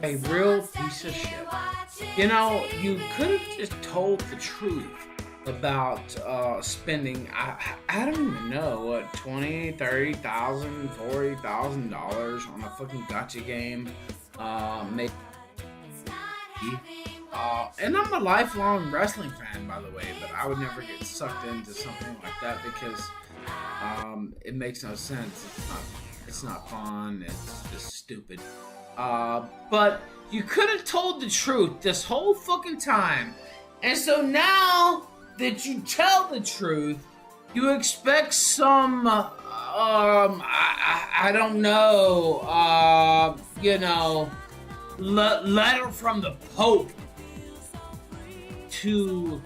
A real piece of shit. You know, you could have just told the truth about spending, I don't even know, what, $20,000, $30,000, $40,000 on a fucking gotcha game. Maybe. And I'm a lifelong wrestling fan, by the way, but I would never get sucked into something like that because it makes no sense. It's not fun. It's just stupid. But you could have told the truth this whole fucking time. And so now that you tell the truth, you expect some, I don't know, you know, letter from the Pope to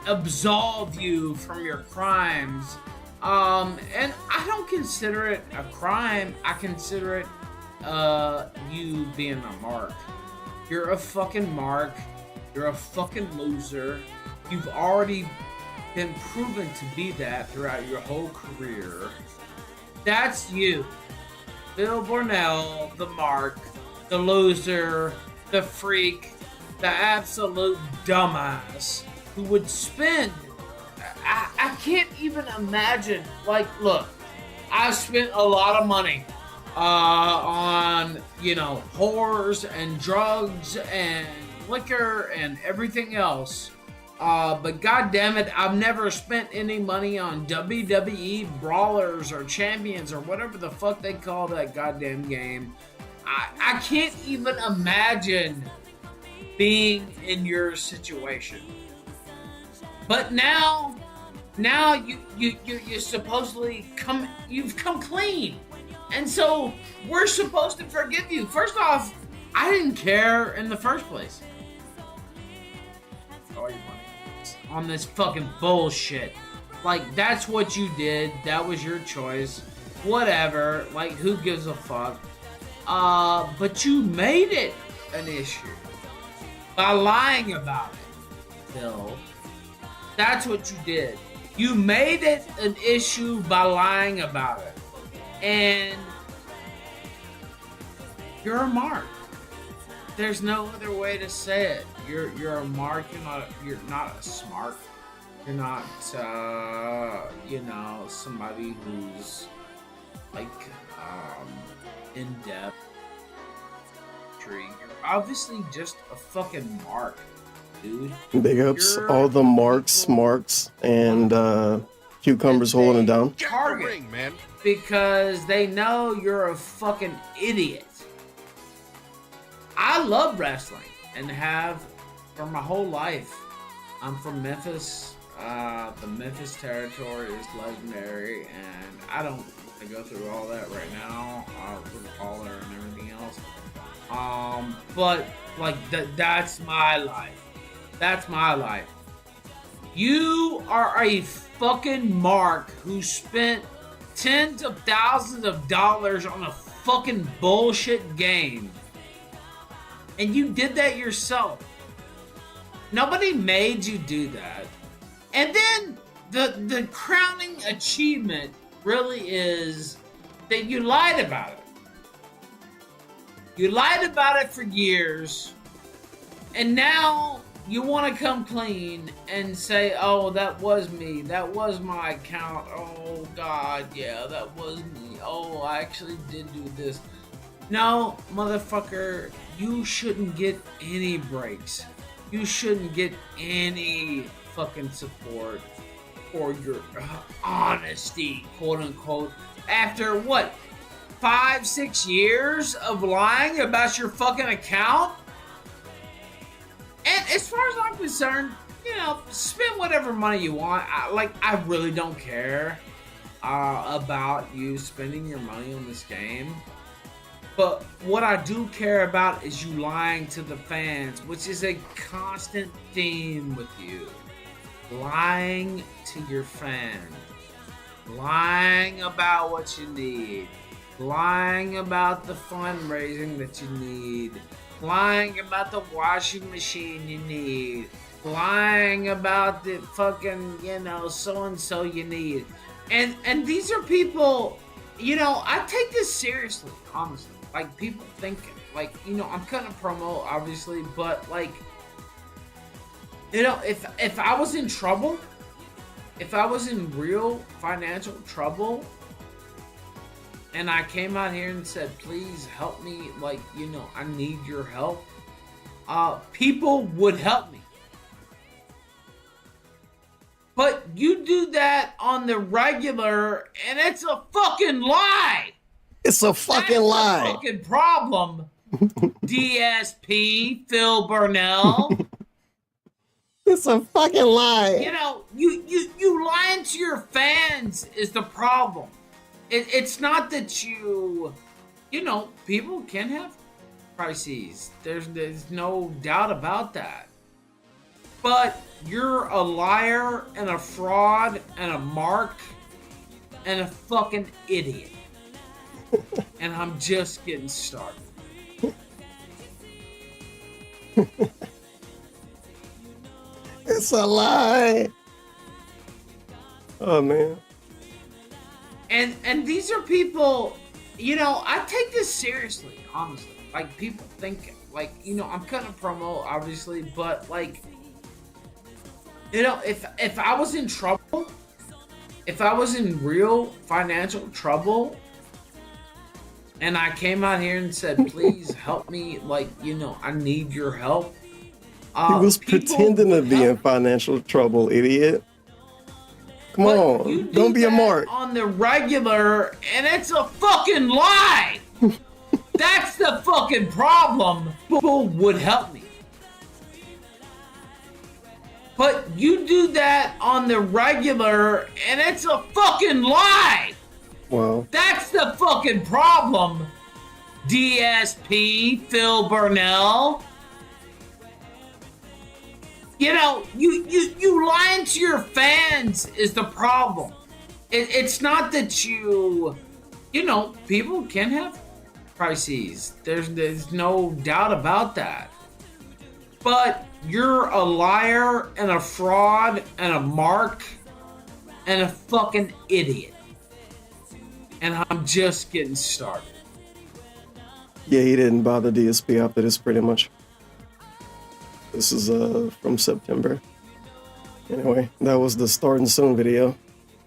absolve you from your crimes. And I don't consider it a crime. I consider it you being a mark. You're a fucking mark. You're a fucking loser. You've already been proven to be that throughout your whole career. That's you. Bill Burnell, the mark, the loser, the freak, the absolute dumbass who would spend. I can't even imagine. Like, look, I've spent a lot of money on, you know, whores and drugs and liquor and everything else. But goddamn it, I've never spent any money on WWE brawlers or champions or whatever the fuck they call that goddamn game. I can't even imagine being in your situation. But now you supposedly you've come clean. And so we're supposed to forgive you. First off, I didn't care in the first place. On this fucking bullshit. Like, that's what you did. That was your choice. Whatever. Like, who gives a fuck? But you made it an issue by lying about it, Bill. That's what you did. You made it an issue by lying about it. And you're a mark. There's no other way to say it. You're a mark. You're not a smart. You're not you know, somebody who's like in depth. You're obviously just a fucking mark, dude. Big ups all the marks, and cucumbers holding it down. Target, ring, man. Because they know you're a fucking idiot. I love wrestling and have for my whole life. I'm from Memphis. The Memphis territory is legendary, and I don't want to go through all that right now with the caller and everything else. But like that's my life. That's my life. You are a fucking mark who spent tens of thousands of dollars on a fucking bullshit game. And you did that yourself. Nobody made you do that. And then the crowning achievement really is that you lied about it. You lied about it for years. And now you want to come clean and say, oh, that was me. That was my account. Oh, God, yeah, that was me. Oh, I actually did do this. No, motherfucker, you shouldn't get any breaks. You shouldn't get any fucking support for your honesty, quote unquote. After what, 5-6 years of lying about your fucking account? And as far as I'm concerned, you know, spend whatever money you want. I really don't care about you spending your money on this game. But what I do care about is you lying to the fans, which is a constant theme with you. Lying to your fans. Lying about what you need. Lying about the fundraising that you need. Lying about the washing machine you need. Lying about the fucking, you know, so-and-so you need. And these are people, you know, I take this seriously, honestly. Like, people think like, you know, I'm cutting a promo, obviously, but like, you know, if I was in trouble, if I was in real financial trouble, and I came out here and said, please help me, like, you know, I need your help, people would help me. But you do that on the regular, and it's a fucking lie. It's a fucking lie. That's the fucking problem. DSP, Phil Burnell. It's a fucking lie. You know, you lying to your fans is the problem. It's not that you know, people can have crises. There's no doubt about that. But you're a liar and a fraud and a mark and a fucking idiot. And I'm just getting started. It's a lie. Oh man. And these are people, you know, I take this seriously, honestly. Like, people think, like, you know, I'm cutting a promo, obviously, but like, you know, if I was in trouble, if I was in real financial trouble, and I came out here and said, please help me, like, you know, I need your help. He was pretending to be in financial trouble, idiot. Come on, don't be a mark. On the regular, and it's a fucking lie. That's the fucking problem. People would help me. But you do that on the regular, and it's a fucking lie. Wow. That's the fucking problem. DSP, Phil Burnell. You know, you lying to your fans is the problem. It's not that you know, people can have crises. There's no doubt about that. But you're a liar and a fraud and a mark and a fucking idiot. And I'm just getting started. Yeah, he didn't bother DSP after this, pretty much. This is from September. Anyway, that was the starting soon video.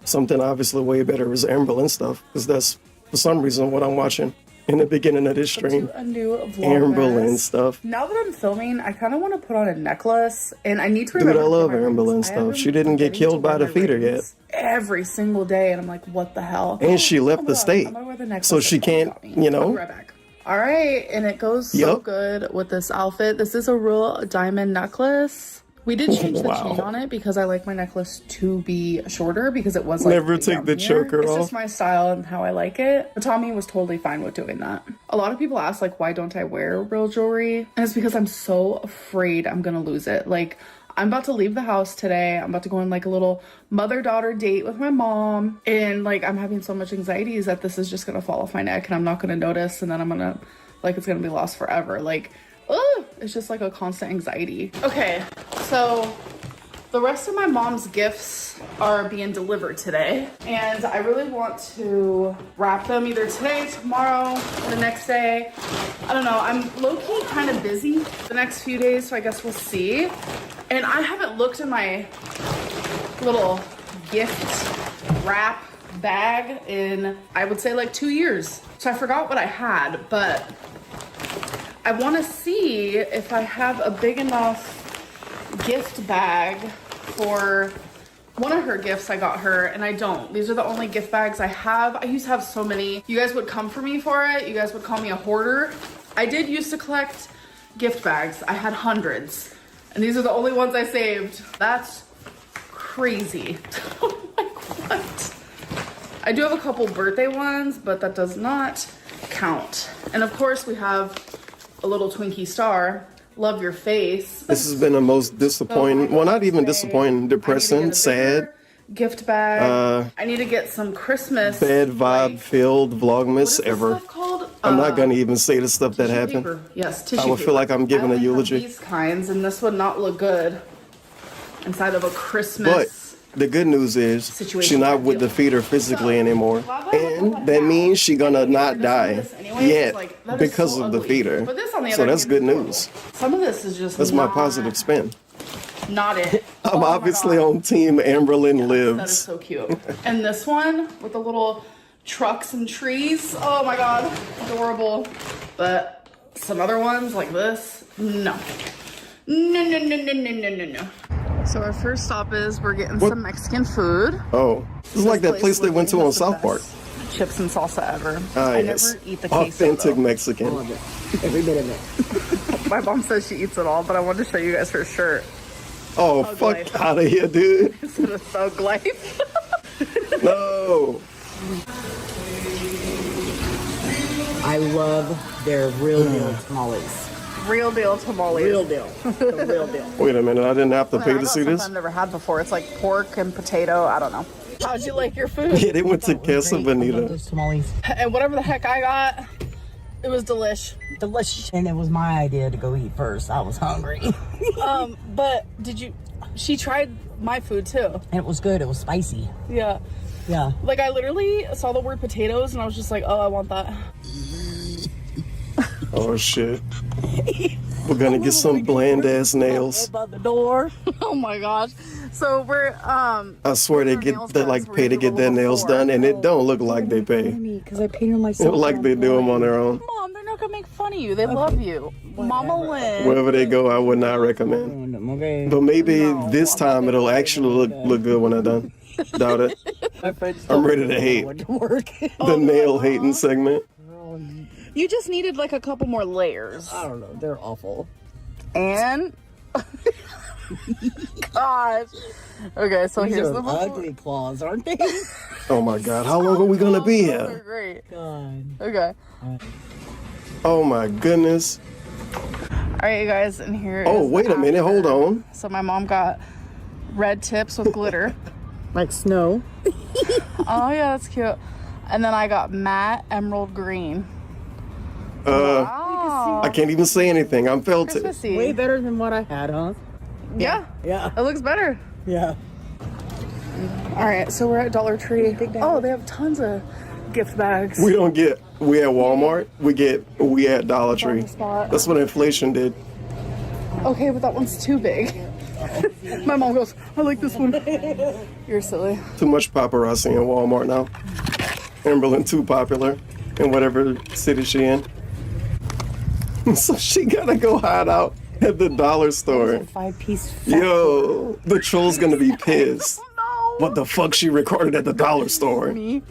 Something obviously way better is Ambahlynn stuff, because that's for some reason what I'm watching in the beginning of this stream. Ambahlynn stuff. Now that I'm filming, I kind of want to put on a necklace, and I need to remember. Dude, I love Ambahlynn stuff. She didn't get killed by the feeder yet. Every single day, and I'm like, what the hell? And she left the state, so she can't, you know. I'll be right back. All right, and it goes so good with this outfit. This is a real diamond necklace. We did change the chain on it because I like my necklace to be shorter, because it was like never take the choker off. It's just my style and how I like it. But Tommy was totally fine with doing that. A lot of people ask, like, why don't I wear real jewelry? And it's because I'm so afraid I'm gonna lose it. Like, I'm about to leave the house today. I'm about to go on like a little mother-daughter date with my mom. And like, I'm having so much anxieties that this is just gonna fall off my neck and I'm not gonna notice. And then I'm gonna, like, it's gonna be lost forever. Like, it's just like a constant anxiety. Okay, so the rest of my mom's gifts are being delivered today. And I really want to wrap them either today, tomorrow, or the next day. I don't know, I'm low-key kind of busy the next few days, so I guess we'll see. And I haven't looked in my little gift wrap bag in, I would say, like 2 years. So I forgot what I had, but I want to see if I have a big enough gift bag for one of her gifts I got her, and I don't. These are the only gift bags I have. I used to have so many. You guys would come for me for it. You guys would call me a hoarder. I did used to collect gift bags. I had hundreds. And these are the only ones I saved. That's crazy. Like, what? I do have a couple birthday ones, but that does not count. And of course we have a little Twinkie star. Love your face. This has been the most disappointing, well, not even disappointing, depressing, sad. Gift bag. I need to get some Christmas. Bad vibe filled vlogmas ever. Stuff called? I'm not gonna even say the stuff that happened. Paper. Yes, tissue I would feel like I'm giving a eulogy. These kinds, and this would not look good inside of a Christmas the good news is Situation she's not I'm with the dealing feeder physically So, anymore. glad that I And looked that like means she's gonna not die This anyways, yet like, that is because so of the ugly. feeder. But this, on the So other that's hand, good is news. Some of this is just That's my not, positive spin. Not it. I'm Oh my obviously God. on team Ambahlynn That is lives. so cute. And this one with the little trucks and trees. Oh my God, adorable. But some other ones like this, no. No. So our first stop is we're getting some Mexican food. Oh, this is like that place they went to on South Park. Chips and salsa ever. Ah, I yes. never eat the queso, Authentic though. Mexican. Every bit of it. My mom says she eats it all, but I wanted to show you guys her shirt. Oh, Thug fuck life. out of here, dude. It's a thug life. No. I love their real deal tamales. Real deal tamales. Real deal. The real deal. Wait a minute, I didn't have to I pay got to see something this? I've never had before. It's like pork and potato. I don't know. How'd you like your food? Yeah, they went to Casa I love Bonita. those tamales. And whatever the heck I got, it was delish. Delicious. And it was my idea to go eat first. I was hungry. But she tried my food too. And it was good. It was spicy. Yeah. Yeah. Like I literally saw the word potatoes and I was just like, oh, I want that. Oh shit. We're gonna get some bland ass nails. By the door. Oh my gosh. So we're I swear they get they like pay to get their nails done, and it don't look like they pay. Because I painted It myself. look like they do them on their own. Mom, they're not gonna make fun of you. They love you. Mama Lynn. Wherever they go, I would not recommend. Okay. But maybe this time it'll actually look good when I'm done. Doubt it. My friends I'm ready to hate. went to work. The nail hating segment. You just needed like a couple more layers. I don't know. They're awful. And gosh. Okay, so These here's are the before. ugly claws, aren't they? Oh my god, how long are we gonna be They're here? great. God. Okay. Oh my goodness. Alright, you guys, and here Oh, is wait a the minute, after. hold on. So my mom got red tips with glitter. Like snow. Oh yeah, that's cute. And then I got matte emerald green. Wow. I can't even say anything. I'm felt it. Christmassy. Way better than what I had, huh? Yeah. Yeah. It looks better. Yeah. All right, so we're at Dollar Tree. Oh, they have tons of gift bags. We don't get we at Walmart, we at Dollar Tree. Spot. That's what inflation did. Okay, but that one's too big. My mom goes, I like this one. You're silly. Too much paparazzi in Walmart now. Ambahlynn too popular in whatever city she in. So she gotta go hide out at the dollar store. 5-piece. Yo, the troll's gonna be pissed. No. What the fuck she recorded at the dollar store? Me.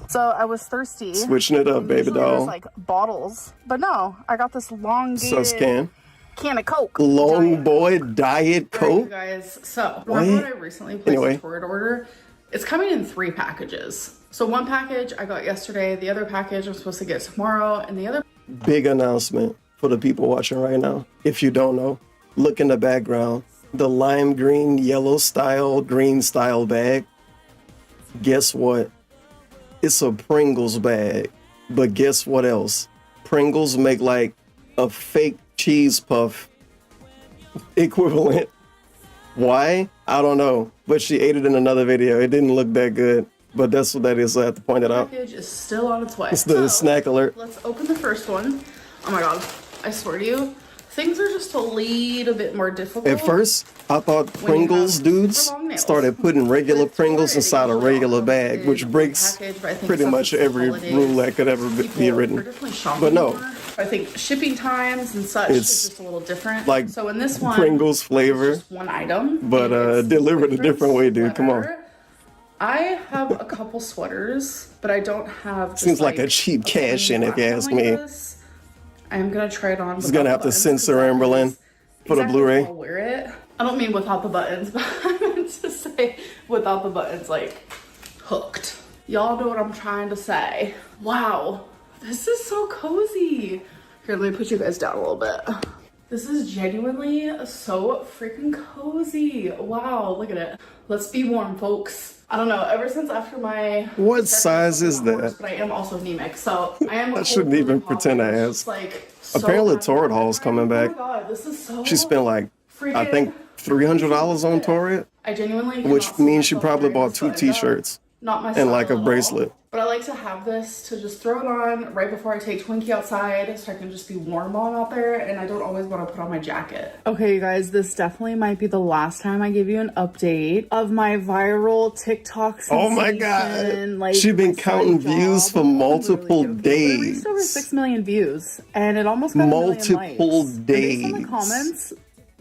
So I was thirsty. Switching it up, baby Usually there's doll. like bottles, but no, I got this elongated Suscan. can of Coke. Long Giant. boy diet All right, you coke. guys. So remember when I recently placed Anyway. a Torrid order? It's coming in 3 packages. So one package I got yesterday. The other package I'm supposed to get tomorrow, and the other. Big announcement for the people watching right now. If you don't know, look in the background. The lime green, yellow style, green style bag. Guess what? It's a Pringles bag. But guess what else? Pringles make like a fake cheese puff equivalent. Why? I don't know. But she ate it in another video. It didn't look that good. But that's what that is. So I have to point it out. Package is still on its way. It's the snack alert. Let's open the first one. Oh my god, I swear to you, things are just a little bit more difficult. At first, I thought Pringles have dudes super long nails. started putting regular With Pringles Torrid, inside a it regular usually bag, comes which in breaks one package, but I think pretty since much it's the every holidays, rule that could ever be people are written. definitely shopping But no, more. I think shipping times and such It's is just a little different. like so in this one, Pringles flavor, it's just one item, but and it's delivered a winter different way, dude. Come on. sweater. I have a couple sweaters, but I don't have. Just Seems like a cheap cash in, if you ask me. I'm gonna try it on. He's gonna have to censor Ambahlynn for the Blu-ray. I'll wear it. I don't mean without the buttons, but I meant to say without the buttons, like hooked. Y'all know what I'm trying to say. Wow, this is so cozy. Here, let me put you guys down a little bit. This is genuinely so freaking cozy. Wow, look at it. Let's be warm, folks. I don't know, ever since after my... What size is not worse, that? But I am also anemic, so I am... I shouldn't even pretend I It's asked. like, so Apparently happy. Torrid Hall's coming back. Oh my god, this is so... She spent like, I think, $300 on Torrent, I genuinely which cannot see means she myself probably wearing bought this 2 button down. t-shirts Not my and like a style at all. bracelet. But I like to have this to just throw it on right before I take Twinkie outside so I can just be warm while I'm out there and I don't always want to put on my jacket. Okay, you guys, this definitely might be the last time I give you an update of my viral TikTok sensation. Oh my God. Like, She's been my counting side views job. for I'm multiple literally joking. It reached days. over 6 million views and it almost got Multiple 1 million likes. days. And based on the comments,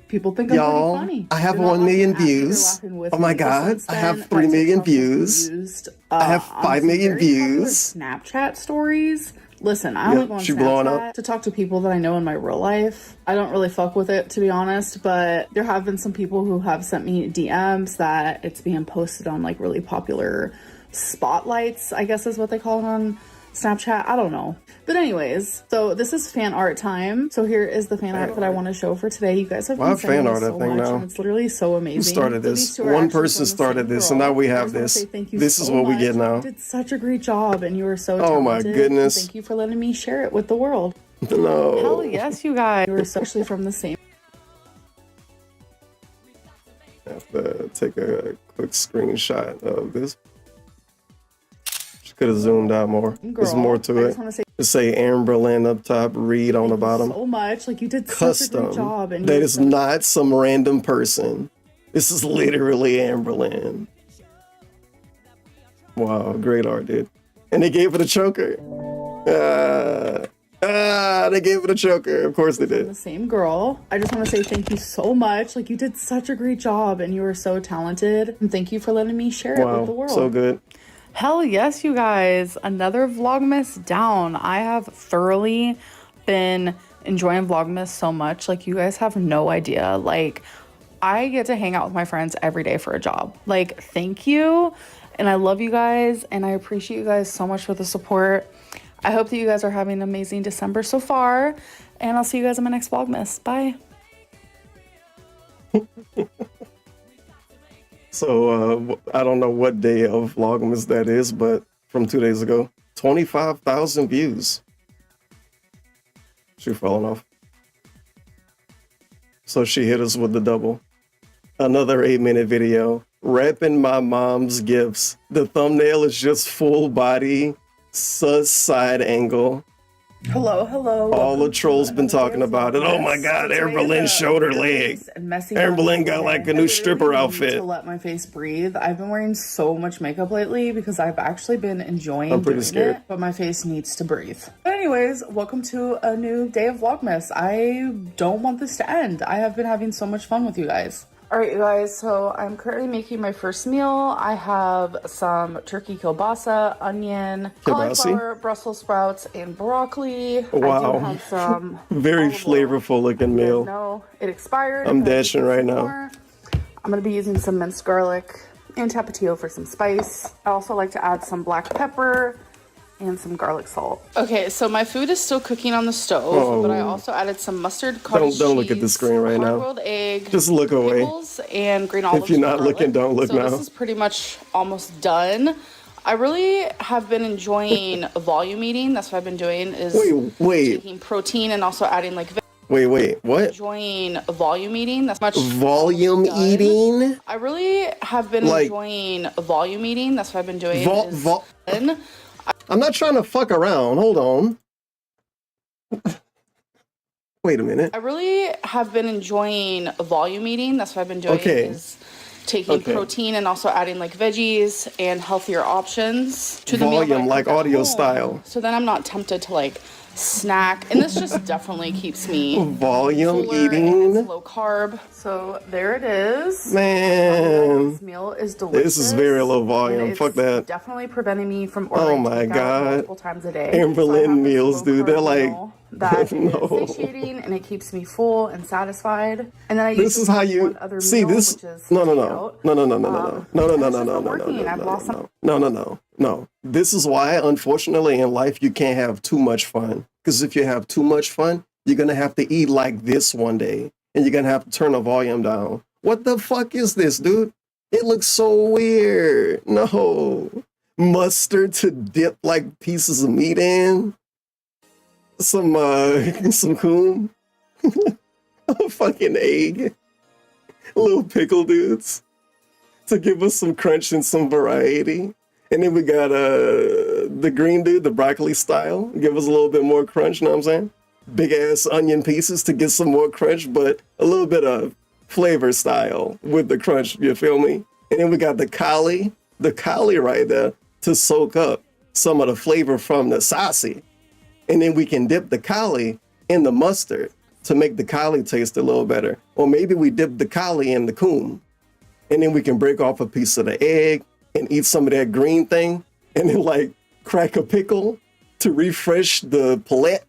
people think I'm Y'all, pretty funny. I have You're not 1 million laughing at me, you're views. laughing with Oh my me. God, Since I have then, 3 my million TikTok has been views. used, I have on 5 some million very popular views. Snapchat stories. Listen, I only go on she blowing Snapchat up. to talk to people that I know in my real life. I don't really fuck with it, to be honest, but there have been some people who have sent me DMs that it's being posted on like really popular spotlights, I guess is what they call it on Snapchat. I don't know. But anyways, so this is fan art time. So here is the fan art that I want to show for today. You guys have been fan sending art, me I so think, much, now. and it's literally so amazing. Who started So this? these two are One actually person from the started same this, and girl. now we I have just wanna this. say thank you This is so what we get much. now. You did such a great job, and you were so Oh my talented. goodness. Thank you for letting me share it with the world. No. Hell yes, you guys. You were actually from the same. I have to take a quick screenshot of this. She could have zoomed out more. There's more to I it. just want to say Just say Ambahlynn up top, read on the thank you bottom. so much. Like, you did such a Custom. great job. And That you were is so not some random person. This is literally Ambahlynn. Wow, great art, dude. And they gave it a choker. They gave it a choker. Of course they from did. the same girl. I just want to say thank you so much. Like, you did such a great job, and you were so talented. And thank you for letting me share it with the Wow, world. so good. Hell yes, you guys. Another Vlogmas down. I have thoroughly been enjoying Vlogmas so much. Like, you guys have no idea. Like, I get to hang out with my friends every day for a job. Like, thank you. And I love you guys. And I appreciate you guys so much for the support. I hope that you guys are having an amazing December so far. And I'll see you guys in my next Vlogmas. Bye. So, I don't know what day of Vlogmas that is, but from 2 days ago, 25,000 views. She falling off. So she hit us with the double. Another 8-minute video. Wrapping my mom's gifts. The thumbnail is just full body, sus side angle. Hello, hello. All the trolls been talking about it. Oh my God, Ambahlynn showed her leg. Ambahlynn got like a new stripper outfit. To let my face breathe. I've been wearing so much makeup lately because I've actually been enjoying I'm pretty doing scared. it, but my face needs to breathe. But anyways, welcome to a new day of Vlogmas. I don't want this to end. I have been having so much fun with you guys. All right, you guys, so I'm currently making my first meal. I have some turkey kielbasa, onion, cauliflower, Brussels sprouts, and broccoli. Wow. I do have some Very olive oil. flavorful looking You guys meal. know it expired. I'm but I dashing can right use some now. more. I'm gonna be using some minced garlic and tapatio for some spice. I also like to add some black pepper and some garlic salt. Okay, so my food is still cooking on the stove, but I also added some mustard, cottage Don't look cheese, at the screen right now. hard-boiled egg, Just look away. pickles, and green olives. If you're not and garlic. looking, don't look so now. This is pretty much almost done. I really have been enjoying volume eating. That's what I've been doing is Wait. taking protein and also adding like Wait, what? enjoying volume eating. That's much Volume done. eating? I really have been Like- enjoying volume eating. That's what I've been doing. I'm not trying to fuck around. Hold on. Wait a minute. I really have been enjoying volume eating. That's what I've been doing. Okay. Is taking protein and also adding like veggies and healthier options to the meal that I Volume, like cook at audio home. style. So then I'm not tempted to like snack, and this just definitely keeps me Volume fuller and eating? it's low carb. So there it is. Man. This meal is delicious. This is very low volume. and it's Fuck that. Definitely preventing me from Oh ordering my takeout God. multiple times a day. Amberlynn So I have this meals, low dude. carb They're like, meal that no. is satiating and it keeps me full and satisfied. And then I This is how you one other see meal, this. which is No. takeout. No. This is why, unfortunately, in life you can't have too much fun. Because if you have too much fun, you're gonna have to eat like this one day, and you're gonna have to turn the volume down. What the fuck is this, dude? It looks so weird. No. Mustard to dip like pieces of meat in. Some coon. A fucking egg. Little pickle dudes to give us some crunch and some variety. And then we got the green dude, the broccoli style, give us a little bit more crunch, you know what I'm saying? Big ass onion pieces to get some more crunch, but a little bit of flavor style with the crunch, you feel me? And then we got the collie right there to soak up some of the flavor from the sausage. And then we can dip the collie in the mustard to make the collie taste a little better. Or maybe we dip the collie in the coon. And then we can break off a piece of the egg and eat some of that green thing. And then like crack a pickle to refresh the palate.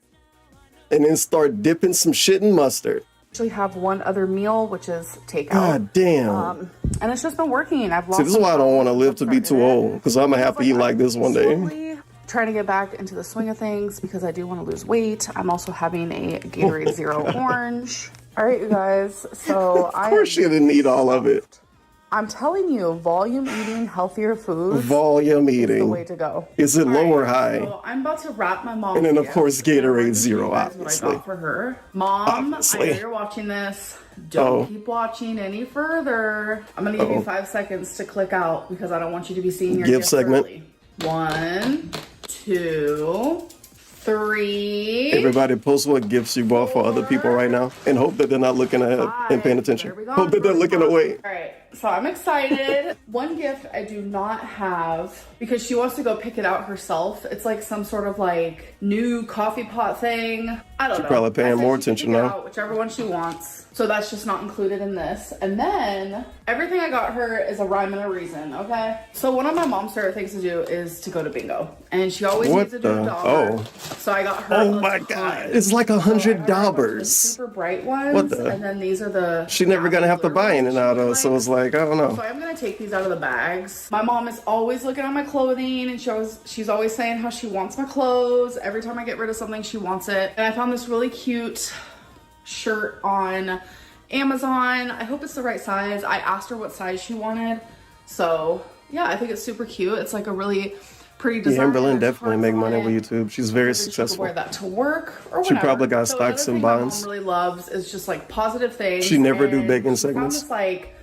And then start dipping some shit in mustard. Actually have one other meal, which is takeout. God damn. And it's just been working. I've lost. See, this is why I don't want to live to be too old, because I'm gonna have to eat like this one day. Slowly trying to get back into the swing of things because I do want to lose weight. I'm also having a Gatorade Zero Orange. All right, you guys. So Of course you didn't eat all of it. I'm telling you, volume eating healthier foods. Volume is the eating. way to go. Is it low or high? So I'm about to wrap my mom. And then of course Gatorade Zero, What I obviously. got for her, Mom. Obviously. I know you're watching this. Don't keep watching any further. I'm gonna give you 5 seconds to click out because I don't want you to be seeing your Gift gifts segment. early. 1, 2, 3. Everybody post what gifts you bought for other people right now and hope that they're not looking ahead and paying attention. There we go. Hope that they're looking away. All right, so I'm excited. One gift I do not have because she wants to go pick it out herself. It's like some sort of like new coffee pot thing. I don't know. Probably paying I said more she can attention pick it now. out, whichever one she wants. So that's just not included in this. And then everything I got her is a rhyme and a reason, okay? So one of my mom's favorite things to do is to go to bingo. And she always What needs to do the- a dollar. oh. So I got her Oh a my ton. God. It's like So I got her a bunch of the $100. super bright ones. What the- And then these are the... She never gonna have to buy any now though, so it's like, I don't So know. I'm gonna take these out of the bags. My mom is always looking at my clothing and she's always saying how she wants my clothes. Every time I get rid of something, she wants it. And I found this really cute shirt on Amazon. I hope it's the right size. I asked her what size she wanted. So yeah, I think it's super cute. It's like a really pretty Yeah, design. Amberlynn There's definitely hearts make on money it. with YouTube. She's very Maybe she could successful. wear that to work or She whatever. probably got So stocks the other and thing my bonds. mom really loves is just like positive things. She never do and baking she found segments. this like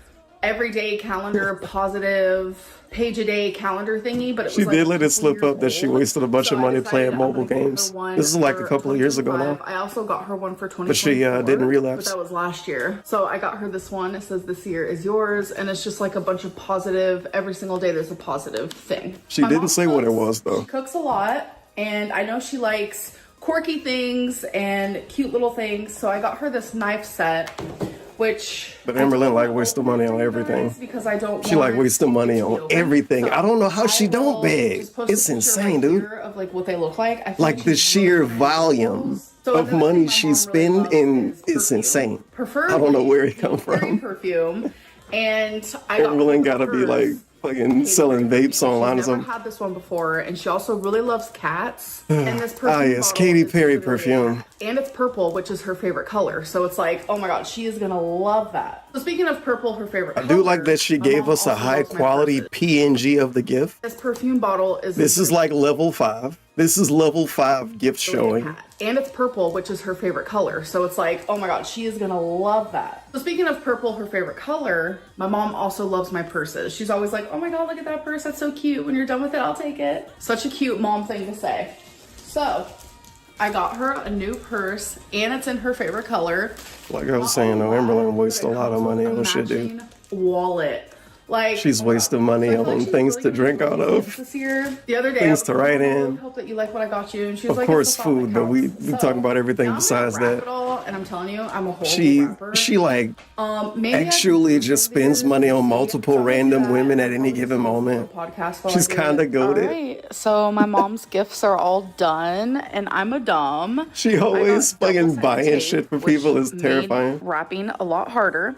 everyday calendar, positive page a day calendar thingy, but it She was, like, did let it a couple slip years up that she old. wasted a bunch So of I money decided playing I'm mobile gonna get her games. one This is like for a couple of years ago now. 2025. I also got her one for 2024. But she didn't relapse. But that was last year. So I got her this one. It says this year is yours, and it's just like a bunch of positive. Every single day there's a positive thing. She My didn't mom say what it cooks. was though. She cooks a lot, and I know she likes quirky things and cute little things. So I got her this knife set, which. But Amberlynn like wasting money on everything. Because I don't. She like wasting money on everything. I don't know how she don't beg. It's insane, dude. Of like what they look like. I feel Like the she's sheer really good at volume those. So of another money thing my she mom spend, loves and is it's perfume. insane. Preferably I don't know where it come Blueberry from. perfume, and I got Amberlynn gotta be hers. like fucking selling vapes online or She's never something. had this one before, and she also really loves cats. And this perfume Ah, yes, bottle Katy is Perry literally a perfume. cat. And it's purple, which is her favorite color. So it's like, oh my god, she is gonna love that. So speaking of purple, her favorite I do like that she my gave mom us a also high loves my quality purses. PNG of the gift. This perfume bottle is. This is like level 5. This is level 5 gift showing. And it's purple, which is her favorite color. So it's like, oh my god, she is gonna love that. So speaking of purple, her favorite color, my mom also loves my purses. She's always like, oh my god, look at that purse, that's so cute. When you're done with it, I'll take it. Such a cute mom thing to say. So I got her a new purse, and it's in her favorite color. Like I was saying, though, Amberlynn wastes a lot of money on shit, dude. Matching wallet. Like, She's wasting money I feel like on she's things really to gonna drink be out really of. gifts this year. The other day, Things I was to like, write "Oh, I in. really hope that you like what I got you." And she was Of like, course, "It's the thought that food, but we counts." talk about everything now I'm besides gonna wrap that. it all, and I'm telling you, I'm a whole She rapper. like Maybe I actually can just do spends this, money on see multiple something like random that. women at I'll any probably given do a moment. podcast while She's I do kind it. of goated. Alright, so my mom's gifts are all done, and I'm a dumb. She always I got fucking double-sided buying tape, shit for which people is made terrifying. wrapping a lot harder.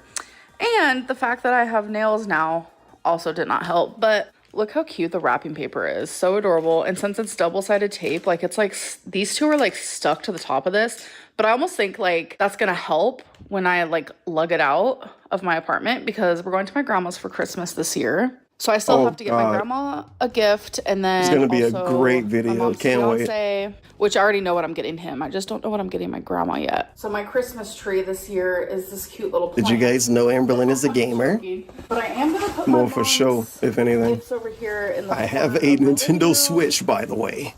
And the fact that I have nails now also did not help. But look how cute the wrapping paper is. So adorable. And since it's double-sided tape, like it's like these two are like stuck to the top of this. But I almost think like that's gonna help when I like lug it out of my apartment because we're going to my grandma's for Christmas this year. So I still Oh, have to get my God. grandma a gift, and then It's gonna be also a great video. my mom's Can't wait. fiance, which I already know what I'm getting him. I just don't know what I'm getting my grandma yet. So my Christmas tree this year is this cute little plant. Did you guys know Ambahlynn is a gamer? But I am gonna put More my for show, mom's if anything. gifts over here in the I have corner a of the living Nintendo room. Switch, by the way.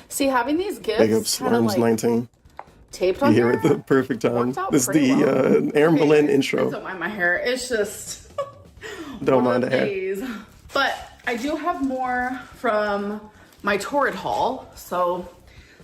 See, having these Big up gifts kind of Slurms like 19. taped You on hear here. at the perfect time. Worked out This is pretty the well. Ambahlynn Please intro. don't mind my hair. It's just Don't one mind of the hair. days. But I do have more from my Torrid haul, so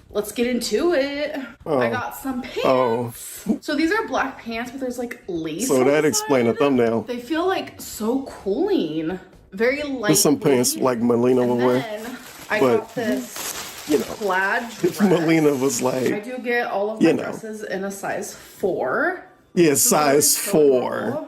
let's get into it. I got some pants. So these are black pants, but there's like lace. So on that the explained the side. thumbnail. They feel like so cooling. Very light. There's some pants like Melina will wear. Then I but, got this You know, plaid if dress. Melina was I like, do get all of my you know. dresses in a size 4. yeah, So size so 4. adorable.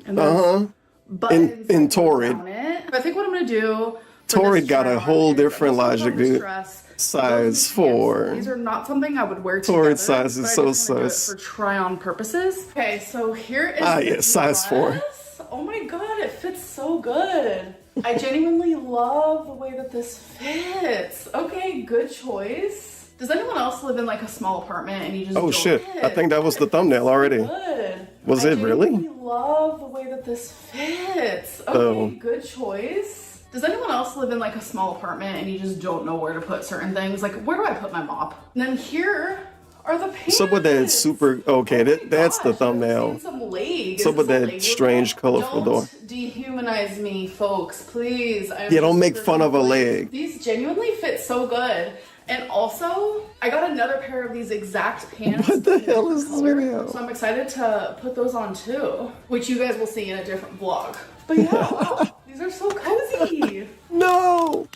And there's buttons In that go Torrid. down it. I think what I'm gonna do. for Torrid this got a try-on whole is I'm different just gonna logic, put this dude. dress, Size those pants. 4. These are not something I would wear Torrid together, size is but I so just wanna do it sus. for try-on purposes. Okay, so here is Ah, the yeah, size 4. dress. Oh my god, it fits so good. I genuinely love the way that this fits. Okay, good choice. Does anyone else live in like a small apartment and you just Oh don't shit, fit? I think that was the thumbnail already. Good. Was I it really? genuinely love the way that this fits. Okay, Oh. good choice. Does anyone else live in like a small apartment and you just don't know where to put certain things? Like, where do I put my mop? And then here are the pants. So with that super, okay, that's the Gosh, I've thumbnail. seen some leg. So Is with this a that leg strange, workout? colorful door. Don't dehumanize me, folks, please. Yeah, don't make fun of a leg. These genuinely fit so good. And also, I got another pair of these exact pants. What the in a hell different is this color, video? So I'm excited to put those on too, which you guys will see in a different vlog. But yeah, wow, these are so cozy. No!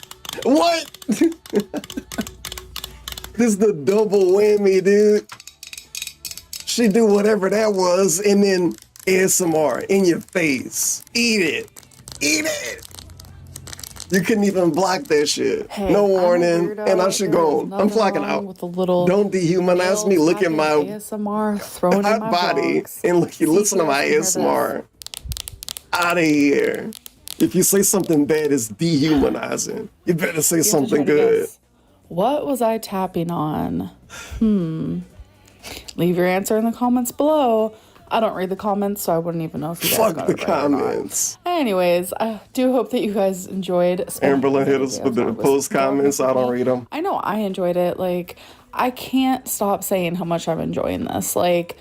What? This is the double whammy, dude. She do whatever that was and then ASMR in your face. Eat it. Eat it. You couldn't even block that shit. Hey, no I'm a warning. weirdo. And I should There go. is I'm nothing clocking wrong out. with a little Don't dehumanize me. Look at my ASMR thrown in hot my body vlogs. and look, you See listen to if my you guys can hear this. ASMR. Out of here. If you say something bad, it's dehumanizing. You better say You have to something try to good. guess. What was I tapping on? Leave your answer in the comments below. I don't read the comments, so I wouldn't even know if you guys Fuck got the it right or not. comments. Anyways, I do hope that you guys enjoyed. Amberlynn hit us with the post comments. I don't read them. I know I enjoyed it. Like, I can't stop saying how much I'm enjoying this. Like,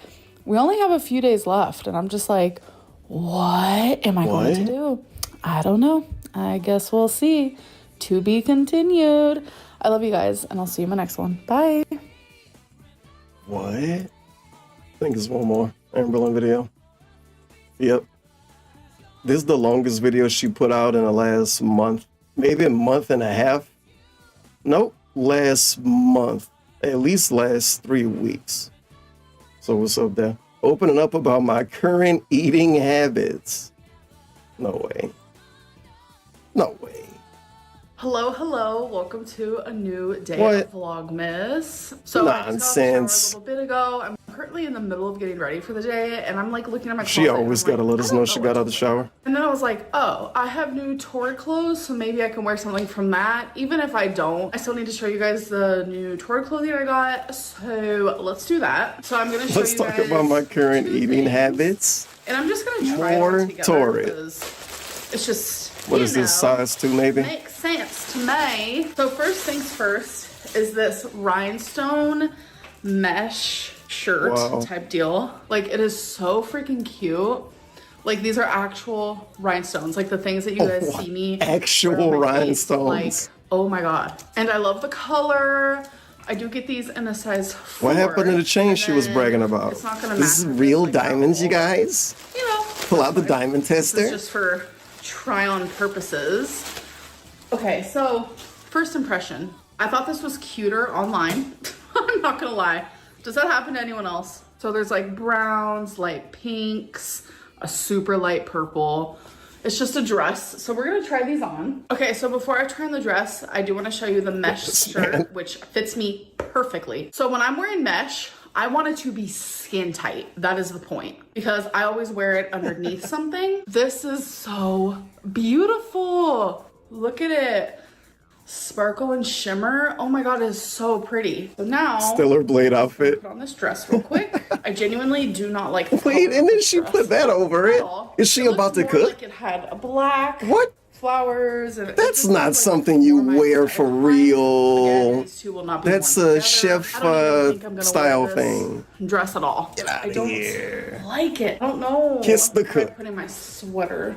we only have a few days left, and I'm just like, what am I going to do? I don't know. I guess we'll see. To be continued. I love you guys, and I'll see you in my next one. Bye. What? I think it's one more Amberlynn video. Yep. This is the longest video she put out in the last month. Maybe a month and a half. Nope. Last month. At least last 3 weeks. So what's up there? Opening up about my current eating habits. No way. No way. Hello, hello. Welcome to a new day What? of Vlogmas. So I just got out of the shower Nonsense. a little bit ago. I'm currently in the middle of getting ready for the day, and I'm like looking at my closet. She and always I'm gotta like, let us I know don't she what got to out of the shower. And then I was like, oh, I have new Torrid clothes, so maybe I can wear something from that. Even if I don't, I still need to show you guys the new Torrid clothing I got. So let's do that. So I'm gonna show Let's you talk guys about my current two eating things. habits. And I'm just gonna try More them together Torrid. because it's just, What you is this, know, size 2 maybe? makes sense to me. So first things first is this rhinestone mesh shirt Wow. type deal. Like, it is so freaking cute. Like, these are actual rhinestones, like the things that you guys what? see me Actual wear on my face. rhinestones. Like, oh my god. And I love the color. I do get these in a size 4. What happened to the chain she was and bragging about? It's not gonna This is match with real like that diamonds, you whole- guys. You know, Pull out the diamond this tester. is just for try-on purposes. Okay, so first impression. I thought this was cuter online. I'm not gonna lie. Does that happen to anyone else? So there's like browns, light pinks, a super light purple. It's just a dress. So we're gonna try these on. Okay, so before I try on the dress, I do wanna show you the mesh Yes, shirt, man. which fits me perfectly. So when I'm wearing mesh, I want it to be skin tight. That is the point, because I always wear it underneath something. This is so beautiful. Look at it. Sparkle and shimmer. Oh my God, it is so pretty. So now, Stellar Blade outfit. put on this dress real quick. I genuinely do not like the Wait, color and of then this she dress put that over it. at all. Is she It about looks to more cook? Like it had a black What? flowers. And it That's just not looks something you more my wear style. for real. Again, these two will not be That's worn a together. chef I don't even think I'm gonna style wear this thing. dress at all. Get out I of don't here. like it. I don't know. Kiss the I'm trying cook. putting my sweater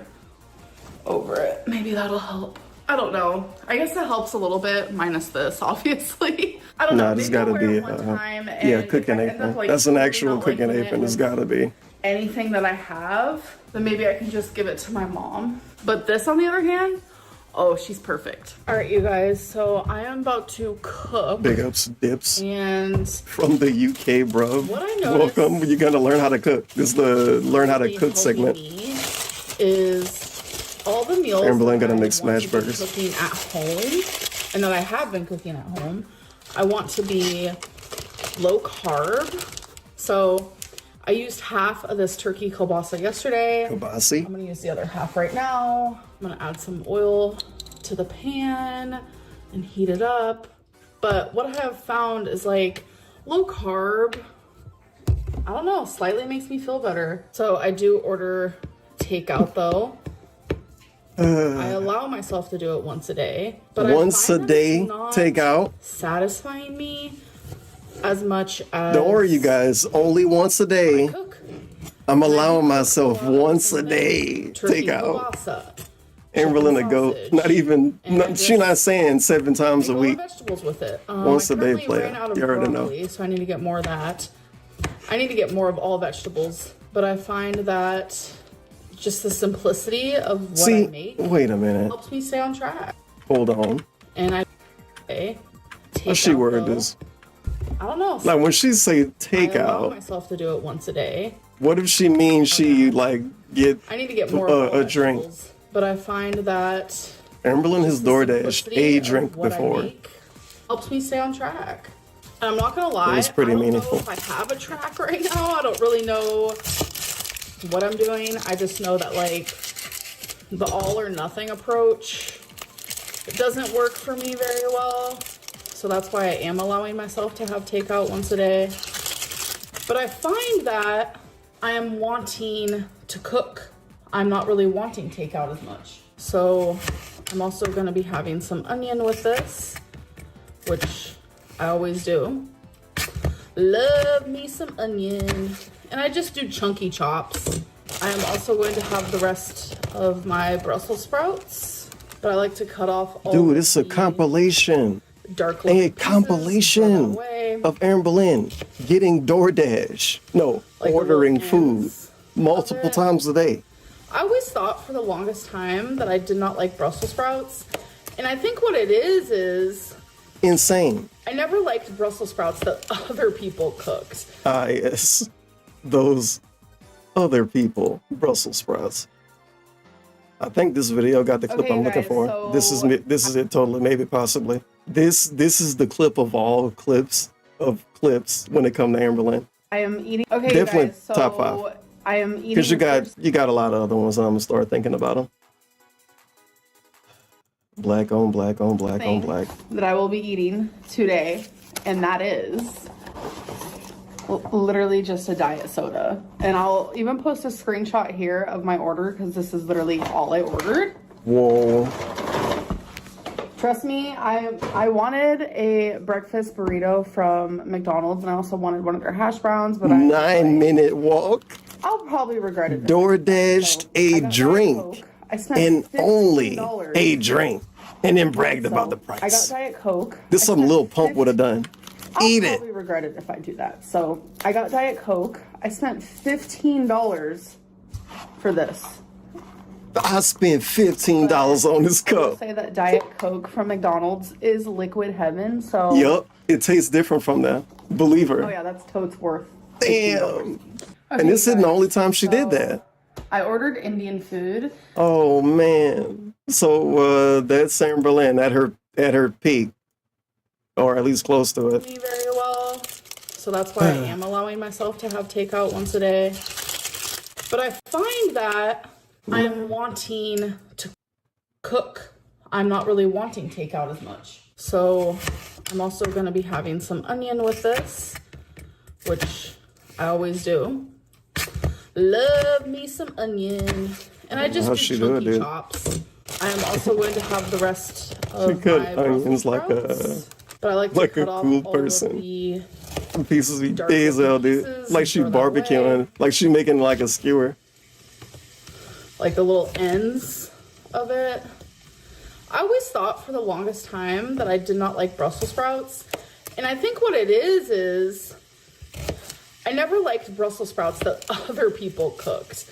over it. Maybe that'll help. I don't know. I guess that helps a little bit, minus this, obviously. I don't know. Nah, this Maybe I'll gotta wear be it one time, and yeah, if cooking I end up, apron. like, That's an really actual not cooking liking it apron. It's with gotta be. anything that I have, then maybe I can just give it to my mom. But this, on the other hand, oh, she's perfect. All right, you guys. So I am about to cook. Big ups, dips. And From the UK, bro. What I noticed- Welcome. You're gonna learn how to cook. This is the learn how to really cook helping segment. me is all the meals Ambahlynn that gonna I make smash want to be burgers. cooking at home, and that I have been cooking at home. I want to be low carb. So I used half of this turkey kielbasa yesterday. Kobasi. I'm gonna use the other half right now. I'm gonna add some oil to the pan and heat it up. But what I have found is like low carb, I don't know, slightly makes me feel better. So I do order takeout though. I allow myself to do it once a day. But Once I a find that it's day, not takeout. satisfying me as much as Don't worry, you guys. Only once a day. cook. I'm And I allowing do myself cook a lot of once a different day things. Turkey takeout. kielbasa, Amberlyn to chicken go. sausage. Not even. And No, I she's not just saying 7 times a make all the week. vegetables with it. Once I a day currently player. ran out of You already know. broccoli, so I need to get more of that. I need to get more of all vegetables, but I find that just the simplicity of what See, I make wait a minute. helps me stay on track. Hold on. And I How she takeout, word though, this? I don't know. Like when she say I allow takeout, myself to do it once a day. what if she means she like get I need to get more of all a drink? vegetables, but I find that Amberlyn has the DoorDashed simplicity a of drink what I before. make helps me stay on track. And I'm not gonna lie, was pretty I don't meaningful. know if I have a track right now. I don't really know what I'm doing. I just know that like the all or nothing approach, it doesn't work for me very well. So that's why I am allowing myself to have takeout once a day. But I find that I am wanting to cook. I'm not really wanting takeout as much. So I'm also gonna be having some onion with this, which I always do. Love me some onion. And I just do chunky chops. I am also going to have the rest of my Brussels sprouts, but I like to cut off all Dude, of it's a the compilation. dark A little pieces, compilation throw that away. of Amberlyn getting DoorDash. No, Like ordering little food ends multiple of it. times a day. I always thought for the longest time that I did not like Brussels sprouts. And I think what it is Insane. I never liked Brussels sprouts that other people cooked. Ah, yes. Those other people, Brussels sprouts. I think this video got the clip Okay, I'm looking guys, for. so- This is it totally, maybe possibly. This is the clip of all clips when it comes to Amberlyn. I am eating. Okay, Definitely you guys, so top 5. I am eating. Because this you got a lot of other ones, and I'm gonna start thinking about them. Black on black on black on thing black. that I will be eating today, and that is literally just a diet soda. And I'll even post a screenshot here of my order because this is literally all I ordered. Whoa. Trust me, I wanted a breakfast burrito from McDonald's, and I also wanted one of their hash browns, but 9-minute walk. I'll probably regret it. DoorDashed So, I a got Diet drink Coke. I spent and only $15. a drink, and then bragged about the I got price. Diet Coke. This I something spent Lil Pump would have done. I'll Eat it. probably regret it if I do that. So I got Diet Coke. I spent $15 for this. I spent $15 on this I will cup. say that Diet Coke from McDonald's is liquid heaven. So Yup, it tastes different from that. Believe her. Oh yeah, that's totes worth. Damn. Okay, And this isn't the guys, only time she did so that. I ordered Indian food. Oh man. So that's Amberlyn at her peak, or at least close to it. Me very well. So that's why I am allowing myself to have takeout once a day. But I find that I'm wanting to cook. I'm not really wanting takeout as much. So I'm also going to be having some onion with this, which I always do. Love me some onion. And I just do chunky chops. I am also going to have the rest of my onions like a, but I like to cut off cool person. The pieces of basil, dude. Like she barbecuing, like she making like a skewer. Like the little ends of it. I always thought for the longest time that I did not like Brussels sprouts. And I think what it is I never liked Brussels sprouts that other people cooked.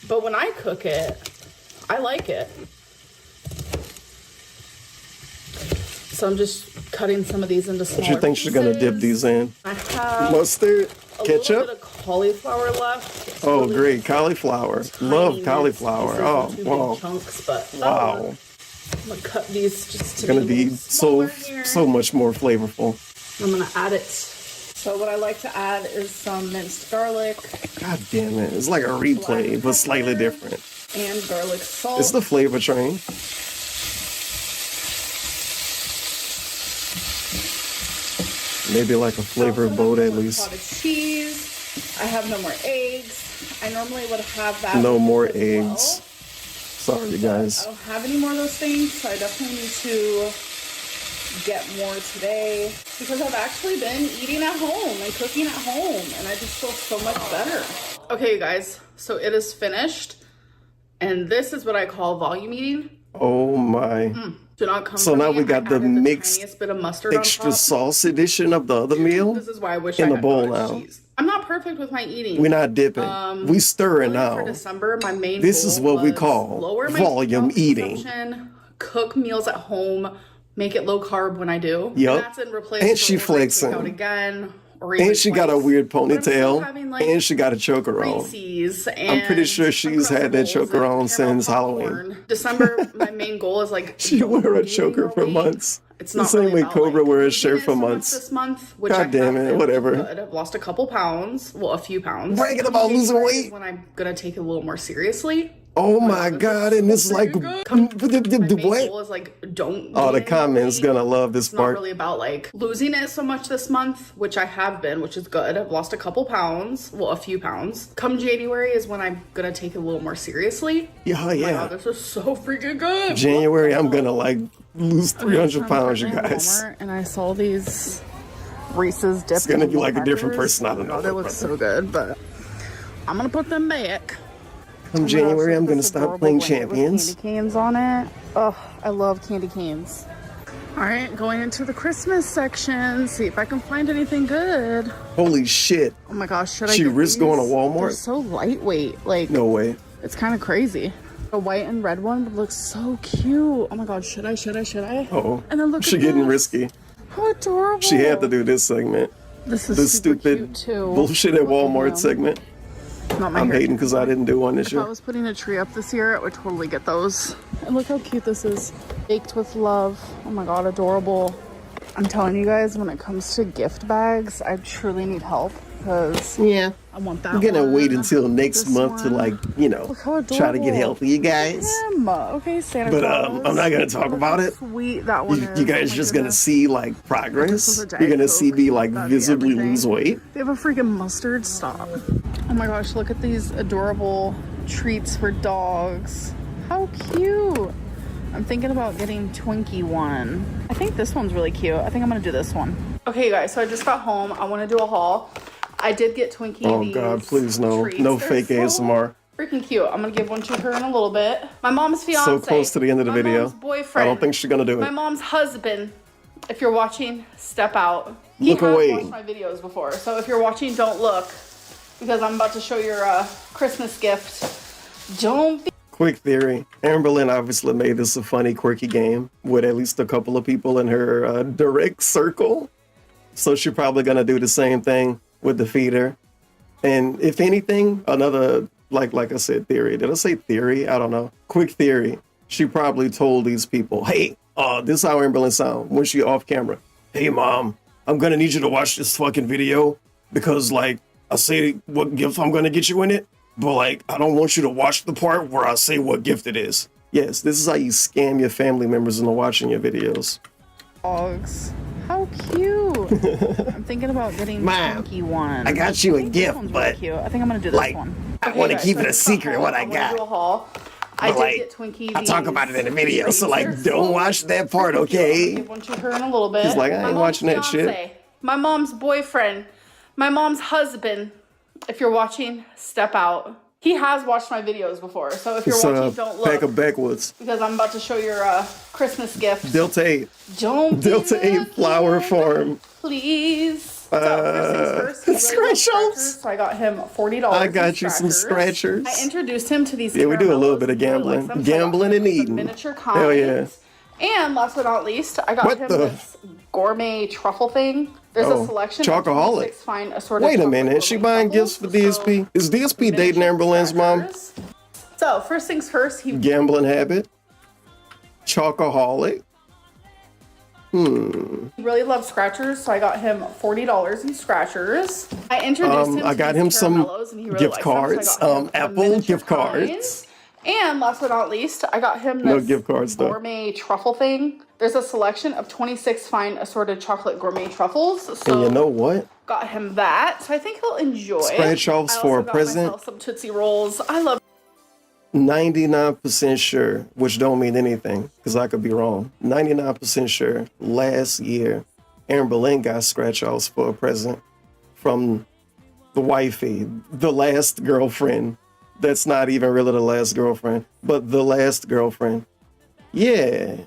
But when I cook it, I like it. So I'm just cutting some of these into smaller pieces. What you think she's gonna dip these in? I have mustard, ketchup, a little bit of cauliflower left. It's oh, really great, cauliflower. Love cauliflower. Oh, wow. Chunks, but wow. I'm gonna cut these just to it's gonna be so much more flavorful. I'm gonna add it. So what I like to add is some minced garlic. God damn it. It's like a replay, but slightly different. And garlic salt. It's the flavor train. Maybe like a flavor boat at least. Cottage cheese. I have no more eggs. I normally would have that. No more eggs. Well. Sorry, you guys. I don't have any more of those things, so I definitely need to get more today because I've actually been eating at home and cooking at home, and I just feel so much better. Okay, you guys, so it is finished, and this is what I call volume eating. Oh my. Do not come so now we got the mixed bit of mustard extra sauce edition of the other meal. This is why I wish in I the had bowl cottage now. cheese. I'm not perfect with my eating. We're not dipping. We stirring now. For December, my main this goal is what we was call lower my volume eating. Cook meals at home, make it low carb when I do. Yep. And that's in replace and she out flexing. Again, or and she got a weird ponytail. Like and she got a choker on. I'm pretty sure she's had that choker on since Halloween. December, my main goal is like she wear a choker for months. It's not the same really way Cobra wear a shirt for months. This month, which God damn it, whatever. Good. I've lost a couple pounds, well, a few pounds. Bragging about losing weight. When I'm gonna take it a little more seriously. Oh my God! And it's like, what? Goal is like, don't. Oh, the comments gonna love this part. It's not really about like losing it so much this month, which I have been, which is good. I've lost a couple pounds, well, a few pounds. Come January is when I'm gonna take it a little more seriously. Yeah, oh yeah. God, this is so freaking good. January, I'm gonna like lose 300 pounds, you guys. And I saw these Reese's dipped. It's gonna be like a different person. I don't know. They look so good, but I'm gonna put them back. Come January, I'm gonna stop playing Champions. Candy canes on it. Oh, I love candy canes. All right, going into the Christmas section. See if I can find anything good. Holy shit! Oh my gosh, should I? She risk going to Walmart? They're so lightweight. Like no way. It's kind of crazy. The white and red one would look so cute. Oh my god, should I? Oh, and then look. She getting risky. How adorable! She had to do this segment. This is the stupid bullshit at Walmart segment. I'm hating because I didn't do one this year. If I was putting a tree up this year, I would totally get those. And look how cute this is. Baked with love. Oh my god, adorable. I'm telling you guys, when it comes to gift bags, I truly need help because I want that. I'm gonna wait until next month to like, you know, try to get healthy, you guys. Okay, Santa But Claus. I'm not gonna talk about it. Sweet that one. You guys just gonna see like progress. You're gonna see me like visibly lose weight. They have a freaking mustard. Stop. Oh my gosh, look at these adorable treats for dogs. How cute. I'm thinking about getting Twinkie one. I think this one's really cute. I think I'm gonna do this one. Okay, you guys, so I just got home. I wanna do a haul. I did get Twinkie. Oh God, please no. Treats. No They're fake ASMR. Freaking cute. I'm gonna give one to her in a little bit. My mom's fiance. So close to the end of the video. Mom's boyfriend. I don't think she's gonna do it. My mom's husband. If you're watching, step out. Look away. He has watched my videos before, so if you're watching, don't look. Because I'm about to show your Christmas gift. Don't be. Quick theory. Ambahlynn obviously made this a funny, quirky game with at least a couple of people in her direct circle. So she's probably going to do the same thing with the feeder. And if anything, another, like I said, theory. Did I say theory? I don't know. Quick theory. She probably told these people, hey, this is how Ambahlynn sound when she off camera. Hey, mom, I'm going to need you to watch this fucking video. because like I say what gift I'm gonna get you in it, but like I don't want you to watch the part where I say what gift it is. Yes, this is how you scam your family members into watching your videos. Dogs. How cute. I'm thinking about getting the Twinkie one. I got you a gift, really but cute. I think I'm gonna do this like, one. I want to guys, keep so it a this is secret haul. what I I'm gonna got. do a haul. I But did like, get Twinkie. I talk about it in the video, so like, tracers. don't watch that part, I'll okay? give one to her in a little bit. He's like, I ain't My mom's watching that shit. fiance, my mom's boyfriend, my mom's husband. If you're watching, step out. He has watched my videos before, so if you're watching, don't look. Pack of backwoods. Because I'm about to show your Christmas gift. Delta 8. Don't be Delta 8 flower looking, farm. please. So first things first, he really loves scratchers, so I got him $40. I got you some scratchers. I introduced him to these. Yeah, we do a little caramellos. bit of He really gambling. likes them, so I got Gambling him and some eating. Miniature kinds. Hell yeah. And last but not least, I got What him the- this gourmet truffle thing. There's a selection chocoholic. of 26 fine assorted Wait a chocolate minute, is she gourmet buying gifts for truffles, DSP? Is DSP so dating miniature Ambalyn's mom? scratchers. So first things first, he Gambling habit. Chocoholic. really loves scratchers, so I got him $40 in scratchers. I introduced him. I to got these him some caramellos, and he really gift likes cards, them, so I got him some Apple miniature gift cards. kinds. And last but not least, I got him this No gift cards, though. gourmet truffle thing. There's a selection of 26 fine assorted chocolate gourmet truffles. So And you know what? got him that. So I think he'll enjoy. Scratch offs I for also a got present? myself some Tootsie Rolls. I love 99% sure, which don't mean anything, because I could be wrong. 99% sure, last year, Ambahlynn got scratch offs for a present from the wifey, the last girlfriend. That's not even really the last girlfriend, but the last girlfriend. Yeah,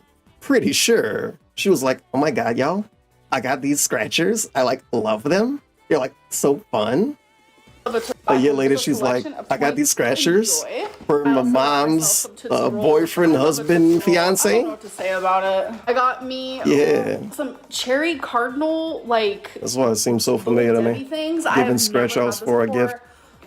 pretty sure. She was like, oh my God, y'all, I got these scratchers. I like love them. They're like so fun. A year later, she's like, I got these scratchers for my mom's boyfriend, husband, I don't know fiance. what to say about it. I got me some cherry cardinal, like, That's why it seems so familiar to Debbie me. things. I Giving have scratch never offs had this for a before, gift.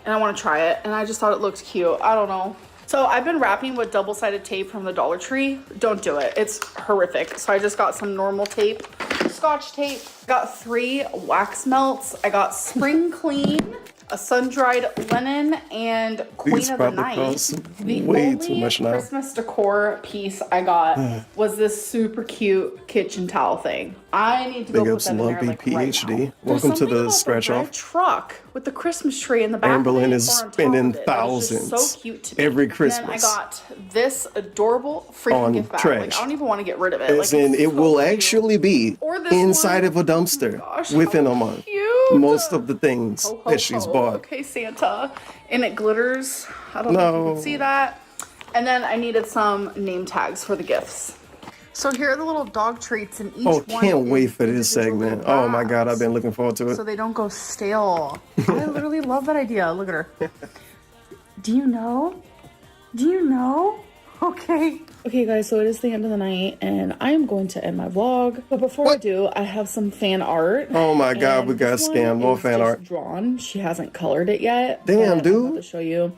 and I want to try it, and I just thought it looked cute. I don't know. So I've been wrapping with double-sided tape from the Dollar Tree. Don't do it. It's horrific. So I just got some normal tape, Scotch tape. Got 3 wax melts. I got Spring Clean, a sun-dried linen, and Queen These of the probably Night. cost The way only too much now. Christmas decor piece I got was this super cute kitchen towel thing. I need to go Big put ups, that in there Lumpy like right PhD. now. There's Welcome to something the about scratch red off. truck with the Christmas tree in the back. Ambahlynn is or on top spending of it. That was just thousands so cute to me. every And Christmas then I got this adorable freaking on gift bag. trash. Like, I don't even want to get rid of it. As Like, in, it's it so will cute. actually be Or this inside one. of a dumpster Gosh, within how a month. cute. Most of the things Ho, ho, that she's ho. bought. Okay, Santa. And it glitters. I don't know if you can see that. And then I needed some name tags for the gifts. So here are the little dog treats, and each Oh, one can't is wait for this individually segment. Oh my God, wrapped, I've been looking forward to it. so they don't go stale. I literally love that idea. Look at her. Do you know? Do you know? Okay. Okay, guys, so it is the end of the night, and I am going to end my vlog. But before I do, I have some fan art. Oh my God, and we got this one scammed. More is fan just art. drawn. She hasn't colored it yet. Damn, but I'm dude. about to show you.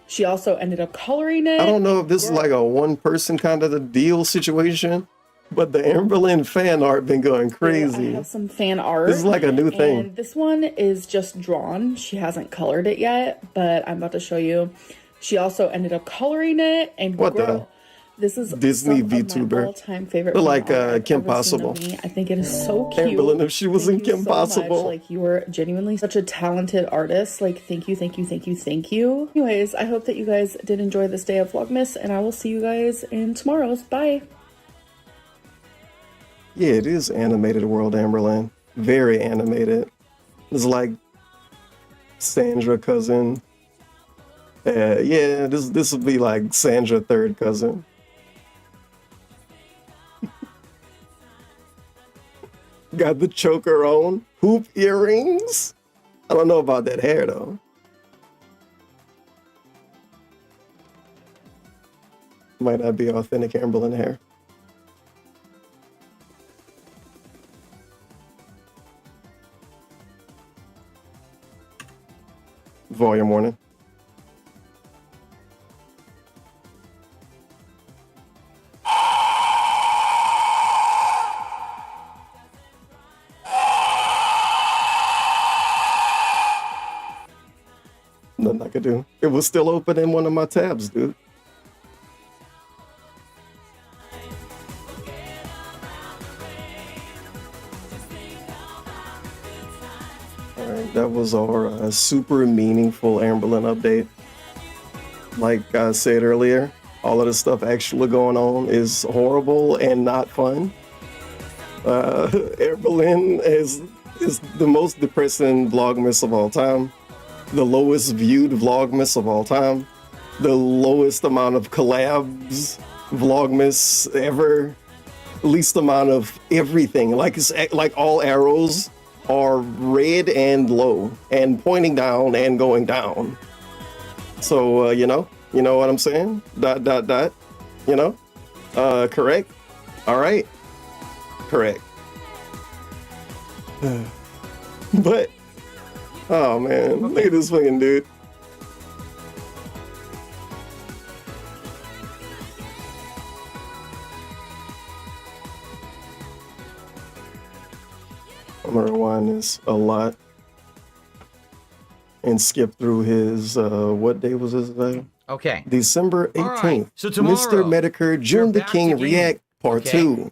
She also ended up coloring it. I don't know if this is like a one-person kind of a deal situation, but the Ambahlynn fan art been going I crazy. have some fan art. This is like a new thing. And this one is just drawn. She hasn't colored it yet, but I'm about to show you. She also ended up coloring it. And What the? girl, this is Disney some of my VTuber. all-time favorite. They're like, fan art I've Kim ever seen of Possible. me. I think it is so cute. Ambahlynn, if she was in Thank you Kim so much. Possible. Like, you are genuinely such a talented artist. Like, thank you, thank you, thank you, thank you. Anyways, I hope that you guys did enjoy this day of Vlogmas, and I will see you guys in tomorrow's. Bye. Yeah, it is animated world, Ambahlynn. Very animated. It's like Sandra cousin. Yeah, this would be like Sandra third cousin. Got the choker on. Hoop earrings. I don't know about that hair though. Might not be authentic Ambahlynn hair. Volume warning. Nothing I could do. It was still open in one of my tabs, dude. Alright, that was our super meaningful Ambahlynn update. Like I said earlier, all of the stuff actually going on is horrible and not fun. Ambahlynn is the most depressing vlogmas of all time, the lowest viewed vlogmas of all time, the lowest amount of collabs vlogmas ever, least amount of everything. Like it's like all arrows are red and low and pointing down and going down. So you know what I'm saying? ... You know, correct. All right, correct. But oh man, look at this fucking dude. I'm gonna rewind this a lot and skip through his what day was this day? Okay. December 18th. Right. So tomorrow, Mr. Mehtokur, June the King React Part 2.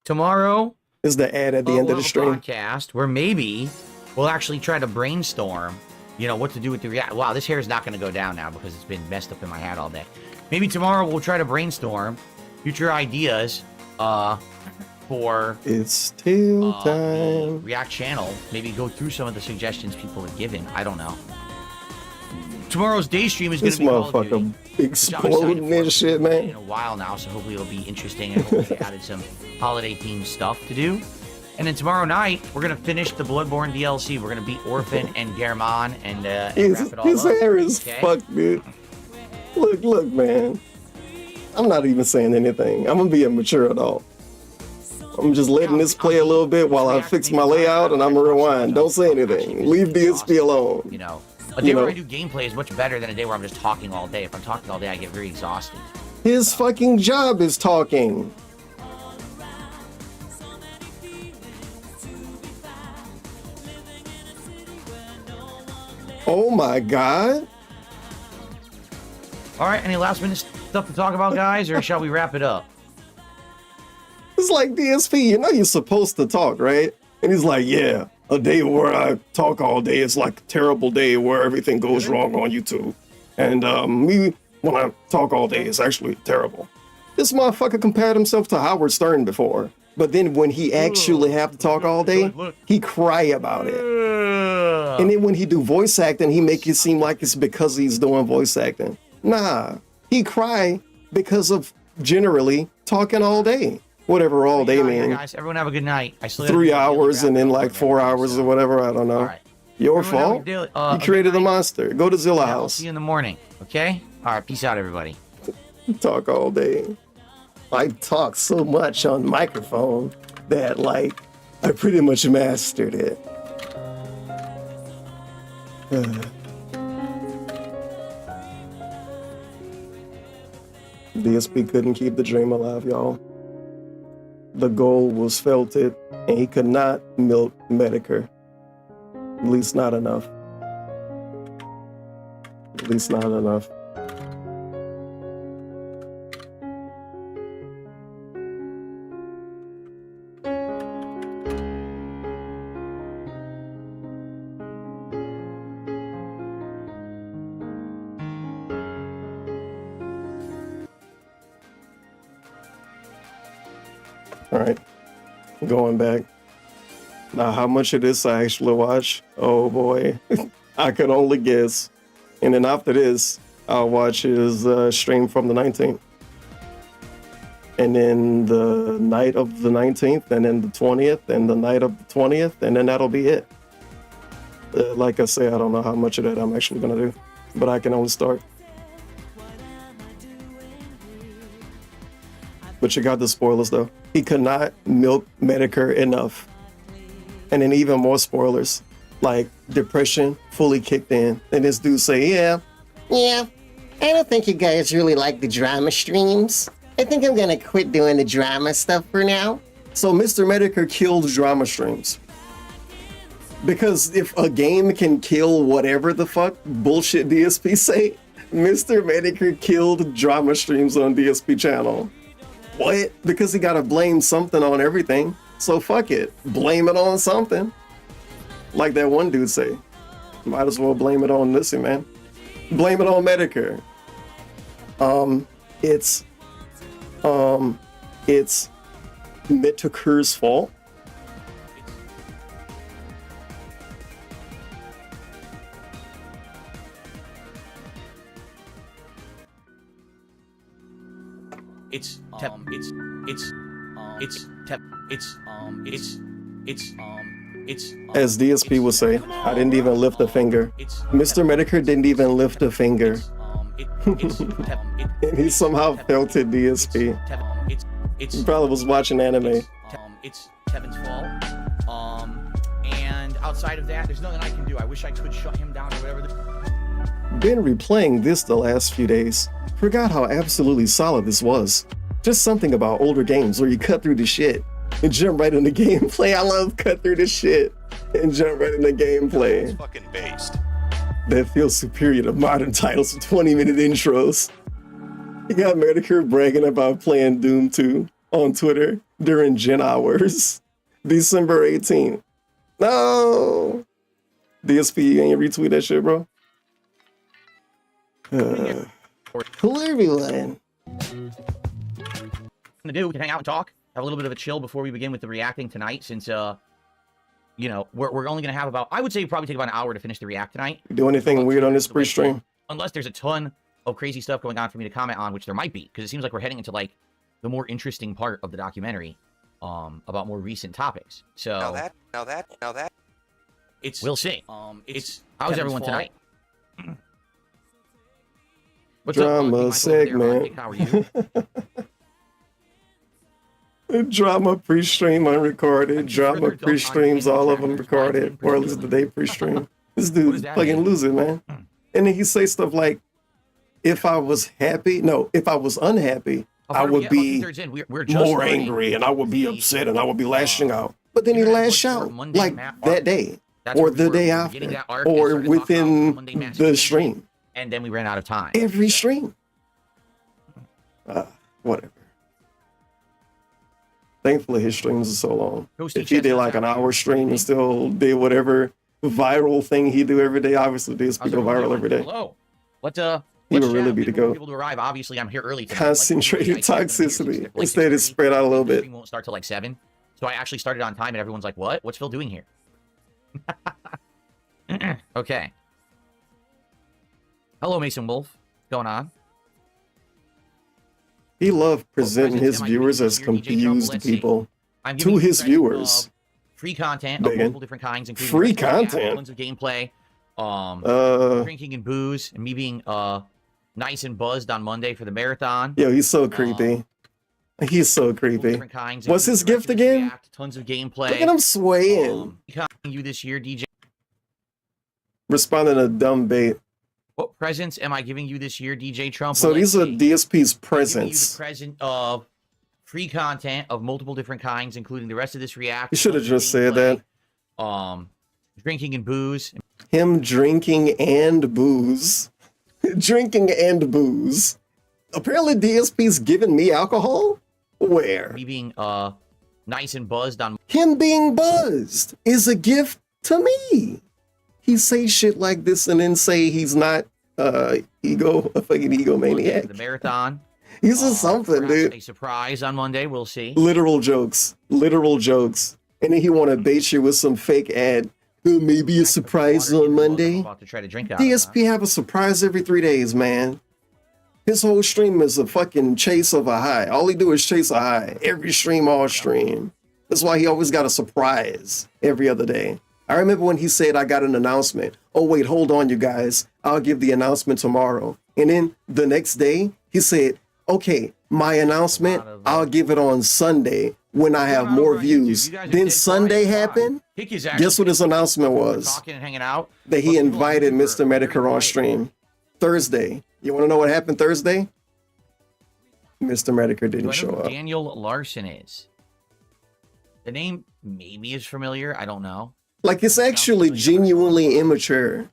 Tomorrow is the ad at the end of the stream. Podcast where maybe we'll actually try to brainstorm, you know, what to do with the React. Wow, this hair is not going to go down now because it's been messed up in my hat all day. Maybe tomorrow we'll try to brainstorm future ideas for it's still time React channel. Maybe go through some of the suggestions people have given. I don't know. Tomorrow's day stream is going to be Call of Duty, exploding this shit, man. In a while now, so hopefully it'll be interesting and hopefully they added some holiday themed stuff to do. And then tomorrow night we're gonna finish the Bloodborne DLC. We're gonna beat Orphan and German and wrap it all his up. hair is fucked, dude. Look, man. I'm not even saying anything. I'm gonna be a mature adult. I'm just letting this play a little bit while I fix my layout, and I'm gonna rewind. Don't say anything. Leave DSP alone. You know, a day where I do gameplay is much better than a day where I'm just talking all day. If I'm talking all day, I get very exhausted. His fucking job is talking. Oh my god. All right, any last minute stuff to talk about, guys, or shall we wrap it up? It's like DSP, you know you're supposed to talk, right? And he's like, yeah, a day where I talk all day is like a terrible day where everything goes wrong on YouTube. And me, when I talk all day, is actually terrible. This motherfucker compared himself to Howard Stern before. But then when he actually have to talk all day, he cry about it. And then when he do voice acting, he make it seem like it's because he's doing voice acting. Nah, he cry because of generally talking all day. Whatever all day means. Guys, everyone have a good night. I 3 hours and then like 4 hours or whatever. I don't know. All right. Your fault. You created the monster. Go to Zilla House. I'll see you in the morning. Okay. All right. Peace out, everybody. Talk all day. I talk so much on microphone that like I pretty much mastered it. DSP couldn't keep the dream alive, y'all. The goal was felted, and he could not milk Mehtokur. At least not enough. At least not enough. All right, going back. Now, how much of this I actually watch? Oh boy, I could only guess. And then after this, I'll watch his stream from the 19th. And then the night of the 19th, and then the 20th, and the night of the 20th, and then that'll be it. Like I say, I don't know how much of that I'm actually gonna do, but I can only start. But you got the spoilers though. He could not milk Mehtokur enough. And then even more spoilers, like depression fully kicked in. And this dude say, yeah, I don't think you guys really like the drama streams. I think I'm gonna quit doing the drama stuff for now. So Mr. Mehtokur killed drama streams. Because if a game can kill whatever the fuck bullshit DSP say, Mr. Mehtokur killed drama streams on DSP channel. What? Because he gotta blame something on everything. So fuck it. Blame it on something. Like that one dude say. Might as well blame it on Lissy, man. Blame it on Mehtokur. It's Mehtokur's fault. It's As DSP would say, I didn't even lift a finger. Mr. Mehtokur didn't even lift a finger. And he somehow felt it, DSP. He probably was watching anime. It's Tevin's fault. And outside of that, there's nothing I can do. I wish I could shut him down or whatever. Been replaying this the last few days. Forgot how absolutely solid this was. Just something about older games where you cut through the shit and jump right into gameplay. I love cut through the shit and jump right into gameplay. It's fucking based. That feels superior to modern titles with 20-minute intros. You got Mehtokur bragging about playing Doom 2 on Twitter during Gen hours. December 18th. No! DSP, you ain't retweet that shit, bro? Hello, everyone. To do, we can hang out and talk, have a little bit of a chill before we begin with the reacting tonight, since you know, we're only gonna have about, I would say probably take about an hour to finish the react tonight. Do anything weird on this pre-stream? Unless there's a ton of crazy stuff going on for me to comment on, which there might be, because it seems like we're heading into like the more interesting part of the documentary, about more recent topics. So Now that it's, we'll see. How's everyone tonight? What's Drama up, segment. How are you? Drama pre-stream unrecorded. Drama pre-streams, all of them recorded, or at least the day pre-stream. This dude's fucking losing, man. And then he say stuff like, if I was happy, no, if I was unhappy, I would be more angry and I would be upset and I would be lashing out. But then he lash out like that day or the day after or within the stream. And then we ran out of time. Every stream. Whatever. Thankfully, his streams are so long. If he did like an hour stream and still did whatever viral thing he do every day, obviously DSP go viral every day. Hello. He would really be the go. People to arrive. Obviously, I'm here early. Concentrated toxicity. Instead, it's spread out a little bit. Won't start till like 7. So I actually started on time, and everyone's like, "What? What's Phil doing here?" Okay. Hello, Mason Wolf. What's going on? He loved presenting his viewers as confused people to his viewers. Free content of multiple different kinds, including free content, tons of gameplay, drinking and booze, and me being nice and buzzed on Monday for the marathon. Yo, he's so creepy. He's so creepy. What's his gift again? Tons of gameplay. Look at him swaying. You this year, DJ. Responding to dumb bait. What presents am I giving you this year, DJ Trump? So these are DSP's presents. The present of free content of multiple different kinds, including the rest of this react. You should have just said that. Drinking and booze. Him drinking and booze. Drinking and booze. Apparently DSP's giving me alcohol? Where? Me being nice and buzzed on. Him being buzzed is a gift to me. He say shit like this and then say he's not a fucking egomaniac. The marathon. He's a something, dude. A surprise on Monday, we'll see. Literal jokes. Literal jokes. And then he want to bait you with some fake ad. Maybe a surprise on Monday. About to try to drink out DSP have a surprise every 3 days, man. His whole stream is a fucking chase of a high. All he do is chase a high. Every stream, all stream. That's why he always got a surprise every other day. I remember when he said, I got an announcement. Oh, wait, hold on, you guys. I'll give the announcement tomorrow. And then the next day, he said, okay, my announcement, I'll give it on Sunday when I have more views. Then Sunday happened. Guess what his announcement was? That he invited Mr. Mehtokur on stream. Thursday. You want to know what happened Thursday? Mr. Mehtokur didn't show up. Daniel Larson is. The name maybe is familiar. I don't know. Like, it's actually genuinely immature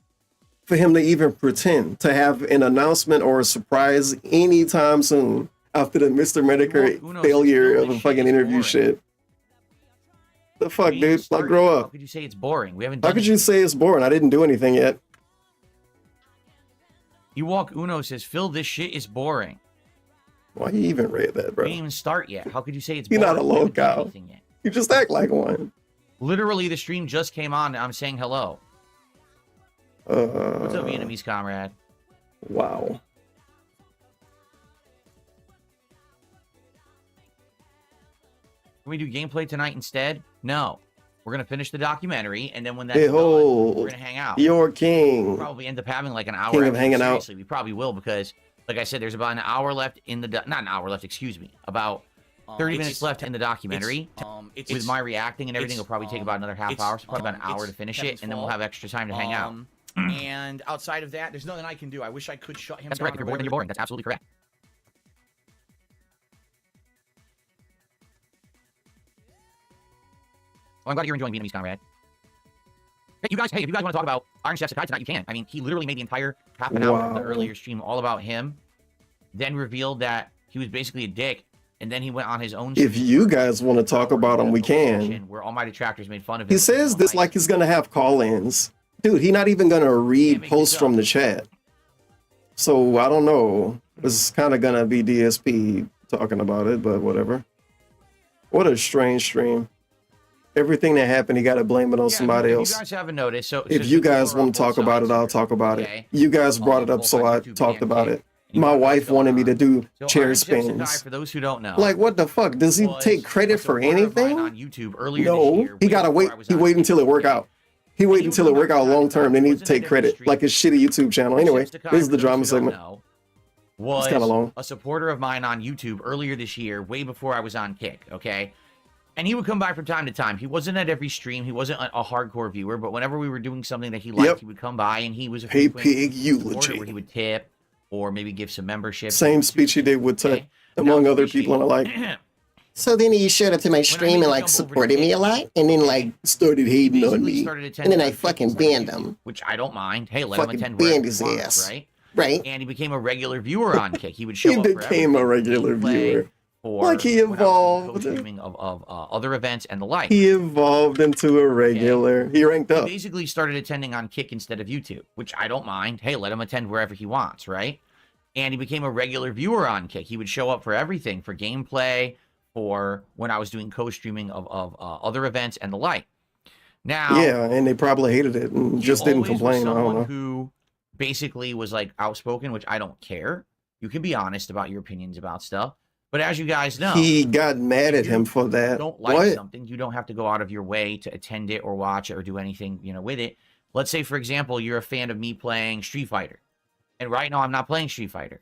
for him to even pretend to have an announcement or a surprise anytime soon after the Mr. Mehtokur failure of a fucking interview shit. The fuck, dude? Like, grow up. How could you say it's boring? We haven't. How could you say it's boring? I didn't do anything yet. You walk Uno says, Phil, this shit is boring. Why you even read that, bro? We didn't even start yet. How could you say it's You're boring? not a local. You just act like one. Literally, the stream just came on and I'm saying hello. What's up, Vietnamese comrade? Wow. Can we do gameplay tonight instead? No. We're going to finish the documentary, and then when that's Behold, done, we're going to hang out. Your king. We'll probably end up having like an hour. King of hanging seriously, out. We probably will because, like I said, there's about an hour left in the... not an hour left, excuse me. About 30 minutes left in the documentary. With my reacting and everything, it'll probably take about another half hour, so probably about an hour to finish it, and then we'll have extra time to hang out. And outside of that, there's nothing I can do. I wish I could shut him That's down. correct. If you're bored, then you're boring. That's absolutely correct. Well, I'm glad you're enjoying Vietnamese, comrade. Hey, you guys, if you guys want to talk about Iron Chef Sataday tonight, you can. I mean, he literally made the entire half an hour of the earlier stream all about him, then revealed that he was basically a dick, and then he went on his own stream. If you guys want to talk about him, we can. Where all my detractors made fun of him. He says this like he's gonna have call-ins. Dude, he's not even gonna read posts from the chat. So I don't know. It's kind of gonna be DSP talking about it, but whatever. What a strange stream. Everything that happened, he got to blame it on somebody else. You guys haven't noticed, so if you guys want to talk about it, I'll talk about it. You guys brought it up, so I talked about it. My wife wanted me to do chair spins. For those who don't know, like, what the fuck? Does he take credit for anything? On YouTube earlier no, this year, he gotta wait. He wait until it work out. He wait until it work out long term. Then he take credit, like his shitty YouTube channel. Anyway, this is the drama segment. Was it's kind of long. A supporter of mine on YouTube earlier this year, way before I was on Kick. Okay. And he would come by from time to time. He wasn't at every stream. He wasn't a hardcore viewer, but whenever we were doing something that he liked, he would come by, and he was a Hey Pig eulogy, where he would tip or maybe give some membership. Same speech he did with Tut, among other people and alike. So then he showed up to my stream and like supported me a lot, and then like started hating on me, and then I fucking banned him. Which I don't mind. Hey, let him attend banned his ass, right? Right. And he became a regular viewer on Kick. He would show up. He became a regular viewer. Like he evolved. Of other events and the like. He evolved into a regular. He ranked up. He basically started attending on Kick instead of YouTube, which I don't mind. Hey, let him attend wherever he wants, right? And he became a regular viewer on Kick. He would show up for everything, for gameplay, for when I was doing co-streaming of other events and the like. Now, yeah, and they probably hated it and just didn't complain. I don't know. Who basically was like outspoken, which I don't care. You can be honest about your opinions about stuff. But as you guys know, he got mad at him for that. Don't like something, you don't have to go out of your way to attend it or watch it or do anything, with it. Let's say, for example, you're a fan of me playing Street Fighter, and right now I'm not playing Street Fighter.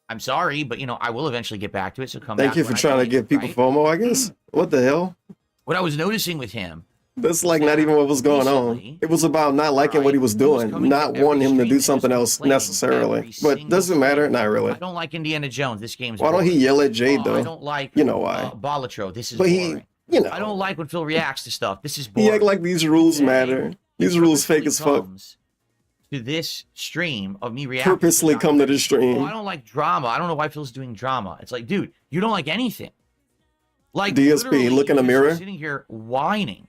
I'm sorry, but I will eventually get back to it. So come back. Thank you for trying to give people FOMO, I guess. What the hell? What I was noticing with him. That's like not even what was going on. It was about not liking what he was doing, not wanting him to do something else necessarily. But doesn't matter, not really. I don't like Indiana Jones. This game's why don't he yell at Jade though? I don't like why. Balatro. This is boring. I don't like when Phil reacts to stuff. This is boring. He act like these rules matter. These rules fake as fuck. To this stream of me reacting. Purposely come to this stream. I don't like drama. I don't know why Phil's doing drama. It's like, dude, you don't like anything. Like DSP, look in the mirror. Sitting here whining.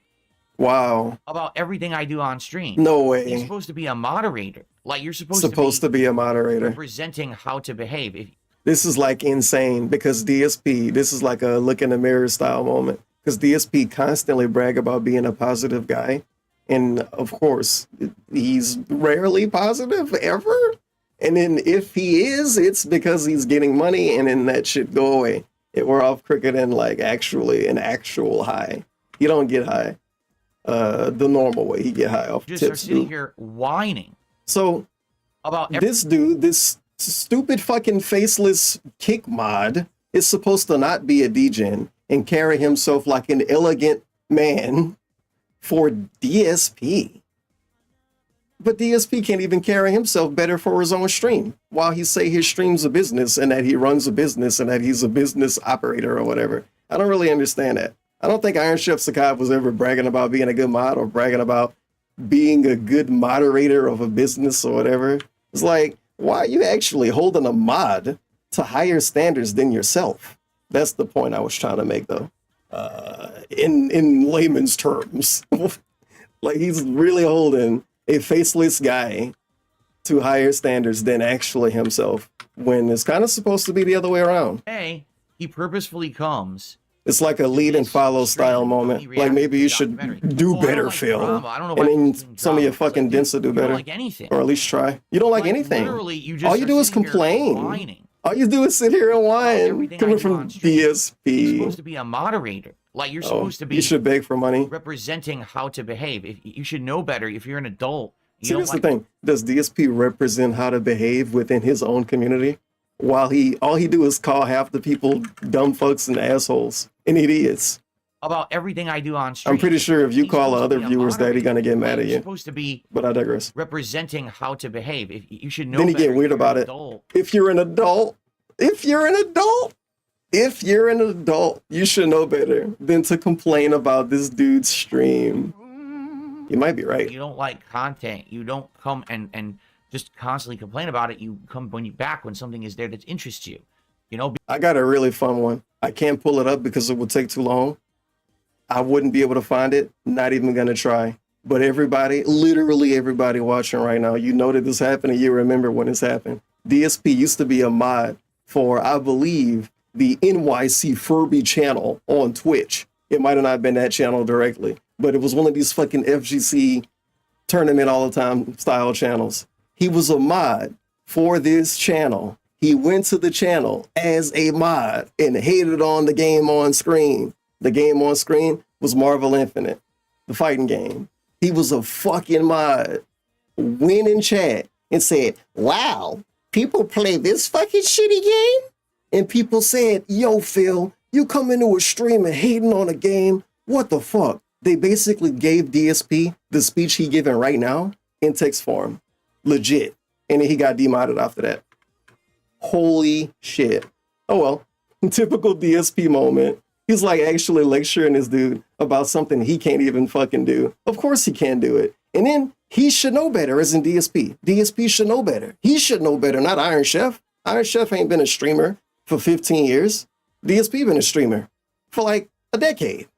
Wow. About everything I do on stream. No way. You're supposed to be a moderator. Like you're supposed to be a moderator. Representing how to behave. This is like insane because DSP, this is like a look in the mirror style moment. Because DSP constantly brag about being a positive guy. And of course, he's rarely positive ever. And then if he is, it's because he's getting money and then that shit go away. We're off cricket and like actually an actual high. He don't get high. The normal way he get high off just tips. Are sitting here whining. So about this dude, this stupid fucking faceless kick mod is supposed to not be a degen and carry himself like an elegant man for DSP. But DSP can't even carry himself better for his own stream while he say his stream's a business and that he runs a business and that he's a business operator or whatever. I don't really understand that. I don't think Iron Chef Sakai was ever bragging about being a good mod or bragging about being a good moderator of a business or whatever. It's like, why are you actually holding a mod to higher standards than yourself? That's the point I was trying to make, though. In layman's terms, like he's really holding a faceless guy to higher standards than actually himself, when it's kind of supposed to be the other way around. Hey, he purposefully comes. It's like a lead and follow style moment. Like maybe you should do better, Phil. And then some of your fucking dents will do better. Like anything. Or at least try. You don't like anything. Literally, you just all you do is complain. All you do is sit here and whine. Coming from DSP. You're supposed to be a moderator. Like you're supposed to be. You should beg for money. Representing how to behave. If you should know better. If you're an adult. See, here's the thing. Does DSP represent how to behave within his own community? While all he do is call half the people dumb fucks and assholes and idiots. About everything I do on stream. I'm pretty sure if you call other viewers that, he's gonna get mad at you. Supposed to be, but I digress. Representing how to behave. If you should know. Then he get weird about it. If you're an adult, you should know better than to complain about this dude's stream. You might be right. You don't like content. You don't come and just constantly complain about it. You come when you back when something is there that interests you. You know. I got a really fun one. I can't pull it up because it would take too long. I wouldn't be able to find it. Not even gonna try. But everybody, literally everybody watching right now, you know that this happened and you remember when this happened. DSP used to be a mod for, I believe, the NYC Furby channel on Twitch. It might have not been that channel directly, but it was one of these fucking FGC tournament all the time style channels. He was a mod for this channel. He went to the channel as a mod and hated on the game on screen. The game on screen was Marvel Infinite, the fighting game. He was a fucking mod. Went in chat and said, wow, people play this fucking shitty game? And people said, yo, Phil, you come into a stream and hating on a game? What the fuck? They basically gave DSP the speech he giving right now in text form. Legit. And then he got demodded after that. Holy shit. Oh well. Typical DSP moment. He's like actually lecturing this dude about something he can't even fucking do. Of course he can't do it. And then he should know better as in DSP. DSP should know better. He should know better, not Iron Chef. Iron Chef ain't been a streamer for 15 years. DSP been a streamer for like a decade.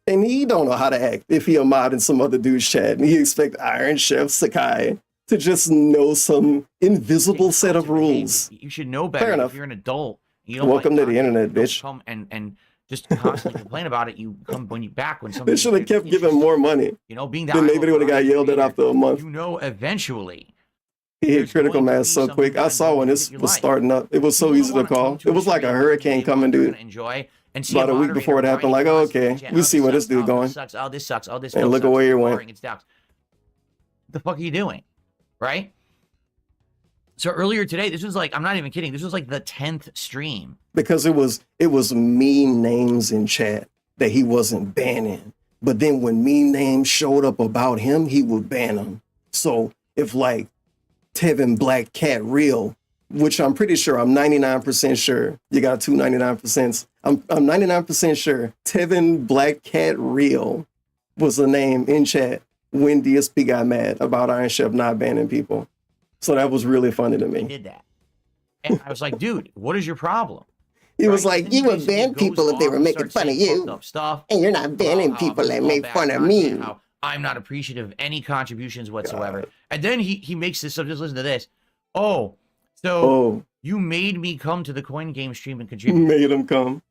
And he don't know how to act if he a mod in some other dude's chat. And he expect Iron Chef Sakai to just know some invisible set of rules. You should know better. Fair enough. If you're an adult. You don't Welcome to the internet, bitch. Come and just constantly complain about it. You come when you back when something. They should have kept giving more money. You know, being then maybe they would have got yelled at after a month. You know, eventually. He hit critical mass so quick. I saw when this was starting up. It was so easy to call. It was like a hurricane coming, dude. Enjoy and about a week before it happened. Like, oh, okay, we see where this dude going. Oh, this sucks. Oh, this. And look at where you went. What the fuck are you doing? Right? So earlier today, this was like, I'm not even kidding. This was like the 10th stream. Because it was mean names in chat that he wasn't banning. But then when mean names showed up about him, he would ban them. So if like Tevin Black Cat Real, which I'm pretty sure, I'm 99% sure, you got two 99%. I'm 99% sure Tevin Black Cat Real was the name in chat when DSP got mad about Iron Chef not banning people. So that was really funny to me. He did that. And I was like, dude, what is your problem? He was like, you would ban people if they were making fun of you. And you're not banning people that make fun of me. I'm not appreciative of any contributions whatsoever. God. And then he makes this up. Just listen to this. Oh, so you made me come to the Coin Game stream and contribute. Made him come.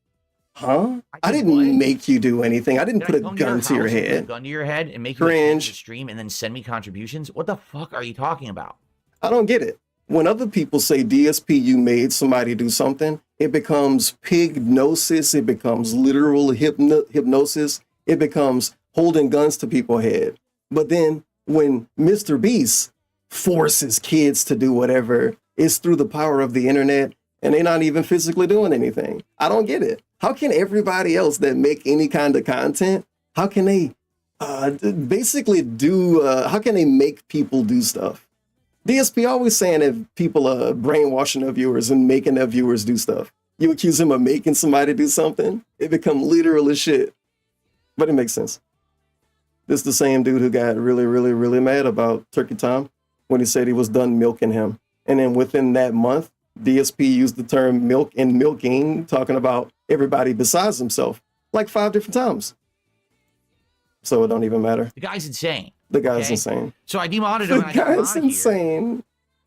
Huh? I didn't make you do anything. I didn't put a gun to your head. Put a gun to your head and make you come to the stream and then send me contributions? What the fuck are you talking about? I don't get it. When other people say DSP, you made somebody do something, it becomes pignosis. It becomes literal hypnosis. It becomes holding guns to people's head. But then when Mr. Beast forces kids to do whatever, it's through the power of the internet and they're not even physically doing anything. I don't get it. How can everybody else that make any kind of content, how can they basically do, how can they make people do stuff? DSP always saying that people are brainwashing their viewers and making their viewers do stuff. You accuse him of making somebody do something, it become literal as shit. but it makes sense. This is the same dude who got really, really, really mad about Turkey Tom when he said he was done milking him. And then within that month, DSP used the term milk and milking, talking about everybody besides himself, like 5 different times. So it don't even matter. The guy's insane. The guy's insane. So I demodded him. The guy's insane.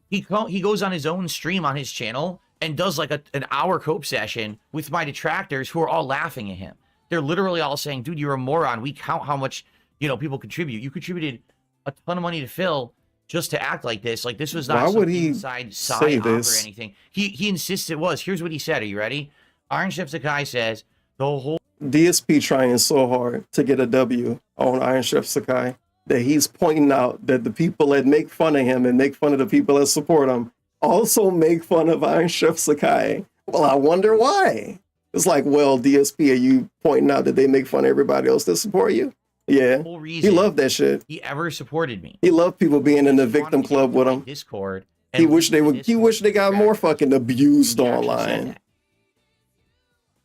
He goes on his own stream on his channel and does like an hour cope session with my detractors who are all laughing at him. They're literally all saying, dude, you're a moron. We count how much, you know, people contribute. You contributed a ton of money to Phil just to act like this. Like this was not some inside side or anything. He insists it was. Here's what he said. Are you ready? Iron Chef Sakai says the whole DSP trying so hard to get a W on Iron Chef Sakai that he's pointing out that the people that make fun of him and make fun of the people that support him also make fun of Iron Chef Sakai. Well, I wonder why. It's like, well, DSP, are you pointing out that they make fun of everybody else that support you? Yeah, he loved that shit. He ever supported me. He loved people being in the victim club with him. Discord. He wished they would. He wished they got more fucking abused online.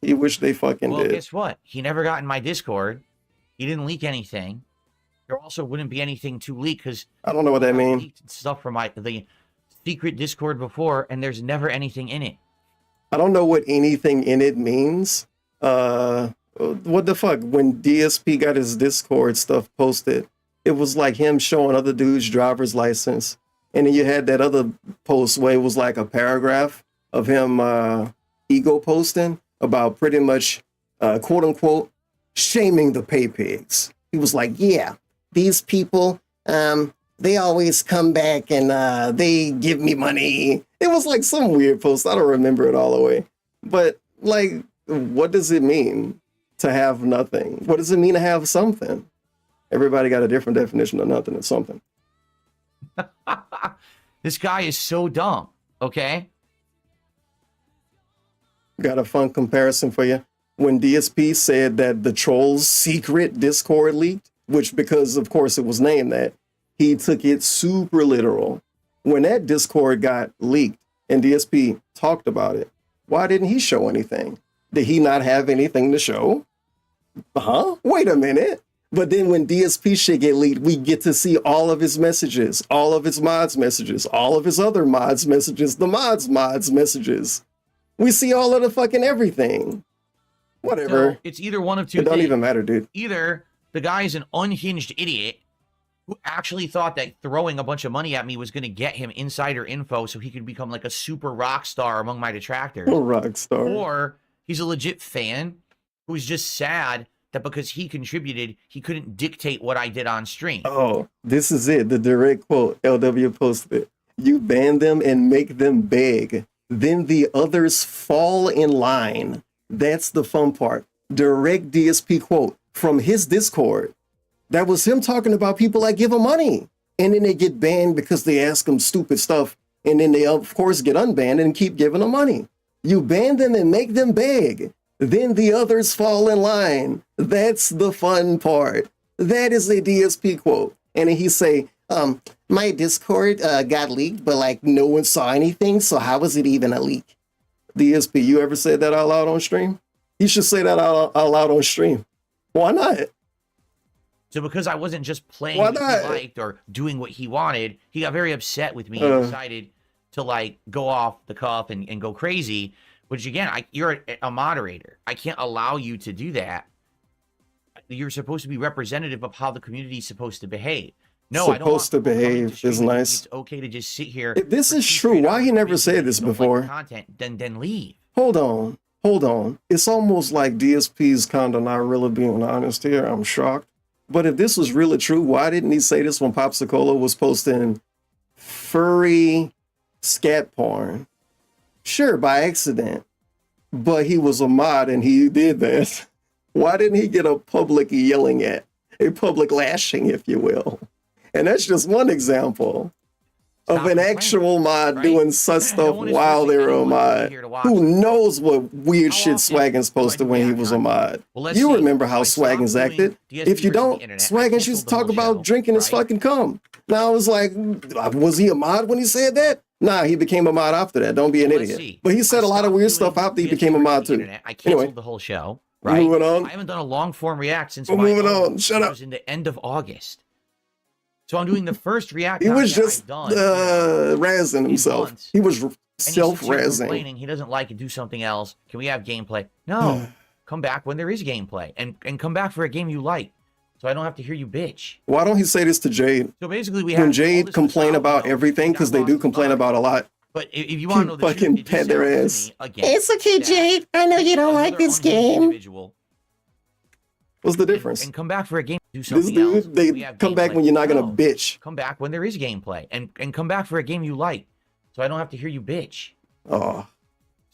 He wished they fucking did. Well, guess what? He never got in my Discord. He didn't leak anything. There also wouldn't be anything to leak because I don't know what that means. Stuff from the secret Discord before, and there's never anything in it. I don't know what anything in it means. What the fuck? When DSP got his Discord stuff posted, it was like him showing other dudes' driver's license. And then you had that other post where it was like a paragraph of him ego posting about pretty much, quote unquote, shaming the pay pigs. He was like, yeah, these people, they always come back and they give me money. It was like some weird post. I don't remember it all the way. But like, what does it mean to have nothing? What does it mean to have something? Everybody got a different definition of nothing and something. This guy is so dumb, okay? Got a fun comparison for you. When DSP said that the Trolls' secret Discord leaked, which because of course it was named that, he took it super literal. When that Discord got leaked and DSP talked about it, why didn't he show anything? Did he not have anything to show? Huh? Wait a minute. But then when DSP shit get leaked, we get to see all of his messages, all of his mods messages, all of his other mods messages, the mods messages. We see all of the fucking everything. Whatever. So it's either one of two things. It don't things. even matter, dude. Either the guy is an unhinged idiot who actually thought that throwing a bunch of money at me was going to get him insider info so he could become like a super rock star among my detractors. A rock star. Or he's a legit fan who's just sad that because he contributed, he couldn't dictate what I did on stream. Oh, this is it. The direct quote LW posted it. You ban them and make them beg. Then the others fall in line. That's the fun part. Direct DSP quote from his Discord. That was him talking about people that give him money. And then they get banned because they ask him stupid stuff. And then they, of course, get unbanned and keep giving them money. You ban them and make them beg. Then the others fall in line. That's the fun part. That is a DSP quote. And he say, my Discord got leaked, but like no one saw anything. So how was it even a leak? DSP, you ever said that out loud on stream? You should say that out loud on stream. Why not? So because I wasn't just playing what he liked or doing what he wanted, he got very upset with me and decided to like go off the cuff and go crazy. Which again, you're a moderator. I can't allow you to do that. You're supposed to be representative of how the community is supposed to behave. No, I don't want to behave is nice. It's okay to just sit here. If this is true, why he never said this before? Like content, then leave. Hold on. It's almost like DSP's kind of not really being honest here. I'm shocked. But if this was really true, why didn't he say this when Popsicola was posting furry scat porn? Sure, by accident. But he was a mod and he did that. Why didn't he get a public yelling at? A public lashing, if you will. And that's just one example of an actual mod doing such stuff while they were a mod. Who knows what weird shit Swaggins posted when he was a mod? You remember how Swaggins acted. If you don't, Swaggins used to talk about drinking his fucking cum. Now I was like, was he a mod when he said that? Nah, he became a mod after that. Don't be an idiot. But he said a lot of weird stuff after he became a mod too. I canceled the whole show. right? Moving on. I haven't done a long form react since We're my moving own, on. Shut which up. was in the end of August. So I'm doing the first react. He was content just I've done, you know, razzing himself. months. He was and he sits here self-razzing. complaining he doesn't like it. Do something else. Can we have gameplay? No. Come back when there is gameplay, and come back for a game you like, so I don't have to hear you bitch. Why don't he say this to Jade? So basically, we When have Jade complain about everything, because they do complain about a lot. But if you want to know the fucking truth, it just pet their sounds ass. to me, again, It's okay, that Jade. I know you don't like another this unhinged game. individual What's the difference? and come back for a game. Do This something else. dude, they We have come back gameplay. when you're not gonna No. bitch. Come back when there is gameplay, and come back for a game you like, so I don't have to hear you bitch. Oh,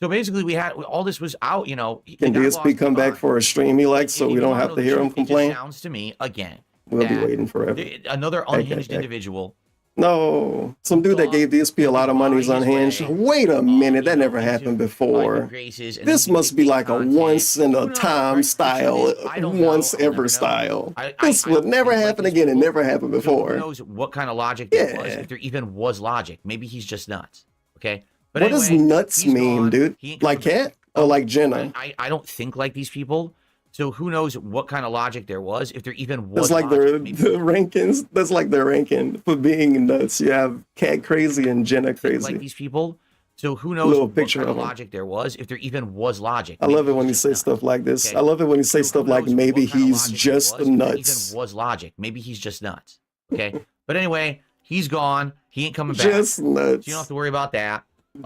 So basically, we had all this was out. You know, can DSP come back for a stream he likes so If we you don't wanna have know to the hear truth, him it just complain? sounds to me again. We'll be that waiting forever. Another unhinged Okay. individual. No, some dude that gave DSP a lot of money is unhinged. Wait a minute, that never happened before. This must be like a once in a time style, once ever style. This would never happen again. It never happened Who before. knows what kind of logic there was, Yeah. if there even was logic. Maybe he's just nuts. Okay. But What does anyway, nuts he's mean, gone. dude? He ain't Like coming cat or like Jenna? I don't think like these people. So who knows what kind of logic there was, if there even was. That's like logic. the rankings. That's like their ranking for being nuts. You have cat crazy and Jenna Like crazy. these people. So who knows Little what picture kind of of 'em. logic there was, if there even was logic. I love it when you say stuff like this. I love it when you say stuff like maybe he's just nuts. Even was logic. Maybe he's just nuts. Okay. But anyway, he's gone. He ain't coming back. Just nuts. So you don't have to worry about that.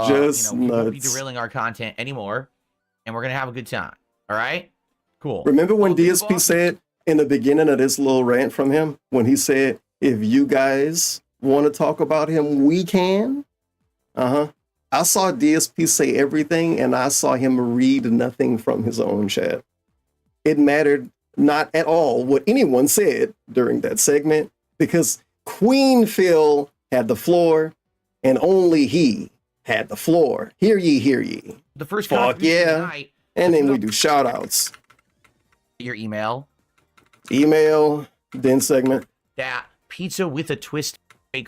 Just he won't be nuts. derailing our content anymore, and we're gonna have a good time. All right. Cool. Remember when Well, the DSP boss- said in the beginning of this little rant from him, when he said, if you guys want to talk about him, we can? I saw DSP say everything, and I saw him read nothing from his own chat. It mattered not at all what anyone said during that segment, because Queen Phil had the floor, and only he had the floor. Hear ye, hear ye. The first Fuck contribution yeah. tonight, And then we do shout outs. your email, Email, then segment, that pizza with a twist.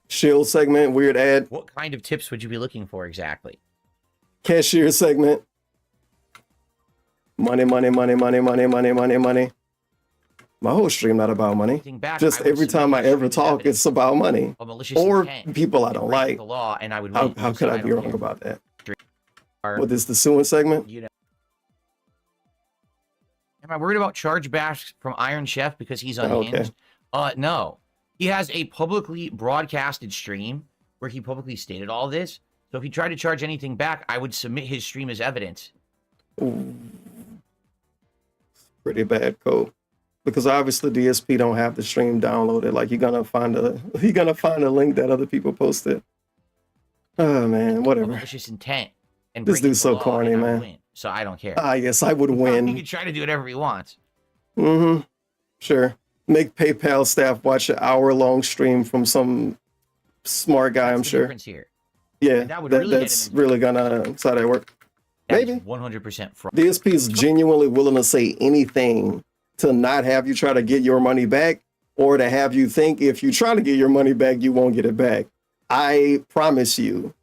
shield segment, weird ad, What kind of tips would you be looking for exactly? cashier segment, money, money, money, money, money, money, money, money. My whole stream not about money. Back, Just I would every time I submit ever as talk, evidence it's about money. of malicious Or intent people I and don't breaking like. the law, and I would How, win, how so could I be don't wrong care. about that? Or, What is the suing segment? you know, am I worried about chargebacks from Iron Chef because he's Oh, unhinged? No. He has a publicly broadcasted stream where he publicly stated all this. So if he tried to charge anything back, I would submit his stream as evidence. Ooh. Pretty bad code. Because obviously DSP don't have the stream downloaded. Like you're gonna find a link that other people posted. Oh man, Of whatever. malicious intent. And This breaking dude's the so law, corny, and I man. win. So I don't care. Ah, yes, I would He win. can try to do whatever he wants. Mm-hmm. Sure. Make PayPal staff watch an hour-long stream from some smart guy, That's I'm the sure. difference here. Yeah, And that would really get that's him really gonna, that's how that work. That is Maybe. 100% fraud. DSP is genuinely willing to say anything to not have you try to get your money back, or to have you think if you try to get your money back, you won't get it back. I promise you.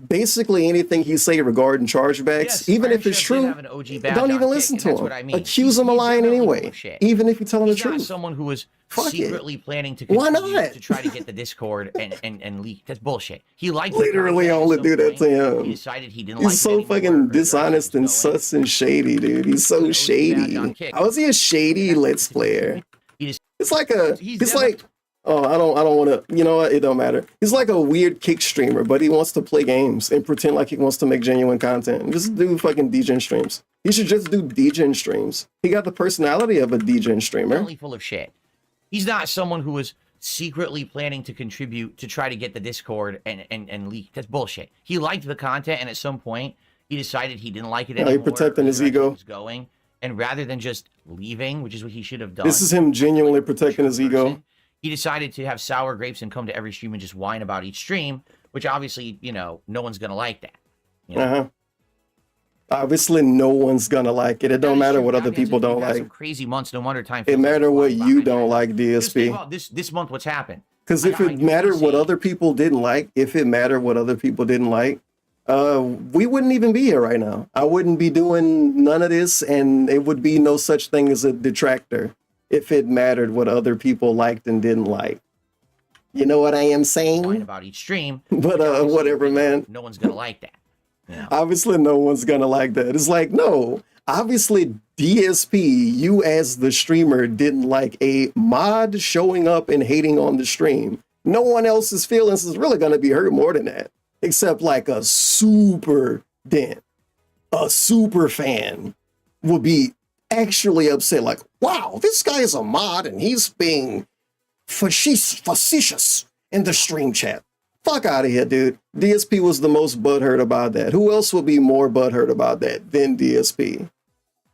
Basically anything he say regarding chargebacks, Yes, even Iron if it's Chef did true, have an OG badge don't on even kick, listen and to that's him. what I mean. Accuse him of He's lying definitely anyway, bullshit. even if you're telling He's the not truth. someone who was Fuck it. secretly planning to Why continue not? to try to get the Discord and leak. That's bullshit. He liked Literally the content only at do some that to point. him. He decided he didn't He's like so it anymore, fucking or the direction dishonest it and was going. sus and shady, dude. He's so OG badge shady. on kick. How is he a shady Let's Player? He just- It's like a, He's it's never- like, oh, I don't want to, you know what? It don't matter. He's like a weird kick streamer, but he wants to play games and pretend like he wants to make genuine content. Just do fucking DGen streams. He should just do DGen streams. He got the personality of a DGen streamer. Totally full of shit. He's not someone who was secretly planning to contribute to try to get the Discord and leak. That's bullshit. He liked the content, and at some point, he decided he didn't like it Yeah, he anymore. protecting or the his direction ego. it was going, and rather than just leaving, which is what he should have done. This is him genuinely protecting his ego. person, he decided to have sour grapes and come to every stream and just whine about each stream, which obviously, you know, no one's gonna like that. You know? Uh-huh. Obviously, no one's gonna like it. It don't matter what other people don't Some like. crazy months, no wonder time. It feels matter like what a lot you behind don't that. like, Just think DSP. about this month, what's happened? Because I if got it my mattered what UPC. other people didn't like, if it mattered what other people didn't like, we wouldn't even be here right now. I wouldn't be doing none of this, and it would be no such thing as a detractor if it mattered what other people liked and didn't like. You know what I am saying? About each stream, but whatever, man. No one's gonna like that. You know? Obviously, no one's gonna like that. It's like, no, obviously, DSP, you as the streamer didn't like a mod showing up and hating on the stream. No one else's feelings is really gonna be hurt more than that, except like a super fan will be actually upset, like, wow, this guy is a mod and he's being facetious in the stream chat. Fuck out of here, dude. DSP was the most butthurt about that. Who else would be more butthurt about that than DSP?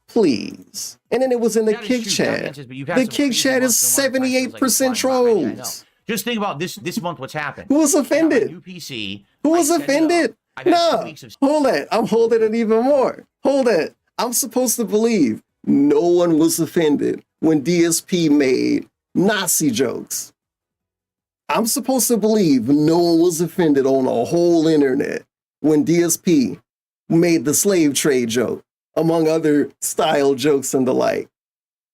Please. And then it was in the kick chat. The kick chat is 78% trolls. Just think about this month. What's happened? Who was offended? UPC. Who was offended? No. Hold it. I'm holding it even more. Hold it. I'm supposed to believe no one was offended when DSP made Nazi jokes. I'm supposed to believe no one was offended on the whole internet when DSP made the slave trade joke, among other style jokes and the like.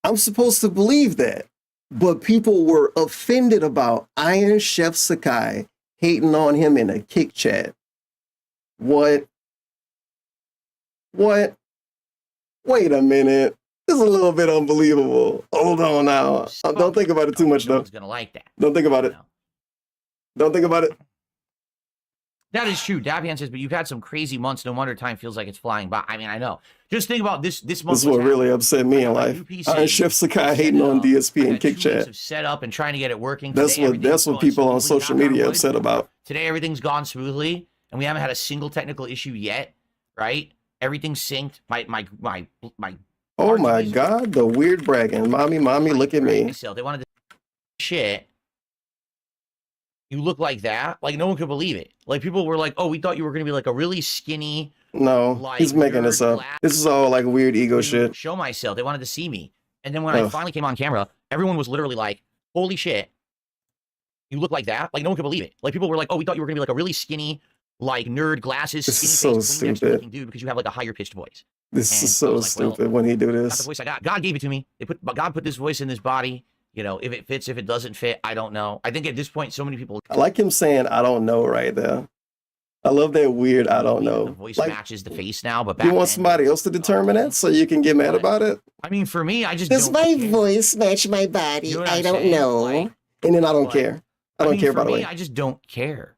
I'm supposed to believe that. But people were offended about Iron Chef Sakai hating on him in a kick chat. What? Wait a minute. This is a little bit unbelievable. Hold on now. Don't think about it too much, though. No one's gonna like that. Don't think about it. Don't think about it. That is true. Davian says, but you've had some crazy months. No wonder time feels like it's flying by. I mean, I know. Just think about this month. This is what really upset me in life. Iron Chef Sakai hating on DSP and kick chat. Set up and trying to get it working. That's what people on social media upset about. Today everything's gone smoothly, and we haven't had a single technical issue yet. Right? Everything's synced. My. Oh my God! The weird bragging, mommy, look at me. They wanted to shit. You look like that. Like, no one could believe it. Like, people were like, oh, we thought you were going to be like a really skinny. No, like, he's making this up. This is all like weird ego shit. Show myself. They wanted to see me. And then when I finally came on camera, everyone was literally like, holy shit. You look like that. Like, no one could believe it. Like, people were like, oh, we thought you were going to be like a really skinny, like, nerd glasses. This is so stupid. Dude, because you have like a higher pitched voice. This is so stupid when he do this. Not the voice I got. God gave it to me. God put this voice in this body. You know, if it fits, if it doesn't fit, I don't know. I think at this point, so many people. I like him saying, I don't know right there. I love that weird, I don't know. The voice like, matches the face now, but you want somebody else to determine it so you can get mad about it? I mean, for me, I just Does my voice match my body? You know I don't know. Like, and then I don't care. I don't care, by the way. I just don't care.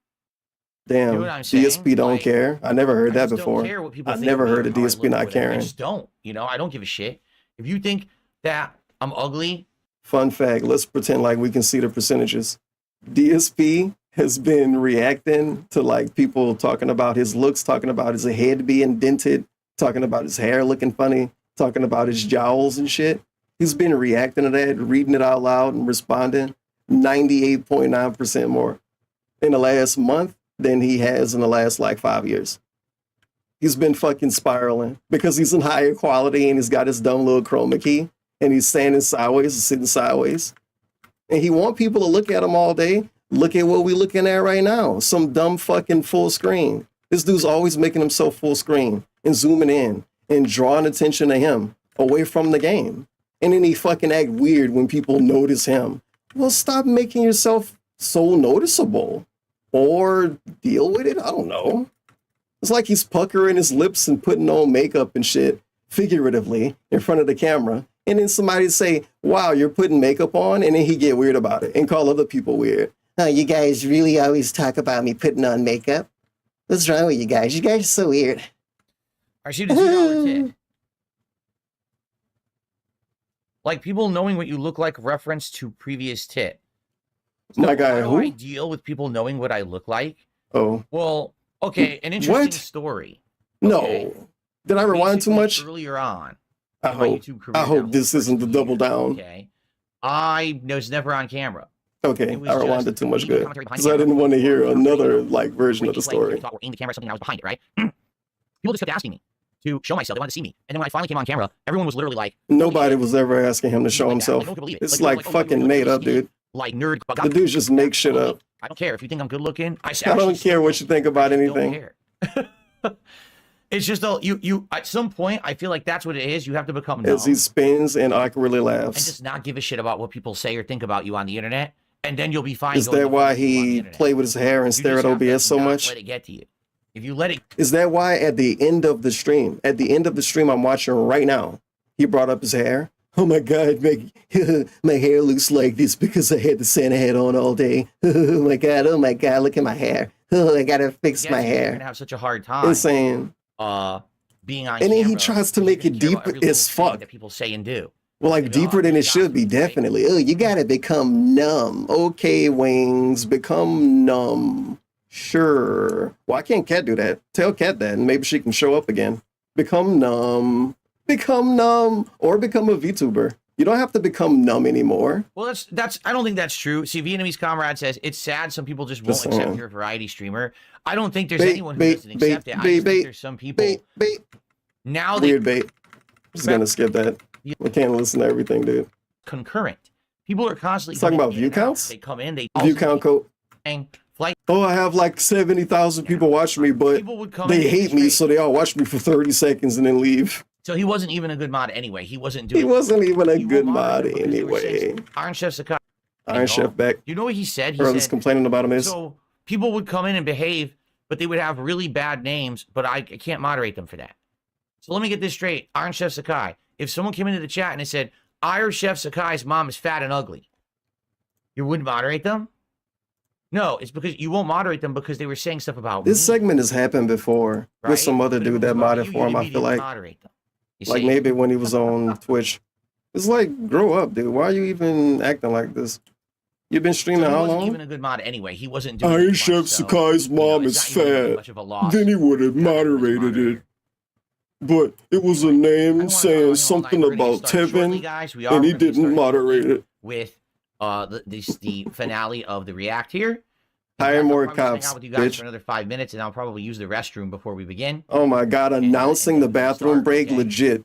Damn, you know what I'm saying? DSP don't like, care. I never heard that don't before. care what people I think never about heard of how I DSP look not with it. caring. I just don't. You know, I don't give a shit. If you think that I'm ugly. Fun fact, let's pretend like we can see the percentages. DSP has been reacting to like people talking about his looks, talking about his head being dented, talking about his hair looking funny, talking about his jowls and shit. He's been reacting to that, reading it out loud and responding 98.9% more in the last month than he has in the last like 5 years. He's been fucking spiraling because he's in higher quality and he's got his dumb little chroma key and he's standing sideways and sitting sideways. And he want people to look at him all day. Look at what we're looking at right now. Some dumb fucking full screen. This dude's always making himself full screen and zooming in and drawing attention to him away from the game. And then he fucking act weird when people notice him. Well, stop making yourself so noticeable or deal with it. I don't know. It's like he's puckering his lips and putting on makeup and shit figuratively in front of the camera. And then somebody say, wow, you're putting makeup on. And then he get weird about it and call other people weird. Oh, you guys really always talk about me putting on makeup? What's wrong with you guys? You guys are so weird. I shoot a $2 tip. Like people knowing what you look like reference to previous tip. So my guy, how who? do I deal with people knowing what I look like? Oh. Well, okay, an interesting story. Okay. No. Did I rewind too much? Earlier on. I hope this isn't the double down. Okay. I was never on camera. Okay, I rewinded too much good. Because I didn't want to hear another like version of the story. Or aim the camera, something I was behind it, right? People just kept asking me to show myself. They wanted to see me. And then when I finally came on camera, everyone was literally like... Nobody was ever asking him to show himself. It's like fucking made up, dude. Like nerd. The dudes just make shit up. I don't care if you think I'm good looking. I don't care what you think about anything. It's just you at some point I feel like that's what it is. You have to become numb As he spins and awkwardly and laughs. just not give a shit about what people say or think about you on the internet, and then you'll be fine. Is that why he played with his hair and stared at OBS so much? Let it get to you. If you let it, Is that why at the end of the stream, I'm watching right now, he brought up his hair? Oh my God, my hair looks like this because I had the Santa hat on all day. Oh my God, look at my hair. Oh, I gotta fix my you're hair. gonna have such a hard time. Insane. Being on And then he camera, tries to because make you're it gonna care about deep every as little thing fuck. that people say and do. Well, like You know, deeper than it should be, right? definitely. Oh, you gotta become numb. Okay, Wings, become numb. Sure. Why can't Cat do that? Tell Cat that, and maybe she can show up again. Become numb. Become numb. Or become a VTuber. You don't have to become numb anymore. Well, that's. I don't think that's true. See, Vietnamese Comrade says it's sad some people just won't accept you're a variety streamer. I don't think there's anyone who doesn't accept it. I just think there's some people now. Weird bait. Just gonna skip that. We can't listen to everything, dude. Concurrent. People are constantly talking about in view and out. counts. They come in. They View count code. Flight. Oh, I have like 70,000 people watching me, but People would come they in hate me, straight. so they all watch me for 30 seconds and then leave. So he wasn't even a good mod anyway. He wasn't doing. He wasn't even a You good were mod modding because they were saying anyway. stuff. Iron Chef Sakai. Iron Chef back. You know what he said? He Earl's said complaining about him is. so people would come in and behave, but they would have really bad names, but I can't moderate them for that. So let me get this straight. Iron Chef Sakai. If someone came into the chat and it said, Iron Chef Sakai's mom is fat and ugly, you wouldn't moderate them? No, it's because you won't moderate them because they were saying stuff about This me, segment has happened before right? with some other But if dude it that was about modded you, for him, you I feel immediately like. moderate them. You Like see? maybe when he was on Twitch. It's like, grow up, dude. Why are you even acting like this? You've been So streaming he how wasn't long? even a good mod anyway. He wasn't doing Iron much, Chef so, Sakai's you know, mom it's is not even fat. much of a loss. Then he would have Not that it was moderated it. moderated. But it was a I name don't wanna go saying on all something night. We're gonna about get started shortly, Tevin, guys. We and he We're gonna get didn't started moderate shortly it. with the finale of the React here. Hire I'll more probably just hang cops, out with you guys bitch. for another 5 minutes, and I'll probably use the restroom before we begin. Oh my God, announcing the bathroom break legit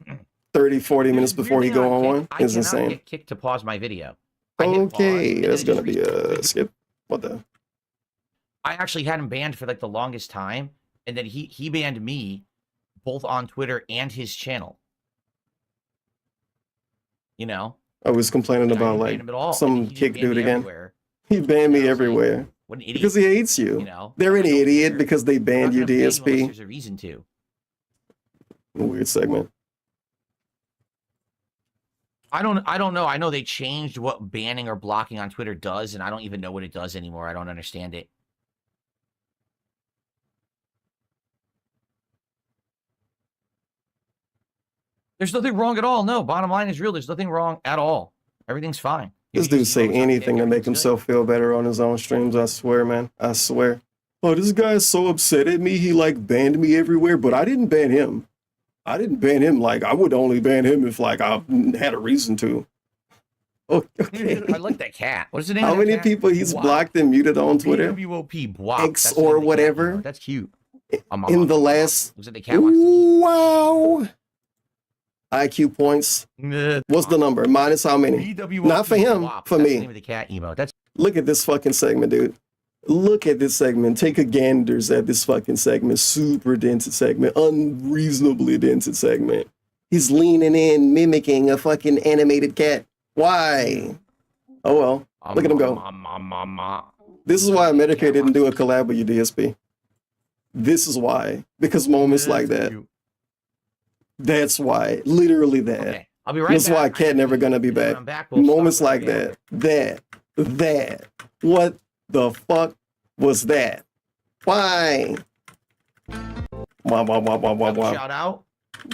30, 40 minutes Dude, before he weird thing go on one I is cannot insane. get kicked to pause my video. I hit pause, Okay, and that's it gonna just be a skip. What the? I actually had him banned for like the longest time, and then he banned me both on Twitter and his channel. You know, I was complaining and I about didn't ban like him at all, and some then he just kick banned dude me again. everywhere. He banned And I me was like, everywhere what an idiot! because he hates you. You know, They're an I don't idiot care. because they I'm banned not you, gonna ban unless DSP. there's a reason to. Weird segment. I don't know. I know they changed what banning or blocking on Twitter does, and I don't even know what it does anymore. I don't understand it. There's nothing wrong at all. No, bottom line is real. There's nothing wrong at all. Everything's fine. This If you dude say know it's on anything to kick, make everything's good. himself feel better on his own streams. I swear, man. I swear. Oh, this guy's so upset at me. He like banned me everywhere, but I didn't ban him. I didn't ban him. Like I would only ban him if like I had a reason to. Okay. I like that cat. What's the name? How of that many cat? people he's Bwop. blocked and muted on Twitter? BWOP. Bwop. X That's the or name of the cat whatever. emote. That's cute. In the last. Was it the cat? Wants to eat? Wow. IQ points. What's the number? Minus how many? BWOP. Not for him, Bwop. for That's me. the name of the cat emote. That's Look at this fucking segment, dude. Look at this segment. Take a ganders at this fucking segment. Super dented segment. Unreasonably dented segment. He's leaning in, mimicking a fucking animated cat. Why? Oh well. Look at him go. This is why Mehtokur didn't do a collab with you, DSP. This is why. Because moments like that. That's why. Literally that. Okay. I'll be right That's back. why Cat never gonna be And when back. I'm back, we'll Moments stop like again. that. What the fuck was that? Why? Wow. Shout out.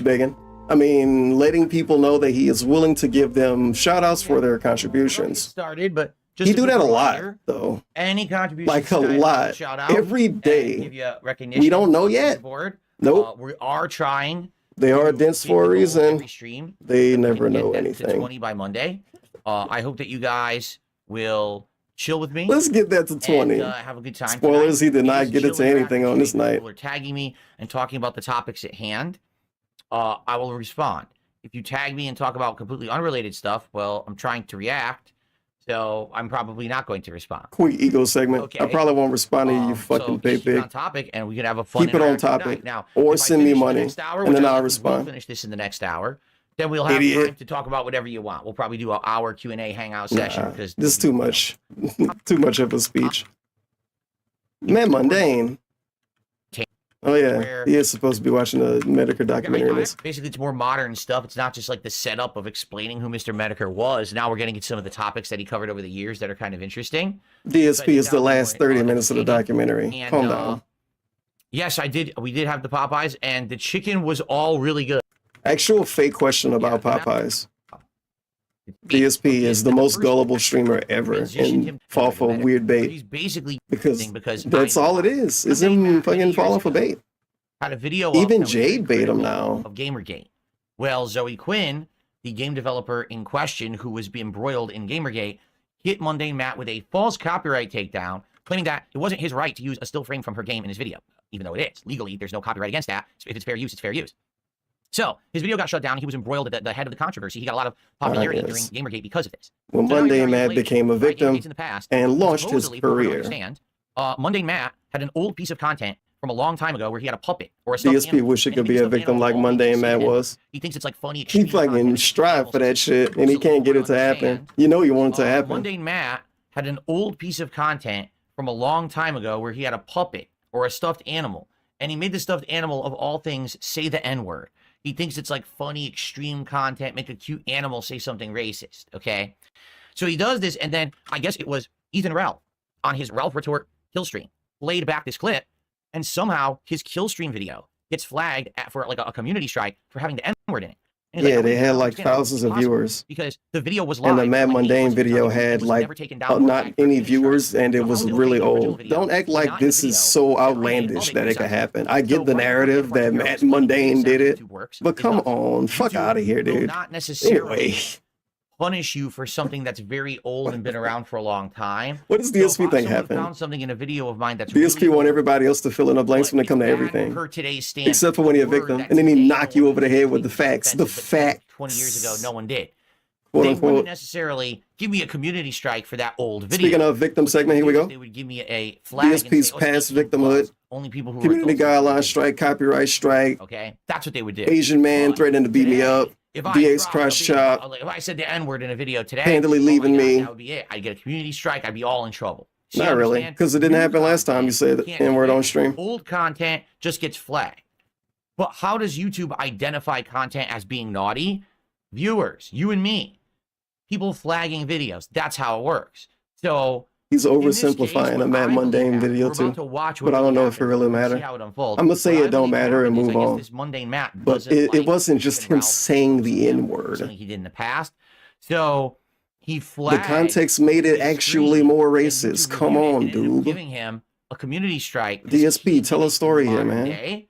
Begging. I mean, letting people know that he is willing to give them shout outs for their contributions. Started, but just He a do quick that a lot, reminder, though. Any contributions, Like a guys, lot. shout out Every and day. give you recognition. We don't know on the yet. board. Nope. We are trying. They are to dense keep for a the goal reason. Every stream. They That we never can get know that to anything. 20 by Monday. I hope that you guys will chill with me. Let's get that to 20. And, have a good time. Spoilers, tonight. he did not Just get it chill to and anything relax. on this People night. are tagging me and talking about the topics at hand. I will respond. If you tag me and talk about completely unrelated stuff, well, I'm trying to react So I'm probably not going to respond. Quick ego segment. Okay. I probably won't respond to you, So fucking keep it pay. on topic, and we can have a fun Keep it on interactive topic. night. Now, Or if I send me finish in the money, next hour, and then which I I'll likely will respond. finish this in the next hour. Then we'll have Idiot. time to talk about whatever you want. We'll probably do an hour Q&A hangout session because this is too much. Too much of a speech. Man, mundane. Oh yeah, he is supposed to be watching a Mehtokur documentary. Basically, it's more modern stuff. It's not just like the setup of explaining who Mr. Mehtokur was. Now we're getting into some of the topics that he covered over the years that are kind of interesting. DSP is the last 30 minutes of the documentary. And, Calm down. Yes, I did. We did have the Popeyes, and the chicken was all really good. Actual fake question about Popeyes. DSP is the most gullible streamer ever and fall for weird bait. He's basically because that's all it is him fucking falling for bait. Had a video even Jade bait him now of Gamergate. Well, Zoe Quinn, the game developer in question who was being embroiled in Gamergate, hit Mundane Matt with a false copyright takedown, claiming that it wasn't his right to use a still frame from her game in his video, even though it is. Legally, there's no copyright against that. If it's fair use, it's fair use. So his video got shut down. He was embroiled at the head of the controversy. He got a lot of popularity during Gamergate because of this. When Mundane Matt became a victim and launched his career. Mundane Matt had an old piece of content from a long time ago where he had a puppet or a stuffed DSP animal, wish it could be a victim like Mundane Matt was. He thinks it's like funny. He fucking strive for that shit and he can't get it to happen. You know you want it to happen. Mundane Matt had an old piece of content from a long time ago where he had a puppet or a stuffed animal, and he made the stuffed animal of all things say the N-word. He thinks it's like funny, extreme content, make a cute animal say something racist, okay? So he does this, and then I guess it was Ethan Ralph on his Ralph Retort kill stream played back this clip, and somehow his kill stream video gets flagged for like a community strike for having the N-word in it. Yeah, they had like thousands of viewers. Because the video was live. And the Mad Mundane video had like not any viewers and it was really old. Don't act like this is so outlandish that it could happen. I get the narrative that Mad Mundane did it, but come on, fuck out of here, dude. Not necessarily punish you for something that's very old and been around for a long time. What does DSP think happened? Found something in a video of mine that's DSP really want everybody else to fill in the blanks when it come to everything, except for when you're a victim, and then he knock you over the head with the facts. The facts. 20 years ago, no one did. Quote, they unquote. wouldn't necessarily give me a community strike for that old video. Speaking of victim segment, here we go. They would give me a flag. DSP's past victimhood. Only people who community guideline strike, copyright strike. Okay, that's what they would do. Asian man threatening to beat me up. DX cross chop. If I said the N-word in a video today, handily leaving me. That would be it. I'd get a community strike. I'd be all in trouble. Not really, because it didn't happen last time you said N-word on stream. Old content just gets flagged. But how does YouTube identify content as being naughty? Viewers, you and me, people flagging videos. That's how it works. So he's oversimplifying a Mad Mundane video too, but I don't know if it really matters. I'm gonna say it don't matter and move on. But it wasn't just him saying the N-word. He did in the past. So he flagged. The context made it actually more racist. Come on, dude. Giving him a community strike. DSP, tell a story here, man.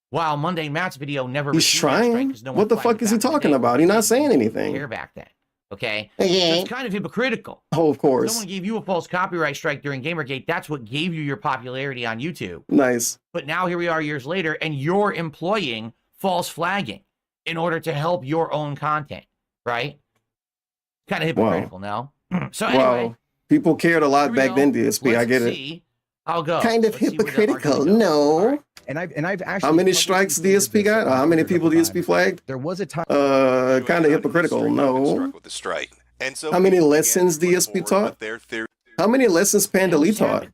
While Mundane Matt's video never. He's trying. What the fuck is he talking about? He's not saying anything. Care back then. Okay, yeah. So it's kind of hypocritical. Oh, of course. Someone gave you a false copyright strike during Gamergate. That's what gave you your popularity on YouTube. Nice. But now here we are years later, and you're employing false flagging in order to help your own content, right? Kind of hypocritical, no? So anyway, people cared a lot back then, DSP. I get it. I'll go. Kind of hypocritical, no. And I've actually. How many strikes DSP got? How many people DSP flagged? There was a time. Kind of hypocritical, no. With the strike. And so how many lessons DSP taught? How many lessons Panda Lee taught?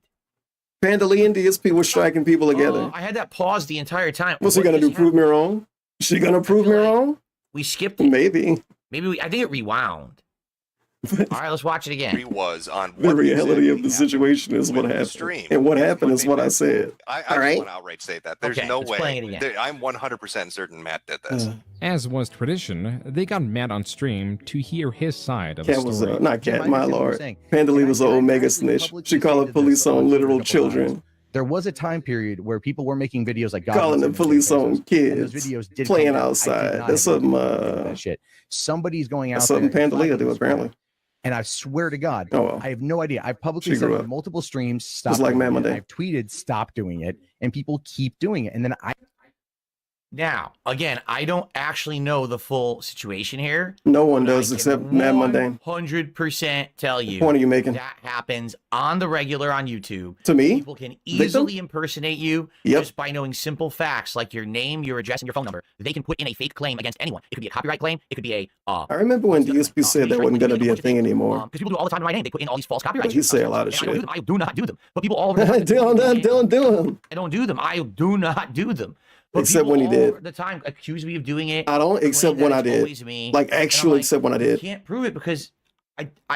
Panda Lee and DSP were striking people together. I had that pause the entire time. What's he gonna do? Prove me wrong? Is she gonna prove me wrong? We skipped it. Maybe. I think it rewound. All right, let's watch it again. He was on the reality of the situation is what happened, and what happened is what I said. I all right, want to outright say that there's no way. I'm 100% certain Matt did this. As was tradition, they got Matt on stream to hear his side of the story. Was not Cat, my lord. Panda Lee was an Omega snitch. She called the police on literal children. There was a time period where people were making videos like calling the police on kids, those videos did playing outside. That's something. That shit. Somebody's going out. That's something Panda Lee will do apparently. And I swear to God, I have no idea. I've publicly said on multiple streams, stop. Just like I've tweeted, stop doing it, and people keep doing it. And then Now, again, I don't actually know the full situation here. No one does except Mad Mundane. 100% tell you. What point are you making? That happens on the regular on YouTube. To me? People can easily impersonate you just by knowing simple facts like your name, your address, and your phone number. They can put in a fake claim against anyone. It could be a copyright claim. It could be a... I remember when DSP said that wasn't going to be a thing anymore. Because people do all the time in my name. They put in all these false copyrights. He say a lot of shit. I do not do them. But people all... don't do them. I don't do them. I do not do them. But except when he did. All the time accuse me of doing it. I don't, except when I did. Like, actually, except when I did. I can't prove it because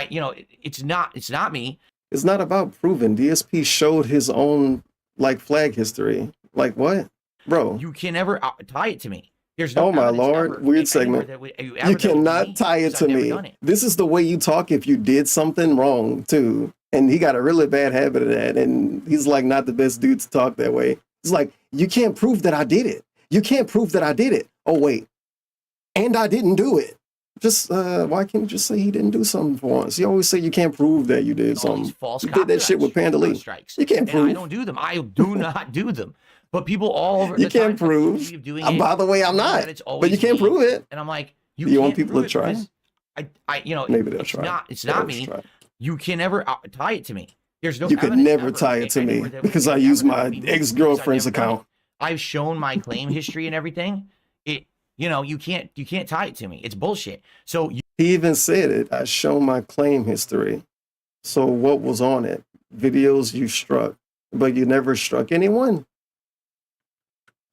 you know, it's not me. It's not about proving. DSP showed his own, like, flag history. Like, what? Bro. You can never tie it to me. There's no oh, my Lord. Weird segment. You cannot tie it to me. This is the way you talk if you did something wrong, too. And he got a really bad habit of that. And he's, like, not the best dude to talk that way. It's like, you can't prove that I did it. You can't prove that I did it. Oh, wait. And I didn't do it. Just, why can't you just say he didn't do something for once? You always say you can't prove that you did something. You did that shit with Panda Lee. You can't prove. I don't do them. I do not do them. But people all over you can't prove. By the way, I'm not. But you can't prove it. And I'm like, you want people to try? You know, maybe they'll try. It's not me. You can never tie it to me. There's no. You could never tie it to me because I use my ex-girlfriend's account. I've shown my claim history and everything. You know, you can't tie it to me. It's bullshit. So he even said it. I show my claim history. So what was on it? Videos you struck, but you never struck anyone.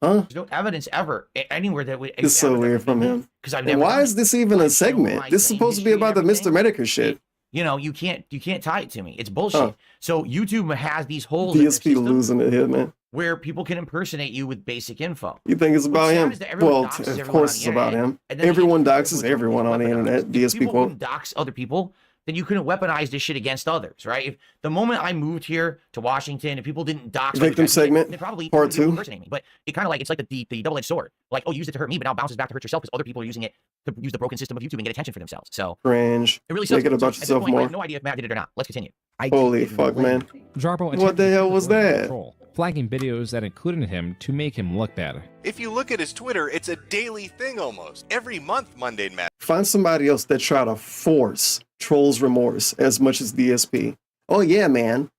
Huh? There's no evidence ever anywhere that would. It's so weird from him. Because I've never. Why is this even a segment? This is supposed to be about the Mr. Mehtokur shit. You know, you can't tie it to me. It's bullshit. So YouTube has these holes. DSP losing it here, man. Where people can impersonate you with basic info. You think it's about him? Well, of course it's about him. Everyone doxes everyone on the internet. DSP quote. Dox other people, then you couldn't weaponize this shit against others, right? If the moment I moved here to Washington and people didn't dox victim segment, they probably part 2 impersonating me. But it kind of like it's like the double-edged sword. Like, oh, you used it to hurt me, but now it bounces back to hurt yourself because other people are using it to use the broken system of YouTube and get attention for themselves. So cringe. It really make it about yourself more. I have no idea if Matt did it or not. Let's continue. Holy fuck, man. Jarbo what the hell was that? Flagging videos that included him to make him look bad. If you look at his Twitter, it's a daily thing almost. Every month, Mundane Matt. Find somebody else that try to force trolls remorse as much as DSP. Oh yeah, man.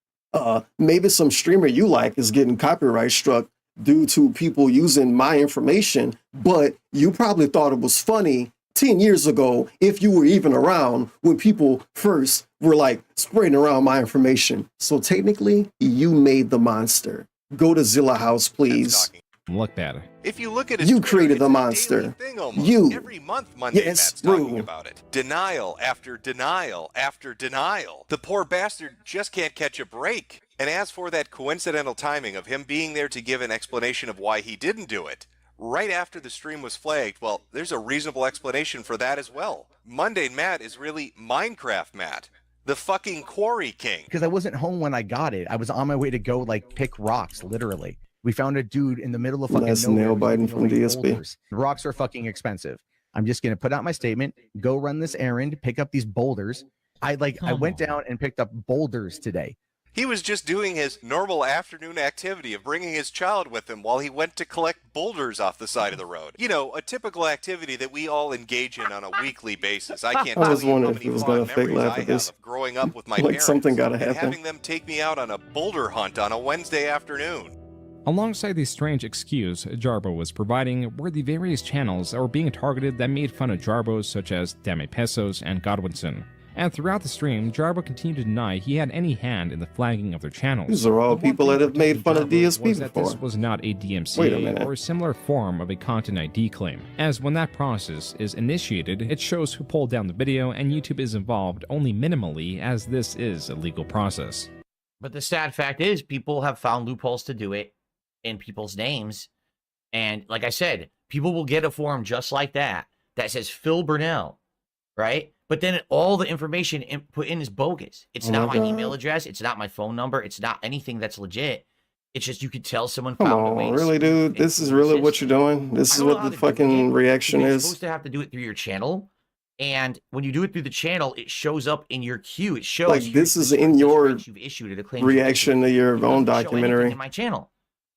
Maybe some streamer you like is getting copyright struck due to people using my information, but you probably thought it was funny 10 years ago, if you were even around when people first were like spreading around my information. So technically, you made the monster. Go to Zilla House, please. Look bad. If you look at his you Twitter, created the monster. You. Every month, Monday, Matt's talking about it. Denial after denial after denial. The poor bastard just can't catch a break. And as for that coincidental timing of him being there to give an explanation of why he didn't do it, right after the stream was flagged, well, there's a reasonable explanation for that as well. Mundane Matt is really Minecraft Matt, the fucking quarry king. Because I wasn't home when I got it. I was on my way to go, like, pick rocks, literally. We found a dude in the middle of fucking That's nail biting from DSP. Boulders. The rocks are fucking expensive. I'm just going to put out my statement, go run this errand, pick up these boulders. I went down and picked up boulders today. He was just doing his normal afternoon activity of bringing his child with him while he went to collect boulders off the side of the road. You know, a typical activity that we all engage in on a weekly basis. I can't tell you how many fond memories I have of growing up with my parents something gotta happen. and having them take me out on a boulder hunt on a Wednesday afternoon. Alongside the strange excuse Jarbo was providing were the various channels that were being targeted that made fun of Jarbos such as Dame Pesos and Godwinson. And throughout the stream, Jarbo continued to deny he had any hand in the flagging of their channels. These are all people that have made fun of DSP before. before. This was not a DMCA or a similar form of a content ID claim, as when that process is initiated, it shows who pulled down the video and YouTube is involved only minimally, as this is a legal process. But the sad fact is people have found loopholes to do it in people's names. And like I said, people will get a form just like that says Phil Burnell, right? But then all the information put in is bogus. It's not my email address. It's not my phone number. It's not anything that's legit. It's just you could tell someone found a way. Really, dude? This is really what you're doing? This is what the fucking reaction is? You're supposed to have to do it through your channel. And when you do it through the channel, it shows up in your queue. It shows like this is in your you've issued it, a claim reaction to your own documentary. In my channel.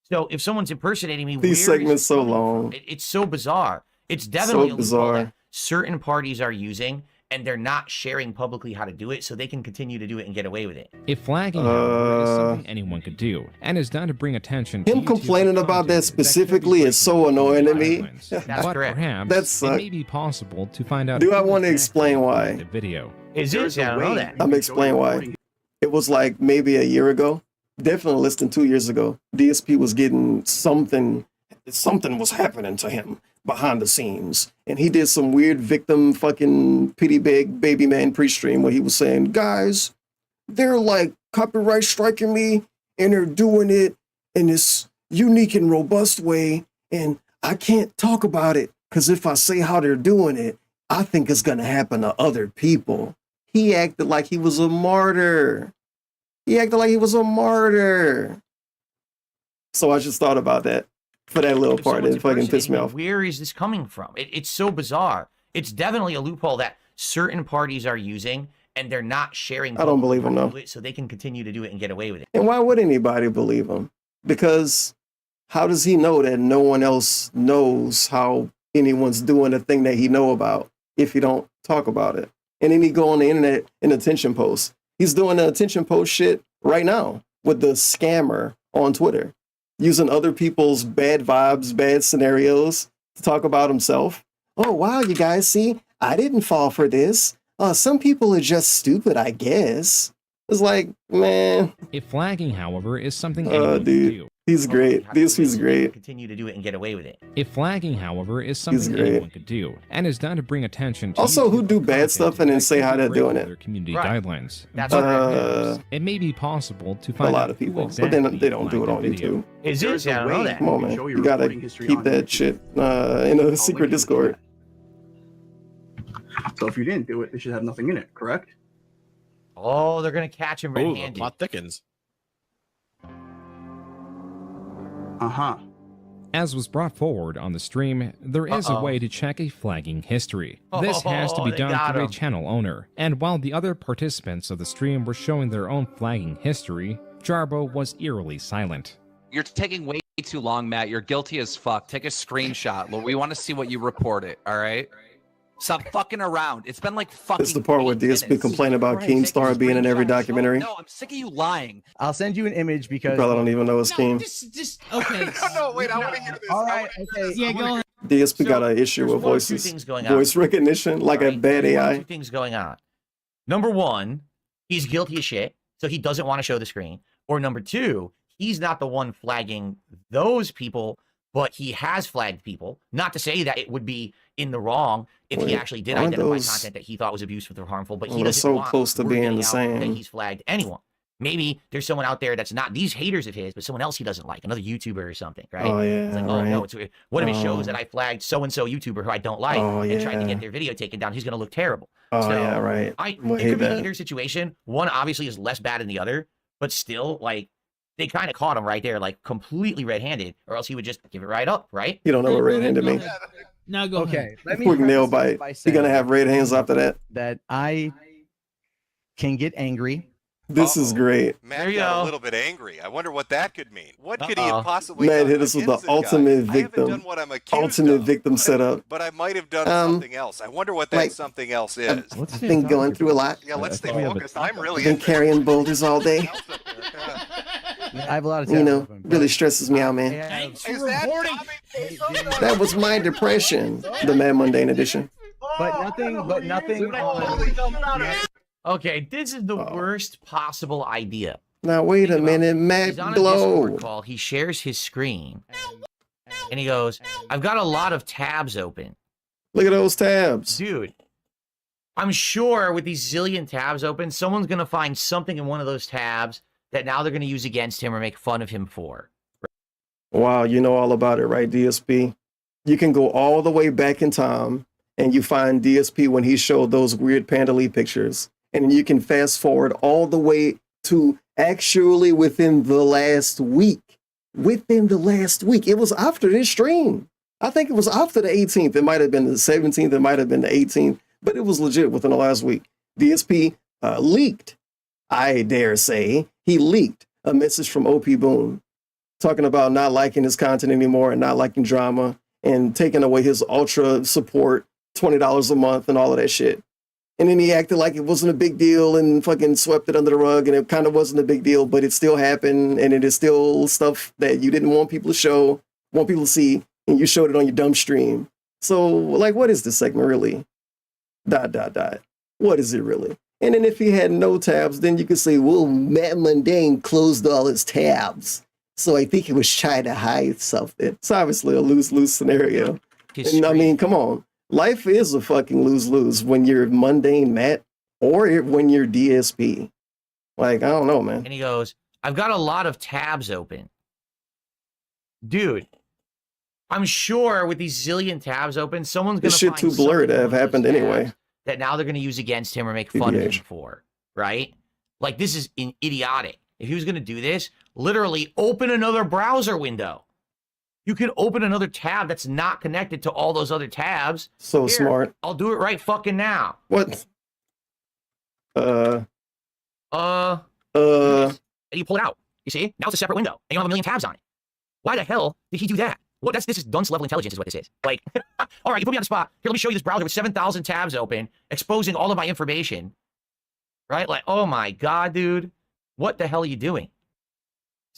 So if someone's impersonating me, These where is segments it so coming from? long. It's so bizarre. It's definitely So a loophole that bizarre. certain parties are using, and they're not sharing publicly how to do it, so they can continue to do it and get away with it. If flagging, however, is something anyone could do, and is done to bring attention to Him YouTube complaining about that content specifically is so annoying to me. guidelines. That's But correct. perhaps That it sucks. may be possible to find out. Do I who want to exactly explain why? created the video? Is it? Yeah, I don't know that. I'm explain why. It was like maybe a year ago, definitely less than 2 years ago. DSP was getting something was happening to him behind the scenes, and he did some weird victim fucking pity bag baby man pre-stream where he was saying, guys, they're like copyright striking me, and they're doing it in this unique and robust way, and I can't talk about it because if I say how they're doing it, I think it's gonna happen to other people. He acted like he was a martyr. He acted like he was a martyr. So I just thought about that for that little If part. someone's It fucking pissed me impersonating off. Where is this coming from? It's so bizarre. It's definitely a loophole that certain parties are using, and they're not sharing. I don't publicly believe him, how to no. do it, so they can continue to do it and get away with it. And why would anybody believe him? Because how does he know that no one else knows how anyone's doing the thing that he know about if he don't talk about it? And then he go on the internet and attention post. He's doing the attention post shit right now with the scammer on Twitter, using other people's bad vibes, bad scenarios to talk about himself. Oh, wow, you guys, see, I didn't fall for this. Some people are just stupid, I guess. It's like, man. If flagging, however, is something anyone Dude, can do. he's great. DSP's great. Continue to do it and get away with it. If flagging, however, is something great. anyone could do, and is done to bring attention to Also, who YouTube do bad content stuff and then that say could how be they're doing breaking it? their community Right. guidelines. That's But what perhaps it may be possible to A find lot out of who people, but then exactly they don't do it flagged on the video. YouTube. Is it? Yeah, I don't know that. Come on, man. You gotta keep that shit in a secret Discord. So if you didn't do it, they should have nothing in it, correct? Oh, they're gonna catch him red-handed. Plot thickens. Uh-huh. As was brought forward on the stream, there is a way to check a flagging history. This has to be they done got through a him. channel owner, and while the other participants of the stream were showing their own flagging history, Jarbo was eerily silent. You're taking way too long, Matt. You're guilty as fuck. Take a screenshot. Well, we want to see what you reported, all right? Stop fucking around. It's been like fucking. This is the part where DSP complained about Keemstar being in every documentary. No, I'm sick of you lying. I'll send you an image You because probably don't even know his Keem. Okay. No, wait, I want to hear this. All right, okay. Yeah, go on. DSP got So, an issue there's with one of two voices, things going on. voice recognition, like a Right? bad There's one of AI. two things going on. Number one, he's guilty as shit, so he doesn't want to show the screen. Or number two, he's not the one flagging those people, but he has flagged people. Not to say that it would be in the wrong if he Wait, actually did aren't identify those- content that he thought was abusive or harmful, but he They're doesn't so want close to word being getting the out that same. he's flagged anyone. Maybe there's someone out there that's not these haters of his, but someone else he doesn't like, another YouTuber or something, right? Oh, It's yeah, like, oh no, right. it's what if it shows Oh. that I flagged so-and-so YouTuber who I don't like Oh, and tried to yeah. get their video taken down? He's gonna look terrible. Oh, So, yeah, right. it Way could be bad. either situation. One obviously is less bad than the other, but still, like, they kind of caught him right there, like completely red-handed, or else he would just give it right up, right? You don't know what red-handed Go means. ahead. Now go Okay, ahead. let me Quick preface nail this bite. by You're gonna saying have red hands after that. that I can get angry. This is great. Matt There you got go. a little bit angry. I wonder what that could mean. What could he Uh-oh. have possibly Matt done hit us with the against this guy? ultimate I haven't victim. done what I'm accused Ultimate of, victim setup. but I might have done Um, something else. I wonder what that like, something else is. I've been going through a lot. Yeah, let's stay we have a- focused. I'm really I've been interested. carrying boulders all day. I have a lot of You know, tabs open, really but stresses me out, I man. have- Thanks for Is that reporting. That was my depression. The Mad Mundane edition. but nothing Okay, this is the Oh. worst possible idea. Now wait a Think about it. minute, Matt He's on a Glow. Discord call. He shares his screen, and he goes, "I've got a lot of tabs open, Look at those tabs. dude." I'm sure with these zillion tabs open, someone's gonna find something in one of those tabs that now they're gonna use against him or make fun of him for. Wow, you know all about it, right, DSP? You can go all the way back in time and you find DSP when he showed those weird Panda Lee pictures. And you can fast forward all the way to actually within the last week. Within the last week. It was after this stream. I think it was after the 18th. It might have been the 17th. It might have been the 18th. But it was legit within the last week. DSP leaked. I dare say he leaked a message from OP Boone talking about not liking his content anymore and not liking drama and taking away his ultra support, $20 a month and all of that shit. And then he acted like it wasn't a big deal and fucking swept it under the rug, and it kind of wasn't a big deal, but it still happened, and it is still stuff that you didn't want people to show, want people to see, and you showed it on your dumb stream. So, like, what is this segment really? ... What is it really? And then if he had no tabs, then you could say, well, Matt Mundane closed all his tabs. So I think he was trying to hide something. It's obviously a lose-lose scenario. And I mean, come on. Life is a fucking lose-lose when you're Mundane Matt or when you're DSP. Like, I don't know, man. And he goes, I've got a lot of tabs open. Dude, I'm sure with these zillion tabs open, someone's going to find this shit too blurry to have happened anyway. That now they're going to use against him or make fun of him for, right? Like, this is idiotic. If he was going to do this, literally open another browser window. You can open another tab that's not connected to all those other tabs. So here, smart. I'll do it right fucking now. What? And you pull it out. You see? Now it's a separate window. And you don't have a million tabs on it. Why the hell did he do that? Well, this is dunce level intelligence is what this is. Like, all right, you put me on the spot. Here, let me show you this browser with 7,000 tabs open, exposing all of my information. Right? Like, oh my God, dude. What the hell are you doing?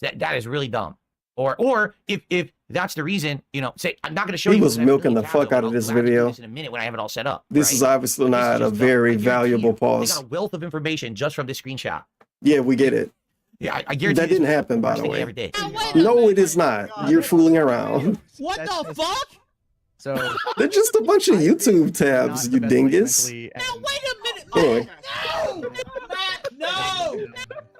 That is really dumb. Or if that's the reason, you know, say, I'm not going to show you. He was milking the fuck out of this video. In a minute when I have it all set up. This is obviously not a very valuable pause. They got a wealth of information just from this screenshot. Yeah, we get it. Yeah, I guarantee that didn't happen, by the way. Ever did. No, it is not. You're fooling around. What the fuck? So they're just a bunch of YouTube tabs, you dingus. Now wait a minute. Anyway. No! No!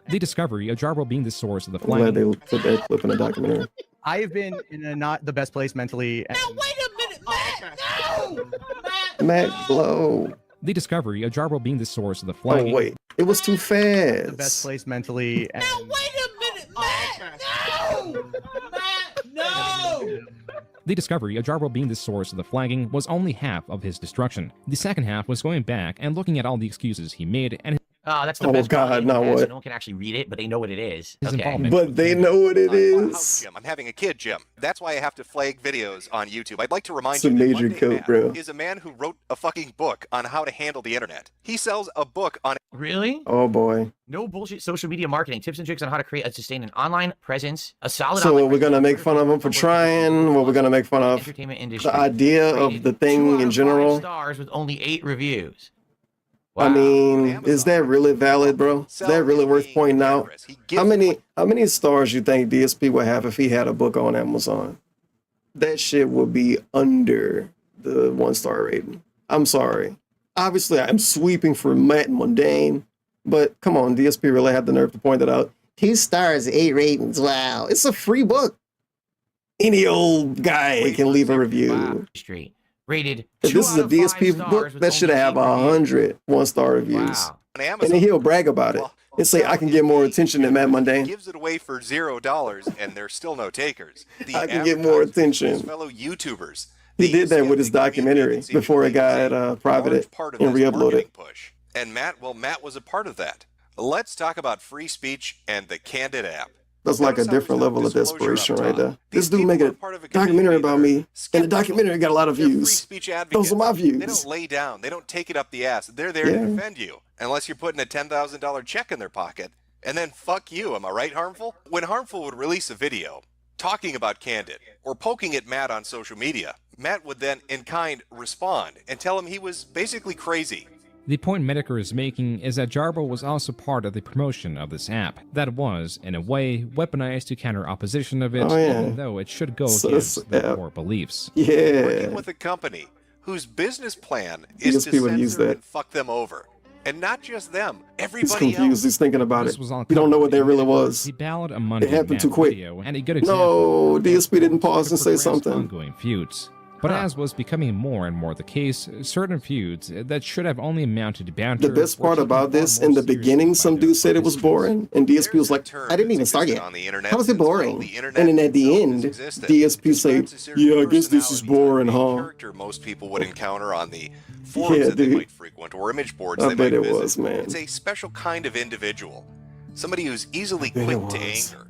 The discovery of Jarbo being the source of the I'm glad flying. they put that clip in a documentary. I have been in a not the best place mentally. Now wait a minute, Matt! No! Matt Blow. The discovery of Jarbo being the source of the flying. Oh wait, it was too fast. The best place mentally. Now wait a minute, Matt! No! Matt, no! The discovery of Jarbo being the source of the flagging was only half of his destruction. The second half was going back and looking at all the excuses he made and that's the oh best God, now what? No one can actually read it, but they know what it is. his Okay. involvement. But they know what it is. Jim, I'm having a kid, Jim. That's why I have to flag videos on YouTube. I'd like to remind It's a you that major Monday coat, Matt bro. is a man who wrote a fucking book on how to handle the internet. He sells a book on Really? Oh boy. No bullshit social media marketing. Tips and tricks on how to create and sustain an online presence. A solid So online we're gonna presence, make fun of him for trying. What we're gonna make fun of entertainment industry. the idea of Rated the 2 thing out in of 5 general. stars with only 8 reviews. I mean, is that really valid, bro? Is that really worth pointing out? How many stars you think DSP would have if he had a book on Amazon? That shit would be under the 1-star rating. I'm sorry. Obviously, I'm sweeping for Matt Mundane, but come on, DSP really had the nerve to point that out. 2 stars, 8 ratings. Wow. It's a free book. Any old guy can leave a review. Street. Rated If 2 this is a out of 5 DSP stars book, with that should have only 100 1-star reviews. Wow. On And Amazon. then he'll brag about it and say, I can get more attention than Matt Mundane. Gives it away for $0, and there's still no takers. The I can get more attention. his fellow YouTubers. He did that with his documentary before it got privated and re-uploaded. Push. And Matt was a part of that. Let's talk about free speech and the Candid app. That's like a different level of desperation right there. This dude made a documentary about me, and the documentary got a lot of views. Those are my They views. don't lay down. They don't take it up the ass. They're there to defend you. Unless you're putting a $10,000 check in their pocket. And then fuck you, am I right, Harmful? When Harmful would release a video talking about Candid or poking at Matt on social media, Matt would then, in kind, respond and tell him he was basically crazy. The point Mehtokur is making is that Jarbo was also part of the promotion of this app that was, in a way, weaponized to counter opposition of it, even though it should go against their core beliefs. Working with a company whose business plan is to censor and fuck them over. And not just them, He's everybody confused. else. He's thinking about This it. was all You don't know what that really was. The ballad of It Monday happened too quick. video, and a good example No, DSP didn't pause and say something. ongoing feuds. But as was becoming more and more the case, certain feuds that should have only amounted to banter. The best part about this, in the beginning, some dude said it was boring, and DSP was like, I didn't even start yet. How was it boring? And then at the end, DSP say, yeah, I guess this is boring, huh? Character most people would encounter on the forums that they might frequent or image boards I they bet might it visit. was, man. It's a special kind of individual. Somebody who's easily quick to anger,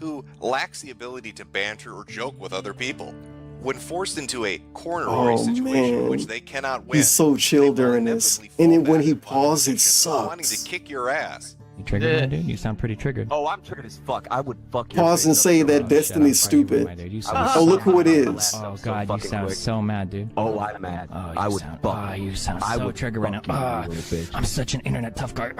who lacks the ability to banter or joke with other people. When forced into a corner Oh, situation in man. which they cannot win, He's so chill during this. And then when he pauses, it wanting to sucks. kick your ass. You triggered, my dude? You sound pretty triggered. Oh, I'm triggered as fuck. I would fuck your Pause and face up say so that much. Destiny's Shut up. You stupid. my dude. You I sound would Oh, look so who it mad. is. Oh So god, you fucking sound quick. so mad, dude. Oh, I'm mad. Oh, I you would sound, fuck. oh, you sound I so would triggered right now. fuck you, little bitch. I'm such an internet tough guy.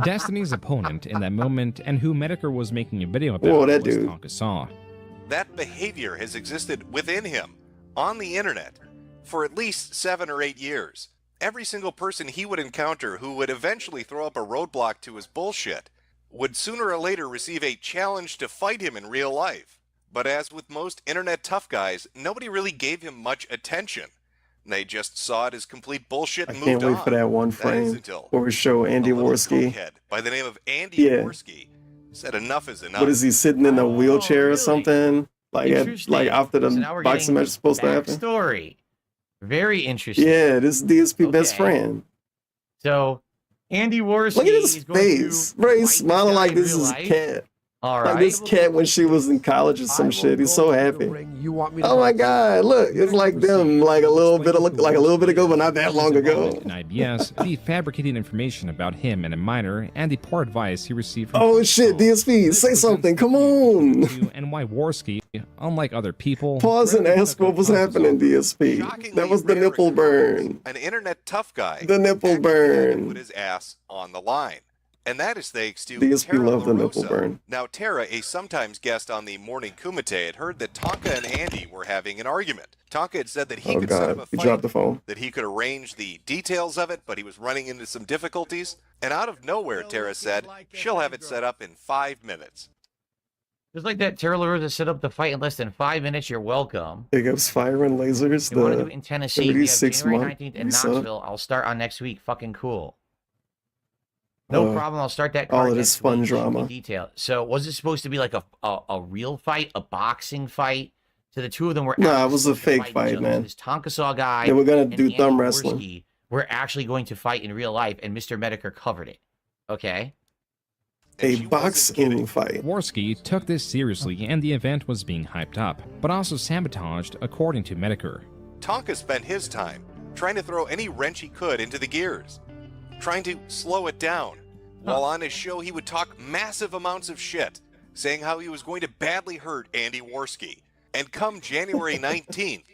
Destiny's opponent in that moment, and who Mehtokur was making a video about, Whoa, that was dude. Tonka Saw. That behavior has existed within him, on the internet, for at least 7 or 8 years. Every single person he would encounter who would eventually throw up a roadblock to his bullshit would sooner or later receive a challenge to fight him in real life. But as with most internet tough guys, nobody really gave him much attention. They just saw it as complete bullshit I and can't moved wait on. for that one That is frame until where we show Andy a little Worski. cokehead by the name of Andy Yeah. Worski said enough is enough. What is he sitting in a wheelchair or really? something? Like Interesting. after the So now we're boxing getting match is supposed to happen? Backstory. Very interesting. Yeah, this is DSP best Okay. friend. So, Andy Worski Look at his is going face. to Bro, he's fight this smiling guy like in this real is life. cat. All Like right. this cat when she was in college or some shit. He's so happy. Oh my god, look, it's like them like a little bit ago, but not that long ago. In IBS, the fabricated information about him and a minor, and the poor advice he received from Oh shit, DSP, say something, come on. and why Worski, unlike other people, Pause and rarely ask took what was Tonka happening, DSP. Shockingly That was the rare nipple burn. An internet tough guy The nipple actually had to burn. put his ass on the line. And that is thanks to DSP Tara loved the nipple LaRosa. burn. Now, Tara, a sometimes guest on the Morning Kumite, had heard that Tonka and Andy were having an argument. Tonka had said that he Oh could set up god, a he fight, dropped the phone. that he could arrange the details of it, but he was running into some difficulties. And out of nowhere, Tara said, she'll have it set up in 5 minutes. Just like that, Tara LaRosa set up the fight in less than 5 minutes. You're welcome. Big ups Fire and Lasers. We want to do it in Tennessee. We have 76 January month. 19th in What's up? Knoxville. I'll start on next week. Fucking cool. No problem. I'll start that all card of this next fun week. Shoot me drama. Detail. So was it supposed to be like a real fight, a boxing fight? So the two of them were. Nah, actually it was a supposed to fake fight each fight, other. man. So this Tonka Saw guy. They were gonna and do Andy thumb wrestling. Worski were actually going to fight in real life, and Mr. Mehtokur covered it. Okay. A boxing fight. Worski took this seriously, and the event was being hyped up, but also sabotaged, according to Mehtokur. Tonka spent his time trying to throw any wrench he could into the gears, trying to slow it down. While on his show, he would talk massive amounts of shit, saying how he was going to badly hurt Andy Worski. And come January 19th,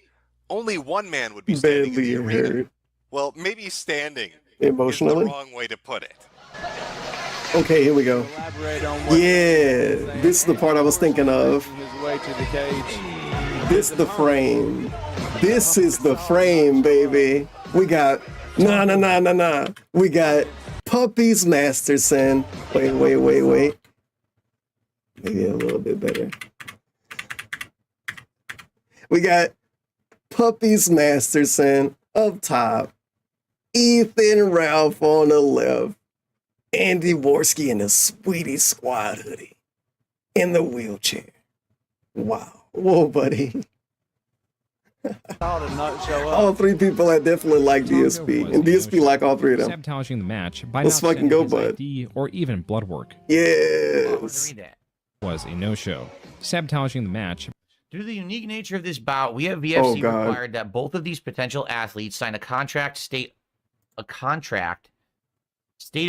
only one man would be standing in Badly the arena. hurt. Well, maybe standing Emotionally? is the wrong way to put it. Okay, here we go. Yeah, this is the part I was thinking of. This the frame. This is the frame, baby. We got nah. We got Puppies Masterson. Wait. Maybe a little bit better. We got Puppies Masterson up top. Ethan Ralph on the left. Andy Worski in the Sweetie Squad hoodie. In the wheelchair. Wow. Whoa, buddy. All three people I definitely like DSP. And DSP like all three of them. Sabotaging the match by Let's not fucking sending go, his bud. ID or even blood work. Yes. Was a no-show. Sabotaging the match. Due to the unique nature of this bout, we have Oh, VFC God. required that both of these potential athletes sign a contract, state a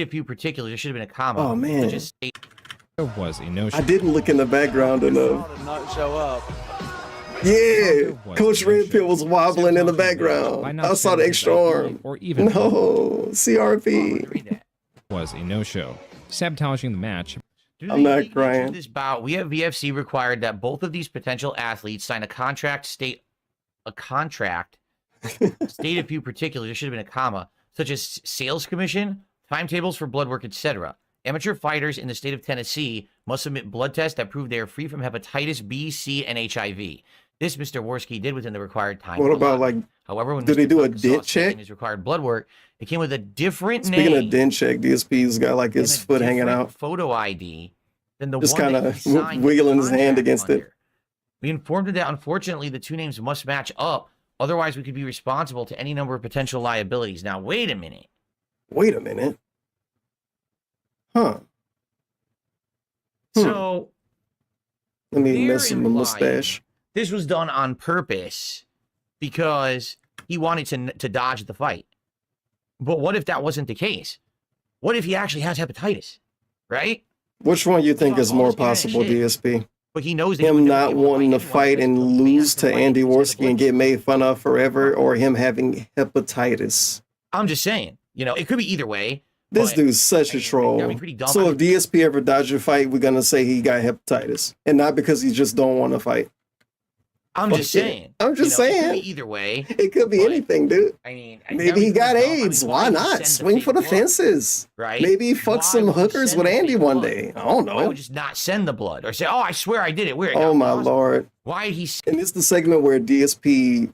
few particulars. There should have been a comma. Oh, man. Such as state Was a no-show. I didn't look in the background enough. Yeah, Coach Red Pill was wobbling in the background. I saw the extra arm. Or even No, CRP. was a no-show. Sabotaging the match. Due to I'm the not unique nature of crying. This bout, we have VFC required that both of these potential athletes sign a contract, state a few particulars. There should have been a comma, such as sales commission, timetables for blood work, etc. Amateur fighters in the state of Tennessee must submit blood tests that prove they are free from hepatitis B, C, and HIV. This Mr. Worski did within the required time. What about like? However, when Did Mr. they do a Tonka saw dent stating check? his required blood work, it came with a different Speaking name. of dent check, DSP's got like his and a foot hanging different out, photo ID than the just one kind that of he signed the wiggling his hand contract against it. under. We informed him that unfortunately the two names must match up, otherwise we could be responsible to any number of potential liabilities. Now wait a minute. Wait a minute. Huh. So let me mess with my therein mustache. this was done on purpose because he wanted to dodge the fight. But what if that wasn't the case? What if he actually has hepatitis, right? Which one you think is more possible, DSP? But he knows that him not wanting to fight and lose to Andy Worski and get made fun of forever, or him having hepatitis. I'm just saying, you know, it could be either way. This dude's such a troll. So if DSP ever dodged a fight, we're gonna say he got hepatitis, and not because he just don't want to fight. I'm just saying. I'm just saying. It could be either way. It could be anything, dude. I mean, maybe he got AIDS. Why not? Swing for the fences. Right? Maybe he fucked some hookers with Andy one day. I don't know. Why would you just not send the blood or say, "Oh, I swear I did it"? Where? Oh my lord. Why did he? And it's the segment where DSP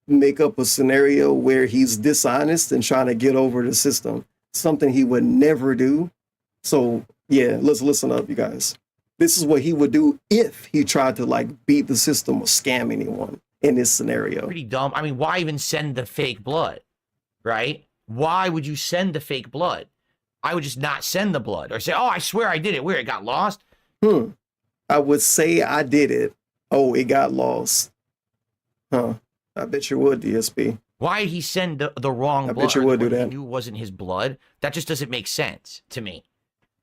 make up a scenario where he's dishonest and trying to get over the system. Something he would never do. So yeah, let's listen up, you guys. This is what he would do if he tried to like beat the system or scam anyone in this scenario. Pretty dumb. I mean, why even send the fake blood, right? Why would you send the fake blood? I would just not send the blood or say, "Oh, I swear I did it." Where? It got lost? I would say I did it. Oh, it got lost. Huh. I bet you would, DSP. Why did he send the wrong blood? I bet you would do that. He knew it wasn't his blood. That just doesn't make sense to me.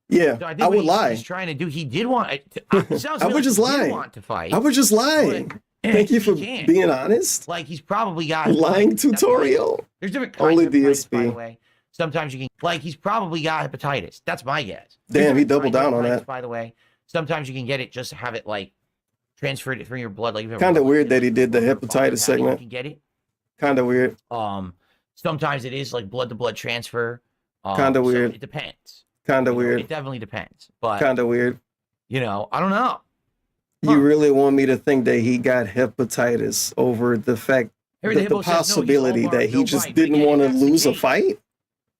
Yeah, so I would lie. He's trying to do. He did want. I would just lie. Want to fight. I would just lie. Thank you for being honest. Like he's probably got lying tutorial. There's different kinds only of hepatitis, DSP. by the way. Sometimes you can like he's probably got hepatitis. That's my guess. Damn, he doubled down on that. By the way, sometimes you can get it just to have it like transferred it from your blood. Like kind of weird that he did the hepatitis segment. You can get it. Kind of weird. Sometimes it is like blood to blood transfer. Kind of weird. So it depends. Kind of weird. It definitely depends. But kind of weird. You know, I don't know. You really want me to think that he got hepatitis over the fact that the possibility that he just didn't want to lose a fight?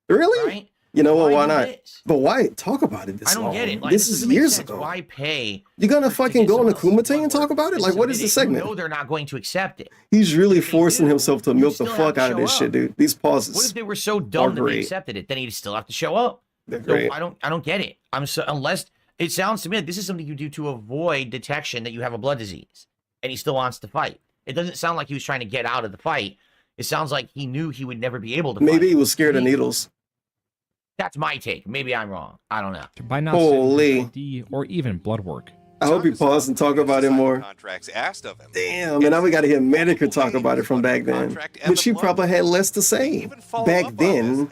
Really? Right? You know what? Why not? But why talk about it this long? I don't get it. Like, this is years ago. Why pay? You're gonna fucking go on the Kumite and talk about it? Like, what is the segment? No, they're not going to accept it. He's really forcing himself to milk the fuck out of this shit, dude. These pauses. What if they were so dumb that they accepted it? Then he'd still have to show up. So I don't get it. Unless it sounds to me like this is something you do to avoid detection that you have a blood disease, and he still wants to fight. It doesn't sound like he was trying to get out of the fight. It sounds like he knew he would never be able to. Maybe he was scared of needles. That's my take. Maybe I'm wrong. I don't know. By not sending ID or even blood work. I hope he paused and talk about it more. Contracts asked of him. Damn, and now we got to hear Mehtokur talk about it from back then. But she probably had less to say back then.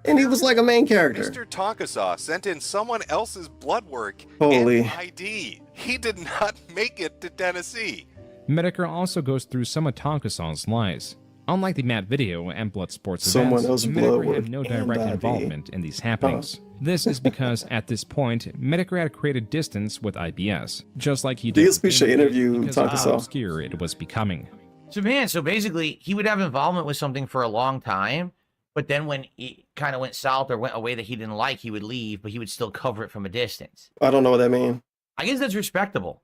And he was like a main character. Mr. Tonkasaw sent in someone else's blood work Holy. and ID. He did not make it to Tennessee. Mehtokur also goes through some of Tonkasaw's lies. Unlike the Matt video and Blood Sports Someone events, else's blood Mehtokur had work no and direct ID. involvement in these happenings. This is because at this point, Mehtokur had created distance with IBS, just like he did. DSP should interview because of how Tonkasaw. obscure it was becoming. So basically, he would have involvement with something for a long time, but then when it kind of went south or went away that he didn't like, he would leave, but he would still cover it from a distance. I don't know what that means. I guess that's respectable.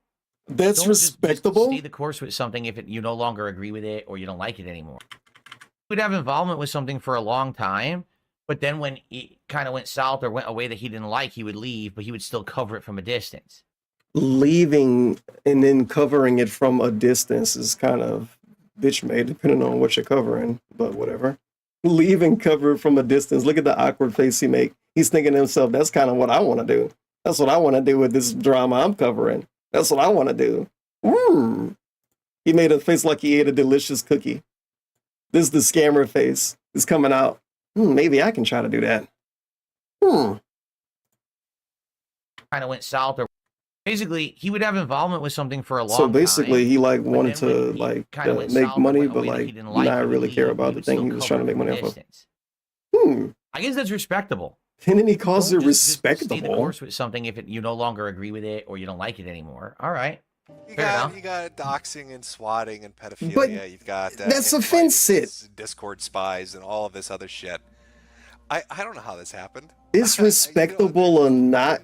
That's Don't respectable? Just stay the course with something if you no longer agree with it or you don't like it anymore. He would have involvement with something for a long time, but then when it kind of went south or went away that he didn't like, he would leave, but he would still cover it from a distance. Leaving and then covering it from a distance is kind of bitch made, depending on what you're covering, but whatever. Leave and cover it from a distance. Look at the awkward face he make. He's thinking to himself, that's kind of what I want to do. That's what I want to do with this drama I'm covering. That's what I want to do. He made a face like he ate a delicious cookie. This is the scammer face. It's coming out. Maybe I can try to do that. Kind of went south or basically he would have involvement with something for a long time. So basically he like wanted to like make money, but like not really care about the thing he was trying to make money off of. I guess that's respectable. And then he calls it Just stay the respectable. course with something if you no longer agree with it or you don't like it anymore. All right. You Fair got, enough. you got doxing and swatting and pedophilia. But You've got that's infighting offensive. and Discord spies and all of this other shit. I don't know how this happened. It's respectable or not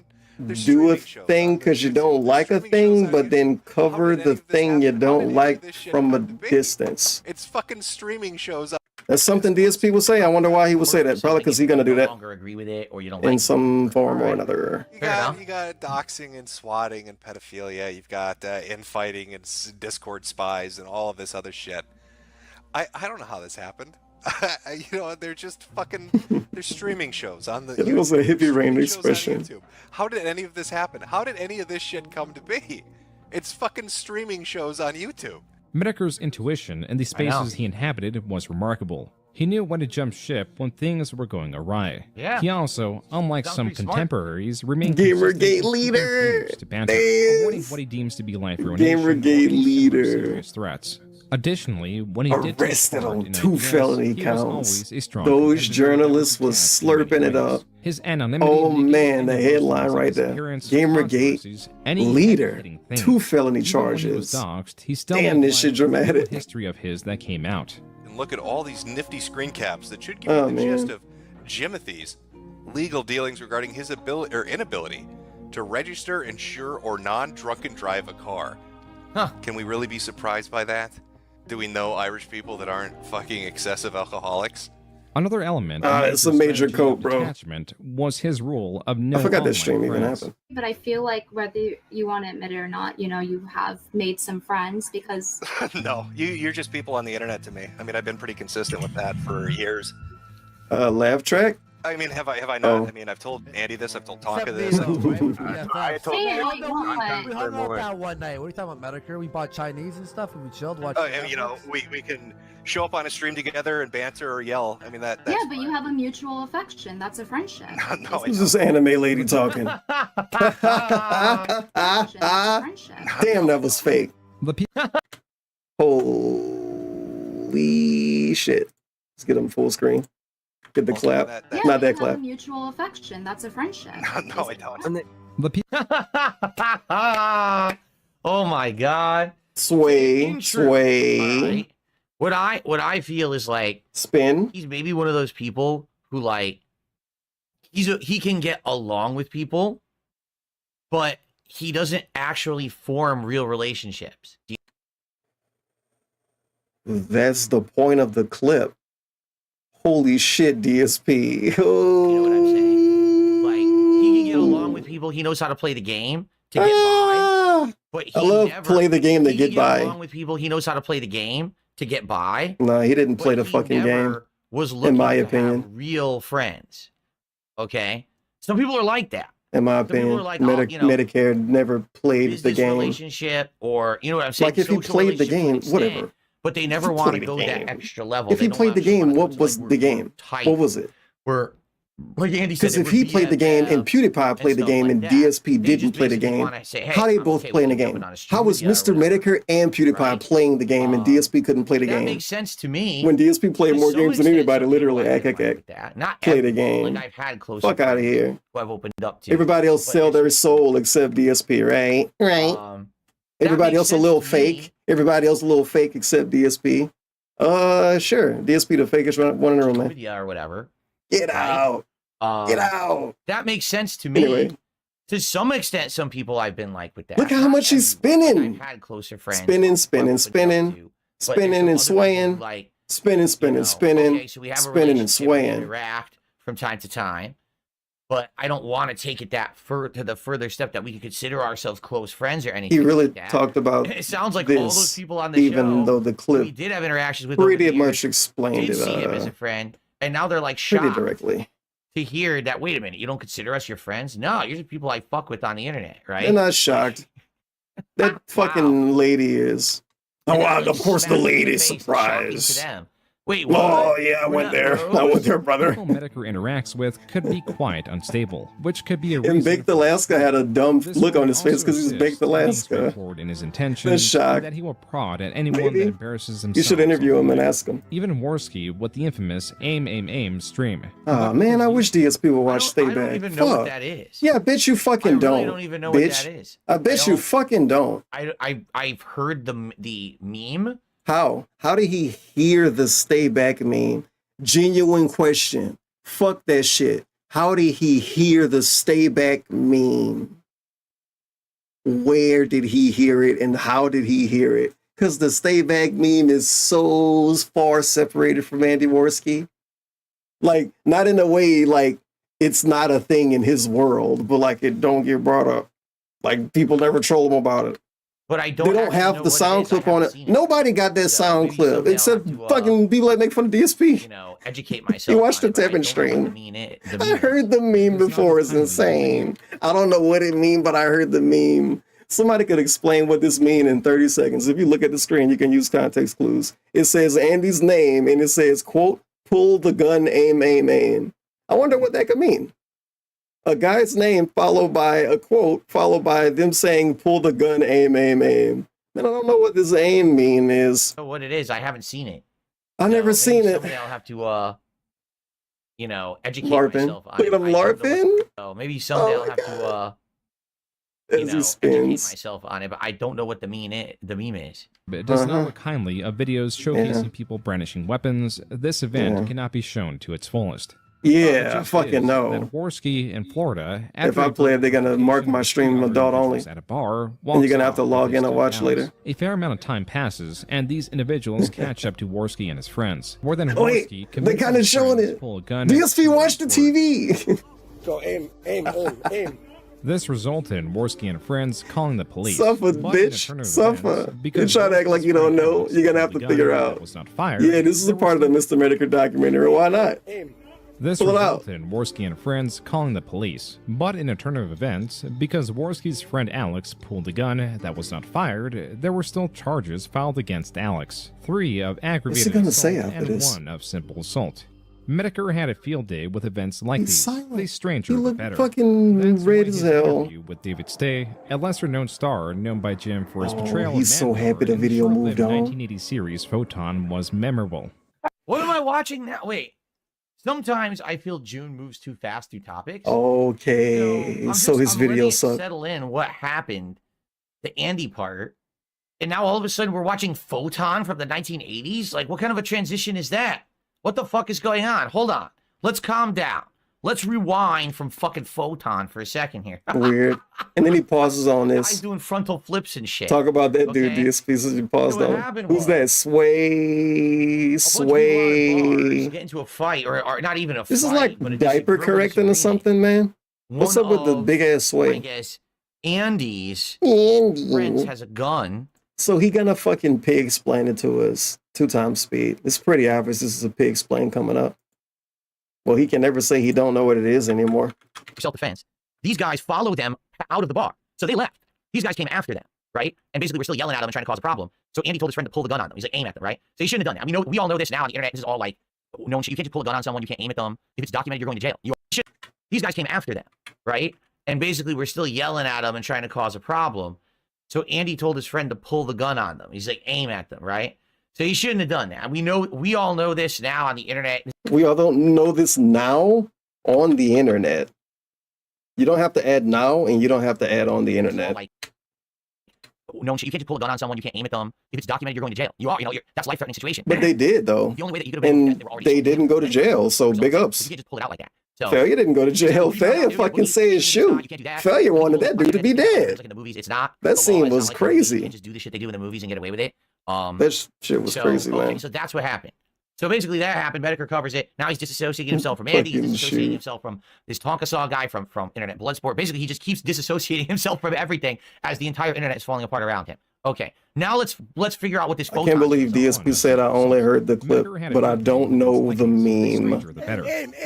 do a thing because you don't like a thing, but then cover the thing you don't like from a distance. It's fucking streaming shows. That's something DSP would say. I wonder why he would say that. Probably because he's gonna do that. Longer agree with it, or you don't in like some form or another. You got doxing and swatting and pedophilia. You've got infighting and Discord spies and all of this other shit. I don't know how this happened. You know, they're just fucking. They're streaming shows on the. It was a hippie rain expression. How did any of this happen? How did any of this shit come to be? It's fucking streaming shows on YouTube. Mehtokur's intuition in the spaces he inhabited was remarkable. He knew when to jump ship when things were going awry. Yeah. He also, unlike some contemporaries, remained Gamergate leader. To banter, avoiding what he deems to be life ruination Gamergate leader. Serious threats. Additionally, when he did arrested take part on in 2 ideas, felony he was counts. always a strong Those competitor journalists and was attacked in many slurping it ways. up. His anonymity Oh negated man, the any headline of right his there. appearance, Gamergate controversies, any leader. aggravating thing. 2 felony Even when he was charges. doxxed, he still Damn, this shit applied the dramatic. history of his that came out. And look at all these nifty screen caps that should give you the gist of Jimothy's legal dealings regarding his ability or inability to register, insure, or non-drunken drive a car. Huh. Can we really be surprised by that? Do we know Irish people that aren't fucking excessive alcoholics? Another element it's a major coat, bro. Detachment was his rule of no I forgot online that stream even friends. happened. But I feel like whether you want to admit it or not, you know, you have made some friends because... No, you're just people on the internet to me. I mean, I've been pretty consistent with that for years. Laugh track? I mean, have I not? Oh. I mean, I've told Andy this, I've told Tonka this. We hung more. out that one night. What are you talking about, Mehtokur? We bought Chinese and stuff, and we chilled, watched. And, you know, we can show up on a stream together and banter or yell. I mean, that's yeah, but you have a mutual affection. That's a friendship. No, This is anime lady talking. Damn, that was fake. Holy shit. Let's get them full screen. Get the clap. Yeah, Not that you have clap. a mutual affection. That's a friendship. No, I don't. Oh my god. Sway. Right. What I feel is like spin. He's maybe one of those people who like he can get along with people, but he doesn't actually form real relationships. That's the point of the clip. Holy shit, DSP. Oh. You know what I'm saying? Like he can get along with people. He knows how to play the game to get by. But I love play the game to get by. Along with people, he knows how to play the game to get by. No, he didn't play the fucking game. Was looking in my to opinion. have real friends. Okay, some people are like that. In my Some people opinion, are like, oh, you know, Medicare never played the business game. relationship, or you know what I'm saying. Like if he social played the relationship to game, an extent, whatever. But they never If he want to played the go game. that extra level. If They he don't played the actually game, wanna what go to, was like, the game? tight. What was it? Where, like Andy said, Because if he played the game and PewDiePie played the game and DSP didn't play the game, how they both playing the game? How was Mr. Medicare and PewDiePie playing the game and DSP couldn't play the that game? makes sense to me. When DSP played To more some games than extent, anybody, some literally, Not play the everyone. game. Like I've had close. Fuck out of here. Who I've opened up to. Everybody else sell their soul except DSP, right? Right. Everybody else a little fake. Everybody else a little fake except DSP. Sure. DSP the fakest one in the room, man. Media or whatever. Get out. Get out. That makes sense to me. Anyway. To some extent, some people I've been like with that. Look at how much he's spinning. I've had closer friends. Spinning and swaying. Spinning, Okay, so we have a spinning and relationship, we swaying. interact from time to time, but I don't want to take it that to the further step that we could consider ourselves close friends or anything. He really like that. talked about It sounds like this, all those people on the even show, though the clip we did have interactions with over pretty the years, much explained did see him as it a friend, and now they're like pretty shocked directly. to hear that. Wait a minute, you don't consider us your friends? No, you're just people I fuck with on the internet, right? They're not shocked. That fucking lady is. Oh, wow, of course the lady's surprised. Wait, oh, what? yeah, I went there. I went there, brother. People Mehtokur interacts with could be quite unstable, which could be a And reason. Baked Alaska had a dumb look on his face because he's Baked Alaska. Forward in his intentions, That's shocked. that he will prod at anyone Maybe. that embarrasses himself. You should interview him and ask him. Even Worski with the infamous aim stream. Oh, man, I wish DSP would watch Stay I don't Back. even know what Fuck. that is. Yeah, I bet you fucking I really don't. don't even know bitch. what that is. I bet you fucking don't. I've heard the meme. How? How did he hear the Stay Back meme? Genuine question. Fuck that shit. How did he hear the Stay Back meme? Where did he hear it and how did he hear it? because the stay back meme is so far separated from Andy Worski. Like, not in a way like it's not a thing in his world, but like it don't get brought up. Like people never troll him about it. But I don't. They don't have the sound clip on it. Nobody got that sound clip except fucking people that make fun of DSP. You know, educate myself. You watched the Tevin stream. I heard the meme before. It's insane. I don't know what it means, but I heard the meme. Somebody could explain what this means in 30 seconds. If you look at the screen, you can use context clues. It says Andy's name and it says, quote, pull the gun, aim, aim, aim. I wonder what that could mean. A guy's name followed by a quote, followed by them saying, pull the gun, aim, aim, aim. Man, I don't know what this aim mean is. So what it is, I haven't seen it. I've never seen it. Someday I'll have to, you know, educate LARPing. myself on Look it. at him LARPing. So maybe someday I'll have to, you know, educate myself on it, but I don't know what the meme is. It does not look kindly of videos showcasing people brandishing weapons. This event cannot be shown to its fullest. Yeah, fucking no. That Worski in Florida. If I play it, they're gonna mark my stream adult only. At a bar, and you're gonna have to log in and watch later. A fair amount of time passes, and these individuals catch up to Worski and his friends. More than wait, they kind of showing it. DSP watch the TV. Go aim, aim, aim, aim. This resulted in Worski and friends calling the police. Suffer, bitch. Suffer. You're trying to act like you don't know. You're gonna have to figure out. Was not fired. Yeah, this is a part of the Mr. Mehtokur documentary. Why not? This resulted in Worski and friends calling the police. But in a turn of events, because Worski's friend Alex pulled a gun that was not fired, there were still charges filed against Alex. 3 of aggravated assault and 1 of simple assault. Mehtokur had a field day with events like these. The stranger He looked better. fucking red as hell. With David Stay, a lesser-known star known by Jim for his portrayal he's of so happy the in video short-lived moved on. 1980 series Photon was memorable. What am I watching now? Wait. Sometimes I feel June moves too fast through topics. Okay, so his video sucked. Settle in what happened, the Andy part, and now all of a sudden we're watching Photon from the 1980s. Like, what kind of a transition is that? What the fuck is going on? Hold on, let's calm down. Let's rewind from fucking Photon for a second here. Weird. And then he pauses on this. He's doing frontal flips and shit. Talk about that dude, DSP, since you paused on. Who's that? Sway. Get into a fight, or not even a fight. This is like diaper correcting or something, man. What's up with the big ass Sway? I guess Andy's friend has a gun. So he gonna fucking pig explain it to us 2 times speed. It's pretty obvious this is a pig explain coming up. Well, he can never say he don't know what it is anymore. Self-defense. These guys followed them out of the bar. So they left. These guys came after them, right? And basically we're still yelling at them and trying to cause a problem. So Andy told his friend to pull the gun on them. He's like, aim at them, right? So he shouldn't have done that. I mean, we all know this now on the internet. This is all like, known shit. You can't just pull a gun on someone. You can't aim at them. If it's documented, you're going to jail. You should. These guys came after them, right? And basically we're still yelling at them and trying to cause a problem. So Andy told his friend to pull the gun on them. He's like, aim at them, right? So he shouldn't have done that. We all know this now on the internet. We all don't know this now on the internet. You don't have to add now, and you don't have to add on the internet. Like, no, you can't just pull a gun on someone. You can't aim at them. If it's documented, you're going to jail. You are, that's a life-threatening situation. But they did, though. The only way that you could have been, and they didn't go to jail, so big ups. You can't just pull it out like that. So, Failure didn't go to jail. Failure fucking said shoot. Failure wanted that dude to be dead. Like in the movies, it's not. That scene was crazy. You can't just do the shit they do in the movies and get away with it. That shit was crazy, man. So that's what happened. So basically that happened. Mehtokur covers it. Now he's disassociating himself from Andy. He's disassociating himself from this Tonka Saw guy from Internet Bloodsport. Basically, he just keeps disassociating himself from everything as the entire internet is falling apart around him. Okay, now let's figure out what this. I can't believe DSP said I only heard the clip, but I don't know the meme.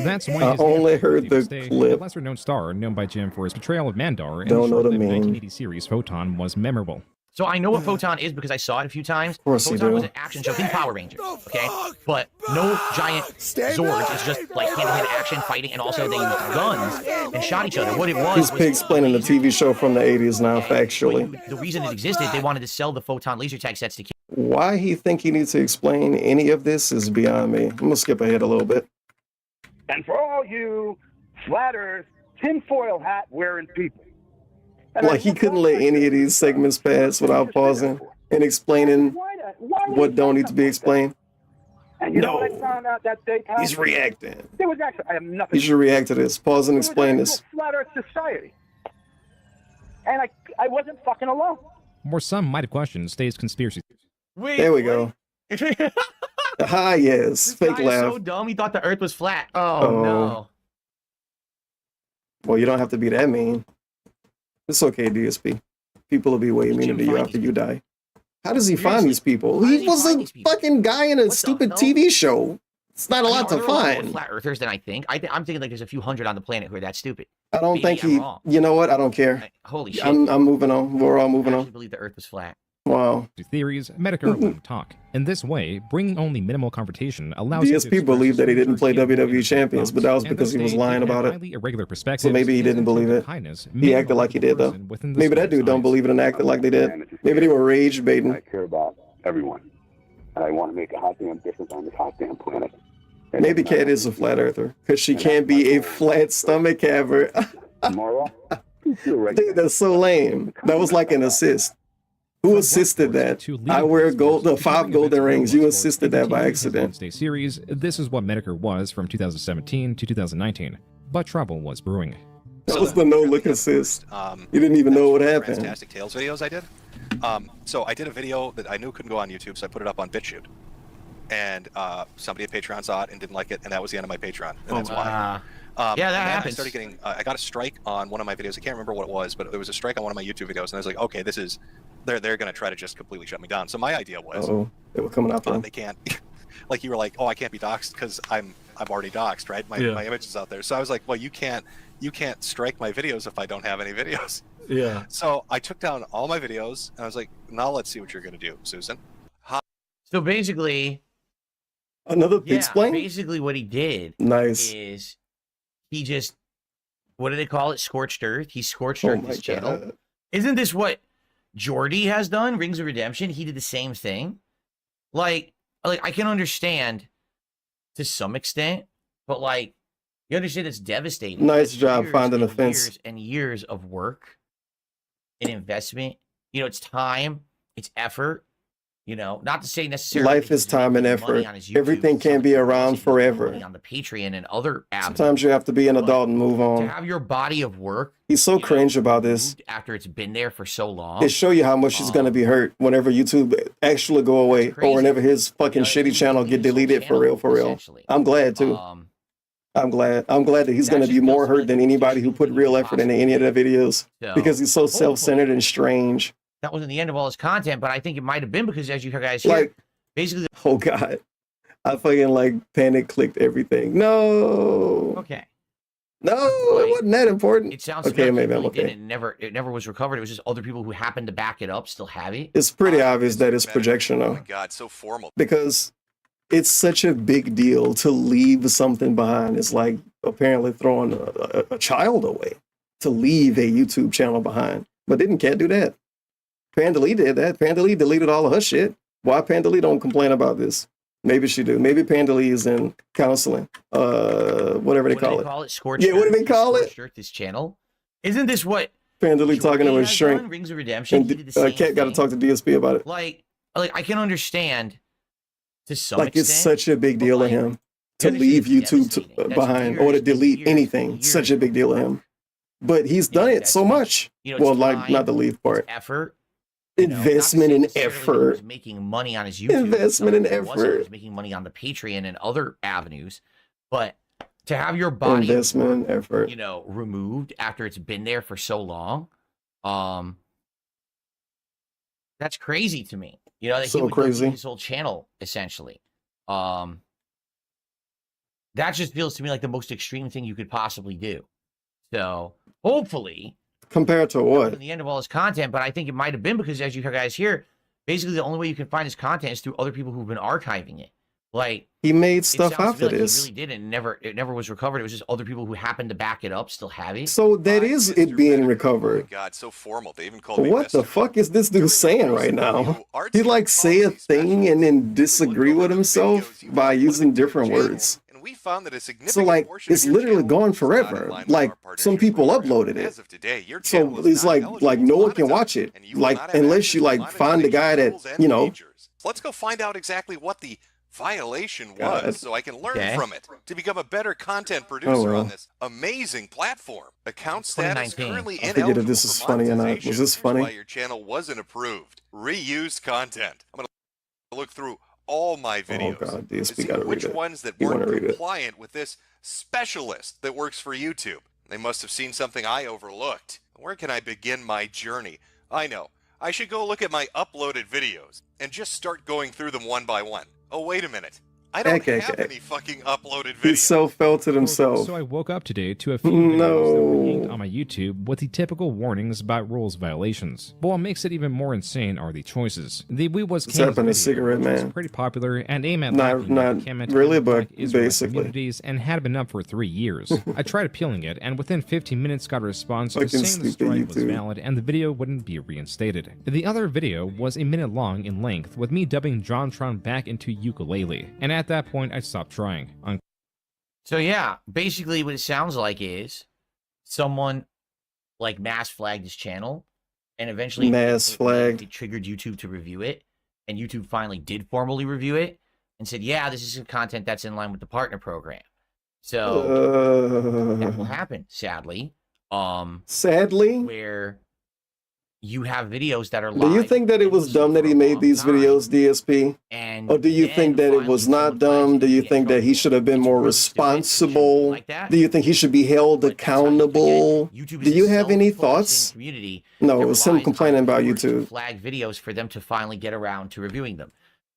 That's why I only heard the clip. A lesser-known star known by Jim for his portrayal of Mandar in Don't know the meme. 1980 series Photon was memorable. So I know what Photon is because I saw it a few times. Of course Photon was an action show. Think Power Rangers, okay? But no giant Zords. It's just like hand-to-hand action fighting, and also they used guns and shot each other. What it was... He's explaining the TV show from the 80s now, factually. The reason it existed, they wanted to sell the Photon laser tag sets to kids. Why he think he needs to explain any of this is beyond me. I'm going to skip ahead a little bit. And for all you flat earth, tinfoil hat wearing people. Like he couldn't let any of these segments pass without pausing and explaining what don't need to be explained. And you know what I found out that day, Tom? He's reacting. There was actually, I have nothing. You should react to this. Pause and explain this. Flat Earth society. And I wasn't fucking alone. Or some might have questioned Stay's conspiracy. Wait, There we go. Ah, yes. This Fake guy laugh. is so dumb. He thought the Earth was flat. Oh, Oh. no. Well, you don't have to be that mean. It's okay, DSP. People will be way meaner to you after you die. How does he find these people? He was a fucking guy in a stupid TV show. It's not a lot to There are more find. flat earthers than I think. I'm thinking like there's a few hundred on the planet who are that stupid. I don't Maybe think I'm he. wrong. You know what? I don't care. Holy shit. I'm moving on. We're all moving I on. actually believe the Earth was flat. Wow. Theories, Mehtokur won't talk. In this way, bringing only minimal confrontation allows you to DSP believed that he didn't play WWE Champions, but that was and because he was thus lying they about have it. highly irregular So perspectives, maybe he didn't believe it. kindness, He acted like he did, though. within the Maybe that dude don't believe it and acted like they did. Maybe they were rage baiting. I care about everyone. And I want to make a hot damn difference on this hot damn planet. Maybe Kat is a flat earther because she can't be a flat stomach haver. Tomorrow, Dude, that's so lame. That was like an assist. Who assisted that? I wear the 5 golden rings. You assisted that by accident. Wednesday series. This is what Mehtokur was from 2017 to 2019. But trouble was brewing. That was the no-look assist. You didn't even know what happened. Fantastic Tales videos I did. So I did a video that I knew couldn't go on YouTube, so I put it up on BitChute. And somebody at Patreon saw it and didn't like it, and that was the end of my Patreon. And that's why. Yeah, that happens. I started getting, I got a strike on one of my videos. I can't remember what it was, but there was a strike on one of my YouTube videos, and I was like, okay, this is, they're going to try to just completely shut me down. So my idea was, they were coming after him. they can't, like you were like, oh, I can't be doxxed because I'm already doxxed, right? My image is out there. So I was like, well, you can't strike my videos if I don't have any videos. Yeah. So I took down all my videos, and I was like, now let's see what you're going to do, Susan. So basically, another big explain. Basically, what he did is he just, what do they call it? Scorched earth. He scorched earth his channel. Isn't this what Jordy has done? Rings of Redemption. He did the same thing. Like I can understand to some extent, but like you understand it's devastating. Nice job finding a fence. Years and years of work and investment. You know, it's time, it's effort. You know, not to say necessarily life is time and effort. Everything can't be around forever. On the Patreon and other apps. Sometimes you have to be an adult and move To on. have your body of work. He's so cringe about this. After it's been there for so long. It show you how much he's gonna be hurt whenever YouTube actually go away, or whenever his fucking shitty channel get deleted for real. I'm glad too. I'm glad that he's gonna be more hurt than anybody who put real effort into any of their videos because he's so self-centered and strange. That wasn't the end of all his content, but I think it might have been because, as you guys hear, basically. Oh God, I fucking like panic clicked everything. No. Okay. No, it wasn't that important. It sounds okay. Maybe I'm really okay. It never was recovered. It was just other people who happened to back it up still have it. It's pretty obvious that it's projection, though. Oh my God, so formal. Because it's such a big deal to leave something behind. It's like apparently throwing a child away to leave a YouTube channel behind. But didn't Cat do that? Pandalee did that. Pandalee deleted all of her shit. Why Pandalee don't complain about this? Maybe she do. Maybe Pandalee is in counseling. Whatever they call it. Scorched yeah, what do they call it? This channel. Isn't this what Pandalee talking to his shrink? Rings of Redemption. And Cat got to talk to DSP about it. Like I can understand to some like extent. It's such a big deal to him to leave YouTube behind or to delete anything. Such a big deal to him. But he's done it so much. Well, like not the leave part. Effort. Investment in effort. He was making money on his YouTube. Investment in effort. He was making money on the Patreon and other avenues. But to have your body investment in effort, removed after it's been there for so long, that's crazy to me. That so he would crazy. His whole channel essentially. That just feels to me like the most extreme thing you could possibly do. So hopefully. Compared to what? The end of all his content, but I think it might have been because, as you guys hear, basically the only way you can find his content is through other people who've been archiving it. Like he made stuff after this. He really did, and it never was recovered. It was just other people who happened to back it up still have it. So that is it being recovered. Oh my God, so formal. They even called me. What the fuck is this dude saying right now? He like say a thing and then disagree with himself by using different words. We found that a significant so like it's literally gone forever. Like some people uploaded it. So it's like no one can watch it. Like unless you like find the guy that Let's go find out exactly what the violation was so I can learn from it to become a better content producer on this amazing platform. Account status currently I forget if this is funny or not. Was this funny? Why your channel wasn't approved. Reused content. look through all my videos Oh God, to DSP see gotta which read it. ones that You weren't wanna read it? compliant with this specialist that works for YouTube. They must have seen something I overlooked. Where can I begin my journey? I know. I should go look at my uploaded videos and just start going through them one by one. Oh, wait a minute. I don't have any fucking uploaded videos. He self-felted himself. So I woke up today to a few videos that were linked No. on my YouTube with the typical warnings about rules violations. But what makes it even more insane are the choices. The We Was What's King's happened to video, Cigarette which was Man? pretty popular and aimed at Not lacking not encampment really, in but Black Israelite basically. communities and had been up for 3 years. I tried appealing it, and within 15 minutes got a response Fucking saying the stupid strike was YouTube. valid and the video wouldn't be reinstated. The other video was a minute long in length, with me dubbing JonTron back into ukulele, and at that point I stopped trying. So yeah, basically what it sounds like is someone like mass flagged his channel, and eventually it triggered YouTube to review it, and YouTube finally did formally review it and said, yeah, this is content that's in line with the partner program. So that will happen, sadly. Sadly? Where you have videos that are live. Do you think that it was dumb that he made these videos, DSP? Or do you think that it was not dumb? Do you think that he should have been more responsible? Do you think he should be held accountable? Do you have any thoughts? No, it was him complaining about YouTube. Flag videos for them to finally get around to reviewing them.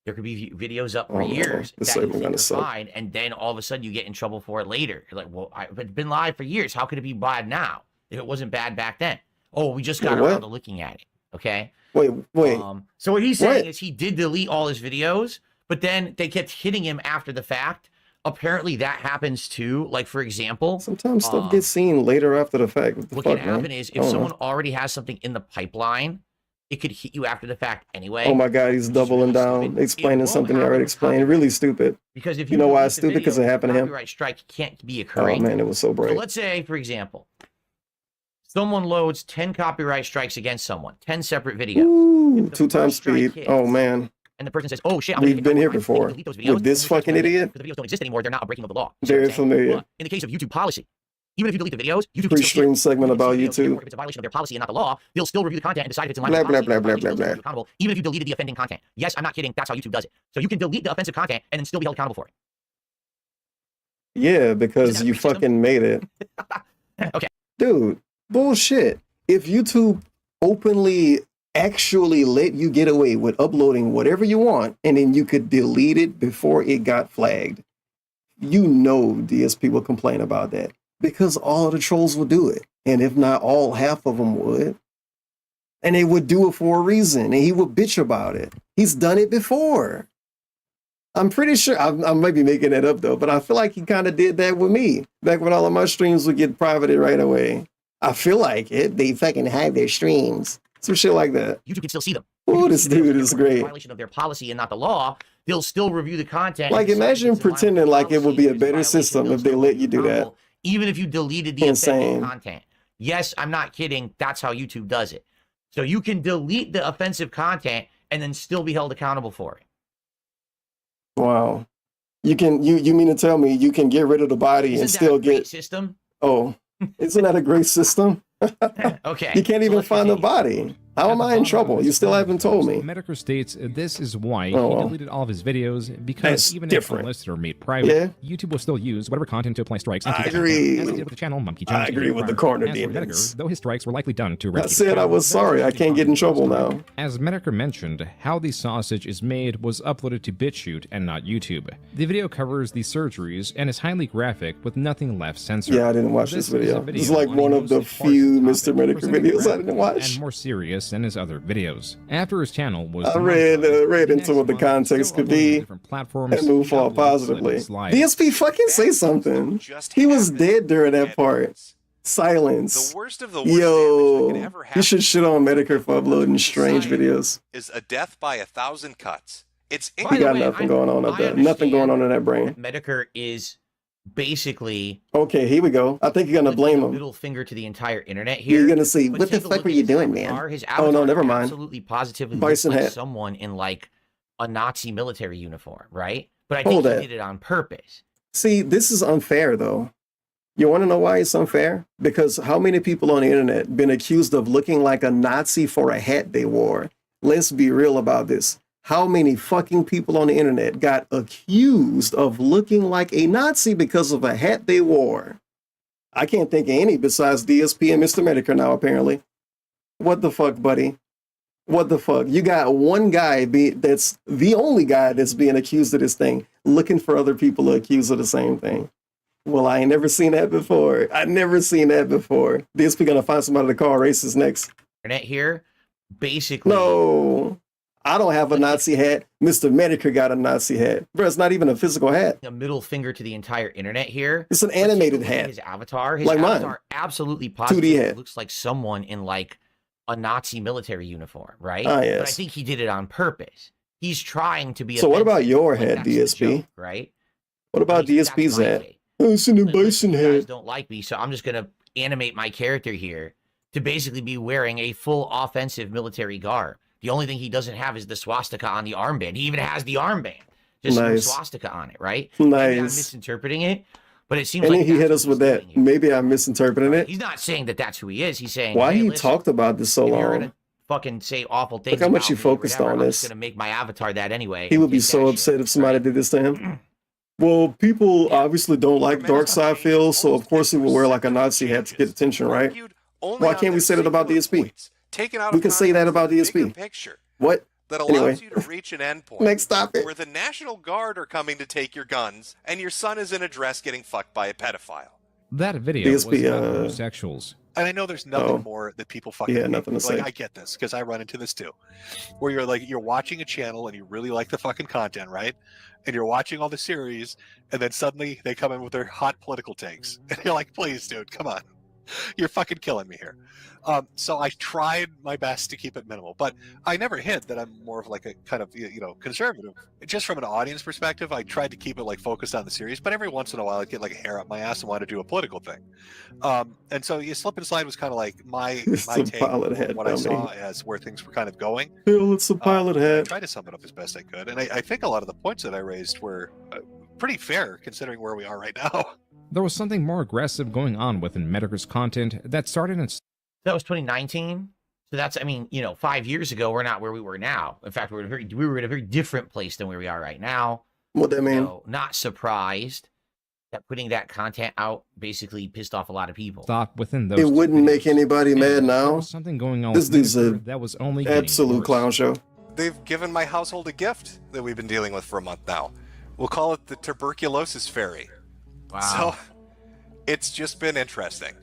There could be videos up for Oh, no. years This that you segment think gonna are suck. fine, and then all of a sudden you get in trouble for it later. You're like, well, it's been live for years. How could it be bad now if it wasn't bad back then? Oh, we just got What? around to looking at it. Okay. Wait. So what he's saying What? is he did delete all his videos, but then they kept hitting him after the fact. Apparently that happens too. Like, for example, Sometimes stuff gets seen later after the fact. What the what fuck, can man? happen is I if don't someone know. already has something in the pipeline, it could hit you after the fact anyway. Oh my God, he's doubling down, explaining something he already explained. Really stupid. Because if you know why it's delete the stupid? Because it video, happened to him. copyright strike can't be Oh occurring. man, it was so So bright. let's say, for example, someone loads 10 copyright strikes against someone, 10 separate videos. Ooh, 2 times speed. hits, Oh man. And the person says, oh shit, I'm We've gonna been get here copyright. before Delete those videos, with this and we fucking strike them. idiot. The videos don't exist anymore. They're not a breaking of the law. Very familiar. But in the case of YouTube policy, even if you delete the videos, YouTube can still Pre-stream segment about YouTube. if it's a violation of their policy and not the law, they'll still review the content and decide if it's in line Blah, with the policy. blah, blah, and blah, they'll blah, hold you accountable, even if you deleted the offending content. Yes, I'm not kidding. That's how YouTube does it. So you can delete the offensive content and then still be held accountable for it. Yeah, because you fucking made it. Okay. Dude, bullshit. If YouTube openly actually let you get away with uploading whatever you want and then you could delete it before it got flagged, you know DSP will complain about that because all of the trolls will do it. And if not all, half of them would. And they would do it for a reason and he would bitch about it. He's done it before. I'm pretty sure, I might be making that up though, but I feel like he kind of did that with me back when all of my streams would get privated right away. I feel like it. They fucking hide their streams. Some shit like that. YouTube can still see them. Oh, this dude is great. Violation of their policy and not the law. They'll still review the content. Like, imagine pretending like it would be a better system if they let you do that. Even if you deleted the Insane. offensive content. Yes, I'm not kidding. That's how YouTube does it. So you can delete the offensive content and then still be held accountable for it. Wow. You can you mean to tell me you can get rid of the body and still get system? Oh, isn't that a great system? Okay. You can't even find the body. How am I in trouble? You still haven't told me. Mehtokur states this is why Oh, he well. deleted all of his videos because That's even different. if unlisted or made private, Yeah. YouTube will still use whatever content to apply strikes. I into the agree. content, as they did with the channel Monkey Jones. I agree with the corner As for demons. Mehtokur, though his strikes were likely done to I rescue said the I was channel, sorry. I can't get in trouble now. As Mehtokur mentioned, how the sausage is made was uploaded to BitChute and not YouTube. The video covers the surgeries and is highly graphic with nothing left censored. Yeah, I didn't watch this video. This is like one of the few Mr. Mehtokur videos I didn't watch. And more serious than his other videos. After his channel was I read into what the context could be and move forward positively. DSP fucking say something. He was dead during that part. Silence. The worst of the worst Yo, damage that can ever you happen should shit on Mehtokur for uploading strange videos. is a death by 1,000 cuts. It's He got nothing going on up there. Nothing going on in that brain. Mehtokur is basically Okay, here we go. I think you're gonna blame him. middle finger to the entire internet here. You're gonna say, But "What the take a fuck look were at you his doing, avatar. man?" His Oh no, avatar never mind. Absolutely positively Bison looks like hat. someone in like a Nazi military uniform, right? But I think Hold he that. did it on purpose. See, this is unfair though. You want to know why it's unfair? Because how many people on the internet been accused of looking like a Nazi for a hat they wore? Let's be real about this. how many fucking people on the internet got accused of looking like a Nazi because of a hat they wore. I can't think of any besides DSP and Mr. Mehtokur now, apparently. What the fuck, buddy? What the fuck? You got one guy that's the only guy that's being accused of this thing, looking for other people to accuse of the same thing. Well, I ain't never seen that before. I never seen that before. DSP gonna find somebody to call racist next. Internet here, basically. No, I don't have a Nazi hat. Mr. Mehtokur got a Nazi hat. Bro, it's not even a physical hat. A middle finger to the entire internet here. It's an animated hat. His avatar, like avatar mine. Absolutely 2D positive. hat. It looks like someone in like a Nazi military uniform, right? Ah, yes. But I think he did it on purpose. He's trying to be. So what about your like, hat, DSP? Joke, right? What about DSP's hat? Oh, it's an bison You hat. guys don't like me, so I'm just gonna animate my character here to basically be wearing a full offensive military garb. The only thing he doesn't have is the swastika on the armband. He even has the armband, just no swastika on it, right? Nice. Maybe I'm misinterpreting it, but it seems and like he hit us with that. Maybe I'm misinterpreting it. He's not saying that that's who he is. He's saying why hey, he listen, talked about this so if you're long. gonna fucking say awful things. Look how much about you me or focused whatever, on I'm this. just gonna make my avatar that anyway. He would be so upset if somebody did this to him. Well, people obviously don't like dark side feels, so of course he would wear like a Nazi hat to get attention, right? Why can't we say that about DSP? We can say that about DSP. What? That allows you to reach an endpoint. Next topic. Where the National Guard are coming to take your guns, and your son is in a dress getting fucked by a pedophile. That video was about homosexuals. And I know there's nothing more that people fucking hate. nothing to say. I get this because I run into this too, where you're watching a channel and you really like the fucking content, right? And you're watching all the series, and then suddenly they come in with their hot political takes, and you're like, "Please, dude, come on, you're fucking killing me here." So I tried my best to keep it minimal, but I never hid that I'm more of like a kind of conservative. Just from an audience perspective, I tried to keep it like focused on the series, but every once in a while I'd get like a hair up my ass and want to do a political thing. And so Slip and Slide was kind of like my take on what I saw as where things were kind of going. Hell, it's a pilot hat. I tried to sum it up as best I could, and I think a lot of the points that I raised were pretty fair considering where we are right now. There was something more aggressive going on within Mehtokur's content that started in... That was 2019. So that's, 5 years ago, we're not where we were now. In fact, we were in a very different place than where we are right now. What that mean? So, not surprised that putting that content out basically pissed off a lot of people. Thought within those it wouldn't make anybody mad now. There was something going on this dude's a that was only absolute clown show. They've given my household a gift that we've been dealing with for a month now. We'll call it the tuberculosis fairy. Wow. So it's just been interesting.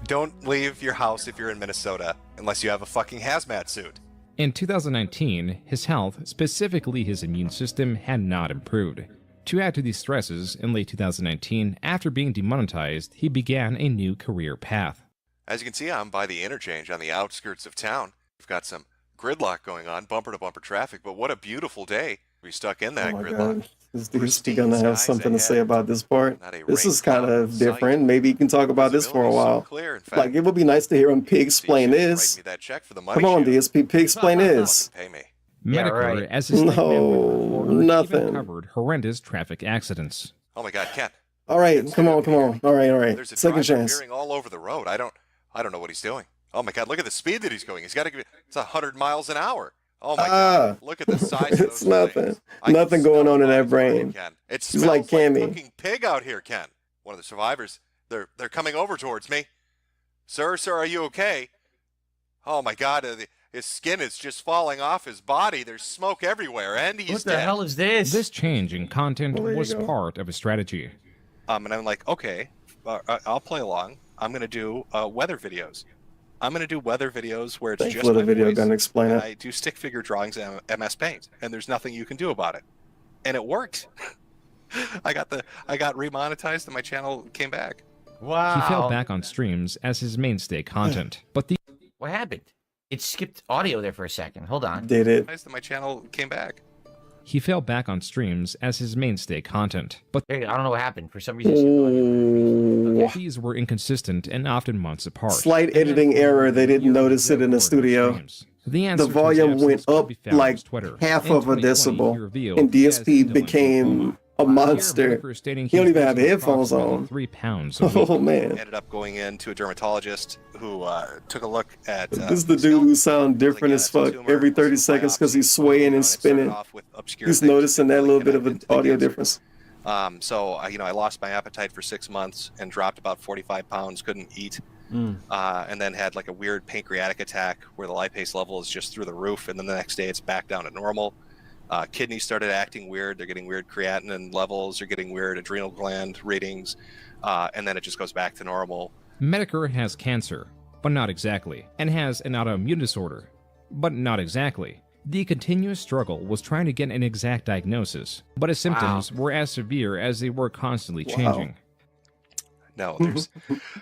Don't leave your house if you're in Minnesota unless you have a fucking hazmat suit. In 2019, his health, specifically his immune system, had not improved. To add to these stresses, in late 2019, after being demonetized, he began a new career path. As you can see, I'm by the interchange on the outskirts of town. We've got some gridlock going on, bumper-to-bumper traffic, but what a beautiful day. We're stuck in that gridlock. God. This dude's gonna have something to say about this part. This is kind of different. Maybe you can talk about this for a while. Like, it would be nice to hear him explain this. Come on, DSP, explain this. Mehtokur, as his nothing. Even covered horrendous traffic accidents. Oh my God, Ken. All right, come on. All right. There's a Second driver chance. veering all over the road. I don't know what he's doing. Oh my God, look at the speed that he's going. He's got to give it's 100 miles an hour. Oh my God! Look at the size of those It's nothing. Nothing going on in that brain. It It's smells like Cammy. cooking pig out here, Ken. One of the survivors. They're coming over towards me. Sir, are you okay? Oh my God! His skin is just falling off his body. There's smoke everywhere, and he's What the dead. hell is this? This change in content was part of a strategy. And I'm like, okay, I'll play along. I'm gonna do weather videos. I'm going to do weather videos where it's just the my video voice, gonna explain and it. I do stick figure drawings in MS Paint, and there's nothing you can do about it. And it worked. I got remonetized, and my channel came back. Wow. He fell back on streams as his mainstay content, but the... What happened? It skipped audio there for a second. Hold on. Did it? My channel came back. He fell back on streams as his mainstay content, but I don't know what happened. For some reason, these were inconsistent and often months apart. Slight editing error. They didn't notice it in the studio. The volume went up like half of a decibel, and DSP became a monster. Stating He don't even weighs have headphones approximately on. 3 pounds. a week. Oh man. Ended up going into a dermatologist who took a look at. This is the dude who sound different as fuck every 30 seconds because he's swaying and spinning. He's noticing that little bit of an audio difference. So I lost my appetite for 6 months and dropped about 45 pounds. Couldn't eat, and then had like a weird pancreatic attack where the lipase level is just through the roof, and then the next day it's back down to normal. Kidneys started acting weird. They're getting weird creatinine levels. They're getting weird adrenal gland readings, and then it just goes back to normal. Mehtokur has cancer, but not exactly, and has an autoimmune disorder, but not exactly. The continuous struggle was trying to get an exact diagnosis, but his symptoms were as severe as they were constantly changing. No, there's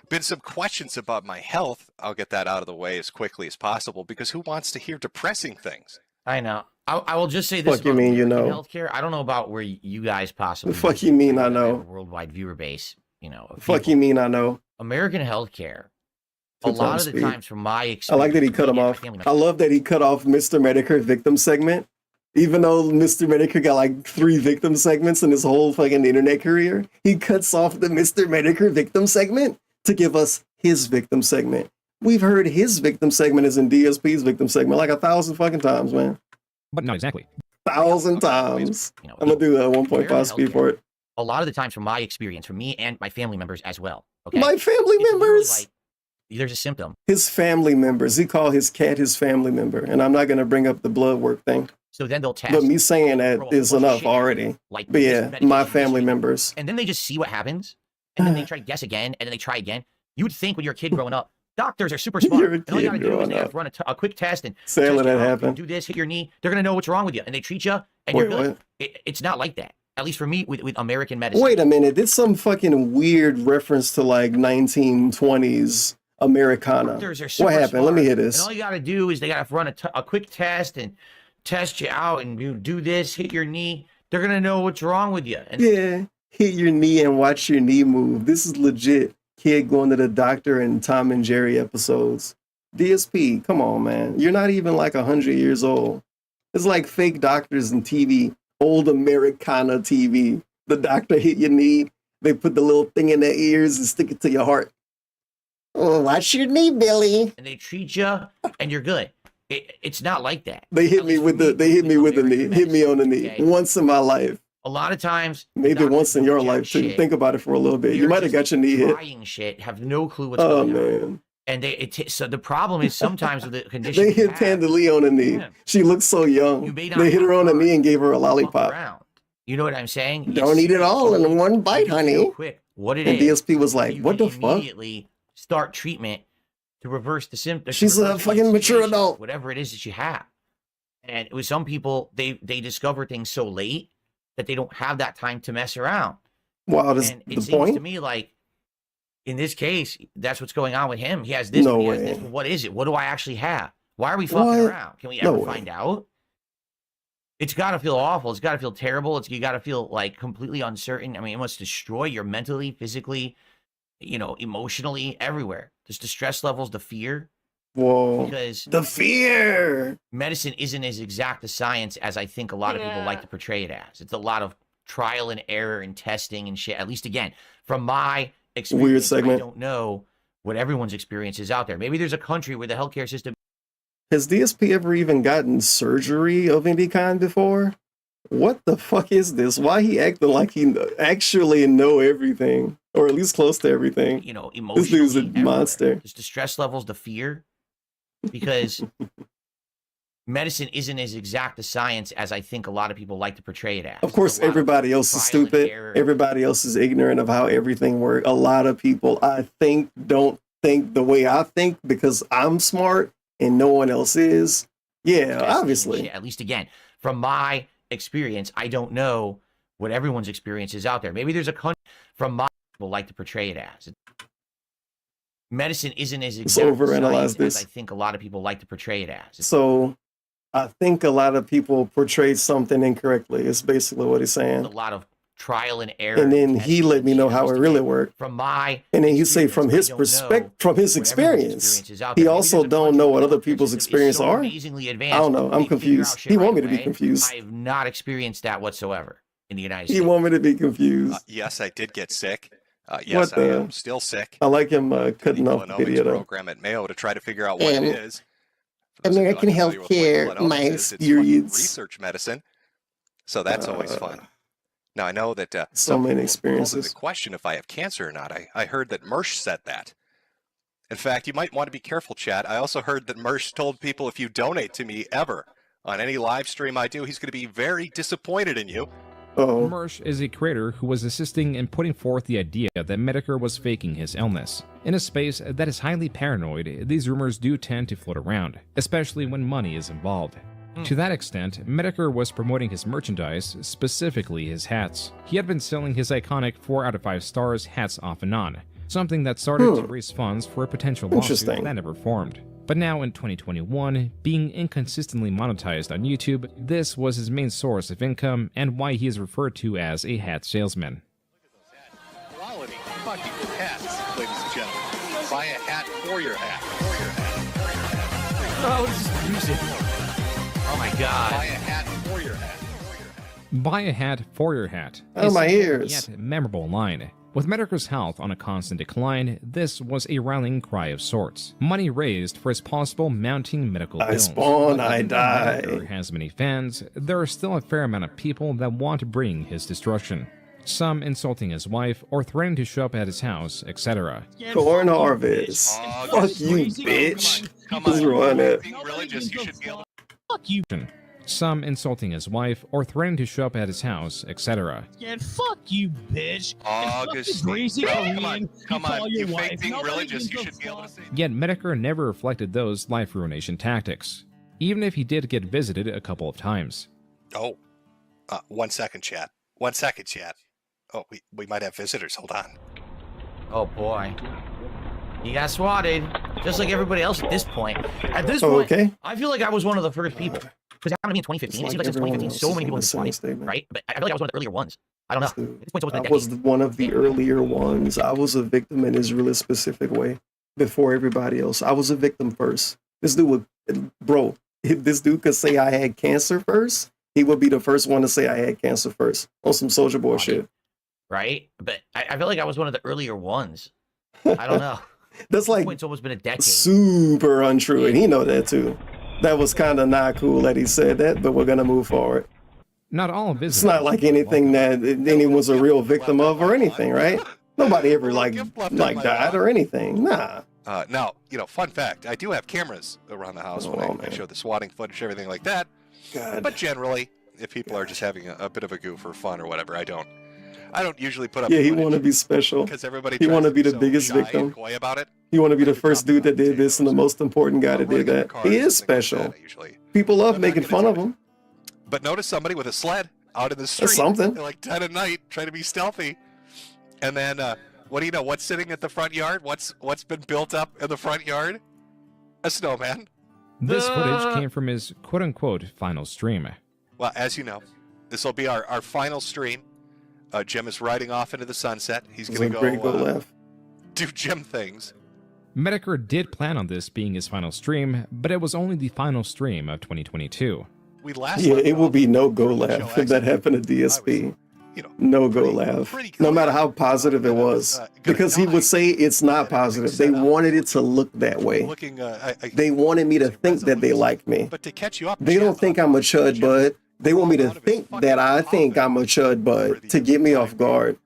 been some questions about my health. I'll get that out of the way as quickly as possible because who wants to hear depressing things? I know. I will just say this. Fuck you mean you know? Healthcare. I don't know about where you guys possibly. The fuck you mean I know? Worldwide viewer base. Fuck you mean I know? American healthcare. A lot of the times, from my experience, I like that he cut him off. I love that he cut off Mr. Mehtokur victim segment. Even though Mr. Mehtokur got like 3 victim segments in his whole fucking internet career, he cuts off the Mr. Mehtokur victim segment to give us his victim segment. We've heard his victim segment is in DSP's victim segment like 1,000 fucking times, man. But not exactly. 1,000 times. I'm gonna do a 1.5 speed for it. A lot of the times, from my experience, from me and my family members as well. Okay? My family members? There's a symptom. His family members. He called his cat his family member. And I'm not gonna bring up the blood work thing. So then they'll test. But me saying that is enough already. Like, but yeah, my family members. And then they just see what happens. And then they try to guess again. And then they try again. You would think when you're a kid growing up, doctors are super smart. And all you gotta do is they have to run a quick test and let that happen. Do this, hit your knee. They're gonna know what's wrong with you, and they treat you, and you're good. It's not like that. At least for me, with American medicine. Wait a minute, this some fucking weird reference to like 1920s Americana. What happened? Smart. Let me hear this. And all you gotta do is they gotta run a quick test and test you out, and you do this, hit your knee. They're gonna know what's wrong with you. And yeah, hit your knee and watch your knee move. This is legit. Kid going to the doctor in Tom and Jerry episodes. DSP, come on, man. You're not even like 100 years old. It's like fake doctors in TV, old Americana TV. The doctor hit your knee. They put the little thing in their ears and stick it to your heart. Oh, watch your knee, Billy. And they treat you, and you're good. It's not like that. They hit me with the knee. Hit me on the knee once in my life. A lot a lot of times, maybe once in your life too. Shit. Think about it for a little bit. You might have got your knee hit. Trying shit, have no clue what's going on. And so the problem is sometimes with the condition. They hit Tandalee on the knee. Yeah. She looks so young. They hit her on the knee and gave her a lollipop. You know what I'm saying? Don't eat it all in one bite, honey. Quick. What it and is. DSP was like, "What the fuck?" Immediately start treatment to reverse the symptoms. She's a fucking mature adult. Whatever it is that you have. And with some people, they discover things so late that they don't have that time to mess around. Wow, that's and it the seems point. to me like, in this case, that's what's going on with him. He has this. No he has way. this. What is it? What do I actually have? Why are we fucking around? Can we ever find out? It's got to feel awful. It's got to feel terrible. You got to feel like completely uncertain. I mean, it must destroy your mentally, physically, emotionally, everywhere. Just the stress levels, the fear. Whoa. Because the fear. Medicine isn't as exact a science as I think a lot of people like to portray it as. It's a lot of trial and error and testing and shit. At least, again, from my experience, weird segment. I don't know what everyone's experience is out there. Maybe there's a country where the healthcare system. Has DSP ever even gotten surgery of any kind before? What the fuck is this? Why he acting like he actually know everything, or at least close to everything? Emotionally, this dude's a everywhere. monster. Just the stress levels, the fear, because medicine isn't as exact a science as I think a lot of people like to portray it as. Of course, everybody else is stupid. Everybody else is ignorant of how everything works. A lot of people, I think, don't think the way I think because I'm smart and no one else is. Yeah, obviously. At least, again, from my experience, I don't know what everyone's experience is out there. Maybe there's a country from my people like to portray it as. Medicine isn't as exact overanalyze this. as I think a lot of people like to portray it as. So I think a lot of people portrayed something incorrectly. It's basically what he's saying. A lot of trial and error. And then he let me know how it really worked. From my and then he say from his perspective, from his experience, he also don't know what other people's experience are. I don't know. I'm confused. He want me to be confused. I have not experienced that whatsoever. in the United You States. want me to be confused? Yes, I did get sick. Yes, What the? I'm still sick. I like him cutting off the Genomics video though. program at Mayo to try to figure out what it is. American healthcare, my experience. Research medicine, so that's always fun. Now I know that So many people experiences. The question if I have cancer or not. I heard that Mersh said that. In fact, you might want to be careful, chat. I also heard that Mersh told people if you donate to me ever on any live stream I do, he's going to be very disappointed in you. Mersh is a creator who was assisting in putting forth the idea that Mehtokur was faking his illness. In a space that is highly paranoid, these rumors do tend to float around, especially when money is involved. To that extent, Mehtokur was promoting his merchandise, specifically his hats. He had been selling his iconic 4 out of 5 stars hats off and on, something that started to raise funds for a potential lawsuit that never formed. But now in 2021, being inconsistently monetized on YouTube, this was his main source of income and why he is referred to as a hat salesman. Quality fucking hats, ladies and gentlemen. Buy a hat for your hat. Oh, this is music. Oh my god. Buy a hat for your hat. Buy a hat for your hat. Oh, is my a ears. Yet memorable line. With Mehtokur's health on a constant decline, this was a rallying cry of sorts. Money raised for his possible mounting medical I bills. spawn, But I even though die. Mehtokur has many fans, there are still a fair amount of people that want to bring his destruction. Some insulting his wife or threatening to show up at his house, etc. Corn harvest. Fuck you, bitch. Just run it. Being religious, you should be able to. Fuck you. Some insulting his wife or threatening to show up at his house, etc. Yeah, fuck you, bitch. Augustine, come on, you fake being religious, you should be able to say. Yet Mehtokur never reflected those life ruination tactics, even if he did get visited a couple of times. Oh, 1 second, chat. 1 second, chat. Oh, we might have visitors. Hold on. Oh boy. He got swatted, just like everybody else at this point. At this point, I feel like I was one of the first people. Because it happened to me in 2015. It seems like since 2015, so many people have been swatted, right? But I feel like I was one of the earlier ones. I don't know. At this point, it's always been a I decade. was one of the earlier ones. I was a victim in his really specific way before everybody else. I was a victim first. This dude would, bro, if this dude could say I had cancer first, he would be the first one to say I had cancer first on some Soulja Boy shit. Right? But I feel like I was one of the earlier ones. I don't know. That's like it's almost been a decade. Super untrue, and he know that too. That was kind of not cool that he said that, but we're gonna move forward. Not all visitors. It's not like anything that anyone's a real victim of or anything, right? Nobody ever like died or anything. Nah. Now, fun fact, I do have cameras around the house when I show the swatting footage, everything like that. God. But generally, if people are just having a bit of a goof or fun or whatever, I don't usually put up. Yeah, he want to be special. Because everybody. He want to be the biggest victim. About it. He want to be the first dude that did this and the most important guy that did that. He is special. People love making fun of him. But notice somebody with a sled out in the street. That's something. At like 10 at night, trying to be stealthy. And then, what do you know? What's sitting at the front yard? What's been built up in the front yard? A snowman. This footage came from his quote-unquote final stream. Well, as you know, this will be our final stream. Jim is riding off into the sunset. He's going to go do Jim things. Mehtokur did plan on this being his final stream, but it was only the final stream of 2022. It will be no go laugh if that happened to DSP. No go laugh. No matter how positive it was. Because he would say it's not positive. They wanted it to look that way. They wanted me to think that they like me. But to catch you up, they don't think I'm a chud bud. They want me to think that I think I'm a chud bud to get me off guard.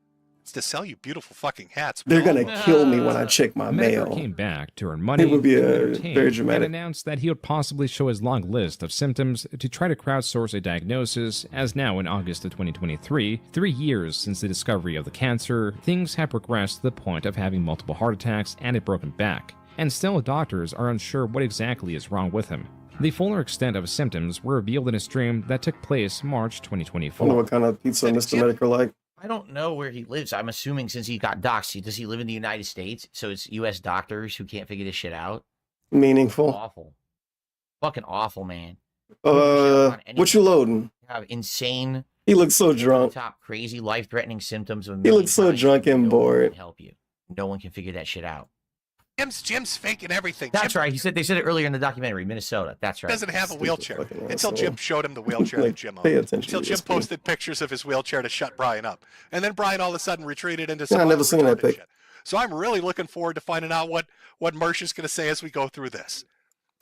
It's to sell you beautiful fucking hats. They're gonna kill me when I check my mail. Mehtokur came back to earn money. It would be entertain, very dramatic. And announced that he would possibly show his long list of symptoms to try to crowdsource a diagnosis. As now in August of 2023, 3 years since the discovery of the cancer, things have progressed to the point of having multiple heart attacks and a broken back. And still, doctors are unsure what exactly is wrong with him. The fuller extent of his symptoms were revealed in a stream that took place March 2024. I wonder what kind of pizza Mr. Mehtokur like. I don't know where he lives. I'm assuming since he got doxxed, does he live in the United States? So it's U.S. doctors who can't figure this shit out? Meaningful. Awful. Fucking awful, man. What you loading? Have insane. He looks so drunk. Top crazy life-threatening symptoms of. He looks so drunk and bored. Help you. No one can figure that shit out. Jim's faking everything. That's Jim right. They said it earlier in the documentary, Minnesota. That's right. doesn't have a wheelchair until Jim showed him the wheelchair Like, that Jim pay owned. attention Until to Jim this, posted pictures of his wheelchair to shut Brian up, and then Brian all of a sudden retreated into Yeah, some I never other seen that retarded pic. shit. So I'm really looking forward to finding out what Mersh is going to say as we go through this.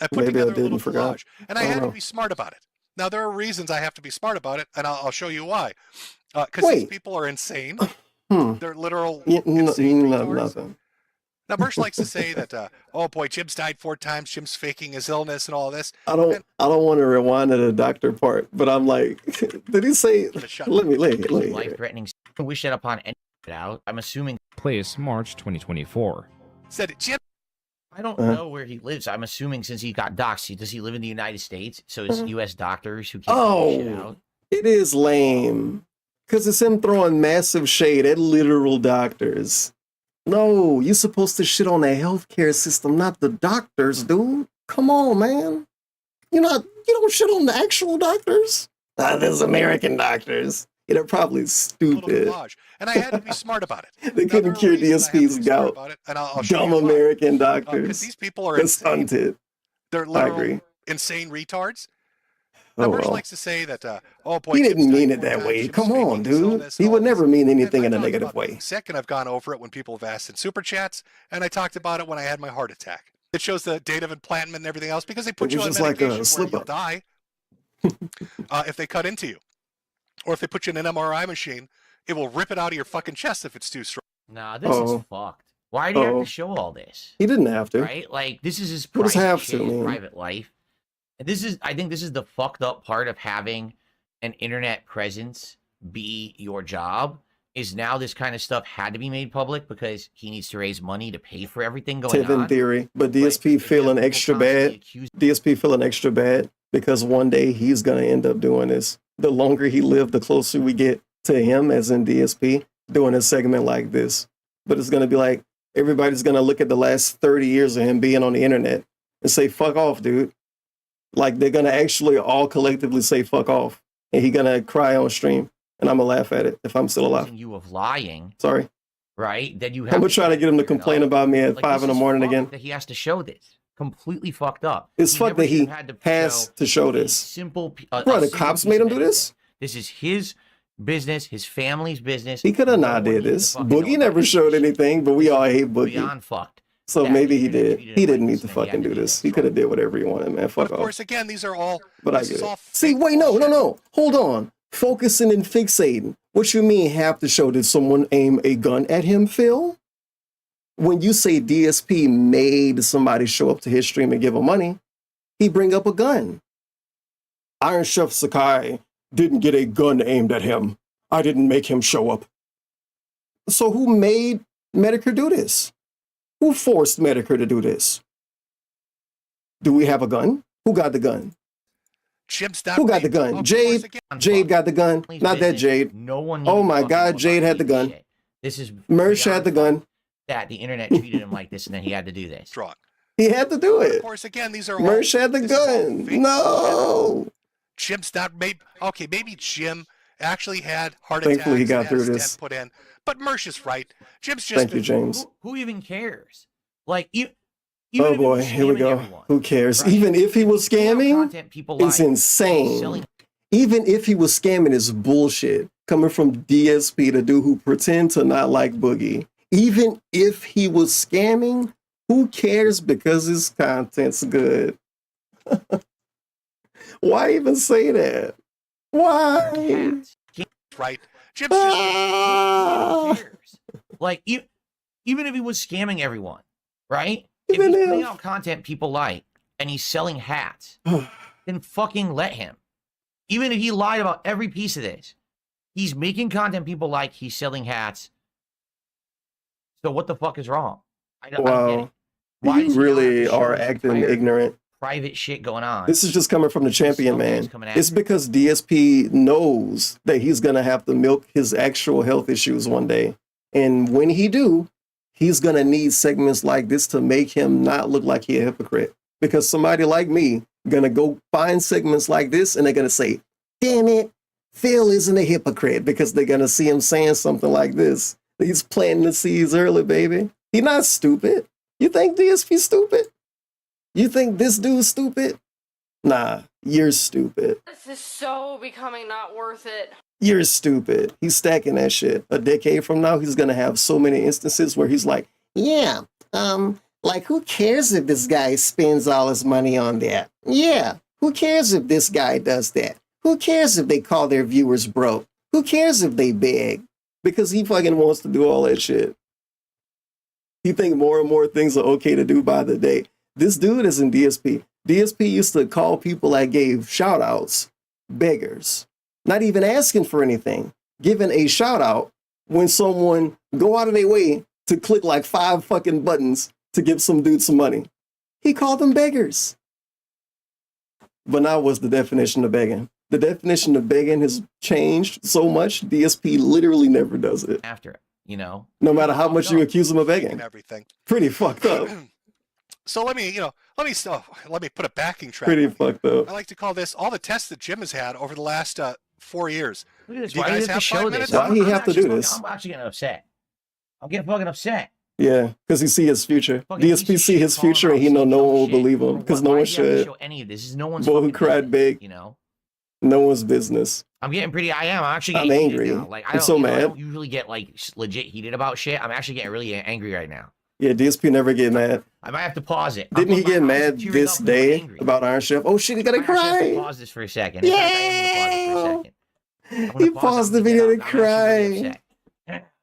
I put Maybe I together a did little and forgot. collage, and I I don't had to know. be smart about it. Now there are reasons I have to be smart about it, and I'll show you why. Because these Wait. people are insane. Hmm. They're literal Yeah, insane no, retards. nothing. Now Mersh likes to say that, oh boy, Jim's died 4 times. Jim's faking his illness and all this. I don't want to rewind to the doctor part, but I'm like, did he say? Let me hear it. Life-threatening. Wish that upon any out. I'm assuming. Place March 2024. Said Jim. I don't know where he lives. I'm assuming since he got doxxed, does he live in the United States? So it's U.S. doctors who keep shit Oh, out. it is lame. Because it's him throwing massive shade at literal doctors. No, you're supposed to shit on the healthcare system, not the doctors, dude. Come on, man. You don't shit on the actual doctors. There's American doctors. Yeah, they're probably stupid. Collage, and I had to be smart about it. They couldn't cure DSP's gout. About it, and I'll show Dumb you why. American Because doctors. these people are They're insane. stunted. They're I literal agree. insane retards. Now, Oh, Mersh well. likes to say that, oh boy, He Jim's didn't died mean it 4 that times, way. Jim's Come faking on, his dude. illness He and all would this. never mean And anything I in a talked negative about it way. Sick, and I've gone over it when people have asked in super chats, and I talked about it when I had my heart attack. It shows the date of implantment and everything else because they put It you was on just like a medication where slip you'll up. die if they cut into you, or if they put you in an MRI machine, it will rip it out of your fucking chest if it's too strong. Nah, this is fucked. Why do you have to show all this? He didn't have to. Right? Like, this is his What does private have shit, to his mean? private life. And I think this is the fucked up part of having an internet presence be your job, is now this kind of stuff had to be made public because he needs to raise money to pay for everything going Tevin on. theory, but DSP feeling extra bad. DSP feeling extra bad because one day he's gonna end up doing this. The longer he lives, the closer we get to him, as in DSP, doing a segment like this. But it's gonna be like everybody's gonna look at the last 30 years of him being on the internet and say, "Fuck off, dude." Like they're gonna actually all collectively say, "Fuck off," and he gonna cry on stream, and I'm gonna laugh at it if I'm still alive. You of lying, Sorry. right? Then you have I'm gonna try to get him to complain about me at like, 5 in the this is morning fucked again. that he has to show this. Completely fucked up. It's He fucked never that he should have had has to show a this. simple. Bro, the cops made him do this? This is his business, his family's business. He could have not did this. Boogie never showed anything, but we all hate Boogie. Beyond fucked. So Yeah, maybe he the internet did. treated He him didn't like need this, to and then he fucking had to do do this. He could have did whatever he wanted, man. But Fuck of off. course, again, these are all. But I this get is it. all See, wait, no. Hold on. Focusing and fixating. What you mean have to show? Did someone aim a gun at him, Phil? When you say DSP made somebody show up to his stream and give him money, he bring up a gun. Iron Chef Sakai didn't get a gun aimed at him. I didn't make him show up. So who made Mehtokur do this? Who forced Mehtokur to do this? Do we have a gun? Who got the gun? Who got the gun? Jade. Jade got the gun. Not that Jade. No one. Oh my God, Jade had the gun. This is Mersh had the gun. that the internet treated him like this, and then he had to do this. He had to do Of it. course, again, these are all. Mersh had the this is all gun. fake. No. Jim's not maybe okay. Maybe Jim actually had heart Thankfully, he attacks got and had through a this. stent put in. But Mersh is right. Jim's just. Thank you, James. Who even cares? Like you. Oh boy, here we go. Who cares? Even if he was scamming, it's insane. Even if he was scamming, it's bullshit. Coming from DSP, the dude who pretend to not like Boogie. Even if he was scamming, who cares because his content's good? Why even say that? Why? Right. Jim's Who cares? Like even if he was scamming everyone, right? If Even he's putting if. out content people like and he's selling hats, then fucking let him. Even if he lied about every piece of this, he's making content people like, he's selling hats. So what the fuck is wrong? I don't get it. Wow. Why You does he not have to really show are his acting entire ignorant. private shit going on? This is just coming from the champion, man. coming at It's because DSP knows that he's going to have to milk his actual health issues one day. And when he do, he's going to need segments like this to make him not look like he a hypocrite. Because somebody like me going to go find segments like this and they're going to say, damn it, Phil isn't a hypocrite, because they're going to see him saying something like this. He's planting the seeds early, baby. He's not stupid. You think DSP stupid? You think this dude's stupid? Nah, you're stupid. This is so becoming not worth it. You're stupid. He's stacking that shit. A decade from now, he's gonna have so many instances where he's like, Yeah, like who cares if this guy spends all his money on that? Yeah, who cares if this guy does that? Who cares if they call their viewers broke? Who cares if they beg? Because he fucking wants to do all that shit. He think more and more things are okay to do by the day. This dude is in DSP. DSP used to call people that gave shout outs beggars, not even asking for anything, giving a shout out when someone go out of their way to click like 5 fucking buttons to give some dude some money. He called them beggars. But now what's the definition of begging? The definition of begging has changed so much, DSP literally never does it. After, you know? No matter how much you accuse him of begging. Everything. Pretty fucked up. So let me put a backing track. Pretty fucked up. I like to call this all the tests that Jim has had over the last 4 years. Look at this. Do you Why guys do you have have to show 5 this? minutes? Why he have to do this? I'm actually getting upset. I'm getting fucking upset. Yeah, because he see his future. Fucking DSP see his future and he know no one will believe him because no one should. Show any of this. This is no one's Boy who fucking cried business, big. you know? No one's business. I'm getting pretty. I'm actually I'm getting angry. heated now. Like, I'm so I mad. don't usually get like legit heated about shit. I'm actually getting really angry right now. Yeah, DSP never get mad. I might have to pause it. Didn't he get mad this day about Iron Chef? Oh shit, he gotta I actually have to cry. pause this for a second. In fact, I am gonna pause it for a second. I'm gonna He pause paused it the and get video out. to I'm actually really cry. upset.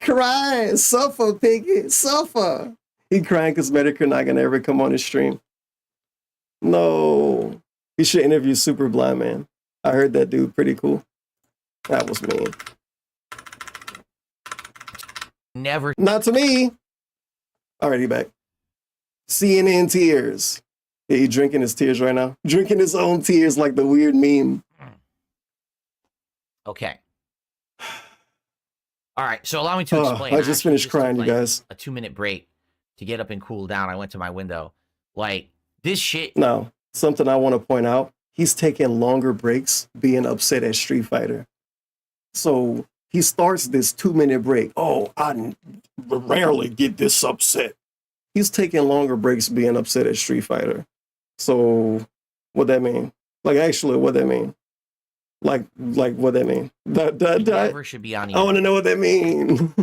Cry, suffer, piggy, suffer. He crying because Mehtokur not gonna ever come on his stream. No, he should interview Super Blind Man. I heard that dude pretty cool. That was mean. Never. Not to me. Alrighty, back. CNN tears. Yeah, he drinking his tears right now. Drinking his own tears like the weird meme. Okay. All right. So allow me to explain. I just finished crying, took, you guys. A 2-minute break to get up and cool down. I went to my window. Like this shit. No, something I want to point out. He's taking longer breaks being upset at Street Fighter. So he starts this 2-minute break. Oh, I rarely get this upset. He's taking longer breaks being upset at Street Fighter. So what that mean? Like actually what that mean? Like what that mean? Never should be on the I want to know what that mean.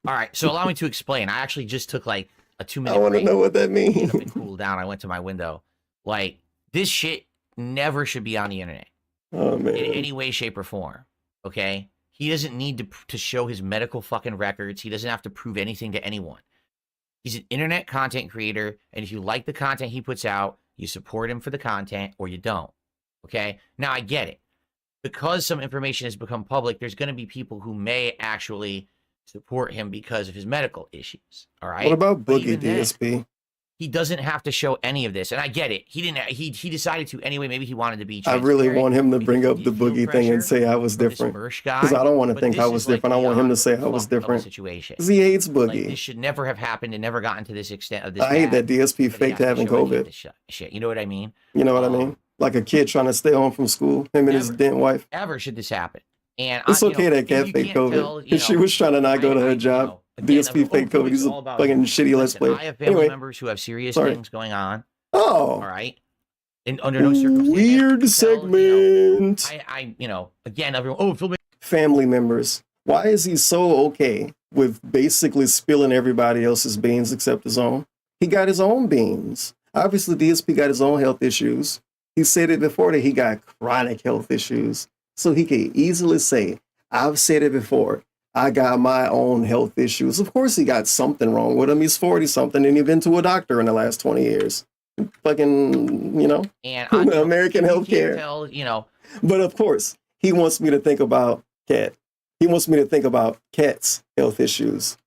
All right. So allow me to explain. I actually just took like a 2-minute I want to break. know what that means. Get up and cool down. I went to my window. Like this shit never should be on the internet. Oh man. In any way, shape, or form. Okay? He doesn't need to show his medical fucking records. He doesn't have to prove anything to anyone. He's an internet content creator, and if you like the content he puts out, you support him for the content or you don't. Okay? Now I get it. Because some information has become public, there's going to be people who may actually support him because of his medical issues. All right? What about But Boogie even then, DSP? he doesn't have to show any of this, and I get it. He didn't. He decided to anyway. Maybe he wanted to be. I really transparent. want him to bring up the Boogie thing and say I was different. Because I don't want to but think this I is was like different. I want him to say I beyond was fucked of a different. situation. Because he hates Like, Boogie. this should never have happened and never gotten to this extent of this. I hate bad, that DSP but he faked has to having show any of COVID. this shit. You know what I mean? You know what I mean? Like a kid trying to stay home from school, him and his dent wife. Ever should this happen? And It's I, okay that Cat faked COVID. If she was trying to not go to her job, DSP faked COVID. He's a fucking shitty let's player. I have family Anyway, members who have serious sorry. things going on. Oh. All right. And under no circumstances. Weird segment. I again, everyone. Oh, Phil. Family members. Why is he so okay with basically spilling everybody else's beans except his own? He got his own beans. Obviously, DSP got his own health issues. He said it before that he got chronic health issues. So he could easily say, I've said it before. I got my own health issues. Of course, he got something wrong with him. He's 40-something and he's been to a doctor in the last 20 years. Fucking, and American healthcare. But of course, he wants me to think about Cat. He wants me to think about Cat's health issues.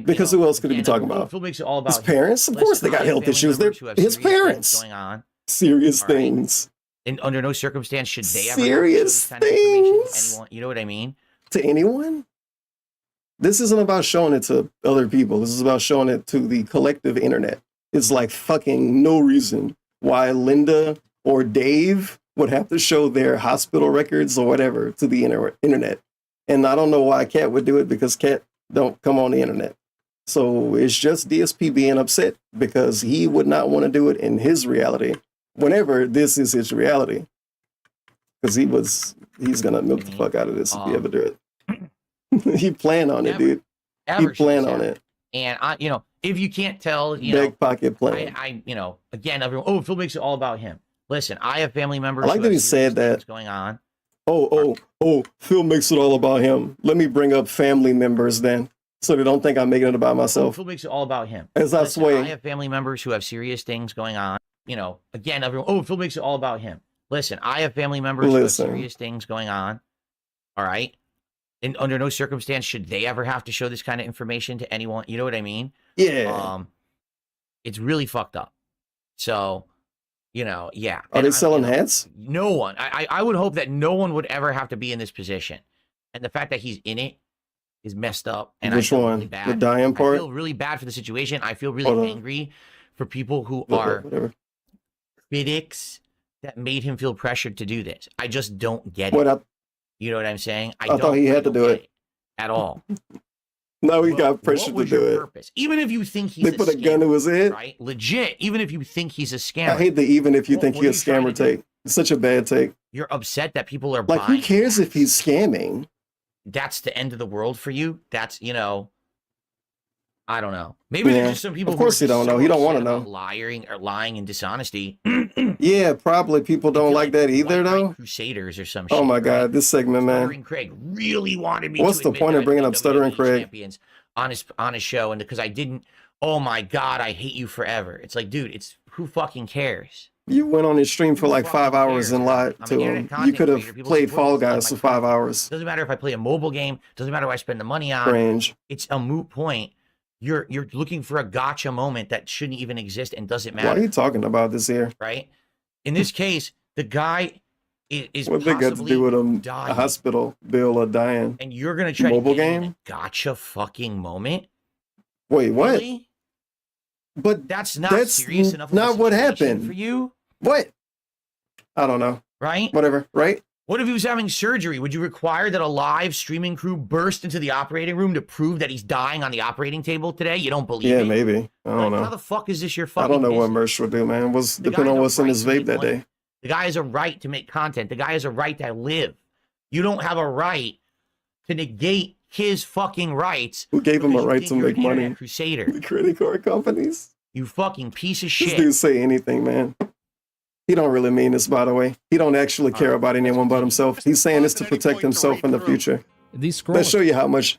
Because who else could he be talking about? Phil makes it all about His parents? Of course they got health issues. They're his parents. Going on. Serious things. And under no circumstance should they ever Serious have to show this kind of information things. to anyone. You know what I mean? To anyone? This isn't about showing it to other people. This is about showing it to the collective internet. It's like fucking no reason why Linda or Dave would have to show their hospital records or whatever to the internet. And I don't know why Cat would do it because Cat don't come on the internet. So it's just DSP being upset because he would not want to do it in his reality, whenever this is his reality. Because he's gonna milk the fuck out of this if he ever do it. He planned on it, dude. He planned on it. And you know, if you can't tell, Back pocket plan. I you know, again, everyone. Oh, Phil makes it all about him. Listen, I have family members. I like who that he have serious said that. things going on. Oh, Phil makes it all about him. Let me bring up family members then, so they don't think I'm making it about myself. Phil makes it all about him. As I Listen, sway. I have family members who have serious things going on. You know, again, everyone. Oh, Phil makes it all about him. Listen, I have family members who have serious things going on. All right. And under no circumstance should they ever have to show this kind of information to anyone. You know what I mean? Yeah. It's really fucked up. So, you know, yeah. Are they selling hats? No one. I would hope that no one would ever have to be in this position. And the fact that he's in it is messed up. And Which I feel one? really bad. The dying part? I feel really bad for the situation. I feel really angry for people who are critics that made him feel pressured to do this. I just don't get it. You know what I'm saying? I thought he had to do it at all. No, he got pressured to do it. Purpose? Even if you think he's they put a gun to his head, right? Legit. Even if you think he's a scammer. I hate the even if you think he's a scammer take. It's such a bad take. You're upset that people are like, buying. who cares if he's scamming? That's the end of the world for you. That's, you know, I don't know. Maybe there's just some people. Of course, he don't know. He don't want to know. Lying and dishonesty. Yeah, probably people don't like that either, though. Crusaders or some shit. Oh my god, this segment, man. Stuttering Craig really wanted me. What's to the admit point that of bringing I up think Stuttering WWE Craig? Champions on his show, and because I didn't. Oh my god, I hate you forever. It's like, dude, it's who fucking cares? You went on his stream for like 5 hours and lied to him. You could have played Fall Guys for 5 hours. Doesn't matter if I play a mobile game. Doesn't matter what I spend the money on. Strange. It's a moot point. You're looking for a gotcha moment that shouldn't even exist and doesn't matter. Why are you talking about this here? Right? In this case, the guy is what they got to do with a hospital bill or dying? And you're gonna try mobile to get game? A gotcha fucking moment. Wait, what? Really? But that's serious enough. Not what happened for you. What? I don't know. Right? Whatever. Right? What if he was having surgery? Would you require that a live streaming crew burst into the operating room to prove that he's dying on the operating table today? You don't believe it? Yeah, maybe. I don't know. How the fuck is this your fucking I don't know business? what Mersh would do, man. Depending on what's in his vape that day. The guy has a right to make content. The guy has a right to live. You don't have a right to negate his fucking rights. Who gave him a right to make money? Crusader. The credit card companies. You fucking piece of This shit. dude say anything, man. He don't really mean this, by the way. He don't actually care about anyone but himself. He's saying this to protect himself in the future. Let's show you how much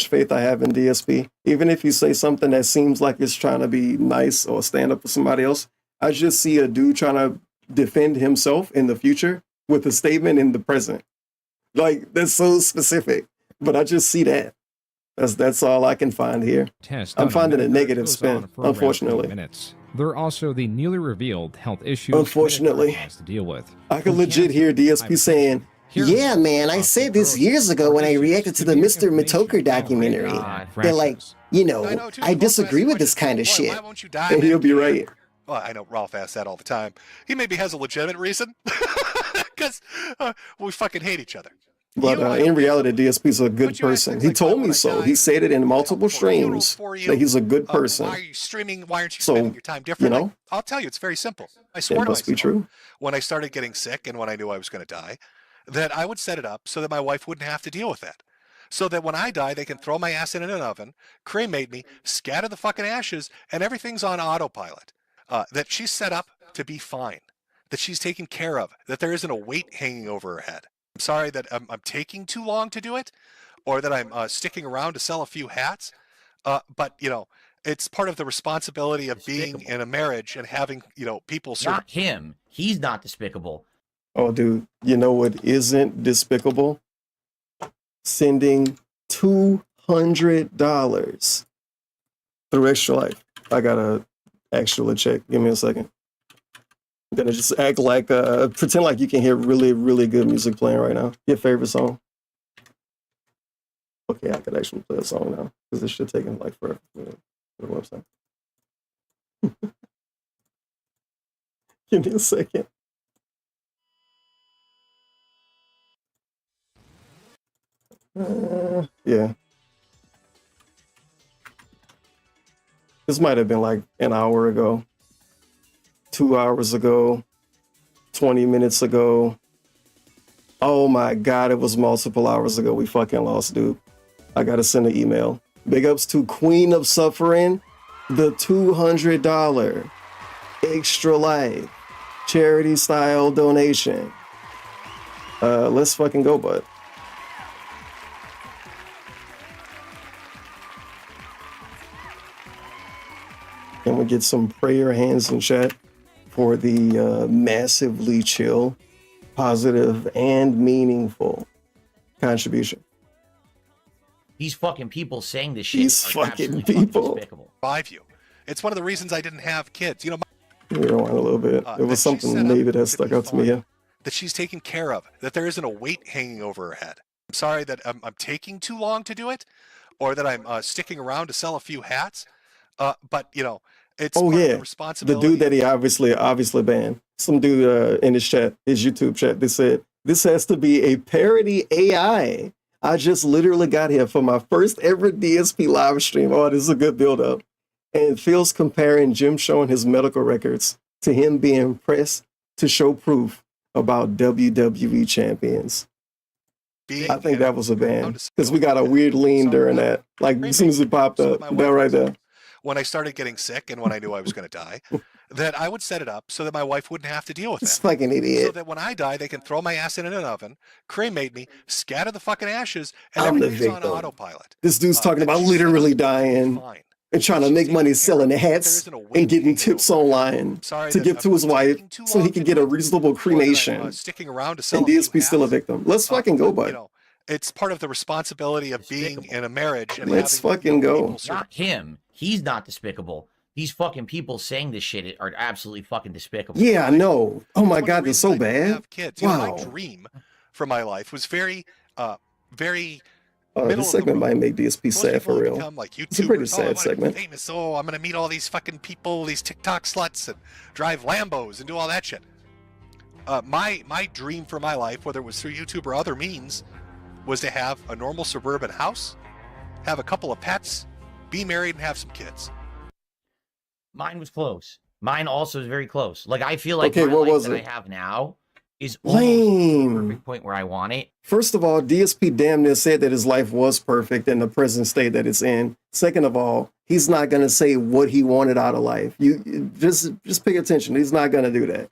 faith I have in DSP. Even if you say something that seems like it's trying to be nice or stand up for somebody else, I just see a dude trying to defend himself in the future with a statement in the present. Like, that's so specific. But I just see that. That's all I can find here. I'm finding a negative spin, unfortunately. There are also the newly revealed health issues Unfortunately, has to deal with. I can legit hear DSP saying, yeah, man, I said this years ago when I reacted to the Mr. Mehtokur documentary. They're like, I disagree with this kind of shit. Why won't you die? And he'll be right. Well, I know Ralph asks that all the time. He maybe has a legitimate reason. Because we fucking hate each other. But in reality, DSP's a good person. He told me so. He said it in multiple streams that he's a good person. Why are you streaming? Why aren't you spending your time differently? I'll tell you, it's very simple. I swore to myself, be true. when I started getting sick and when I knew I was going to die, that I would set it up so that my wife wouldn't have to deal with that. So that when I die, they can throw my ass in an oven, cremate me, scatter the fucking ashes, and everything's on autopilot. That she's set up to be fine. That she's taken care of. That there isn't a weight hanging over her head. I'm sorry that I'm taking too long to do it, or that I'm sticking around to sell a few hats. But, it's part of the responsibility of being in a marriage and having, people... Not him. He's not despicable. Oh, dude, you know what isn't despicable? Sending $200 through Extra Life. I got to actually check. Give me a second. I'm gonna just act like, pretend like you can hear really, really good music playing right now. Your favorite song. Okay, I could actually play a song now because this should take like forever for the website. Give me a second. Yeah. This might have been like an hour ago, 2 hours ago, 20 minutes ago. Oh my God, it was multiple hours ago. We fucking lost, dude. I gotta send an email. Big ups to Queen of Suffering, the $200 Extra Life charity style donation. Let's fucking go, bud. Can we get some prayer hands in chat for the massively chill, positive, and meaningful contribution? These fucking people saying this shit. These are fucking absolutely people. despicable. Revive you. It's one of the reasons I didn't have kids. You know, Rewind a little bit. It was something maybe that stuck out to me. Yeah. that she's taken care of, that there isn't a weight hanging over her head. I'm sorry that I'm taking too long to do it, or that I'm sticking around to sell a few hats. But you know, it's Oh part of yeah, the the responsibility. dude that he obviously banned. Some dude in his chat, his YouTube chat, they said this has to be a parody AI. I just literally got here for my first ever DSP live stream. Oh, this is a good build up. And Phil's comparing Jim showing his medical records to him being pressed to show proof about WWE champions. I think that was a ban because we got a weird lean during that. Like as soon as it popped up, that right there. When I started getting sick and when I knew I was going to die, that I would set it up so that my wife wouldn't have to deal with This it. fucking idiot. So that when I die, they can throw my ass in an oven, cremate me, scatter the fucking ashes, and I'm the everything's on victim. autopilot. This dude's talking about literally dying and trying to make money selling hats and getting tips online to give to his wife so he can get a reasonable cremation. Sticking around to sell And a few DSP's still a victim. Let's fucking go, bud. you know, it's part of the responsibility of being in a marriage and Let's having fucking go. Not him. He's not despicable. These fucking people saying this shit are absolutely fucking despicable. Yeah, I know. Oh my God, they're so bad. have kids. You know, Wow. my dream for my life was very This segment might make DSP sad for real. become like It's a pretty YouTubers. Oh, I sad wanna be segment. famous. Oh, I'm gonna meet all these fucking people, these TikTok sluts, and drive Lambos and do all that shit. My dream for my life, whether it was through YouTube or other means, was to have a normal suburban house, have a couple of pets, be married, and have some kids. Mine was close. Mine also is very close. Like I feel like Okay, my what life was that it? I have now is almost the Lame. perfect point where I want it. First of all, DSP damn near said that his life was perfect in the present state that it's in. Second of all, he's not gonna say what he wanted out of life. You just pay attention. He's not gonna do that.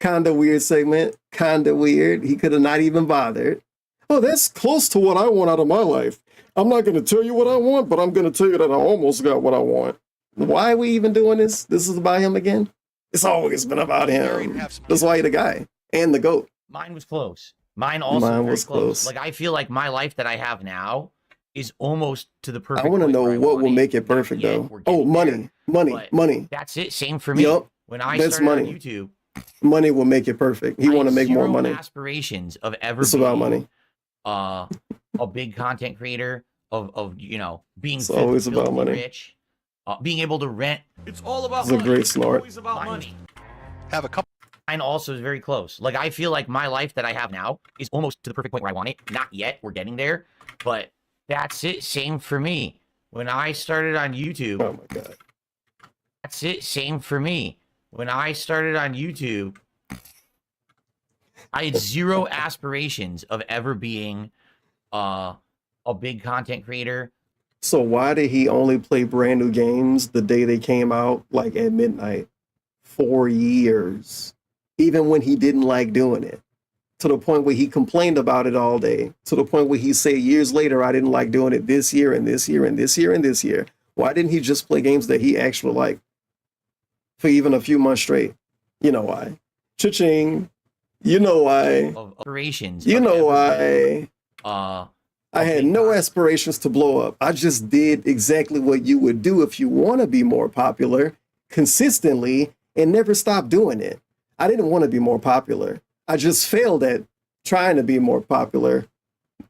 Kinda weird segment. Kinda weird. He could have not even bothered. Oh, that's close to what I want out of my life. I'm not gonna tell you what I want, but I'm gonna tell you that I almost got what I want. Why are we even doing this? This is about him again? It's always been about him. That's why he's the guy and the GOAT. Mine was close. Mine also Mine very was close. Like I feel like my life that I have now is almost to the perfect. I want to point know where I what want will it. make it perfect though. Oh, money, money, But money. That's it. Same for me. Yup. When I That's started money. on YouTube, Money will make it perfect. He I want to had make more zero money. Aspirations of ever. It's about being, money. A big content creator of you know being It's always about filthy money. rich, being able to rent. It's all about It's a money. great It's snort. always about money. Have a couple. Mine also is very close. Like I feel like my life that I have now is almost to the perfect point where I want it. Not yet. We're getting there, but that's it. Same for me. When I started on YouTube. Oh my God. That's it. Same for me. When I started on YouTube, I had zero aspirations of ever being a big content creator. So why did he only play brand new games the day they came out, like at midnight? 4 years. Even when he didn't like doing it. To the point where he complained about it all day. To the point where he said years later, I didn't like doing it this year and this year and this year and this year. Why didn't he just play games that he actually liked for even a few months straight? You know why. Cha-ching. You know why. Of aspirations. You of know ever why. being, I had no aspirations to blow up. I just did exactly what you would do if you want to be more popular consistently and never stop doing it. I didn't want to be more popular. I just failed at trying to be more popular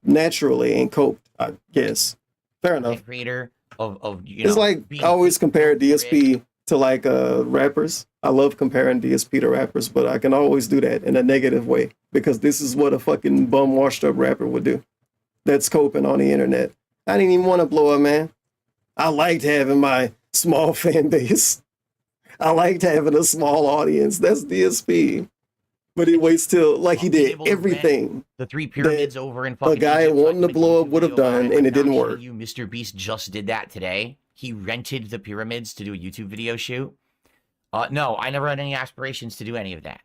naturally and coped, I guess. Fair enough. creator of you It's know, like being I always compare DSP to like rappers. I love comparing DSP to rappers, but I can always do that in a negative way because this is what a fucking bum washed up rapper would do. That's coping on the internet. I didn't even want to blow up, man. I liked having my Small fan base. I liked having a small audience. That's DSP. But he waits till, like he did everything. The 3 pyramids over in A fucking guy Egypt, wanting to blow up would have done, and it didn't work. You, Mr. Beast just did that today. He rented the pyramids to do a YouTube video shoot. No, I never had any aspirations to do any of that.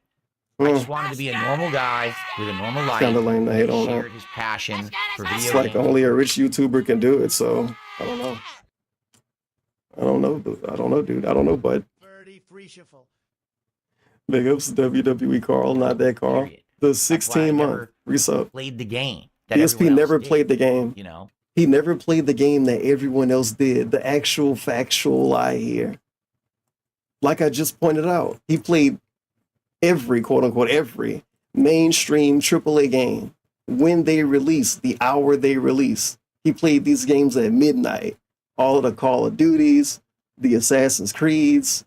I just wanted to be a normal guy with a normal life. Kind of lame to hate on that. Shared his passion for video It's like games. only a rich YouTuber can do it, so I don't know. I don't know, dude. I don't know, bud. Big ups to WWE Carl, not that Carl. The 16-month resub. Played the game. That DSP everyone never else did, played the game. You know, He never played the game that everyone else did. The actual factual lie here. Like I just pointed out, he played every, quote unquote, every mainstream AAA game when they released, the hour they released. He played these games at midnight. All of the Call of Duties, the Assassin's Creeds,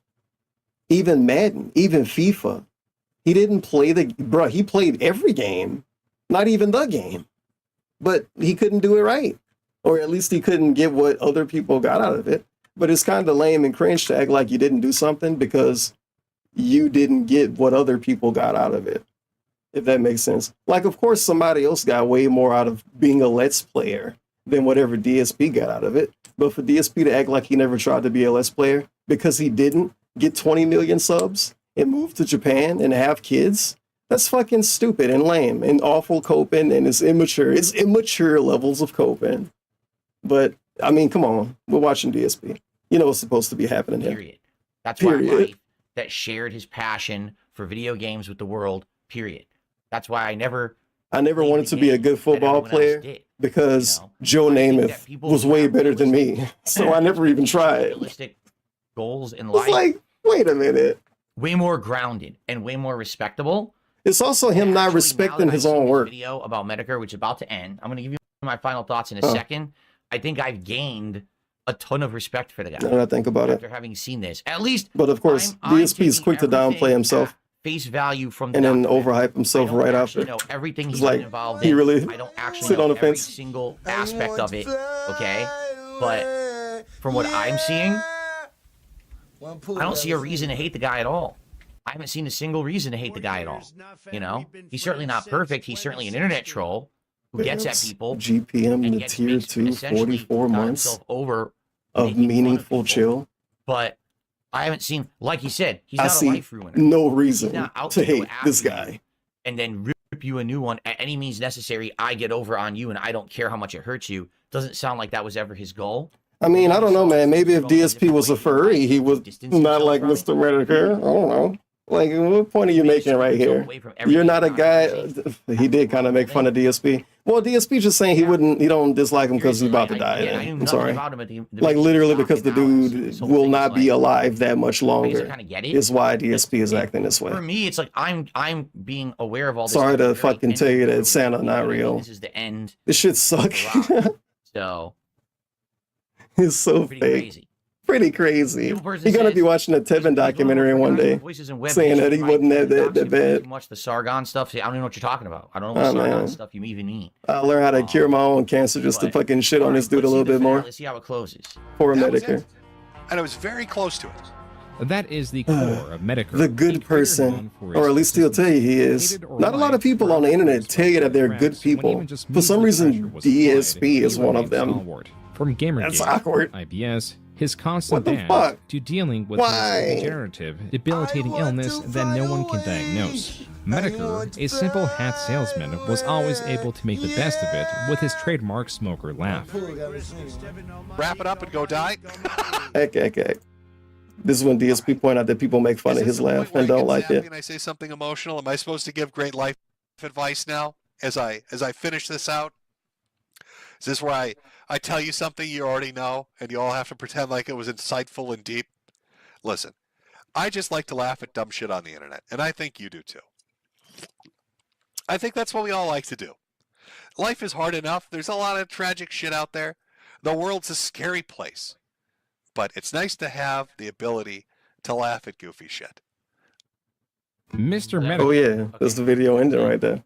even Madden, even FIFA. He didn't play he played every game, not even the game. But he couldn't do it right. Or at least he couldn't get what other people got out of it. But it's kind of lame and cringe to act like you didn't do something because you didn't get what other people got out of it. If that makes sense. Like, of course, somebody else got way more out of being a Let's Player than whatever DSP got out of it. But for DSP to act like he never tried to be a Let's Player because he didn't get 20 million subs and move to Japan and have kids, that's fucking stupid and lame and awful coping, and it's immature. It's immature levels of coping. But, I mean, come on. We're watching DSP. You know what's supposed to be happening here. period. That's why life that shared his passion for video games with the world, period. That's why I never wanted to be a good football player because Joe Namath was way better than me. So I never even tried. Realistic goals in It's life. like, wait a minute. Way more grounded and way more respectable. It's also him not respecting his own work. Video about Mehtokur, which is about to end. I'm going to give you my final thoughts in a second. I think I've gained a ton of respect for the guy. Now that I think about it. After having seen this, at least. But of course, DSP is quick to downplay himself. Face value from the and then overhype himself right after. Know everything he's it's like, involved he in. really I don't actually sit know on the every fence. single aspect of it, okay? But from what I'm seeing, I don't see a reason to hate the guy at all. I haven't seen a single reason to hate the guy at all. You know, he's certainly not perfect. He's certainly an internet troll who gets at people. GPM in the tier 2, 44 months over of meaningful chill. But I haven't seen, like he said, he's not a life ruiner. No reason to hate this guy. And then rip you a new one at any means necessary. I get over on you, and I don't care how much it hurts you. Doesn't sound like that was ever his goal. I mean, I don't know, man. Maybe if DSP was a furry, he was not like Mr. Mehtokur. I don't know. Like, what point are you making right here? You're not a guy. He did kind of make fun of DSP. Well, DSP just saying he don't dislike him because he's about to die. I'm sorry. Like, literally because the dude will not be alive that much longer is why DSP is acting this way. For me, it's like I'm being aware of all this. Sorry to fucking tell you that Santa not real. This is the end. This shit suck. So it's so fake. Crazy. Pretty crazy. You're gonna be watching a Tevin documentary one day, saying that he wasn't that bad. Watch the Sargon stuff. I don't even know what you're talking about. I don't know what Sargon stuff you even mean. I'll learn how to cure my own cancer just to fucking shit on this dude a little bit more. Let's see how it closes. Poor Mehtokur. And I was very close to it. That is the core of Mehtokur. The good person, or at least he'll tell you he is. Not a lot of people on the internet tell you that they're good people. For some reason, DSP is one of them. From Gamergate, that's awkward. IBS, his constant ban to dealing with his degenerative, debilitating illness that no one can diagnose. Mehtokur, a simple hat salesman, was always able to make the best of it with his trademark smoker laugh. Wrap it up and go die. Okay. This is when DSP point out that people make fun of his laugh and don't like it. And I say something emotional. Am I supposed to give great life advice now as I finish this out? Is this where I tell you something you already know and you all have to pretend like it was insightful and deep? Listen, I just like to laugh at dumb shit on the internet, and I think you do too. I think that's what we all like to do. Life is hard enough. There's a lot of tragic shit out there. The world's a scary place. But it's nice to have the ability to laugh at goofy shit. Mr. Mehtokur. Oh yeah, that's the video ending right there.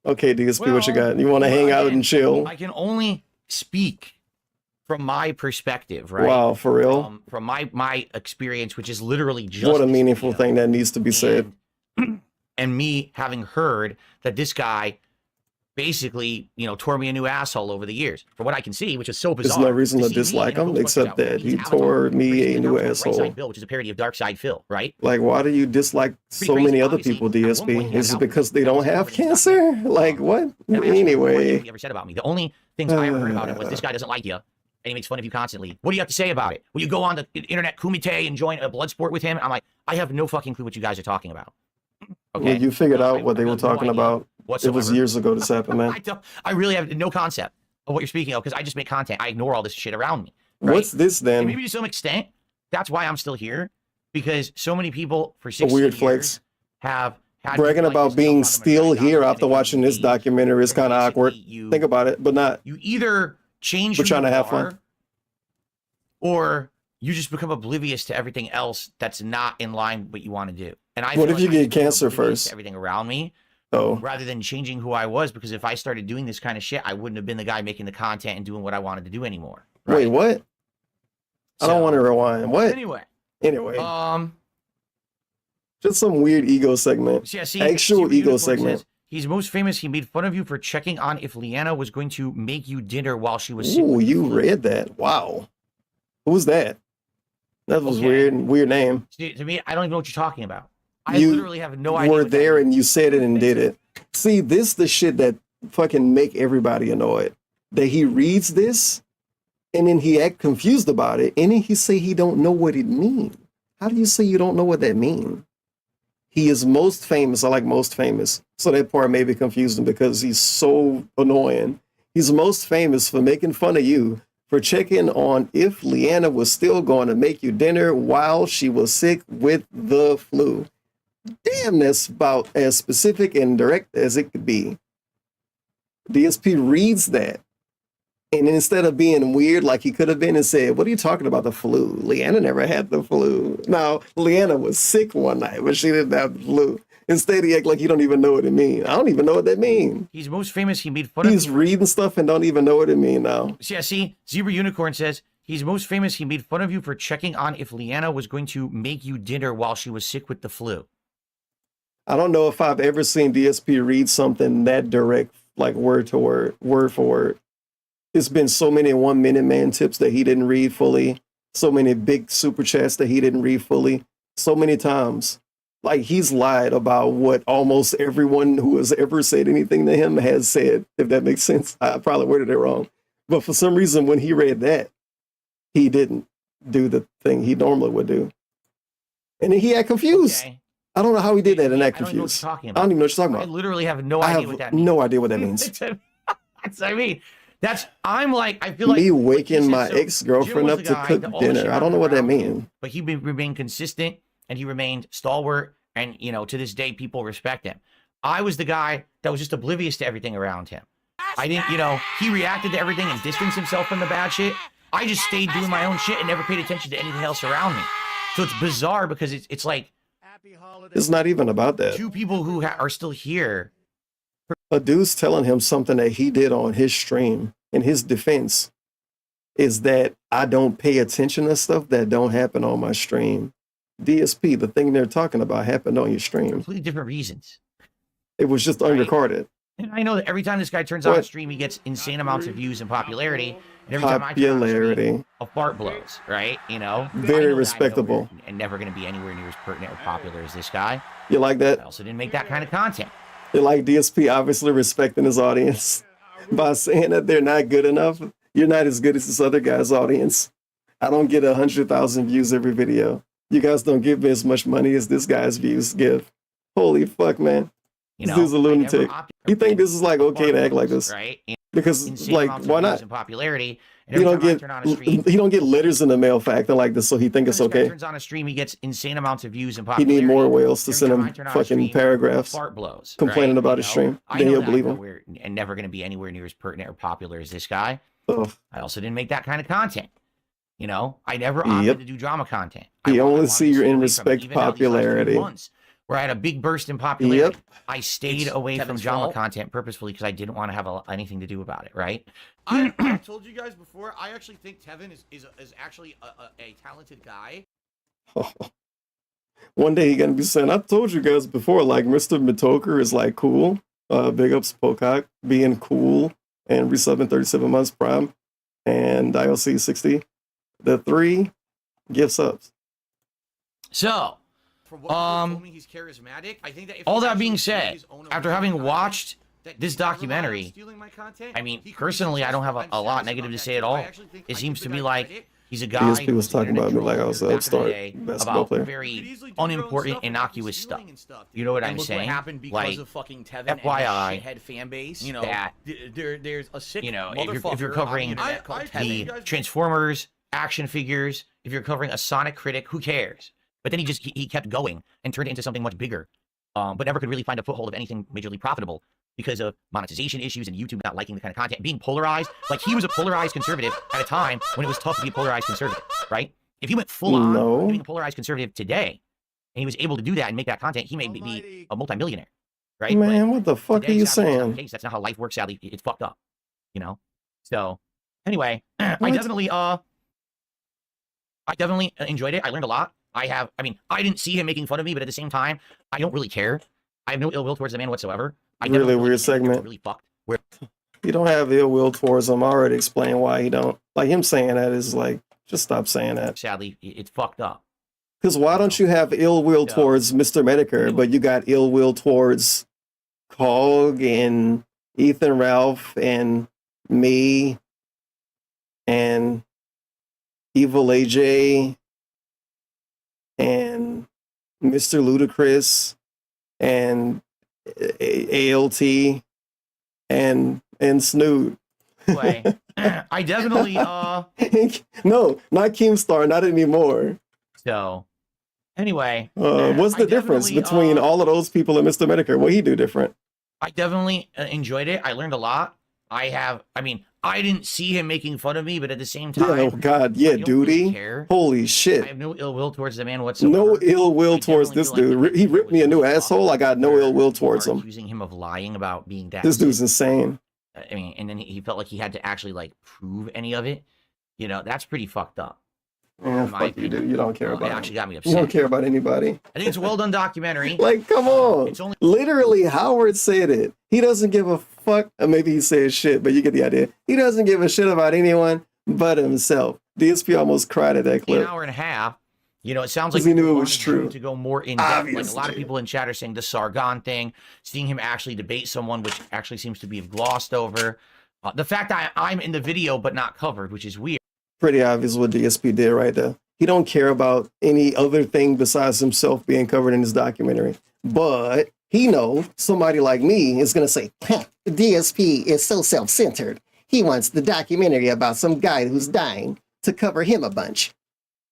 Okay, DSP, what you got? You want to hang out and chill? I can only speak from my perspective, right? Wow, for real? From my experience, which is literally just What a this meaningful video, thing that needs to be said. and me having heard that this guy basically, tore me a new asshole over the years. From what I can see, which is so bizarre. There's no reason to see me dislike in a him Ghostbusters except outfit. that He's he Avatar, tore me raising a the new Dark Side asshole. Bill, which is a parody of Dark Side Phil, right? Like, why do you dislike so crazy. many other Obviously, people, at one point, DSP? he had Is it an because they outfit don't that have was cancer? Like, what? And I actually Anyway. he ever said about me. The only things I ever heard about him was this guy doesn't like you, and he makes fun of you constantly. What do you have to say about it? Will you go on the internet kumite and join a blood sport with him? I'm like, I have no fucking clue what you guys are talking about. Okay. Well, you figured out what they were talking about. It was years ago this happened, man. I really have no concept of what you're speaking of because I just make content. I ignore all this shit around me. Right? What's this then? And maybe to some extent, that's why I'm still here because so many people for 60 Weird years flex. have had Bragging about being still here after watching this documentary is kind of awkward. Think about it, but not. You either change We're who trying to you have are, fun. or you just become oblivious to everything else that's not in line with what you want to do. And I What feel if you I get should become cancer oblivious first? to everything around me, Oh. rather than changing who I was, because if I started doing this kind of shit, I wouldn't have been the guy making the content and doing what I wanted to do anymore. Wait, what? I don't want to rewind. What? Anyway. Just some weird ego segment. Yeah, see, Actual Super ego Unicorn segment. says, he's most famous. He made fun of you for checking on if Leanna was going to make you dinner while she was sick. Ooh, you read that. Wow. Who's that? That was weird. Weird name. To me, I don't even know what you're talking about. I You literally have no idea. were what that there is. and you said it and did it. See, this the shit that fucking make everybody annoyed. That he reads this and then he act confused about it and then he say he don't know what it means. How do you say you don't know what that means? He is most famous. I like most famous. So that part maybe confused him because he's so annoying. He's most famous for making fun of you for checking on if Leanna was still going to make you dinner while she was sick with the flu. Damn, that's about as specific and direct as it could be. DSP reads that. And instead of being weird like he could have been and said, what are you talking about, the flu? Leanna never had the flu. No, Leanna was sick one night, but she didn't have the flu. Instead, he act like he don't even know what it means. I don't even know what that means. He's most famous. He made fun of He's reading stuff and don't even know what it means now. Yeah, see, Zebra Unicorn says, he's most famous. He made fun of you for checking on if Leanna was going to make you dinner while she was sick with the flu. I don't know if I've ever seen DSP read something that direct, like word to word, word for word. It's been so many 1 minute man tips that he didn't read fully. So many big super chats that he didn't read fully. So many times. Like he's lied about what almost everyone who has ever said anything to him has said, if that makes sense. I probably worded it wrong. But for some reason, when he read that, he didn't do the thing he normally would do. And then he got confused. Okay. I don't know how he did that and act I don't know what confused. you're talking I about. don't even know what you're talking I about. literally have no I idea have what that means. no idea what that means. That's, I mean, that's, I'm like, I feel like. Me like you waking said, my so ex-girlfriend Jim up was to the guy cook that all the dinner. shit I don't know what that around him, means. But he remained consistent and he remained stalwart. And, to this day, people respect him. I was the guy that was just oblivious to everything around him. I didn't, he reacted to everything and distanced himself from the bad shit. I just stayed doing my own shit and never paid attention to anything else around me. So it's bizarre because it's like. It's not even about that. Two people who are still here. A dude's telling him something that he did on his stream. In his defense is that I don't pay attention to stuff that don't happen on my stream. DSP, the thing they're talking about happened on your stream. Completely different reasons. It was just unrecorded. And I know that every time this guy turns on a stream, he gets insane amounts of views and popularity. And every time I turn on a stream, a fart blows, right? Very respectable. And never going to be anywhere near as pertinent or popular as this guy. You like that? I also didn't make that kind of content. You like DSP obviously respecting his audience by saying that they're not good enough. You're not as good as this other guy's audience. I don't get 100,000 views every video. You guys don't give me as much money as this guy's views give. Holy fuck, man. This dude's a lunatic. You think this is like okay to act like this? Right? Because Insane like, amounts of why views not? and popularity. And He every don't time I get turn on a stream, he don't get letters in the mail for acting like this, so he think it's this guy okay. turns on a stream, he gets insane amounts of views and He popularity. need more whales to Every send time him I turn on a fucking stream, paragraphs fart blows, complaining right? about his stream. I Then know he'll that believe I'm him. nowhere, and never going to be anywhere near as pertinent or popular as this guy. Ugh. I also didn't make that kind of content. I never opted Yep. to do drama content. He I only wanted see to you're stay in away from it. respect Even now, these last few popularity. months, where I had a big burst in popularity. Yep. I stayed It's away from Tevin's drama fault. content purposefully because I didn't want to have anything to do about it, right? I told you guys before, I actually think Tevin is actually a talented guy. One day he gonna be saying, I've told you guys before, like Mr. Mehtokur is like cool. Big ups Pocock being cool and resubbing 37 months prime and IOC 60. The 3 gift subs. So, He's charismatic. I think that if all he that being actually said, made his own after original having content watched that this did not rely on documentary, stealing my content, I mean, he could be personally, I don't have successful. a I'm lot serious negative about to that, say at too. all. I actually think- It I seems give to the me guy like credit. he's a guy DSP who was talking about me like I was an back in the upstart day basketball about player. very unimportant, innocuous stuff. You know what And I'm look saying? what happened because Like, of fucking Tevin FYI, and his shithead fan base. You know, that, there's a sick you know, motherfucker if you're covering on the internet called the Tevin. Transformers action figures, if you're covering a Sonic critic, who cares? But then he kept going and turned it into something much bigger, but never could really find a foothold of anything majorly profitable because of monetization issues and YouTube not liking the kind of content, being polarized. Like, he was a polarized conservative at a time when it was tough to be a polarized conservative, right? If he went full on being a polarized conservative today, and he was able to do that and make that content, he may be a multimillionaire, right? Man, what the fuck are Today, you sadly, that's not the saying? case. That's not how life works, sadly. It's fucked up, you know? So, anyway, I What? definitely enjoyed it. I learned a lot. I mean, I didn't see him making fun of me, but at the same time, I don't really care. I have no ill will towards the man whatsoever. I Really weird segment. really fucked. Where You don't have ill will towards him. I already explained why he don't. Like, him saying that is like, just stop saying that. sadly, it's fucked up. Because why don't you have ill will towards Mr. Mehtokur, but you got ill will towards Cog and Ethan Ralph and me and Evil AJ and Mr. Ludacris and ALT and Snoot. Anyway, I definitely No, not Keemstar, not anymore. So, anyway, What's the difference between all of those people and Mr. Mehtokur? What he do different? I definitely enjoyed it. I learned a lot. I mean, I didn't see him making fun of me, but at the same time, Yeah, oh God, yeah, I don't really duty. care. Holy I shit. have no ill will towards the man whatsoever. No ill will towards this dude. He ripped me a new asshole. I got no ill will towards him. Accusing him of lying about being that. This dude's insane. I mean, and then he felt like he had to actually like prove any of it. You know, that's pretty fucked up. Man, fuck you, dude. You don't care It about actually him. got me You upset. don't care about anybody. I think it's a well done documentary. Like, come on. It's only Literally, Howard said it. He doesn't give a fuck. Or maybe he says shit, but you get the idea. He doesn't give a shit about anyone but himself. DSP almost cried at that an clip. hour and a half. You know, it sounds like 'Cause he knew people it was wanted true. him to go more in depth. Like a lot of Obviously. people in chat are saying the Sargon thing, seeing him actually debate someone, which actually seems to be glossed over. The fact that I'm in the video but not covered, which is weird. Pretty obvious what DSP did right there. He don't care about any other thing besides himself being covered in his documentary. But he know somebody like me is going to say, DSP is so self-centered. He wants the documentary about some guy who's dying to cover him a bunch.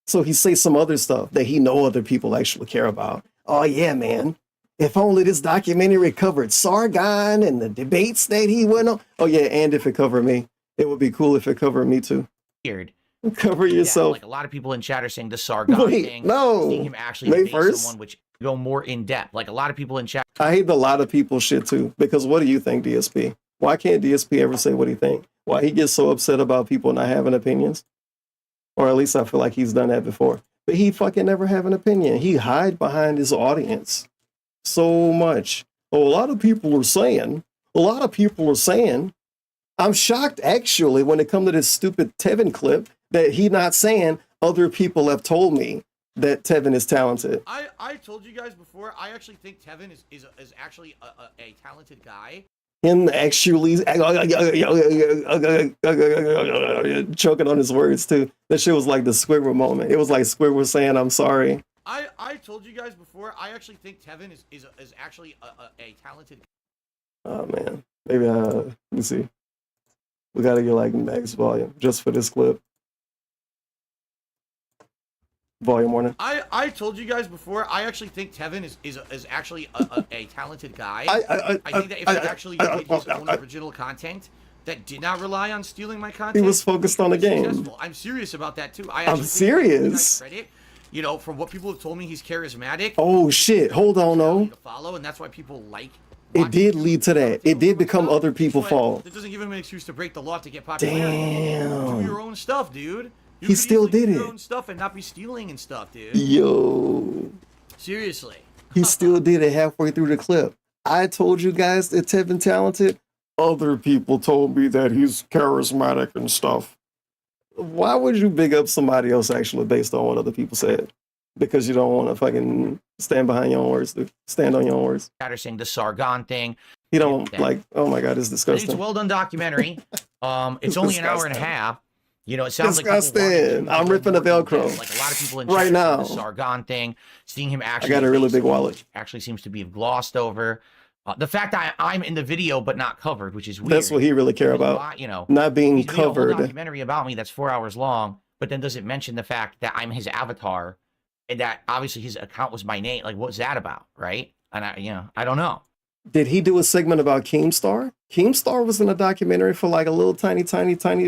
so he say some other stuff that he know other people actually care about. Oh yeah, man. If only this documentary covered Sargon and the debates that he went on. Oh yeah, and if it covered me. It would be cool if it covered me too. Weird. Cover yourself. Like a lot of people in chat are saying the Sargon Wait, thing. no. Seeing him actually May debate 1st? someone, which go more in depth. Like a lot of people in chat. I hate a lot of people shit too. Because what do you think, DSP? Why can't DSP ever say what he think? Why he gets so upset about people not having opinions? Or at least I feel like he's done that before. But he fucking never have an opinion. He hide behind his audience so much. Oh, a lot of people are saying. I'm shocked actually when it comes to this stupid Tevin clip that he not saying other people have told me that Tevin is talented. I told you guys before, I actually think Tevin is actually a talented guy. Him actually choking on his words too. That shit was like the Squidward moment. It was like Squidward saying, I'm sorry. I told you guys before, I actually think Tevin is actually a talented guy. Oh man. Maybe let me see. We gotta get like max volume just for this clip. Volume warning. I told you guys before, I actually think Tevin is actually a talented guy. I think that if he actually did his own original content that did not rely on stealing my content, He was focused on the game. successful. I'm serious about that too. I'm serious. Credit. you know, from what people have told me, he's charismatic. Oh shit! Hold on, though. To follow, and that's why people like. It did lead to that. It did become other people's fault. That doesn't give him an excuse to break the law to get popularity. Damn. Do your own stuff, dude. You He still did do your it. own stuff and not be stealing and stuff, dude. Yo. Seriously. He still did it halfway through the clip. I told you guys that Tevin talented. Other people told me that he's charismatic and stuff. Why would you big up somebody else actually based on what other people said? Because you don't want to fucking stand behind your own words, dude. Stand on your own words. Patterson, the Sargon thing. You don't like, oh my God, it's disgusting. It's a well done documentary. It's only an hour and a half. You know, it sounds disgusting. like I'm ripping the Velcro. Like a lot of people in right now. The Sargon thing, seeing him actually. I got a really big wallet. Actually seems to be glossed over. The fact that I'm in the video but not covered, which is weird. That's what he really care about. You know, not being he's made a whole covered. documentary about me that's 4 hours long, but then doesn't mention the fact that I'm his avatar, and that obviously his account was my name. Like, what's that about, right? And I don't know. Did he do a segment about Keemstar? Keemstar was in a documentary for like a little tiny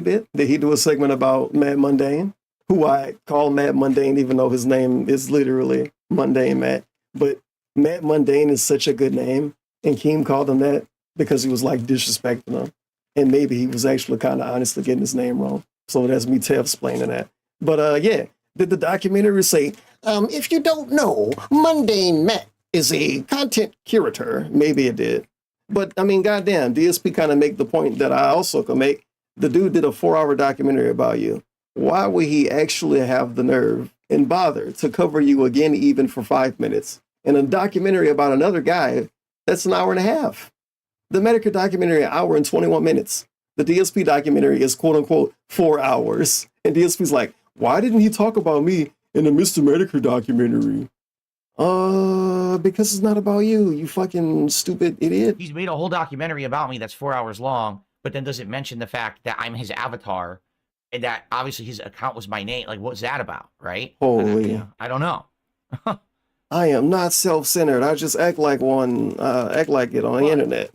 bit. Did he do a segment about Matt Mundane? Who I call Matt Mundane, even though his name is literally Mundane Matt. But Matt Mundane is such a good name. And Keem called him that because he was like disrespecting him. And maybe he was actually kind of honestly getting his name wrong. So that's me explaining that. But yeah, did the documentary say, if you don't know, Mundane Matt is a content curator? Maybe it did. But I mean, goddamn, DSP kind of make the point that I also can make. The dude did a 4-hour documentary about you. Why would he actually have the nerve and bother to cover you again, even for 5 minutes? And a documentary about another guy, that's an hour and a half. The Mehtokur documentary, an hour and 21 minutes. The DSP documentary is quote unquote 4 hours. And DSP's like, why didn't he talk about me in the Mr. Mehtokur documentary? Because it's not about you, you fucking stupid idiot. He's made a whole documentary about me that's 4 hours long, but then doesn't mention the fact that I'm his avatar, and that obviously his account was my name. Like, what's that about, right? Holy. I don't know. I am not self-centered. I just act like one, act like it on the internet.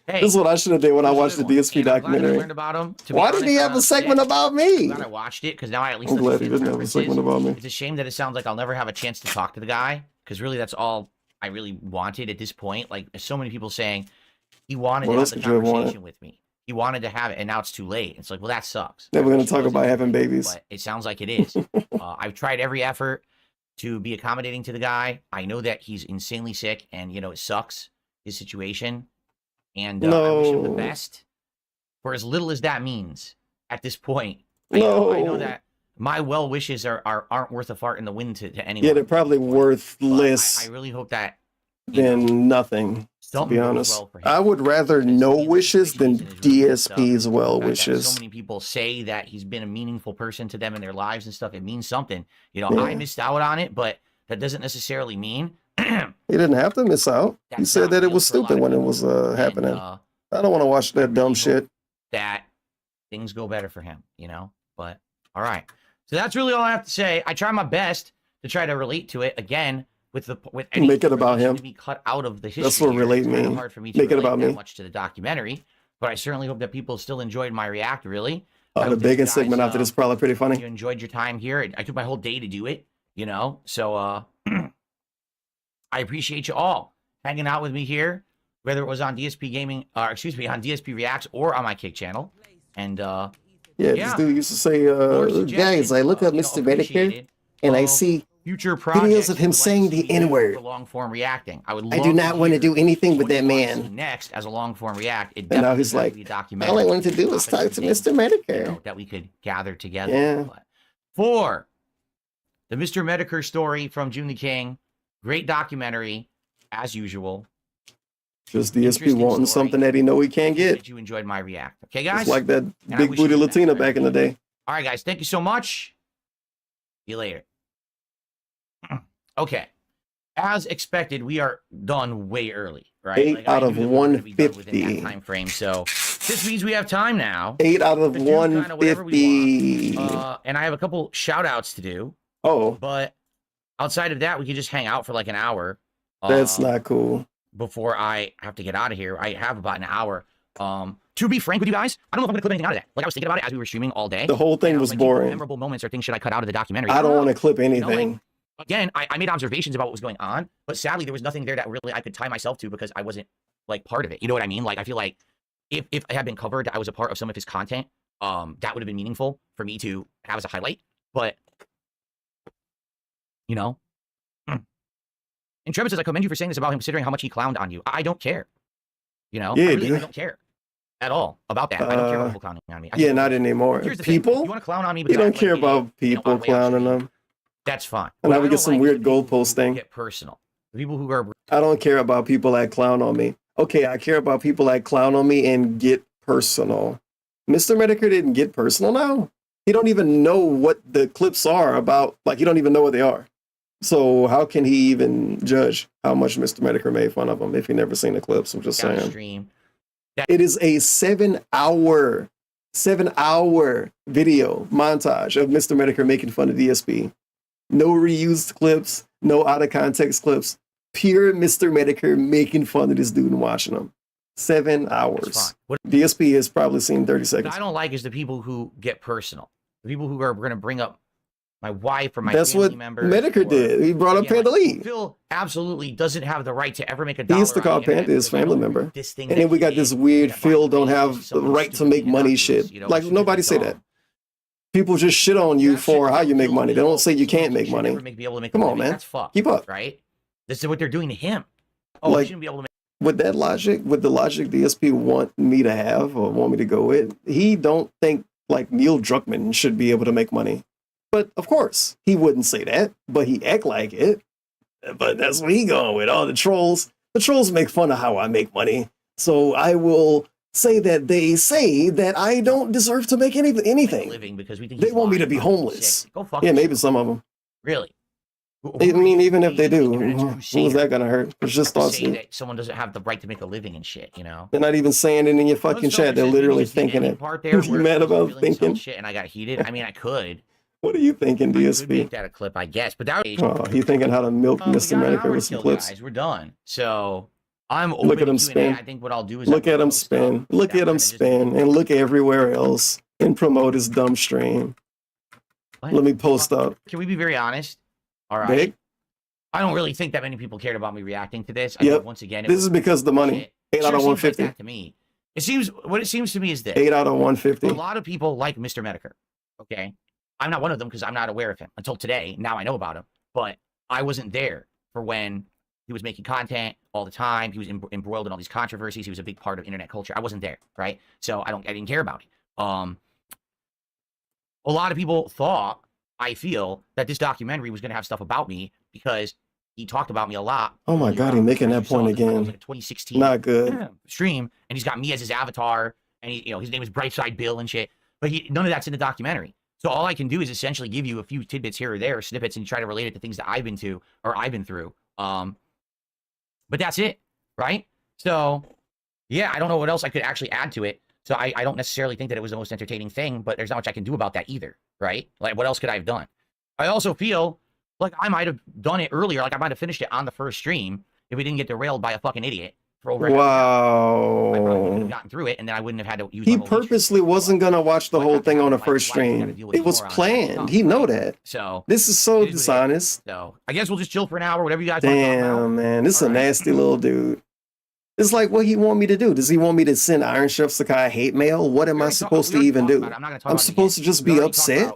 Hey, this is what I should have did when I watched the DSP documentary. Learned about him. Why did he have a segment about me? I'm glad I watched it, because now I at least I'm glad he didn't have a segment about me. It's a shame that it sounds like I'll never have a chance to talk to the guy, because really that's all I really wanted at this point. Like, so many people saying he wanted to have the conversation with me. He wanted to have it, and now it's too late. It's like, well, that sucks. Never going to talk about having babies. But it sounds like it is. I've tried every effort to be accommodating to the guy. I know that he's insanely sick, and, you know, it sucks, his situation. And I wish him the best, for as little as that means at this point. I know that my well wishes aren't worth a fart in the wind to anyone. Yeah, they're probably worth less. I really hope that than nothing. To be honest, I would rather no wishes than DSP's well wishes. So many people say that he's been a meaningful person to them in their lives and stuff. It means something. You know, I missed out on it, but that doesn't necessarily mean. He didn't have to miss out. He said that it was stupid when it was happening. I don't want to watch that dumb shit. That things go better for him, you know? But, all right. So that's really all I have to say. I try my best to try to relate to it again with any make it about him. To be cut out of the history. That's what relate means. Hard for me to make it about me. Much to the documentary, but I certainly hope that people still enjoed my react. Really, the bacon segment after this is probably pretty funny. You enjoyed your time here. I took my whole day to do it. You know, so I appreciate you all hanging out with me here, whether it was on DSP Gaming, on DSP Reacts or on my Kick channel. And yeah, this dude used to say, guys, I look up Mr. Mehtokur and I see future videos of him saying the N-word. Long form reacting. I do not want to do anything with that man. Next, as a long form react, and now he's like, all I wanted to do was talk to Mr. Mehtokur. That we could gather together. Yeah. But for the Mr. Mehtokur story from June the King, great documentary, as usual. Just DSP wanting something that he know he can't get. That you enjoyed my react. Okay, guys? It's like that big booty Latina back in the day. All right, guys. Thank you so much. See you later. Okay. As expected, we are done way early, right? 8 out of 150. Time frame. So this means we have time now. 8 out of 150. And I have a couple shout outs to do. Oh. But outside of that, we could just hang out for like an hour. That's not cool. Before I have to get out of here. I have about an hour. to be frank with you guys, I don't know if I'm gonna clip anything out of that. Like I was thinking about it as we were streaming all day. The whole thing was boring. Memorable moments or things should I cut out of the documentary? I don't want to clip anything. You know, like, again, I made observations about what was going on, but sadly there was nothing there that really I could tie myself to because I wasn't like part of it. You know what I mean? Like I feel like if it had been covered, I was a part of some of his content. That would have been meaningful for me to have as a highlight. But you know, and Trevor says, I commend you for saying this about him, considering how much he clowned on you. I don't care. You know, yeah, I don't care at all about that. I don't care about people clowning on me. Yeah, not anymore. People, you want to clown on me? You don't care about people clowning them. That's fine. And I would get some weird goalpost thing. Get personal. The people who are. I don't care about people that clown on me. Okay, I care about people that clown on me and get personal. Mr. Mehtokur didn't get personal now. He don't even know what the clips are about. Like, he don't even know what they are. So how can he even judge how much Mr. Mehtokur made fun of him if he never seen the clips? I'm just saying. It is a 7-hour video montage of Mr. Mehtokur making fun of DSP. No reused clips, no out of context clips. Pure Mr. Mehtokur making fun of this dude and watching him. 7 hours. DSP has probably seen 30 seconds. What I don't like is the people who get personal. The people who are going to bring up my wife or my That's family what members. Mehtokur did. He brought up Panda Lee. Phil absolutely doesn't have the right to ever make a dollar. He used to call Panda his family member. And then we got this weird Phil don't have the right to make money shit. Like, nobody say that. People just shit on you for how you make money. They don't say you can't make money. Come on, man. Keep up. Right? This is what they're doing to him. Oh, like, he shouldn't be able to make. With that logic, with the logic DSP want me to have or want me to go with, he don't think like Neil Druckmann should be able to make money. But of course, he wouldn't say that, but he act like it. But that's what he going with. All the trolls. The trolls make fun of how I make money. So I will say that they say that I don't deserve to make anything. Living because we think they want me to be homeless. Go fuck yeah, maybe some of them. Really? I mean, even if they do, who's that gonna hurt? It's just thoughts. Say that someone doesn't have the right to make a living and shit, you know? They're not even saying it in your fucking chat. They're literally thinking it. You mad about thinking? Shit, and I got heated. I mean, I could. What are you thinking, DSP? I could make that a clip, I guess. But that. Oh, you thinking how to milk Mr. Mehtokur with some clips? Guys, we're done. So I'm open look at him to spin. I think what I'll do is look at him spin. Look at him spin, and look everywhere else and promote his dumb stream. What? Let me post up. Can we be very honest? All right. Big? I don't really think that many people cared about me reacting to this. I yep. think once again, this is because of the money. 8 out of 150. Like to me, it seems to me is this: 8 out of 150. A lot of people like Mr. Mehtokur. Okay, I'm not one of them because I'm not aware of him until today. Now I know about him, but I wasn't there for when he was making content all the time. He was embroiled in all these controversies. He was a big part of internet culture. I wasn't there, right? So I didn't care about it. A lot of people thought, I feel, that this documentary was going to have stuff about me because he talked about me a lot. Oh my God, he's making that point again. Like 2016 not good stream, and he's got me as his avatar, and his name is Brightside Bill and shit. But none of that's in the documentary. So all I can do is essentially give you a few tidbits here or there, snippets, and try to relate it to things that I've been to or I've been through. But that's it, right? So yeah, I don't know what else I could actually add to it. So I don't necessarily think that it was the most entertaining thing, but there's not much I can do about that either, right? Like, what else could I have done? I also feel like I might have done it earlier. Like, I might have finished it on the first stream if we didn't get derailed by a fucking idiot for over. Wow. I probably would have gotten through it, and then I wouldn't have had to use. He purposely wasn't gonna watch the whole thing on the first stream. It was planned. He know that. So this is so dishonest. So I guess we'll just chill for an hour, whatever you guys. Damn, man, this is a nasty little dude. It's like, what he want me to do? Does he want me to send Iron Chef Sakai hate mail? What am I supposed to even do? I'm supposed to just be upset?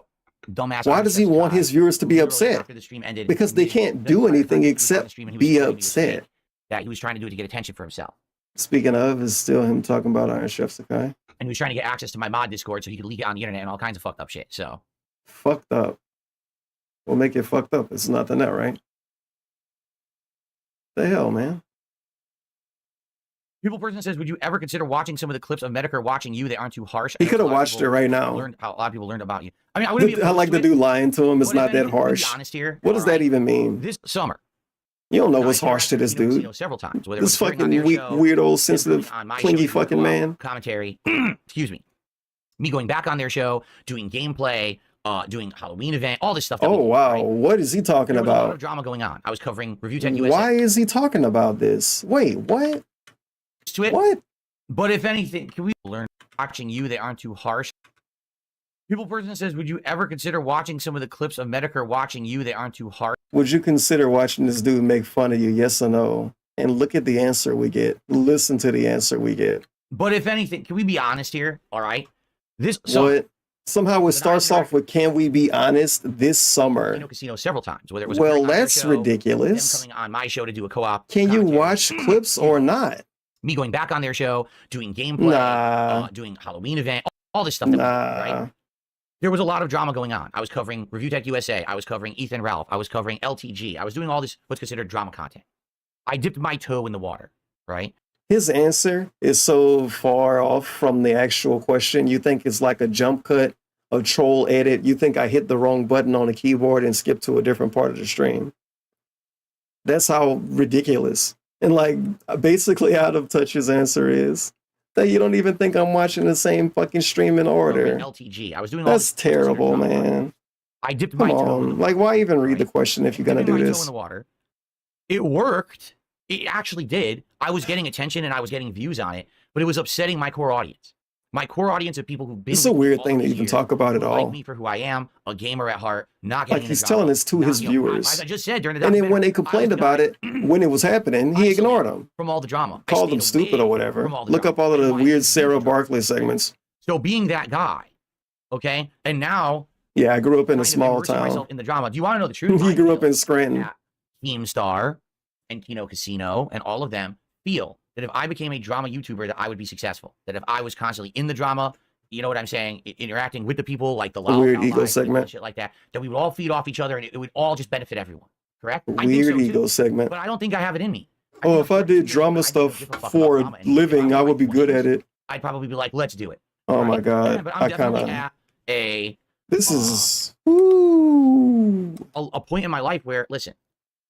Why does he want his viewers to be upset? Because they can't do anything except be upset. That he was trying to do it to get attention for himself. Speaking of, is still him talking about Iron Chef Sakai. And he was trying to get access to my mod Discord so he could leak it on the internet and all kinds of fucked up shit. So fucked up. We'll make it fucked up. It's not the net, right? The hell, man. People person says, would you ever consider watching some of the clips of Mehtokur watching you? They aren't too harsh. He could have watched it right now. A lot of people learned about you. I mean, I wouldn't be. I like the dude lying to him. It's not that harsh. Honest here. What does that even mean? This summer. You don't know what's harsh to this dude. Several times. This fucking weird old sensitive, clingy fucking man. Commentary. Excuse me. Me going back on their show, doing gameplay, doing Halloween event, all this stuff. Oh wow, right? What is he talking about? There was a lot of drama going on. I was covering Review 10 USA. Why is he talking about this? Wait, what? To it. What? But if anything, can we learn watching you? They aren't too harsh. People person says, would you ever consider watching some of the clips of Mehtokur watching you? They aren't too harsh. Would you consider watching this dude make fun of you? Yes or no? And look at the answer we get. Listen to the answer we get. But if anything, can we be honest here? All right. Somehow it starts off with, can we be honest, this summer? Casino several times. Whether it was well, that's ridiculous. Them coming on my show to do a co-op. Can you watch clips or not? Me going back on their show, doing gameplay, doing Halloween event, all this stuff. Right? There was a lot of drama going on. I was covering Review Tech USA. I was covering Ethan Ralph. I was covering LTG. I was doing all this, what's considered drama content. I dipped my toe in the water, right? His answer is so far off from the actual question. You think it's like a jump cut, a troll edit. You think I hit the wrong button on the keyboard and skipped to a different part of the stream. That's how ridiculous and like basically out of touch his answer is. That you don't even think I'm watching the same fucking stream in order. LTG. I was doing that's terrible, man. I dipped my toe. Like, why even read the question if you're gonna do this? Toe in the water. It worked. It actually did. I was getting attention and I was getting views on it, but it was upsetting my core audience. My core audience of people who've been. It's a weird thing to even talk about at all. Like me for who I am, a gamer at heart, not getting. Like he's telling this to his viewers. As I just said during the. And then when they complained about it, when it was happening, he ignored them. From all the drama, called them stupid or whatever. Look up all of the weird Sarah Barkley segments. So being that guy, okay, and now. Yeah, I grew up in a small town. Myself in the drama. Do you want to know the truth? He grew up in Scranton. Keemstar and Kino Casino and all of them feel that if I became a drama YouTuber, that I would be successful. That if I was constantly in the drama, you know what I'm saying, interacting with the people, like the weird ego segment, shit like that, that we would all feed off each other and it would all just benefit everyone. Correct? Weird ego segment. But I don't think I have it in me. Oh, if I did drama stuff for a living, I would be good at it. I'd probably be like, let's do it. Oh my God. But I'm definitely at a. This is a point in my life where, listen,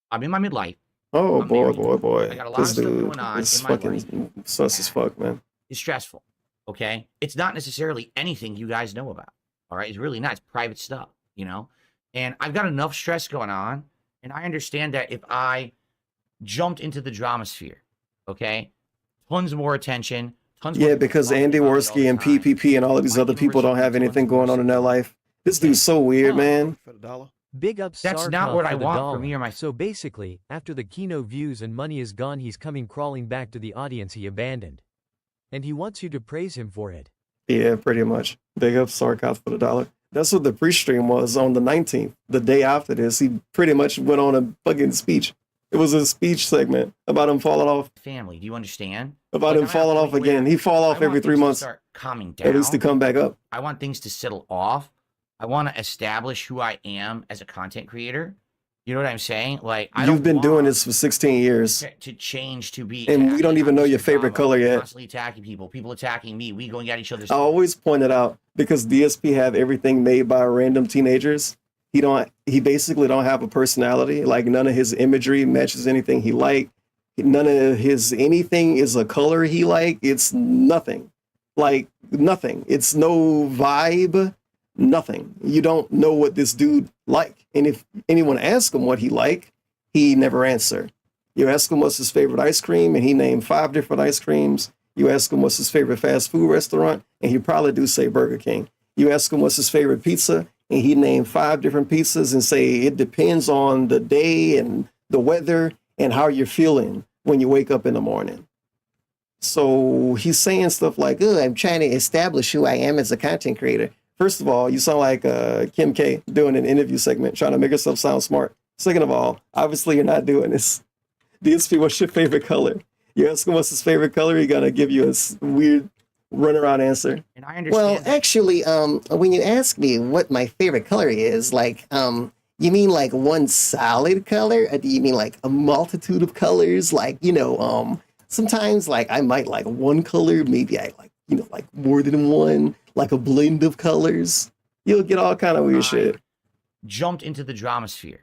I'm in my midlife. Oh boy. I got a lot of stuff going on. This fucking sus as fuck, man. It's stressful. Okay, it's not necessarily anything you guys know about. All right, it's really not. It's private stuff, you know. And I've got enough stress going on, and I understand that if I jumped into the drama sphere, okay, tons more attention. Yeah, because Andy Worski and PPP and all of these other people don't have anything going on in their life. This dude's so weird, man. Big ups. That's not what I want for me or my. So basically, after the Kino views and money is gone, he's coming crawling back to the audience he abandoned. And he wants you to praise him for it. Yeah, pretty much. Big up Sarkoff for the dollar. That's what the pre-stream was on the 19th. The day after this, he pretty much went on a fucking speech. It was a speech segment about him falling off. Family, do you understand? About him falling off again. He fall off every 3 months. Start calming down. At least to come back up. I want things to settle off. I want to establish who I am as a content creator. You know what I'm saying? Like, You've been doing this for 16 years. To change to be. And we don't even know your favorite color yet. Constantly attacking people attacking me. We going at each other's. I always point it out because DSP have everything made by random teenagers. He basically don't have a personality. Like none of his imagery matches anything he like. None of his anything is a color he like. It's nothing. Like nothing. It's no vibe. Nothing. You don't know what this dude like. And if anyone asks him what he like, he never answer. You ask him what's his favorite ice cream, and he named 5 different ice creams. You ask him what's his favorite fast food restaurant, and he probably do say Burger King. You ask him what's his favorite pizza, and he named 5 different pizzas and say it depends on the day and the weather and how you're feeling when you wake up in the morning. So he's saying stuff like, oh, I'm trying to establish who I am as a content creator. First of all, you sound like Kim K doing an interview segment, trying to make herself sound smart. Second of all, obviously you're not doing this. DSP, what's your favorite color? You ask him what's his favorite color, he's gonna give you a weird runaround answer. And I understand. Well, actually, when you ask me what my favorite color is, like, you mean like one solid color, or do you mean like a multitude of colors? Like, you know, sometimes like I might like one color, maybe I like, you know, like more than one. Like a blend of colors. You'll get all kind of weird shit. Jumped into the drama sphere.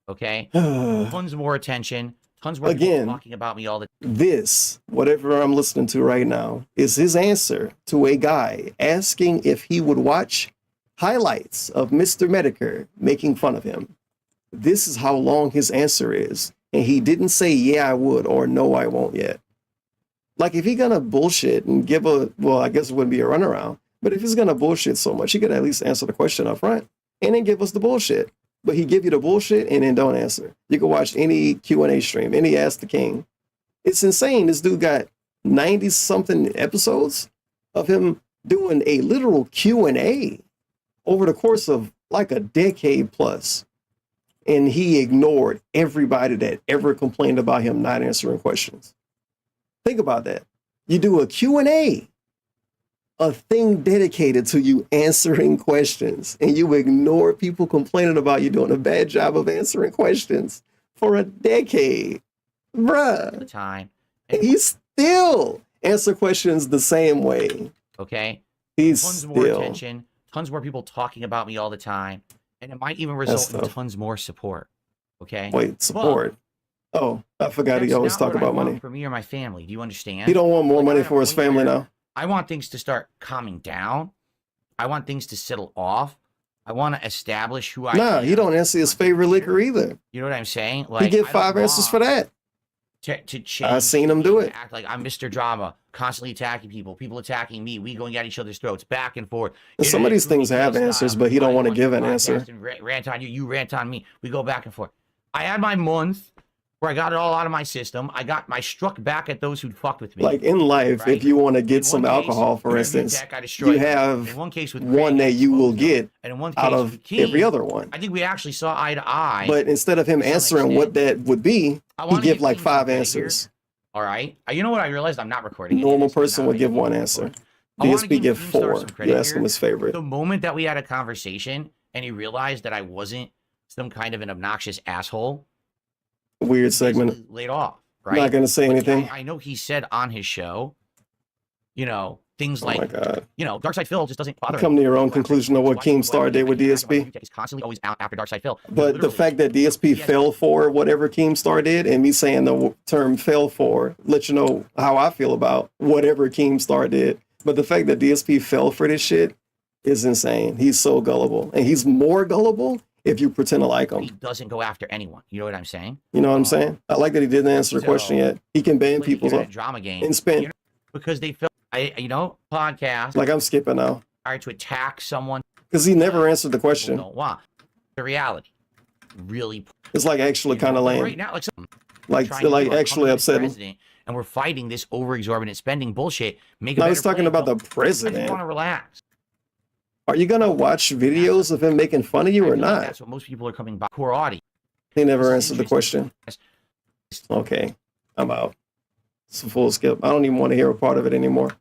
Okay? Tons more attention. Tons more people talking about me all the time. This, whatever I'm listening to right now, is his answer to a guy asking if he would watch highlights of Mr. Mehtokur making fun of him. This is how long his answer is. And he didn't say, yeah, I would, or no, I won't yet. Like if he's gonna bullshit and give a, well, I guess it wouldn't be a runaround, but if he's gonna bullshit so much, he could at least answer the question up front and then give us the bullshit. But he give you the bullshit and then don't answer. You can watch any Q&A stream, any Ask the King. It's insane. This dude got 90 something episodes of him doing a literal Q&A over the course of like a decade plus. And he ignored everybody that ever complained about him not answering questions. Think about that. You do a Q&A, a thing dedicated to you answering questions, and you ignore people complaining about you doing a bad job of answering questions for a decade. Bruh. The time. And he still answer questions the same way. Okay? He's tons more still. attention, tons more people talking about me all the time, and it might even result in tons more support. Okay? Wait, support? Oh, I forgot he That's always not talk what I about want money. for me or my family. Do you understand? He don't want more Like, money I'm for his at a point family where now. I want things to start calming down. I want things to settle off. I want to establish who I Nah, am. he don't answer his favorite liquor either. You know what I'm saying? He get I 5 don't answers for want that. to change. I seen him do to it. Act like I'm Mr. Drama, constantly attacking people, people attacking me, we going at each other's throats, back and forth. And some of these things have answers, but he don't want to give an answer. And rant on you, you rant on me. We go back and forth. I had my month where I got it all out of my system. I struck back at those who'd fucked with me. Like in life, right? if you want to get In some one case, alcohol, for Review instance, Tech, I destroyed you them. have In one case with one that you will get and in one case out of with King, every other one. I think we actually saw eye to eye. But instead of him to some answering what that would be, I he wanna give get like King 5 some credit answers. All right. You know what? I realized I'm not recording. Normal person would give 1 answer. I wanna DSP give Keemstar 4. some credit You ask him here. his favorite. The moment that we had a conversation and he realized that I wasn't some kind of an obnoxious asshole, Weird segment. laid off. Right? Not gonna say anything. I know he said on his show, you know, things Oh my like, God. you know, Darkside Phil just doesn't bother Come me. to your own conclusion of what Keemstar did with DSP. He's constantly always out after Darkside Phil. But the fact that DSP fell for whatever Keemstar did, and me saying the term fell for, let you know how I feel about whatever Keemstar did. But the fact that DSP fell for this shit is insane. He's so gullible. And he's more gullible if you pretend to like him. He doesn't go after anyone. You know what I'm saying? You know what I'm saying? I like that he didn't answer the question yet. He can ban people Drama game. and spend. Because they felt, podcast. Like I'm skipping now. To attack someone. Because he never answered the question. Don't want. The reality. Really. It's like actually kind of lame. Right now, Like actually upsetting. And we're fighting this over exorbitant spending bullshit. Make a No, better he's talking play. about the I just president. want to relax. Are you gonna watch videos of him making fun of you or not? That's what most people are coming back. Core audience. He never answered the question. Okay, I'm out. It's a full skip. I don't even want to hear a part of it anymore.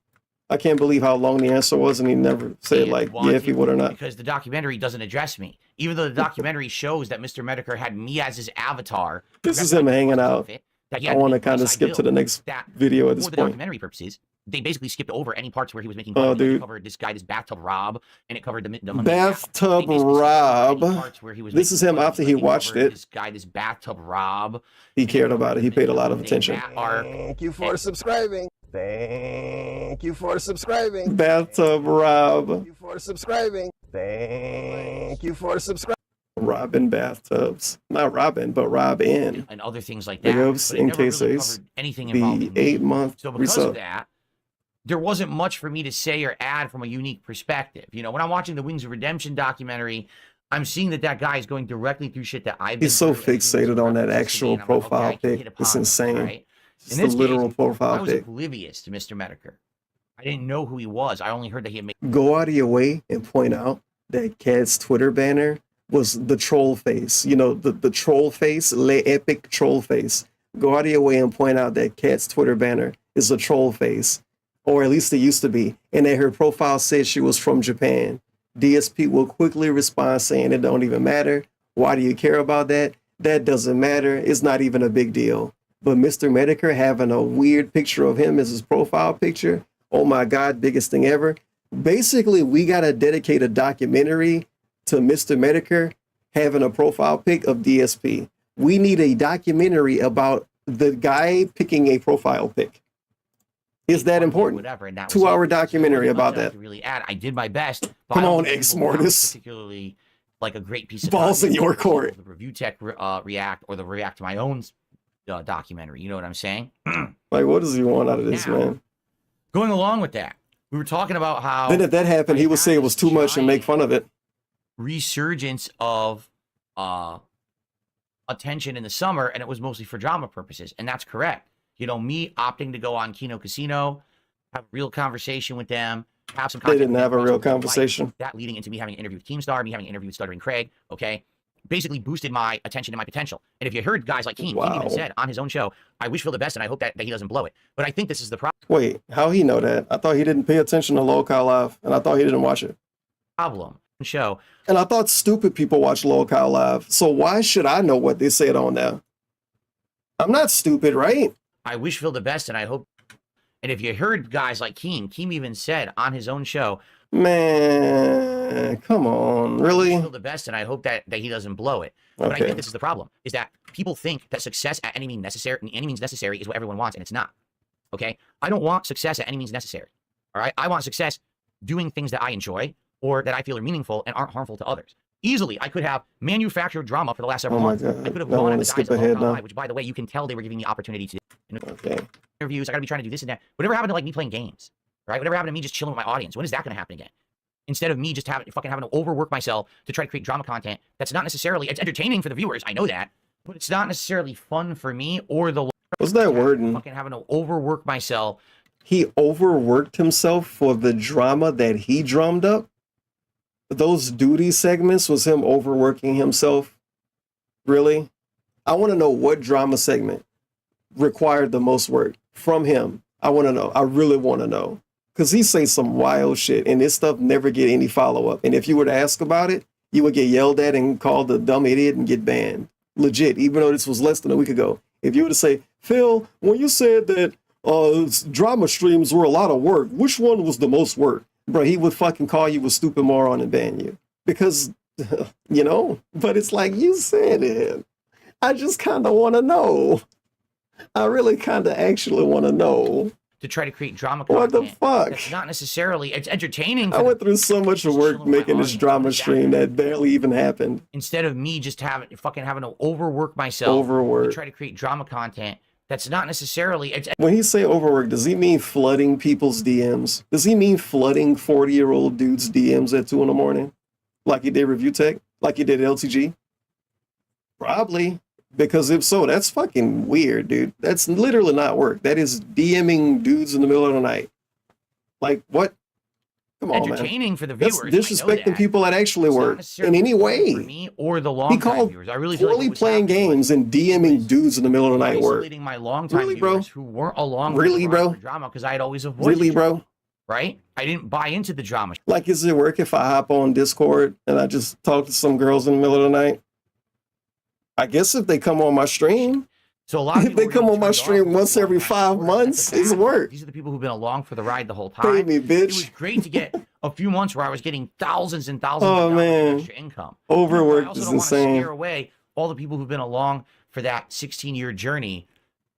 I can't believe how long the answer was, and he never said like, yeah, if he would or not. Because the documentary doesn't address me. Even though the documentary shows that Mr. Mehtokur had me as his avatar. This is him hanging out. I want to kind of skip to the next video at this For the point. documentary purposes, they basically skipped over any parts where he was making Oh, fun. dude. It covered this guy, this bathtub Rob, and it covered the Bathtub Rob. This is him after he watched it. This guy, this bathtub Rob. He cared about it. He paid a lot of attention. Thank you for subscribing. Thank you for subscribing. Bathtub Rob. Thank you for subscribing. Thank you for subscribing. Robin bathtubs. Not Robin, but Robin. And other things like Big that. ups but it in never really cases. covered anything The involving me. 8-month So because of resub. that, there wasn't much for me to say or add from a unique perspective. You know, when I'm watching the Wings of Redemption documentary, I'm seeing that guy is going directly through shit that I've been He's so through, fixated on that actual profile pic. It's insane. right? It's the literal profile I was pic. oblivious to Mr. Mehtokur. I didn't know who he was. I only heard that he had made. Go out of your way and point out that Cat's Twitter banner was the troll face. You know, the troll face, Le Epic troll face. Go out of your way and point out that Cat's Twitter banner is a troll face. Or at least it used to be. And that her profile said she was from Japan. DSP will quickly respond saying it don't even matter. Why do you care about that? That doesn't matter. It's not even a big deal. But Mr. Mehtokur having a weird picture of him as his profile picture, oh my God, biggest thing ever. Basically, we got to dedicate a documentary to Mr. Mehtokur having a profile pic of DSP. We need a documentary about the guy picking a profile pic. Is that important? Whatever, and that 2-hour documentary about that. that. Really add. I did my best. But Come I don't on, think Ex people found Mortis. Particularly like a great piece of Balls in content. your court. The Review Tech react or the react to my own documentary. You know what I'm saying? Like, what does he want out of this, Now, man? Going along with that, we were talking about how Then if that happened, he would say it was too much and make fun of it. resurgence of attention in the summer, and it was mostly for drama purposes, and that's correct. You know, me opting to go on Kino Casino, have a real conversation with them, have some. They didn't have a real conversation. Like that leading into me having an interview with Keemstar, me having an interview with Stuttering Craig. Okay, basically boosted my attention and my potential. And if you heard guys like Keem, Keem even said on his own show, "I wish Phil the best, and I hope that he doesn't blow it." But I think this is the Wait, how he know that? I thought he didn't pay attention to Local Live, and I thought he didn't watch it. problem. Show. And I thought stupid people watch Local Live, so why should I know what they said on there? I'm not stupid, right? I wish Phil the best, and I hope. And if you heard guys like Keem even said on his own show, man, come on, really? I wish Phil the best, and I hope that he doesn't blow it. But I think this is the problem: is that people think that success at any means necessary is what everyone wants, and it's not. Okay, I don't want success at any means necessary. All right, I want success doing things that I enjoy or that I feel are meaningful and aren't harmful to others. Easily, I could have manufactured drama for the last several months. I could have gone on the guys at Live, which, by the way, you can tell they were giving me opportunity to interviews. I got to be trying to do this and that. Whatever happened to like me playing games, right? Whatever happened to me just chilling with my audience? When is that going to happen again? Instead of me just having to overwork myself to try to create drama content that's not necessarily, it's entertaining for the viewers. I know that, but it's not necessarily fun for me or the. What's that wording? Fucking having to overwork myself. He overworked himself for the drama that he drummed up. Those duty segments was him overworking himself. Really? I want to know what drama segment required the most work from him. I want to know. I really want to know. Because he say some wild shit and this stuff never get any follow-up. And if you were to ask about it, you would get yelled at and called a dumb idiot and get banned. Legit, even though this was less than a week ago. If you were to say, Phil, when you said that drama streams were a lot of work, which one was the most work? Bro, he would fucking call you a stupid moron and ban you. Because, you know, but it's like you said it. I just kind of want to know. I really kind of actually want to know. To try to create drama content. What the fuck? That's not necessarily, it's entertaining. I went through so much work making this drama stream that barely even happened. Instead of me just having to overwork myself. To try to create drama content. That's not necessarily. When he say overwork, does he mean flooding people's DMs? Does he mean flooding 40-year-old dudes' DMs at 2 in the morning? Like he did Review Tech? Like he did LTG? Probably. Because if so, that's fucking weird, dude. That's literally not work. That is DMing dudes in the middle of the night. Like, what? Come on, entertaining for the viewers. That's disrespecting people that actually work in any way. For me or the long viewers. I really poorly playing games and DMing dudes in the middle of the night work. My long-time viewers who weren't along really, bro? Drama because I had always avoided bro? Right? I didn't buy into the drama. Like, is it work if I hop on Discord and I just talk to some girls in the middle of the night? I guess if they come on my stream. So a lot of if they come on my stream once every 5 months, it's work. These are the people who've been along for the ride the whole time. Pay me, bitch. It was great to get a few months where I was getting thousands and thousands of dollars of extra income. Overworked is insane. I also don't want to scare away all the people who've been along for that 16-year journey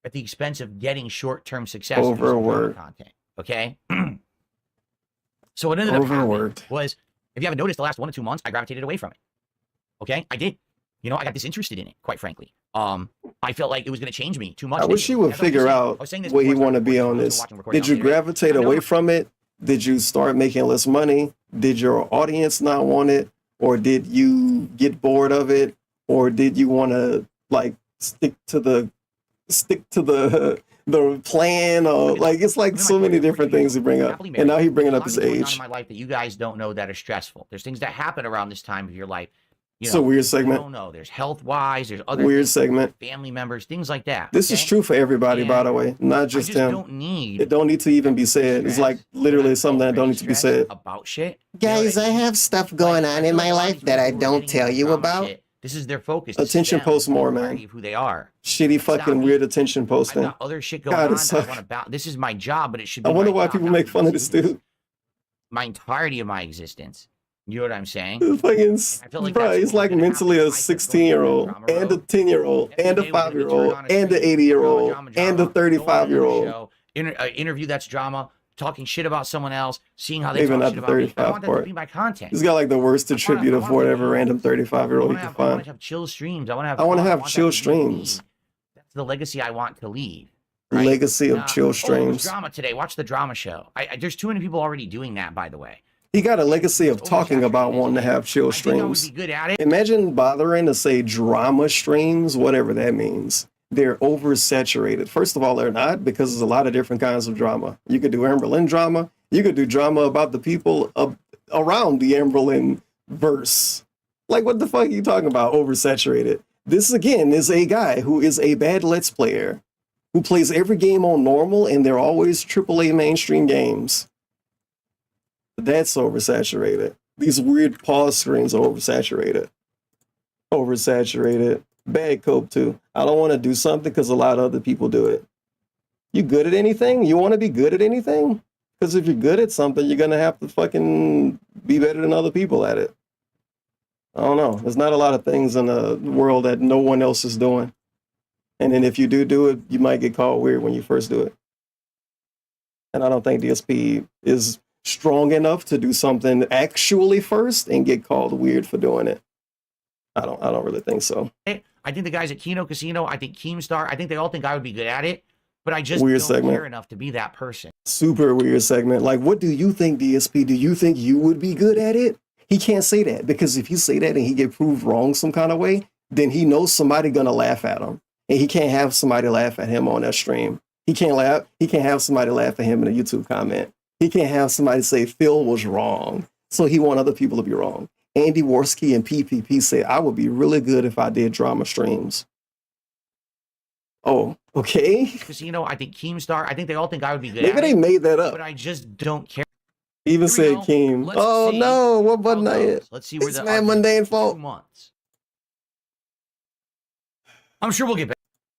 at the expense of getting short-term success. Overworked content. Okay. So what ended up happening was, if you haven't noticed, the last 1 to 2 months, I gravitated away from it. Okay, I did. You know, I got disinterested in it, quite frankly. I felt like it was going to change me too much. I wish he would figure out what he want to be on this. Did you gravitate away from it? Did you start making less money? Did your audience not want it? Or did you get bored of it? Or did you want to like stick to the plan? Or like, it's like so many different things to bring up. And now he's bringing up his age. In my life that you guys don't know that are stressful. There's things that happen around this time of your life. You it's a weird segment. I don't know. There's health-wise. There's other weird segment. Family members, things like that. This is true for everybody, by the way, not just him. It don't need to even be said. It's like literally something that don't need to be said. About shit. Guys, I have stuff going on in my life that I don't tell you about. This is their focus. Attention post more, man. Who they are. Shitty fucking weird attention posting. I got other shit going on. This is my job, but it should be. I wonder why people make fun of this dude. My entirety of my existence. You know what I'm saying? Bro, he's like mentally a 16-year-old and a 10-year-old and a 5-year-old and an 80-year-old and a 35-year-old. Interview that's drama, talking shit about someone else, seeing how they even talk shit about me. I want that to be my content. He's got like the worst attribute of whatever random 35-year-old he can find. I want to have chill streams. I want to have chill streams. the legacy I want to leave. Right? Legacy of chill Oh, there was streams. drama today. Watch the drama show. There's too many people already doing that, by the way. He got a legacy of talking about wanting to have chill streams. Good at it. Imagine bothering to say drama streams, whatever that means. They're oversaturated. First of all, they're not, because there's a lot of different kinds of drama. You could do Ambahlynn drama. You could do drama about the people around the Ambahlynn verse. Like, what the fuck are you talking about? Oversaturated. This, again, is a guy who is a bad Let's Player, who plays every game on normal, and they're always AAA mainstream games. That's oversaturated. These weird pause screens are oversaturated. Oversaturated. Bad cope too. I don't want to do something because a lot of other people do it. You good at anything? You want to be good at anything? Because if you're good at something, you're going to have to fucking be better than other people at it. I don't know. There's not a lot of things in the world that no one else is doing. And then if you do it, you might get called weird when you first do it. And I don't think DSP is strong enough to do something actually first and get called weird for doing it. I don't really think so. I think the guys at Kino Casino, I think Keemstar, I think they all think I would be good at it, but I just Weird don't segment. care enough to be that person. Super weird segment. Like, what do you think, DSP? Do you think you would be good at it? He can't say that, because if he say that and he get proved wrong some kind of way, then he knows somebody gonna laugh at him. And he can't have somebody laugh at him on that stream. He can't have somebody laugh at him in a YouTube comment. He can't have somebody say Phil was wrong. So he want other people to be wrong. Andy Worski and PPP said, I would be really good if I did drama streams. Oh, okay. Casino, I think Keemstar, I think they all think I would be good Maybe at it. they made that up. But I just don't care. He even said Keem. Oh no, what button I hit? Let's see where It's the man mundane fault. 2 months. I'm sure we'll get back.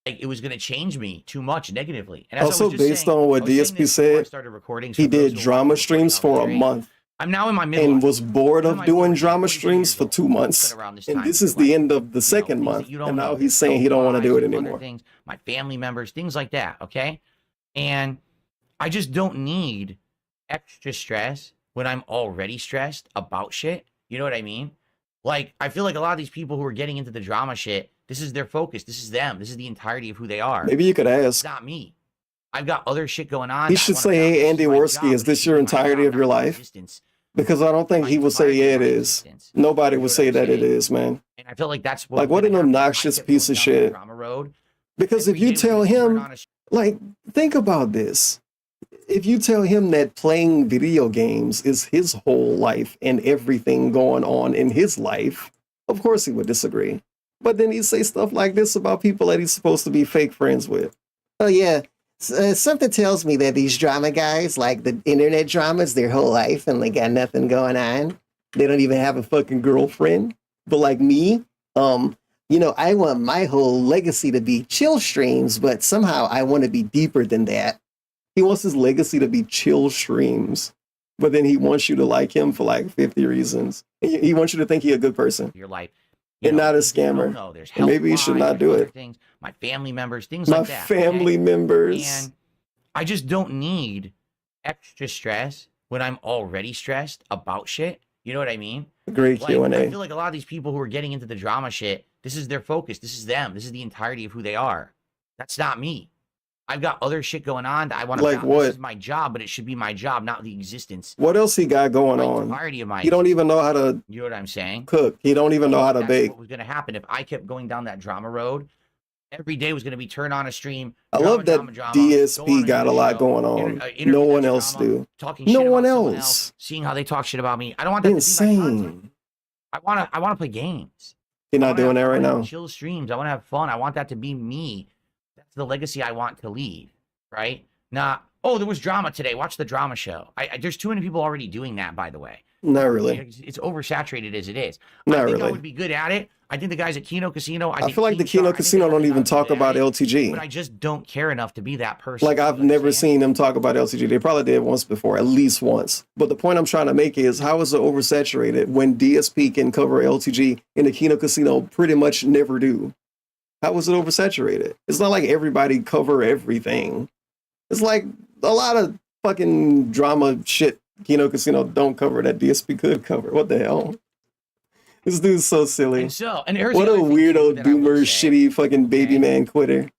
Like, it was going to change me too much negatively. And as Also, I was just based saying, on what I was saying DSP this before I said, started recording, he so those did who are drama watching streams for a stream, month. I'm now in my middle And was bored of doing drama streams for 2 months. And this is the end of the second month. And now he's saying he don't want to do it anymore. Things, my family members, things like that, okay? And I just don't need extra stress when I'm already stressed about shit. You know what I mean? Like, I feel like a lot of these people who are getting into the drama shit, this is their focus. This is them. This is the entirety of who they are. Maybe you could ask. It's not me. I've got other shit going on. He should say, hey, Andy Worski, is this your entirety of your life? Because I don't think he would say, yeah, it is. Nobody would say that it is, man. And I feel like that's like, what an obnoxious piece of shit. Because if you tell him, like, think about this. If you tell him that playing video games is his whole life and everything going on in his life, of course he would disagree. But then he'd say stuff like this about people that he's supposed to be fake friends with. Oh, yeah. Something tells me that these drama guys, like the internet dramas, their whole life, and they got nothing going on. They don't even have a fucking girlfriend. But like me, you know, I want my whole legacy to be chill streams, but somehow I want to be deeper than that. He wants his legacy to be chill streams, but then he wants you to like him for like 50 reasons. He wants you to think he's a good person. Your life. And not a scammer. And maybe you should not do it. Things, my family members, things like that. My family members. And I just don't need extra stress when I'm already stressed about shit. You know what I mean? Great like, Q&A. I feel like a lot of these people who are getting into the drama shit, this is their focus. This is them. This is the entirety of who they are. That's not me. I've got other shit going on that I want to like what? This is my job, but it should be my job, not the existence. What else he got going on? He don't even know how to You know what I'm saying? Cook. He don't even know how to bake. What was going to happen if I kept going down that drama road? Every day was going to be turn on a stream. I love that DSP got a lot going on. No one else do. Talking no shit one about else. Seeing how they talk shit about me. I don't want that Insane. to be my content. I want to play games. You're not doing that right now. Chill streams. I want to have fun. I want that to be me. That's the legacy I want to leave. Right? Not, oh, there was drama today. Watch the drama show. There's too many people already doing that, by the way. Not really. It's oversaturated as it is. Not I think really. I would be good at it. I think the guys at Kino Casino. I feel like the Kino Casino don't even talk about LTG. But I just don't care enough to be that person. Like, I've never seen them talk about LTG. They probably did once before, at least once. But the point I'm trying to make is, how is it oversaturated when DSP can cover LTG and the Kino Casino pretty much never do? How is it oversaturated? It's not like everybody cover everything. It's like a lot of fucking drama shit Kino Casino don't cover that DSP could cover. What the hell? This dude's so silly. And here's what the a other thing, weirdo, too, that I will doomer, say. shitty fucking baby man quitter.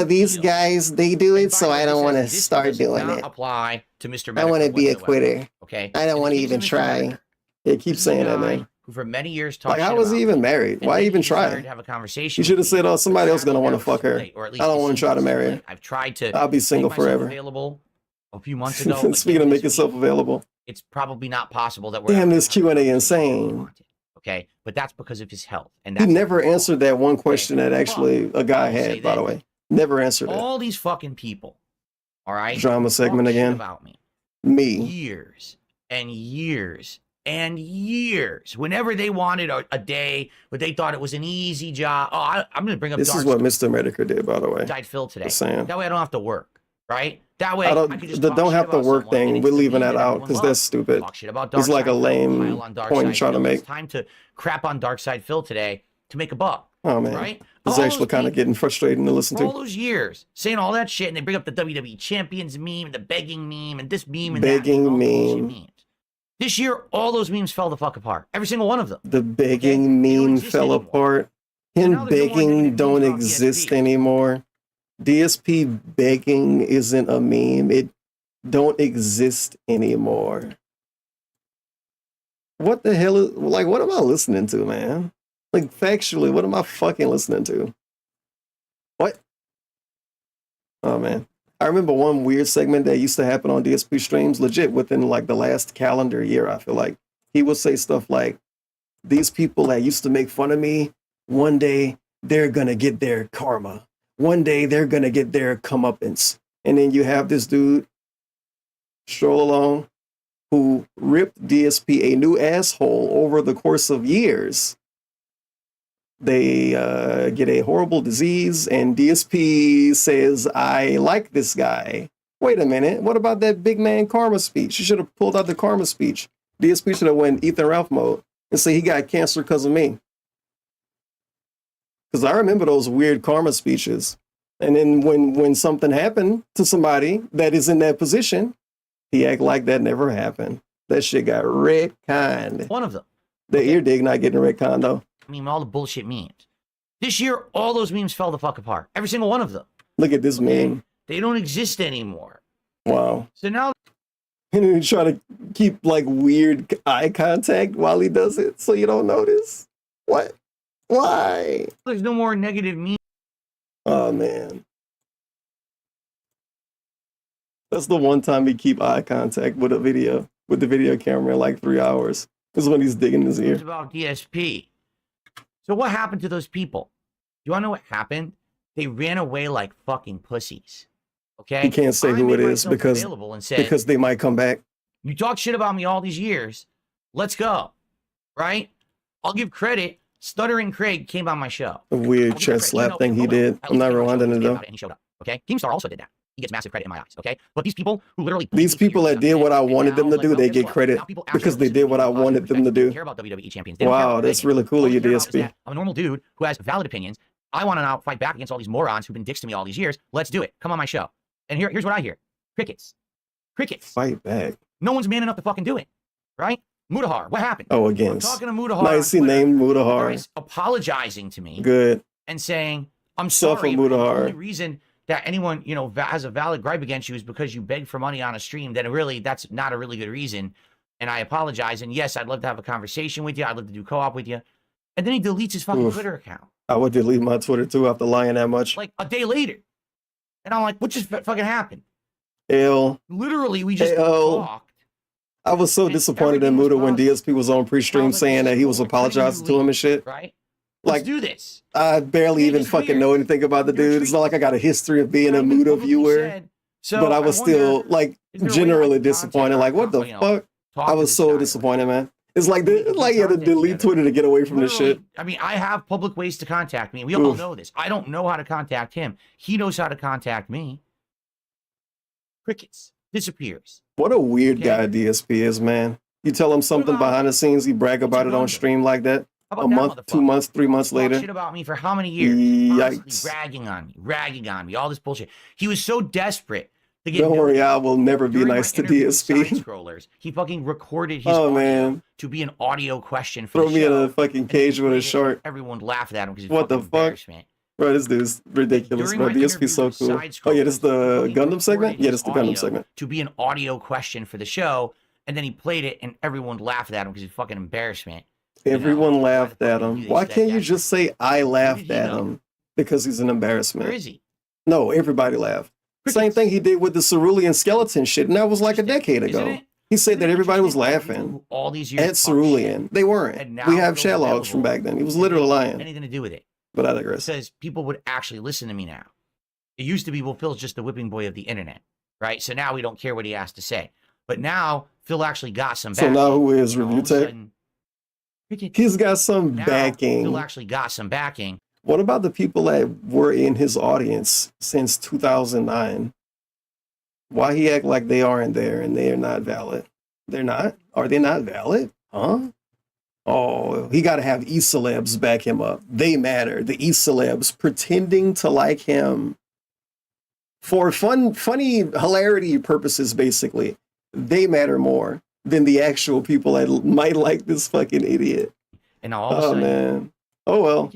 these guys, they do it, so I don't want to start doing it. Apply to Mr. I want to be a quitter. Okay. I don't want to even try. They keep saying that, man. Who for many years Like, how was he even married? Why even try? To have a conversation. You should have said, "Oh, somebody else gonna want to fuck her." I don't want to try to marry her. I've tried to. I'll be single forever. Available a few months ago. Speaking of making yourself available, it's probably not possible that we're. Damn, this Q&A insane. Okay, but that's because of his health. And he never answered that one question that actually a guy had, by the way. Never answered it. All these fucking people. All right. Drama segment again. About me. Me. Years and years and years. Whenever they wanted a day, but they thought it was an easy job. Oh, I'm going to bring up. This is what Mr. Mehtokur did, by the way. Died Phil today. Just saying. That way I don't have to work. Right? That way I I can just the don't have to work thing. We're leaving that out because that's stupid. It's like a lame point you're trying to make. It's time to crap on Darkside Phil today to make a buck. Oh man, right? It's actually kind of getting frustrating to listen to. All those years saying all that shit, and they bring up the WWE Champions meme, the begging meme, and this meme and begging that. Meme. This year, all those memes fell the fuck apart. Every single one of them. The begging meme fell apart. Him begging don't exist anymore. DSP begging isn't a meme. It don't exist anymore. What the hell is, like, what am I listening to, man? Like, factually, what am I fucking listening to? What? Oh, man. I remember one weird segment that used to happen on DSP streams, legit, within, like, the last calendar year, I feel like. He would say stuff like, these people that used to make fun of me, one day, they're gonna get their karma. One day, they're gonna get their comeuppance. And then you have this dude stroll along who ripped DSP a new asshole over the course of years. They get a horrible disease, and DSP says, I like this guy. Wait a minute, what about that big man karma speech? You should have pulled out the karma speech. DSP should have went Ethan Ralph mode and say he got cancer because of me. Because I remember those weird karma speeches. And then when something happened to somebody that is in that position, he act like that never happened. That shit got retconned. One of them. The ear dig not getting retconned, though. I mean, all the bullshit memes. This year, all those memes fell the fuck apart. Every single one of them. Look at this meme. They don't exist anymore. Wow. So now... And he try to keep, like, weird eye contact while he does it so you don't notice. What? Why? There's no more negative memes. Oh, man. That's the one time he keep eye contact with the video camera in like 3 hours. This is when he's digging his ear. It's about DSP. So what happened to those people? You want to know what happened? They ran away like fucking pussies. Okay? He can't say who it is because they might come back. You talk shit about me all these years. Let's go. Right? I'll give credit. Stuttering Craig came on my show. A weird chest slap thing he did. I'm not rewinding it though. And he showed up. Okay? Keemstar also did that. He gets massive credit in my eyes. Okay? But these people who literally... These people that did what I wanted them to do, they get credit because they did what I wanted them to do. Care about WWE champions. Wow, that's really cool of you, DSP. I'm a normal dude who has valid opinions. I want to now fight back against all these morons who've been dicks to me all these years. Let's do it. Come on my show. And here's what I hear. Crickets. Crickets. Fight back. No one's man enough to fucking do it. Right? Mutahar, what happened? Oh, again. I'm talking to Mutahar. Nicely named Mutahar. Apologizing to me. Good. And saying, I'm sorry. Mutahar. The only reason that anyone, you know, has a valid gripe against you is because you begged for money on a stream, then really, that's not a really good reason. And I apologize. And yes, I'd love to have a conversation with you. I'd love to do co-op with you. And then he deletes his fucking Twitter account. I would delete my Twitter too after lying that much. Like a day later. And I'm like, what just fucking happened? Literally, we just talked. I was so disappointed in Muda when DSP was on pre-stream saying that he was apologizing to him and shit. Right? Like, let's do this. I barely even fucking know anything about the dude. It's not like I got a history of being a Muda viewer. But I was still, like, generally disappointed. Like, what the fuck? I was so disappointed, man. It's like you had to delete Twitter to get away from this shit. I mean, I have public ways to contact me. We all know this. I don't know how to contact him. He knows how to contact me. Crickets. Disappears. What a weird guy DSP is, man. You tell him something behind the scenes, he brag about it on stream like that. A month, 2 months, 3 months later. Shit about me for how many years? Yikes. Ragging on me, all this bullshit. He was so desperate to get. Don't worry, I will never be nice to DSP. Scrollers. He fucking recorded his audio to be an audio question for Throw the me show. in a fucking cage with a shark. Everyone laughed at him because what the fuck? Bro, this dude's ridiculous, During bro. my DSP's so interview with cool. Side Oh, yeah, this is the Scroll, he Gundam segment? recorded Yeah, his this is the Gundam audio segment. to be an audio question for the show, and then he played it, and everyone laughed at him because he's fucking embarrassment. Everyone laughed at him. Why can't you just say I laughed at him? Because he's an embarrassment. Where is he? No, everybody laughed. Same thing he did with the cerulean skeleton shit, and that was like a decade ago. He said that everybody was laughing All these years at cerulean. They weren't. And now We have it's chat logs from back then. He was literally lying. anything to do with it. But I digress. Because people would actually listen to me now. It used to be, well, Phil's just the whipping boy of the internet, right? So now we don't care what he has to say. But now Phil actually got some So backing. now who is Review Tech? He's got some Phil backing. actually got some backing. What about the people that were in his audience since 2009? Why he act like they aren't there and they are not valid? They're not? Are they not valid? Huh? Oh, he got to have e-celebs back him up. They matter. The e-celebs pretending to like him for funny hilarity purposes, basically. They matter more than the actual people that might like this fucking idiot. And all of a sudden, man. Oh, well.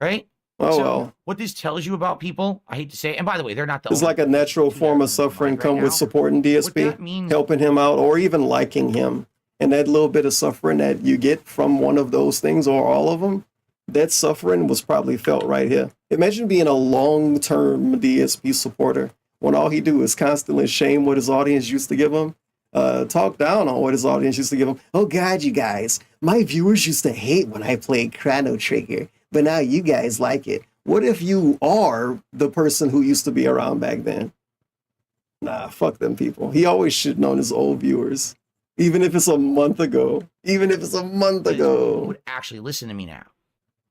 Right? Oh, So well. what this tells you about people, I hate to say, and by the way, they're not the It's only like a natural form of suffering come with supporting DSP, helping him out, or even liking him. And that little bit of suffering that you get from one of those things or all of them, that suffering was probably felt right here. Imagine being a long-term DSP supporter when all he do is constantly shame what his audience used to give him, talk down on what his audience used to give him. Oh God, you guys, my viewers used to hate when I played Chrono Trigger, but now you guys like it. What if you are the person who used to be around back then? Nah, fuck them people. He always shitting on his old viewers. Even if it's a month ago. Even if it's a month ago. would actually listen to me now.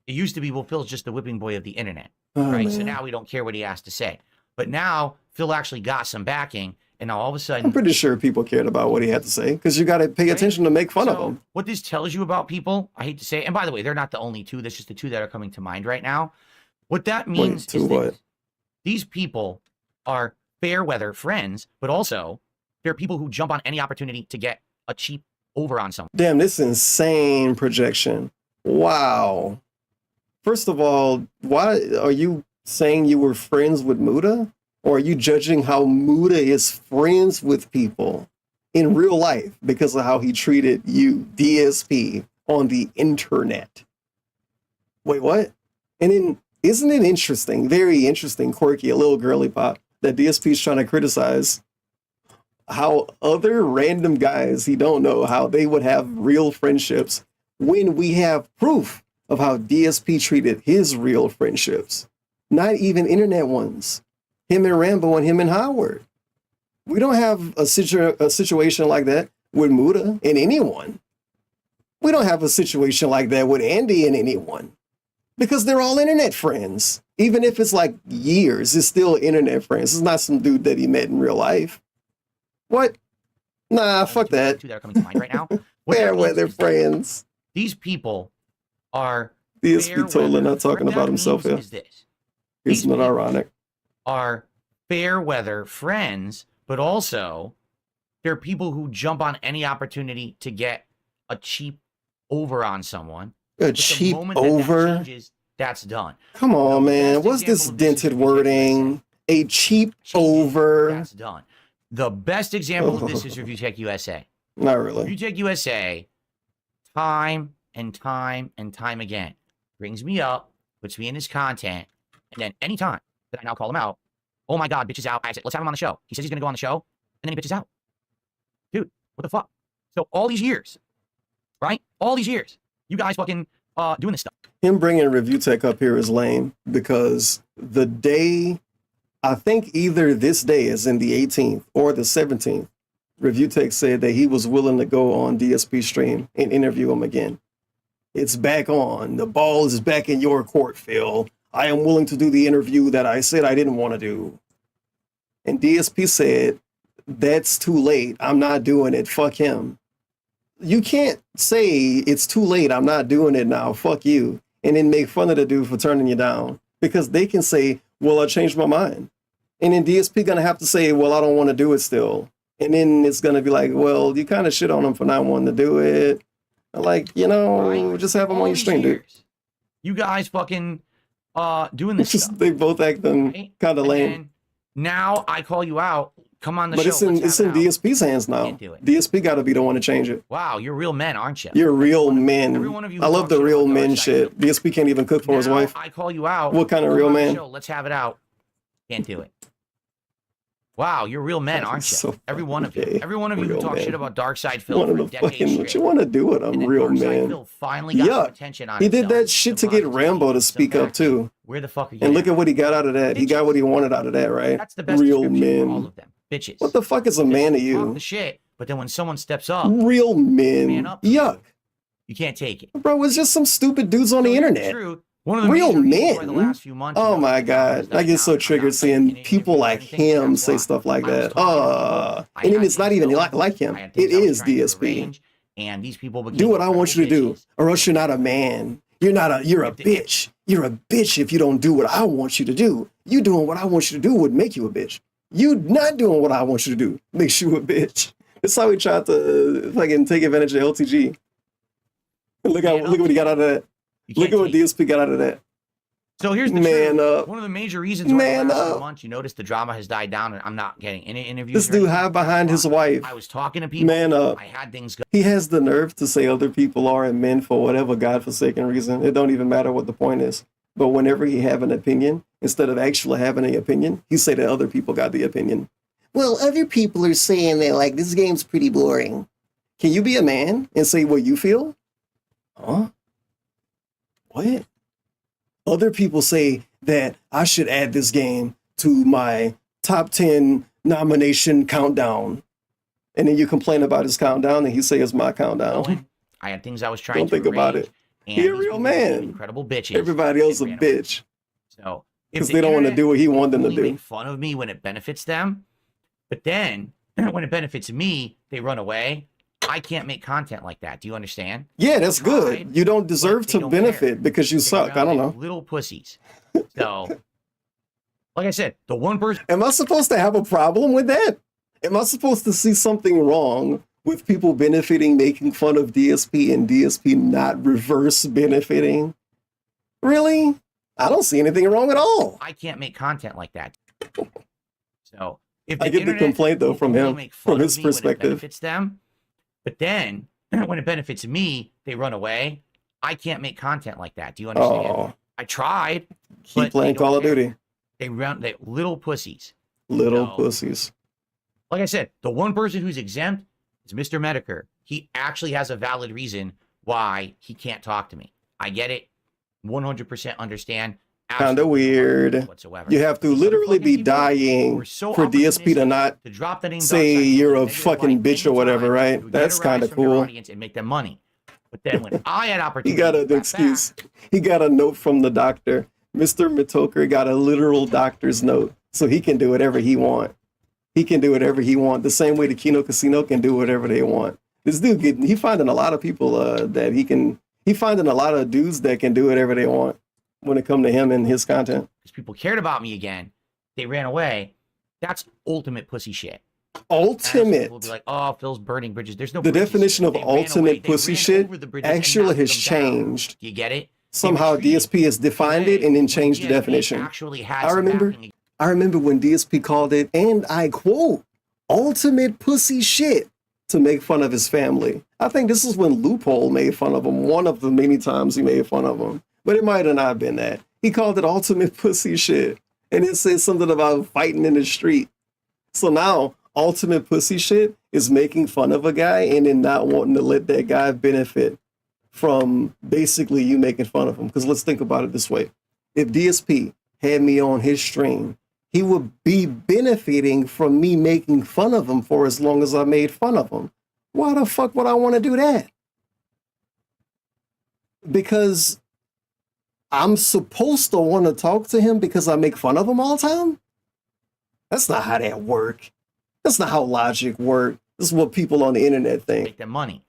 It used to be, well, Phil's just the whipping boy of the internet, Oh, right? So man. now we don't care what he has to say. But now Phil actually got some backing, and now all of a sudden, I'm pretty sure people cared about what he had to say because you got to pay attention to make fun of him. what this tells you about people, I hate to say, and by the way, they're not the only two. That's just the two that are coming to mind right now. What that means to is what? that these people are fair weather friends, but also they're people who jump on any opportunity to get a cheap over on someone. Damn, this insane projection. Wow. First of all, why are you saying you were friends with Muda? Or are you judging how Muda is friends with people in real life because of how he treated you, DSP, on the internet? Wait, what? And then, isn't it interesting, very interesting, quirky, a little girly pop, that DSP is trying to criticize how other random guys he don't know, how they would have real friendships when we have proof of how DSP treated his real friendships. Not even internet ones. Him and Rambo and him and Howard. We don't have a situation like that with Muda and anyone. We don't have a situation like that with Andy and anyone. Because they're all internet friends. Even if it's like years, it's still internet friends. It's not some dude that he met in real life. What? Nah, fuck that. Two that are coming to mind right now. Fair weather friends. These people are DSP totally not talking about himself here. is this. Isn't it ironic? Are fair weather friends, but also they're people who jump on any opportunity to get a cheap over on someone. A But the cheap moment that over? changes, that's done. Come on, man. What's this dented wording? A cheap over? That's done. The best example of this is Review Tech USA. Not really. Review Tech USA, time and time and time again, brings me up, puts me in his content, and then anytime that I now call him out, oh my God, bitch is out. I said, let's have him on the show. He says he's going to go on the show, and then he bitches out. Dude, what the fuck? So all these years, right? All these years, you guys fucking doing this stuff. Him bringing Review Tech up here is lame because the day, I think either this day is in the 18th or the 17th, Review Tech said that he was willing to go on DSP stream and interview him again. It's back on. The ball is back in your court, Phil. I am willing to do the interview that I said I didn't want to do. And DSP said, that's too late. I'm not doing it. Fuck him. You can't say it's too late. I'm not doing it now. Fuck you. And then make fun of the dude for turning you down. Because they can say, well, I changed my mind. And then DSP going to have to say, well, I don't want to do it still. And then it's going to be like, well, you kind of shit on him for not wanting to do it. Like, you know, just have him on your stream, dude. You guys fucking doing this stuff. They both acting kind of lame. And now I call you out. Come on the But show. it's in DSP's hands now. DSP got to be the one to change it. Wow, you're real men, aren't you? You're real men. I love the real men shit. DSP can't even cook for his wife. I call you out. What kind of real man? Let's have it out. Can't do it. Wow, you're real men, aren't you? So every one of you. Every one of you who talk shit about Darkside Phil One for of the decades fucking, what straight. you want to do with a real man? Phil finally got some attention on He did himself. that shit to get Rambo to speak up too. Where the fuck are you? And look at what he got out of that. He got what he wanted out of that, right? That's the best real description for all men. of them. Bitches. What the fuck is a man to Talk you? the shit, but then when someone steps up, Real men. man up, Yuck. you can't take it. Bro, it's just some stupid dudes on the internet. One of the Real major reasons why the men. last few months Oh my god. I get so triggered seeing people like him say stuff like that. And then it's not even like him. It is DSP. and these people Do what I want you to do, or else you're not a man. You're a bitch. You're a bitch if you don't do what I want you to do. You doing what I want you to do would make you a bitch. You not doing what I want you to do makes you a bitch. That's how he tried to fucking take advantage of LTG. Look what he got out of that. Look at what DSP got out of that. So here's the man truth. up. One of the major reasons why Man the last few up. months you notice the drama has died down, and I'm not getting any interviews. This dude hide behind his wife. I was talking to people. Man up. I had things go. He has the nerve to say other people aren't men for whatever godforsaken reason. It don't even matter what the point is. But whenever he have an opinion, instead of actually having an opinion, he say that other people got the opinion. Well, other people are saying that, like, this game's pretty boring. Can you be a man and say what you feel? Huh? What? Other people say that I should add this game to my top 10 nomination countdown. And then you complain about his countdown and he say it's my countdown. I had things I was trying Don't to think about arrange, it. and He a these real people man. became incredible bitches. Everybody else a bitch. So Because they don't want to do what he want them to do. Make fun of me when it benefits them, but then when it benefits me, they run away. I can't make content like that. Do you understand? Yeah, that's good. You don't deserve to benefit because you suck. I don't know. Little pussies. So, like I said, the one person. Am I supposed to have a problem with that? Am I supposed to see something wrong with people benefiting, making fun of DSP, and DSP not reverse benefiting? Really? I don't see anything wrong at all. I can't make content like that. So, if I get the complaint though from him, from his when it perspective. benefits them, but then when it benefits me, they run away. I can't make content like that. Do you understand? Oh. I tried. Keep playing Call of Duty. They little pussies. Little pussies. Like I said, the one person who's exempt is Mr. Mehtokur. He actually has a valid reason why he can't talk to me. I get it. 100% understand. Kind of weird. Whatsoever. You have to literally be dying for DSP to not drop the name say you're a fucking bitch or whatever, right? That's kind of cool. Audience and make them money. But then when I had He opportunity, got an excuse. He got a note from the doctor. Mr. Mehtokur got a literal doctor's note, so he can do whatever he want. He can do whatever he want. The same way the Kino Casino can do whatever they want. This dude, he finding a lot of people that he can. He finding a lot of dudes that can do whatever they want when it come to him and his content. because people cared about me again, they ran away. That's ultimate pussy shit. Ultimate. People will be like, "Oh, Phil's burning bridges." There's no The bridges. definition of They ran away. ultimate They pussy ran shit over the bridges and actually knocked has them down. changed. Do you get it? Somehow DSP has defined it and then changed the definition. Actually has I remember. backing. I remember when DSP called it, and I quote, "ultimate pussy shit" to make fun of his family. I think this is when Loophole made fun of him. One of the many times he made fun of him, but it might have not been that. He called it ultimate pussy shit, and it said something about fighting in the street. So now ultimate pussy shit is making fun of a guy and then not wanting to let that guy benefit from basically you making fun of him. Because let's think about it this way. If DSP had me on his stream, he would be benefiting from me making fun of him for as long as I made fun of him. Why the fuck would I want to do that? Because I'm supposed to want to talk to him because I make fun of him all the time? That's not how that works. That's not how logic works. This is what people on the internet think. Make them money.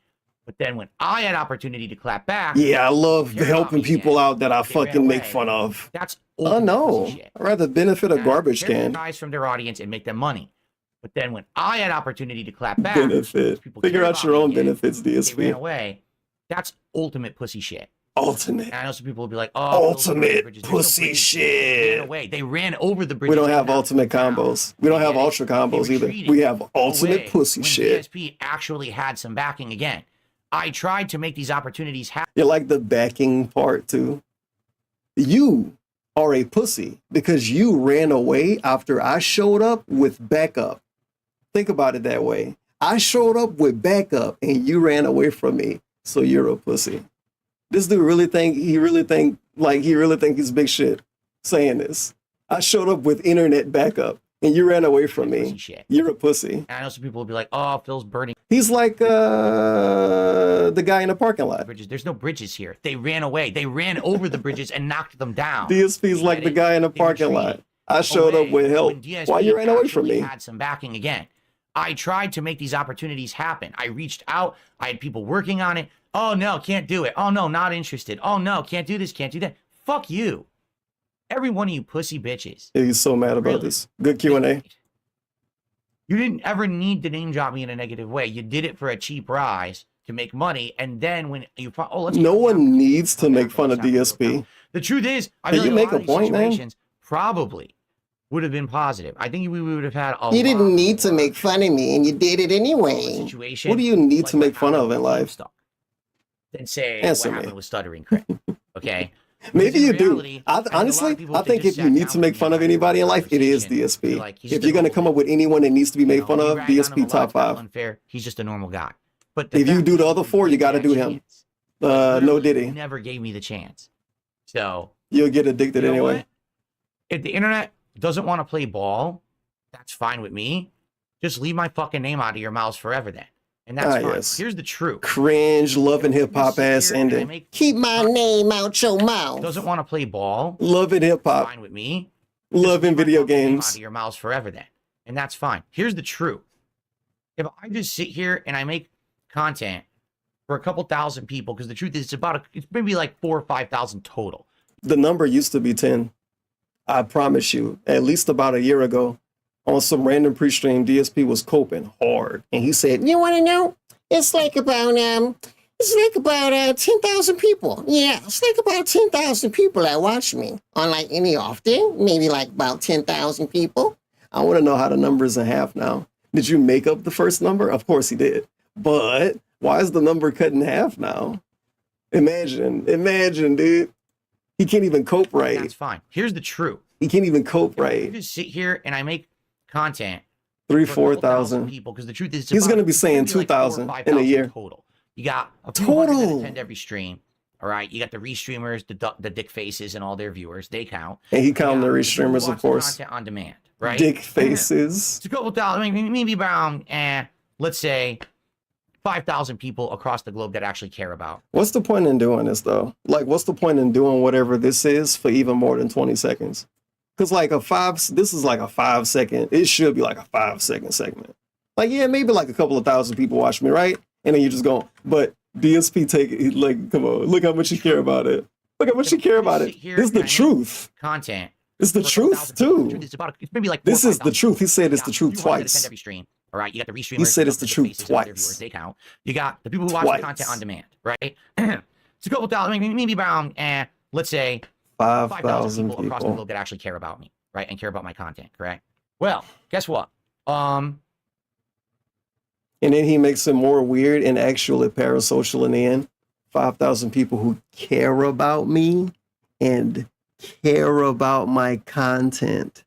But then when I had opportunity to clap back, Yeah, I love care helping about me people again, out that I they ran fucking make away. fun of. That's Oh ultimate no, pussy shit. I'd rather benefit a garbage Tear the can. guys from their audience and make them money. But then when I had opportunity to clap back, Benefit. people Figure care out about your me own again, benefits, they ran DSP. away. That's ultimate pussy shit. ultimate. And I know some people will be like, oh, ultimate pussy shit. Away. They ran over the bridges. We don't have ultimate combos. We don't have ultra combos either. We have ultimate pussy shit. DSP actually had some backing again. I tried to make these opportunities happen. You like the backing part too? You are a pussy because you ran away after I showed up with backup. Think about it that way. I showed up with backup and you ran away from me. So you're a pussy. This dude really think he's big shit saying this. I showed up with internet backup and you ran away from me. You're a pussy. And I know some people will be like, oh, Phil's burning. He's like the guy in the parking lot. Bridges. There's no bridges here. They ran away. They ran over the bridges and knocked them down. DSP's like the guy in the parking lot. I showed up with help. Why you ran away from me? Had some backing again. I tried to make these opportunities happen. I reached out. I had people working on it. Oh, no, can't do it. Oh, no, not interested. Oh, no, can't do this, can't do that. Fuck you. Every one of you pussy bitches. Yeah, he's so mad about this. Good Q&A. You didn't ever need to name drop me in a negative way. You did it for a cheap rise to make money. And then when you... Oh, let's no one needs to make fun of DSP. The truth is, I feel like you make a point, man. Probably would have been positive. I think we would have had a You didn't need to make fun of me, and you did it anyway. Situation what do you need to make fun of in life? Then say Answer what me. happened with stuttering Crit. Okay? Maybe you do. Honestly, I think if you need to make fun of anybody in life, it is DSP. Like, if you're going to come up with anyone that needs to be made fun of, DSP top 5. Unfair. He's just a normal guy. But if you do the other 4, you got to do him. No Diddy. Never gave me the chance. So you'll get addicted anyway. What? If the internet doesn't want to play ball, that's fine with me. Just leave my fucking name out of your mouths forever then. And that's fine. Yes. Here's the truth. Cringe, love and hip hop ass ending. Keep my name out your mouth. Doesn't want to play ball. Love and hip hop. Fine with me. Love and video Out games. of your mouths forever then. And that's fine. Here's the truth. If I just sit here and I make content for a couple thousand people, because the truth is it's maybe like 4,000 or 5,000 total. The number used to be 10. I promise you, at least about a year ago, on some random pre-stream, DSP was coping hard. And he said, you want to know? It's like about 10,000 people. Yeah, it's like about 10,000 people that watch me on like any off day. Maybe like about 10,000 people. I want to know how the number is in half now. Did you make up the first number? Of course he did. But why is the number cut in half now? Imagine, dude. He can't even cope right. That's fine. Here's the truth. He can't even cope right. I just sit here and I make content. 3,000-4,000 people, because the truth is he's going to be saying 2,000 in a year. Total. You got a few hundred that attend every stream. All right. You got the restreamers, the dick faces, and all their viewers. They count. And he counting the restreamers, of course. Content on demand, right? Dick faces. It's a couple thousand, maybe around, let's say, 5,000 people across the globe that actually care about. What's the point in doing this, though? Like, what's the point in doing whatever this is for even more than 20 seconds? Because like this is like a 5-second, it should be like a 5-second segment. Like, yeah, maybe like a couple of thousand people watch me, right? And then you just go, but DSP take it, like, come on, look how much you care about it. Look how much you care about it. This is the truth. Content. It's the truth, too. It's maybe like this is the truth. He said it's the truth twice. Every stream. All right, you got the restreamers. He said it's the truth twice. They count. You got the people who watch the content on demand, right? It's a couple thousand, maybe around, let's say, 5,000 people across the globe that actually care about me, right, and care about my content, correct? Well, guess what? And then he makes it more weird and actually parasocial in the end. 5,000 people who care about me and care about my content.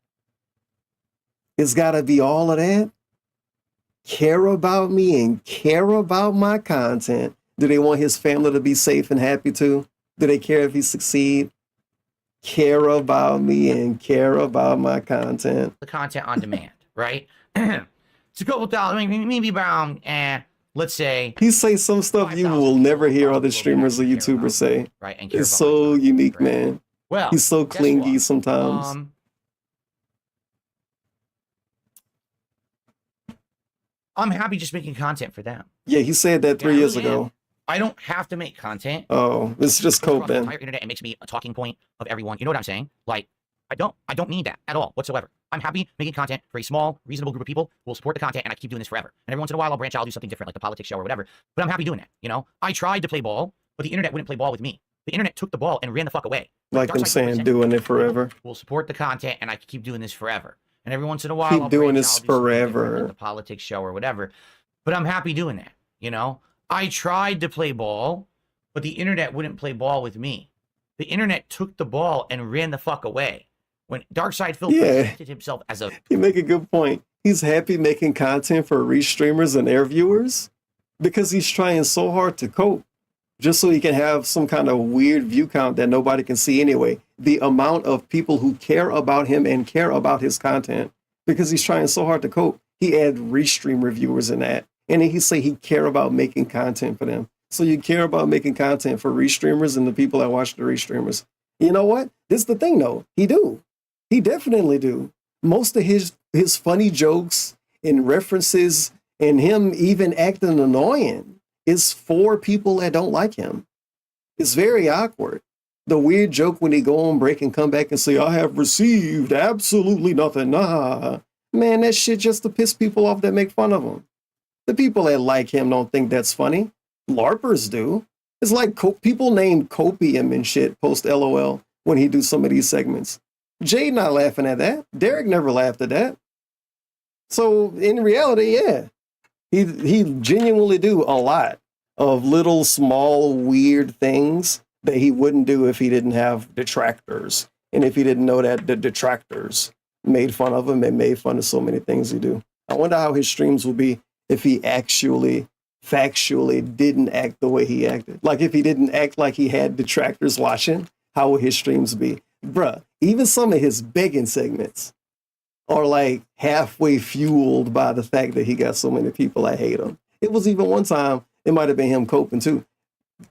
It's got to be all of that. Care about me and care about my content. Do they want his family to be safe and happy too? Do they care if he succeed? Care about me and care about my content. The content on demand, right? It's a couple thousand, maybe around, let's say. He says some stuff you will never hear other streamers or YouTubers say. Right, and it's so unique, man. Well, he's so clingy sometimes. I'm happy just making content for them. Yeah, he said that 3 years ago. I don't have to make content. Oh, it's just coping. The internet, it makes me a talking point of everyone. You know what I'm saying? Like, I don't need that at all whatsoever. I'm happy making content for a small, reasonable group of people who will support the content, and I keep doing this forever. And every once in a while, I'll branch out, I'll do something different, like the politics show or whatever. But I'm happy doing that. You know, I tried to play ball, but the internet wouldn't play ball with me. The internet took the ball and ran the fuck away. Like I'm saying, doing it forever. We'll support the content, and I can keep doing this forever. And every once in a while, Keep I'll doing branch this out, I'll do something different, forever. like the politics show or whatever. But I'm happy doing that. You know, I tried to play ball, but the internet wouldn't play ball with me. The internet took the ball and ran the fuck away. When Darkside Phil presented himself as a... You make a good point. He's happy making content for restreamers and their viewers because he's trying so hard to cope just so he can have some kind of weird view count that nobody can see anyway. The amount of people who care about him and care about his content, because he's trying so hard to cope, he add restream reviewers in that. And then he say he care about making content for them. So you care about making content for restreamers and the people that watch the restreamers. You know what? This is the thing though. He do. He definitely do. Most of his funny jokes and references and him even acting annoying is for people that don't like him. It's very awkward. The weird joke when he go on break and come back and say, I have received absolutely nothing. Nah. Man, that shit just to piss people off that make fun of him. The people that like him don't think that's funny. LARPers do. It's like people named Copium and shit post LOL when he do some of these segments. Jade not laughing at that. Derek never laughed at that. So in reality, yeah, he genuinely do a lot of little small weird things that he wouldn't do if he didn't have detractors. And if he didn't know that the detractors made fun of him and made fun of so many things he do. I wonder how his streams will be if he actually factually didn't act the way he acted. Like if he didn't act like he had detractors watching, how would his streams be? Bruh, even some of his begging segments are like halfway fueled by the fact that he got so many people that hate him. It was even one time, it might have been him coping too,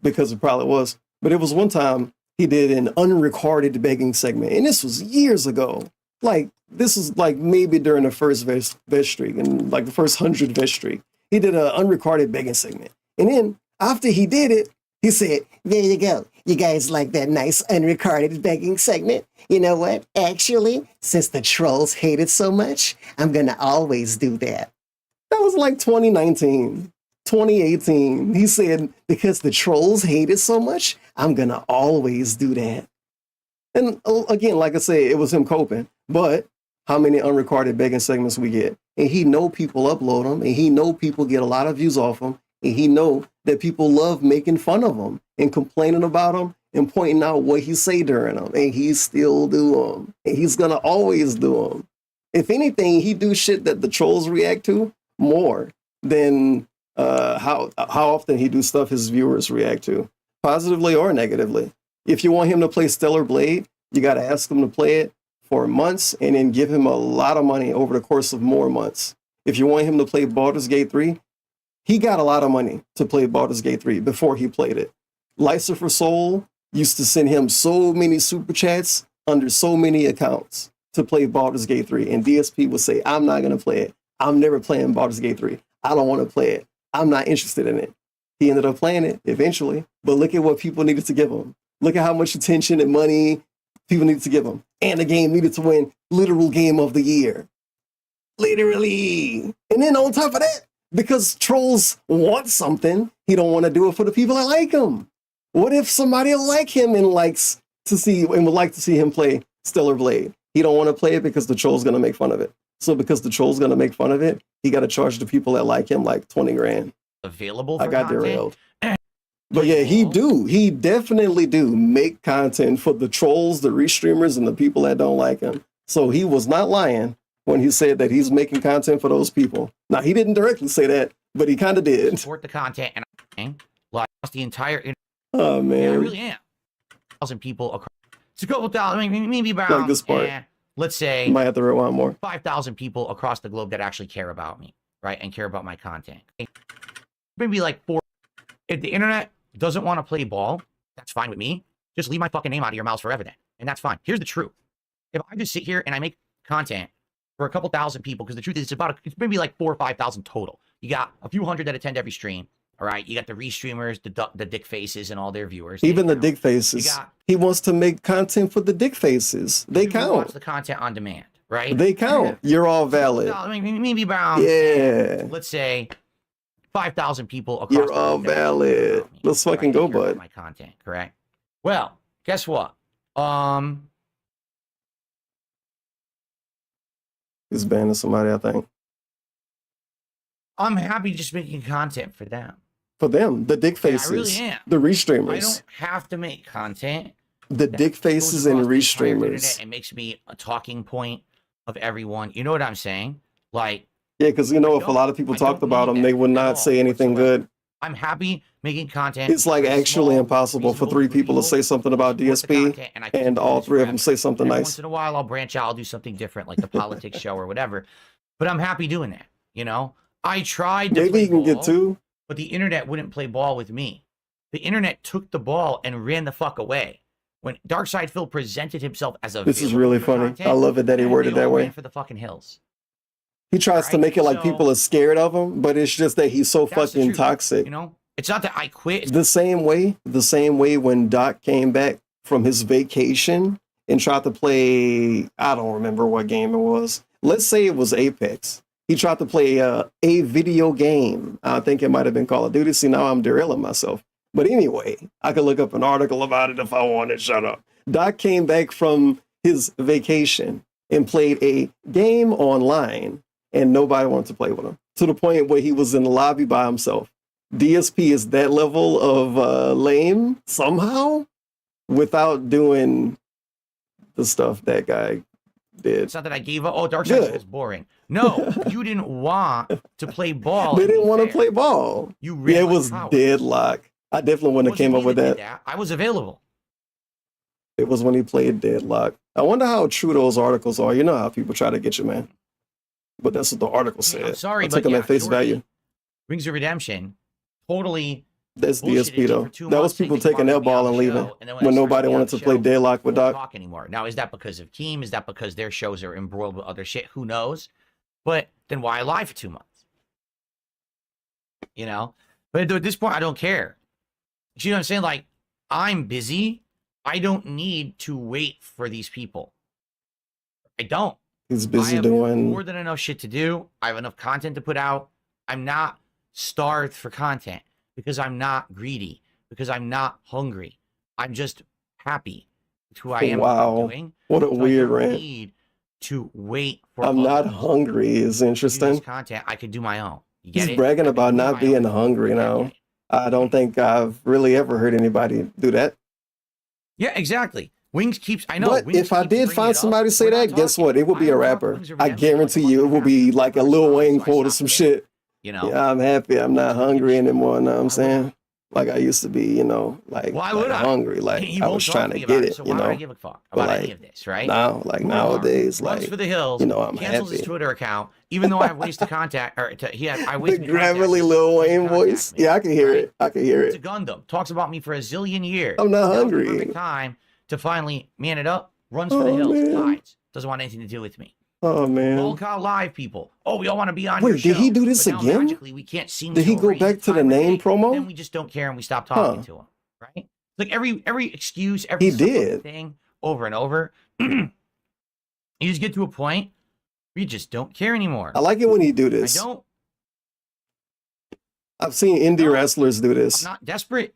because it probably was. But it was one time he did an unrecorded begging segment. And this was years ago. Like, this is like maybe during the first vest streak and like the first 100 vest streak. He did an unrecorded begging segment. And then after he did it, he said, there you go. You guys like that nice unrecorded begging segment? You know what? Actually, since the trolls hate it so much, I'm going to always do that. That was like 2019, 2018. He said, because the trolls hate it so much, I'm going to always do that. And again, like I said, it was him coping. But how many unrecorded begging segments we get? And he know people upload them, and he know people get a lot of views off them, and he know that people love making fun of him and complaining about him and pointing out what he say during them, and he still do them, and he's gonna always do them. If anything, he do shit that the trolls react to more than how often he do stuff his viewers react to, positively or negatively. If you want him to play Stellar Blade, you got to ask him to play it for months and then give him a lot of money over the course of more months. If you want him to play Baldur's Gate 3, he got a lot of money to play Baldur's Gate 3 before he played it. Lycifer Soul used to send him so many super chats under so many accounts to play Baldur's Gate 3. And DSP would say, I'm not going to play it. I'm never playing Baldur's Gate 3. I don't want to play it. I'm not interested in it. He ended up playing it eventually. But look at what people needed to give him. Look at how much attention and money people needed to give him. And the game needed to win literal game of the year. Literally. And then on top of that, because trolls want something, he don't want to do it for the people that like him. What if somebody like him and likes to see and would like to see him play Stellar Blade? He don't want to play it because the troll's going to make fun of it. So because the troll's going to make fun of it, he got to charge the people that like him like 20 grand. Available for I got content? derailed. But yeah, he definitely do make content for the trolls, the restreamers, and the people that don't like him. So he was not lying when he said that he's making content for those people. Now, he didn't directly say that, but he kind of did. Support the content, and I'm like the entire. Oh man, yeah, I really am. 1,000 people across. It's a couple thousand, maybe about. Like this part. Let's say. You might have to rewind more. 5,000 people across the globe that actually care about me, right, and care about my content. Maybe like 4. If the internet doesn't want to play ball, that's fine with me. Just leave my fucking name out of your mouths forever then. And that's fine. Here's the truth. If I just sit here and I make content for a couple thousand people, because the truth is it's maybe like 4,000 or 5,000 total. You got a few hundred that attend every stream. All right. You got the restreamers, the dick faces and all their viewers. Even the dick faces. He wants to make content for the dick faces. They count. Watch the content on demand, right? They count. Yeah. You're all valid. Maybe about, let's say 5,000 people across You're all valid. Let's fucking go, bud. My content, correct? Well, guess what? He's banning somebody, I think. I'm happy just making content for them. For them, the dick faces, I really am. the restreamers. I don't have to make content. The dick faces and restreamers. It makes me a talking point of everyone. You know what I'm saying? Like, yeah, because you know, if a lot of people talked about him, they would not say anything good. I'm happy making content. It's like actually impossible for 3 people to say something about DSP and all 3 of them say something nice. Once in a while, I'll branch out. I'll do something different, like the politics show or whatever. But I'm happy doing that. You know, I tried to maybe you can get 2, but the internet wouldn't play ball with me. The internet took the ball and ran the fuck away. When Darkside Phil presented himself as a this is really funny. I love it that he worded that way. For the fucking hills. He tries to make it like people are scared of him, but it's just that he's so fucking toxic. You know, it's not that I quit. The same way when Doc came back from his vacation and tried to play, I don't remember what game it was. Let's say it was Apex. He tried to play a video game. I think it might have been Call of Duty. See, now I'm derailing myself. But anyway, I could look up an article about it if I wanted. Shut up. Doc came back from his vacation and played a game online, and nobody wanted to play with him, to the point where he was in the lobby by himself. DSP is that level of lame somehow without doing the stuff that guy did. It's not that I gave up. Oh, Darkside was boring. No, you didn't want to play ball. They didn't want to play ball. It was deadlock. I definitely wouldn't have came up with that. I was available. It was when he played Deadlock. I wonder how true those articles are. You know how people try to get you, man. But that's what the article said. I'm sorry, I took them at face value. Rings of Redemption, totally. That's DSP though. That was people taking that ball and leaving when nobody wanted to play Deadlock with Doc. Talk anymore. Now, is that because of team? Is that because their shows are embroiled with other shit? Who knows? But then why lie for 2 months? You know. But at this point, I don't care. You know what I'm saying? Like, I'm busy. I don't need to wait for these people. I don't. He's busy I have doing more than enough shit to do. I have enough content to put out. I'm not starved for content because I'm not greedy, because I'm not hungry. I'm just happy with who I am. Wow. Doing. What a So weird I don't rant. need to wait for I'm not hungry is interesting. Content. I could do my own. You get He's it? bragging about not being hungry now. I don't think I've really ever heard anybody do that. Yeah, exactly. Wings keeps. I know. But Wings if I keeps did bringing find it up. somebody say that, guess what? It would be a rapper. I guarantee you, it will be like a Lil Wayne quote or some shit. You know. Yeah, I'm happy. I'm not hungry anymore. Know what I'm saying? Like I used to be, you know, like, Why would I? hungry. Like He I won't was talk trying to to me get about it, So you why know. would I give a fuck But about like, any of this, right? now, like Move on. nowadays, Runs like for the hills. you know, I'm cancels his happy. Twitter account, even though I have ways to contact. Or I The wasted gravelly Lil Wayne voice. Yeah, I can hear it. I can hear It's a it. Gundam. Talks about me for a zillion years. I'm not Now's the hungry. perfect time to finally man it up. Runs for the Oh, hills. man. Hides. Doesn't want anything to do with me. Oh man. Roll call live people. Oh, we all want to be on your Wait, show. did he do this but now again? magically we can't seem Did to he go arrange back to the time or name date. promo? Then we just don't care and we stop talking to him. Right? Like every excuse, every He simple did. thing over and over. You just get to a point where you just don't care anymore. I like it when he do I this. don't. I've seen indie wrestlers do this. I'm not desperate.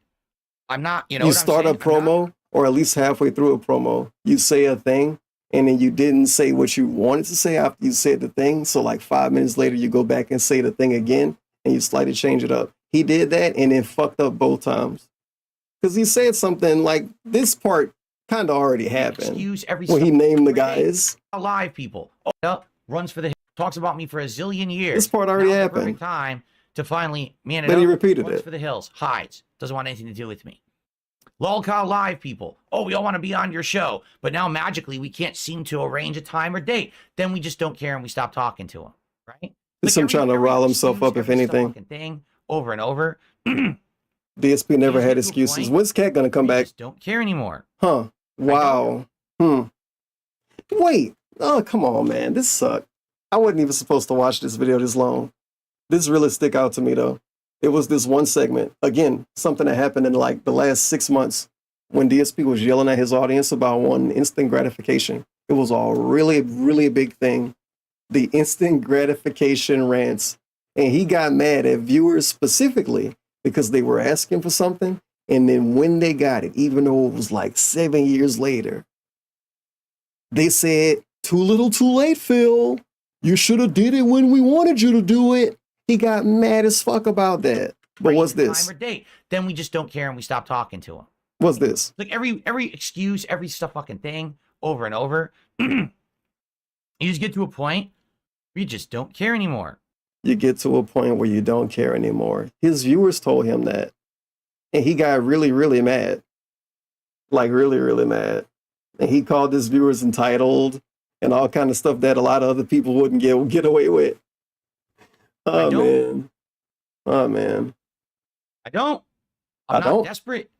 I'm not. You know. You what I'm start a saying? I'm not- promo, or at least halfway through a promo, you say a thing, and then you didn't say what you wanted to say after you said the thing. So like 5 minutes later, you go back and say the thing again, and you slightly change it up. He did that and then fucked up both times. Because he said something like, this part kind of already happened. Excuse every when he simple named the thing. guys. Live people. Oh, up, runs for the talks about me for a zillion years. This part already Now's the happened. perfect time to finally man it But up. he repeated runs it. for the hills. Hides. Doesn't want anything to do with me. Lolcow live people. Oh, we all want to be on your show, but now magically we can't seem to arrange a time or date. Then we just don't care and we stop talking to him. Right? It's him trying to rile himself up, if anything. Thing over and over. DSP never had excuses. When's Cat gonna come back? Don't care anymore. Huh. Wow. Wait. Oh, come on, man. This sucked. I wasn't even supposed to watch this video this long. This really stick out to me, though. It was this one segment. Again, something that happened in like the last 6 months when DSP was yelling at his audience about one instant gratification. It was a really, really big thing. The instant gratification rants. And he got mad at viewers specifically because they were asking for something And then when they got it, even though it was like 7 years later, they said, too little too late, Phil. You should have did it when we wanted you to do it. He got mad as fuck about that. But what's this? Time or date. Then we just don't care and we stop talking to him. What's this? Like every excuse, every stuff fucking thing over and over. You just get to a point where you just don't care anymore. You get to a point where you don't care anymore. His viewers told him that. And he got really, really mad. Like really, really mad. And he called his viewers entitled and all kind of stuff that a lot of other people wouldn't get away with. Oh, man. Oh, man. I'm not desperate.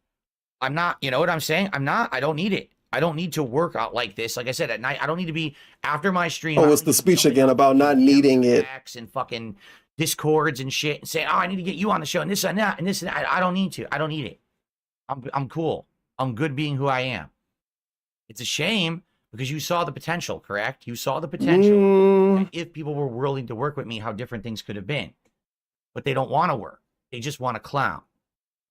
I'm not, you know what I'm saying? I don't need it. I don't need to work out like this. Like I said, at night, I don't need to be after my stream. Oh, it's the speech again about not needing it. And fucking discords and shit and saying, oh, I need to get you on the show and this and that and this and that. I don't need to. I don't need it. I'm cool. I'm good being who I am. It's a shame because you saw the potential, correct? You saw the potential. And if people were willing to work with me, how different things could have been. But they don't want to work. They just want to clown.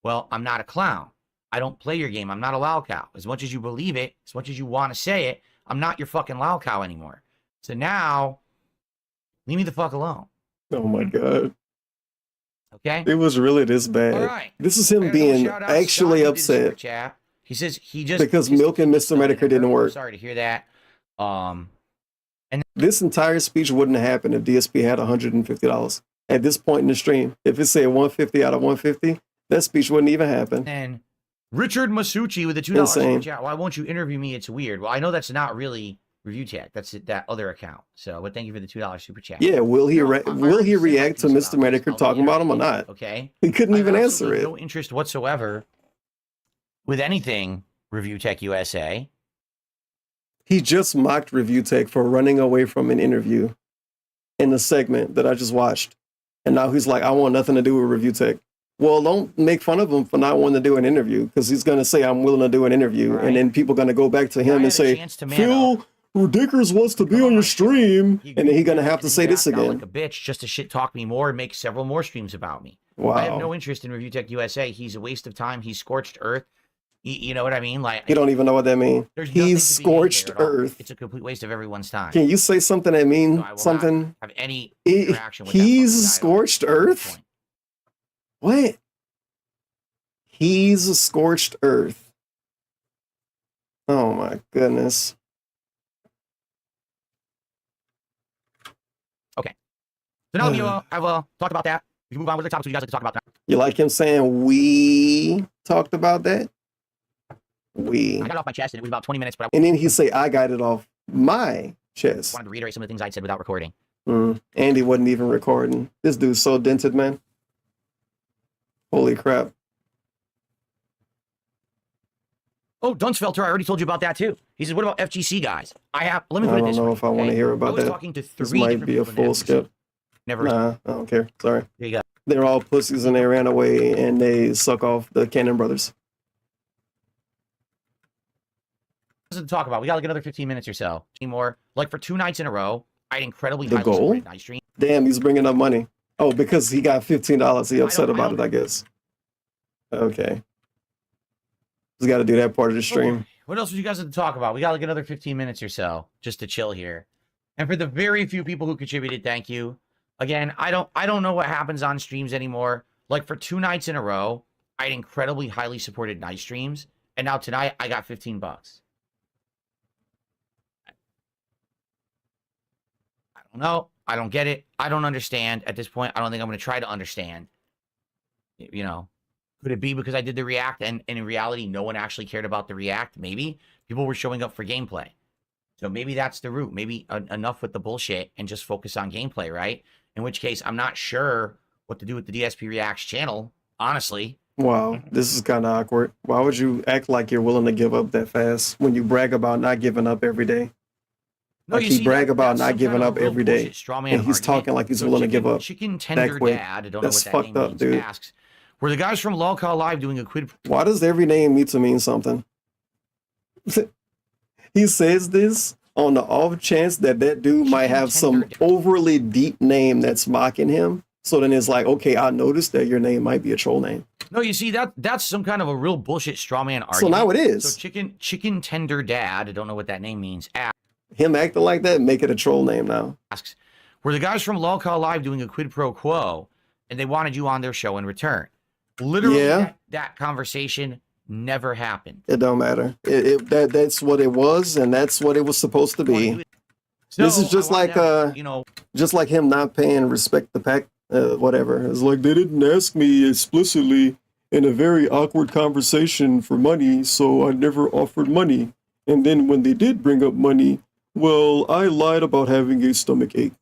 Well, I'm not a clown. I don't play your game. I'm not a loud cow. As much as you believe it, as much as you want to say it, I'm not your fucking loud cow anymore. So now, leave me the fuck alone. Oh my God. Okay? It was really this bad. All right. This is him being actually upset. He says he just... Because Milk and Mr. Mehtokur didn't work. Sorry to hear that. And this entire speech wouldn't have happened if DSP had $150. At this point in the stream, if it said 150 out of 150, that speech wouldn't even happen. And Richard Masucci with the $2 super chat. Why won't you interview me? It's weird. Well, I know that's not really Review Tech. That's that other account. So, but thank you for the $2 super chat. Yeah, will he react to Mr. Mehtokur talking about him or not? Okay. He couldn't even answer it. No interest whatsoever with anything Review Tech USA. He just mocked Review Tech for running away from an interview in the segment that I just watched. And now he's like, I want nothing to do with Review Tech. Well, don't make fun of him for not wanting to do an interview because he's going to say, I'm willing to do an interview. Right. And then people are going to go back to him and say, Phil Ridiculous wants to be on your stream. And then he's going to have to say this again. Like a bitch just to shit talk me more and make several more streams about me. Wow. I have no interest in Review Tech USA. He's a waste of time. He's scorched earth. You know what I mean? Like you don't even know what that means. He's scorched earth. It's a complete waste of everyone's time. Can you say something that means something? Have any interaction with he's scorched earth? What? He's a scorched earth. Oh my goodness. Okay. So now I've talked about that. We can move on with the topics you guys like to talk about now. You like him saying we talked about that? I got it off my chest and it was about 20 minutes. But and then he say, I got it off my chest. I wanted to reiterate some of the things I said without recording. Andy wasn't even recording. This dude's so dented, man. Holy crap. Oh, Dunsfelter, I already told you about that too. He says, what about FGC guys? Let me put it this way. I don't know if I want to hear about that. Talking to this might be a full skip. Never. Nah, I don't care. Sorry. There you go. They're all pussies and they ran away and they suck off the Cannon brothers. To talk about. We got like another 15 minutes or so. More like for 2 nights in a row. I had incredibly the goal. Night stream. Damn, he's bringing up money. Oh, because he got $15. He upset about it, I guess. Okay. He's got to do that part of the stream. What else would you guys have to talk about? We got like another 15 minutes or so just to chill here. And for the very few people who contributed, thank you. Again, I don't know what happens on streams anymore. Like for 2 nights in a row, I had incredibly highly supported night streams, and now tonight I got $15. I don't know. I don't get it. I don't understand. At this point, I don't think I'm going to try to understand. You know, could it be because I did the react and in reality, no one actually cared about the react? Maybe people were showing up for gameplay. So maybe that's the route. Maybe enough with the bullshit and just focus on gameplay, right? In which case, I'm not sure what to do with the DSP Reacts channel, honestly. Wow, this is kind of awkward. Why would you act like you're willing to give up that fast when you brag about not giving up every day? No, like he brag about not giving up every day, and he's talking like he's willing to give up. Chicken tender dad, that's fucked up, dude. Asks, were the guys from LOLCAL Live doing a quid? Why does every name need to mean something? He says this on the off chance that that dude might have some overly deep name that's mocking him. So then it's like, okay, I noticed that your name might be a troll name. No, you see that's some kind of a real bullshit straw man argument. So now it is. So chicken tender dad, I don't know what that name means. Him acting like that, make it a troll name now. Asks, were the guys from Lolcow Live doing a quid pro quo, and they wanted you on their show in return? Literally, that conversation never happened. It don't matter. That's what it was, and that's what it was supposed to be. This is just like just like him not paying respect the pack, whatever. It's like they didn't ask me explicitly in a very awkward conversation for money, so I never offered money. And then when they did bring up money, well, I lied about having a stomach ache.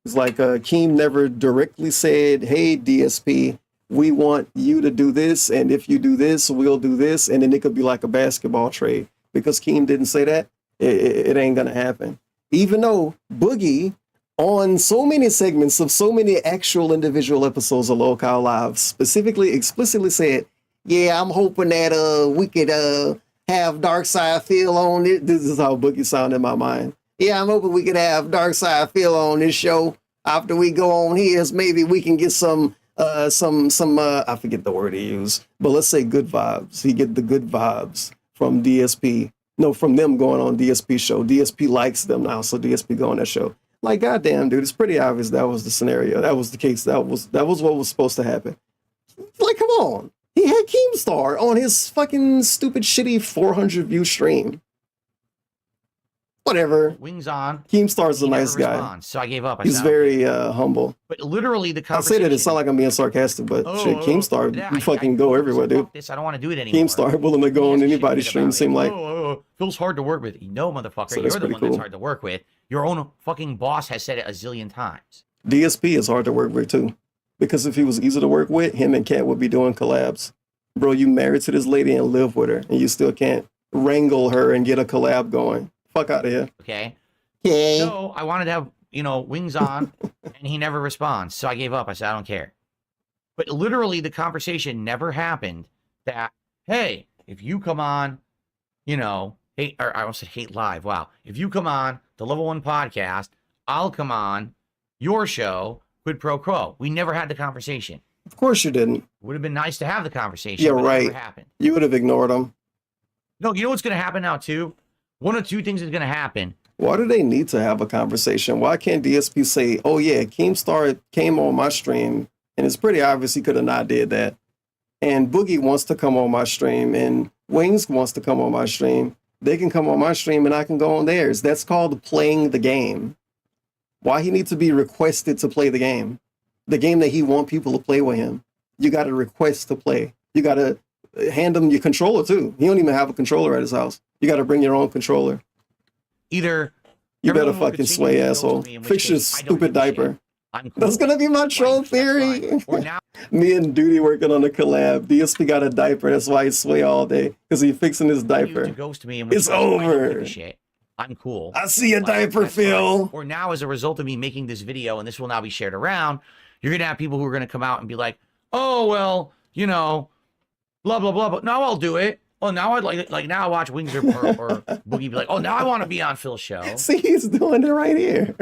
It's like Keem never directly said, "Hey, DSP, we want you to do this, and if you do this, we'll do this," and then it could be like a basketball trade. Because Keem didn't say that, it ain't gonna happen. Even though Boogie, on so many segments of so many actual individual episodes of Lolcow Live, specifically, explicitly said, "Yeah, I'm hoping that we could have Darkseid Phil on it." This is how Boogie sounded in my mind. "Yeah, I'm hoping we could have Darkseid Phil on this show. After we go on his, maybe we can get some I forget the word he used, but let's say good vibes. He get the good vibes from DSP. No, from them going on DSP show. DSP likes them now, so DSP go on that show. Like, goddamn, dude, it's pretty obvious that was the scenario. That was the case. That was what was supposed to happen. Like, come on. He had Keemstar on his fucking stupid, shitty 400 view stream. Whatever. Wings on. Keemstar's a nice guy. Responds, so I gave up. He's very humble. But literally, the I conversation. say that it sounds like I'm being sarcastic, but shit, Keemstar, you fucking go everywhere, dude. I don't want to do it anymore. Keemstar willing to go on anybody's stream, seem like. Feels hard to work with. No, motherfucker, So you're that's the one pretty that's cool. hard to work with. Your own fucking boss has said it a zillion times. DSP is hard to work with too, because if he was easy to work with, him and Kat would be doing collabs. Bro, you married to this lady and live with her, and you still can't wrangle her and get a collab going. Fuck out of here. Okay. Okay. So I wanted to have, Wings on, and he never responds. So I gave up. I said, I don't care. But literally, the conversation never happened that, hey, if you come on, hate, or I almost said hate live. Wow. If you come on the Level 1 podcast, I'll come on your show, Quid Pro Quo. We never had the conversation. Of course you didn't. Would have been nice to have the conversation. Yeah, but it right. never happened. You would have ignored him. No, you know what's going to happen now, too? One of two things is going to happen. Why do they need to have a conversation? Why can't DSP say, "Oh yeah, Keemstar came on my stream, and it's pretty obvious he could have not did that. And Boogie wants to come on my stream, and Wings wants to come on my stream. They can come on my stream, and I can go on theirs." That's called playing the game. Why he needs to be requested to play the game that he want people to play with him. You got to request to play. You got to hand him your controller too. He don't even have a controller at his house. You got to bring your own controller. Either you better fucking sway, asshole. Fix your stupid diaper. I'm cool. That's gonna be my troll theory. Me and Duty working on a collab. DSP got a diaper. That's why he sway all day, because he fixing his diaper. Ghost me and It's over. I'm cool. I see a diaper, Phil. Or now, as a result of me making this video, and this will now be shared around, you're gonna have people who are gonna come out and be like, "Oh well, blah blah blah." But now I'll do it. Oh, now I'd like now I watch Wings or Boogie be like, "Oh, now I want to be on Phil's show." See, he's doing it right here.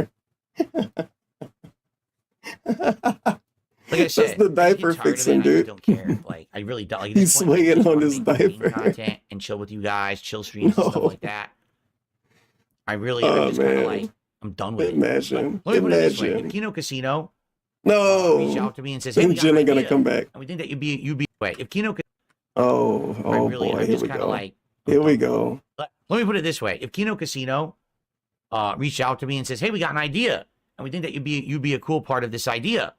Like I said, that's the diaper fixing, dude. I don't care. Like, I really don't. Like, He's swinging on his diaper. Content and chill with you guys, chill streams and stuff like that. I'm just kind of like, I'm done with it. Let me put it this way: if Kino Casino reach out to me and says, "Hey, we got an idea, gonna come back," and we think that you'd be wait. If Kino, boy, here we go. Here we go. Let me put it this way: if Kino Casino reached out to me and says, "Hey, we got an idea, and we think that you'd be a cool part of this idea,"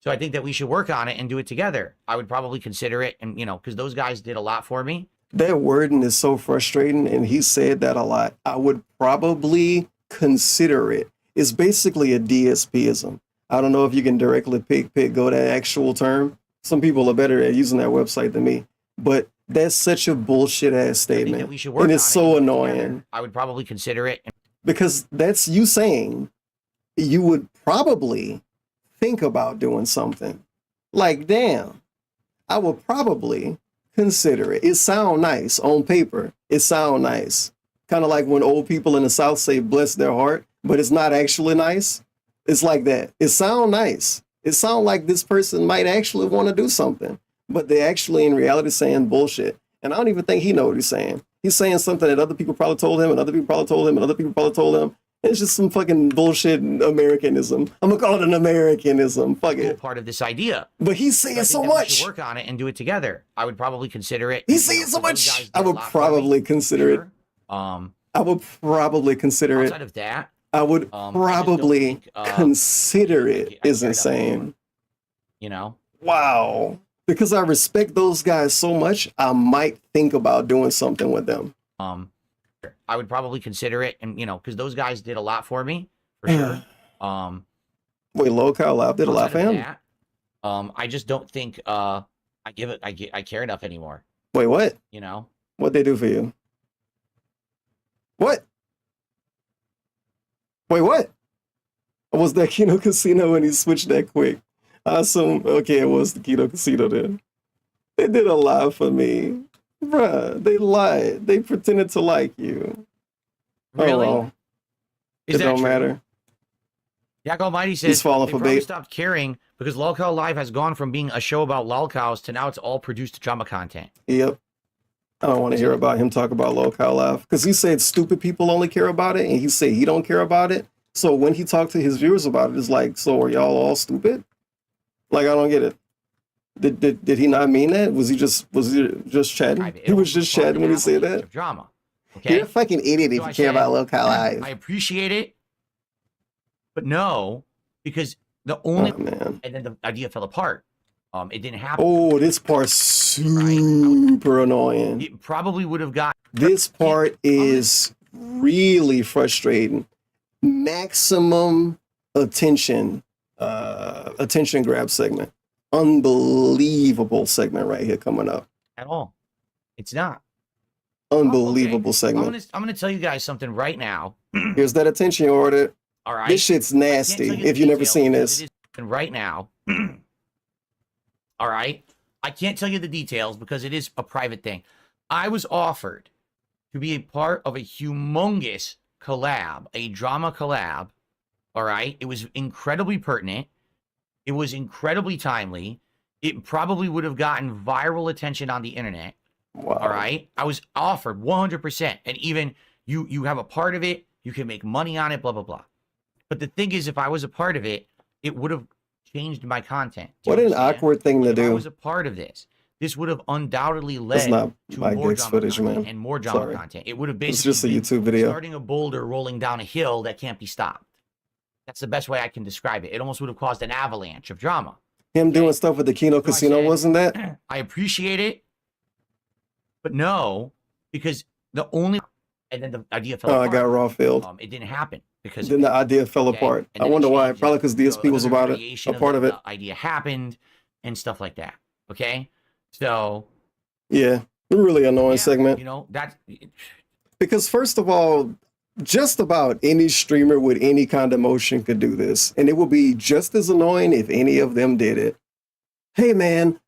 so I think that we should work on it and do it together, I would probably consider it, and because those guys did a lot for me. That wording is so frustrating, and he said that a lot. I would probably consider it. It's basically a DSPism. I don't know if you can directly go that actual term. Some people are better at using that website than me, but that's such a bullshit ass statement, and it's so annoying. I would probably consider it. Because that's you saying you would probably think about doing something. Like, damn, I would probably consider it. It sound nice on paper. It sound nice. Kind of like when old people in the South say bless their heart, but it's not actually nice. It's like that. It sound nice. It sound like this person might actually want to do something. but they're actually in reality saying bullshit. And I don't even think he know what he's saying. He's saying something that other people probably told him, and other people probably told him, and other people probably told him. It's just some fucking bullshit Americanism. I'm gonna call it an Americanism. Fuck it. Part of this idea. But he's saying so much. We should work on it and do it together. I would probably consider it. He's saying so much. I would probably consider it. I would probably consider it. Outside of that, I would probably consider it. Is insane. You know. Wow. Because I respect those guys so much, I might think about doing something with them. I would probably consider it, and you know, because those guys did a lot for me, for sure. Wait, Local Lab did a lot for him. That, I just don't think I care enough anymore. Wait, what? You know, what they do for you? What? Wait, what? Was that Kino Casino when he switched that quick? I assume, okay, it was the Kino Casino then. They did a lot for me. Bruh, they lied. They pretended to like you. Really? Oh, well. Is it that don't true? matter. Yak Almighty says He's falling they for probably bait. stopped caring because Lolcow Live has gone from being a show about lolcows to now it's all produced drama content. Yep. I don't want to hear about him talk about Local Live because he said stupid people only care about it, and he said he don't care about it. So when he talked to his viewers about it, it's like, so are y'all all stupid? Like, I don't get it. Did he not mean that? Was he just chatting? He was just chatting when he said that. Drama. Okay. You're a fucking idiot if you care about Local Live. I appreciate it, but no, because the only and then the idea fell apart. It didn't happen. Oh, this part's super annoying. It probably would have got. This part is really frustrating. Maximum attention grab segment. Unbelievable segment right here coming up. At all. It's not. Unbelievable segment. I'm gonna tell you guys something right now. Here's that attention order. All right. This shit's nasty if you've never seen this. Right now. All right. I can't tell you the details because it is a private thing. I was offered to be a part of a humongous collab, a drama collab. All right. It was incredibly pertinent. It was incredibly timely. It probably would have gotten viral attention on the internet. Wow. All right. I was offered 100%. And even you have a part of it. You can make money on it, blah, blah, blah. But the thing is, if I was a part of it, it would have changed my content. What an awkward thing to If I do. was a part of this, this would have undoubtedly led not to my more gigs drama footage, content man. and more drama Sorry. content. It would have It's basically just a been YouTube video. starting a boulder rolling down a hill that can't be stopped. That's the best way I can describe it. It almost would have caused an avalanche of drama. Him doing stuff with the Kino Casino, wasn't that? I appreciate it, but no, because the only and then the idea fell Oh, apart. I got raw filled. It didn't happen because Then the idea fell apart. And I then it wonder why. changed. Probably because DSP was about it, variation a part of it. The idea happened and stuff like that. Okay, so Yeah, really annoying segment. you know that Because first of all, just about any streamer with any kind of motion could do this, and it would be just as annoying if any of them did it. Hey man,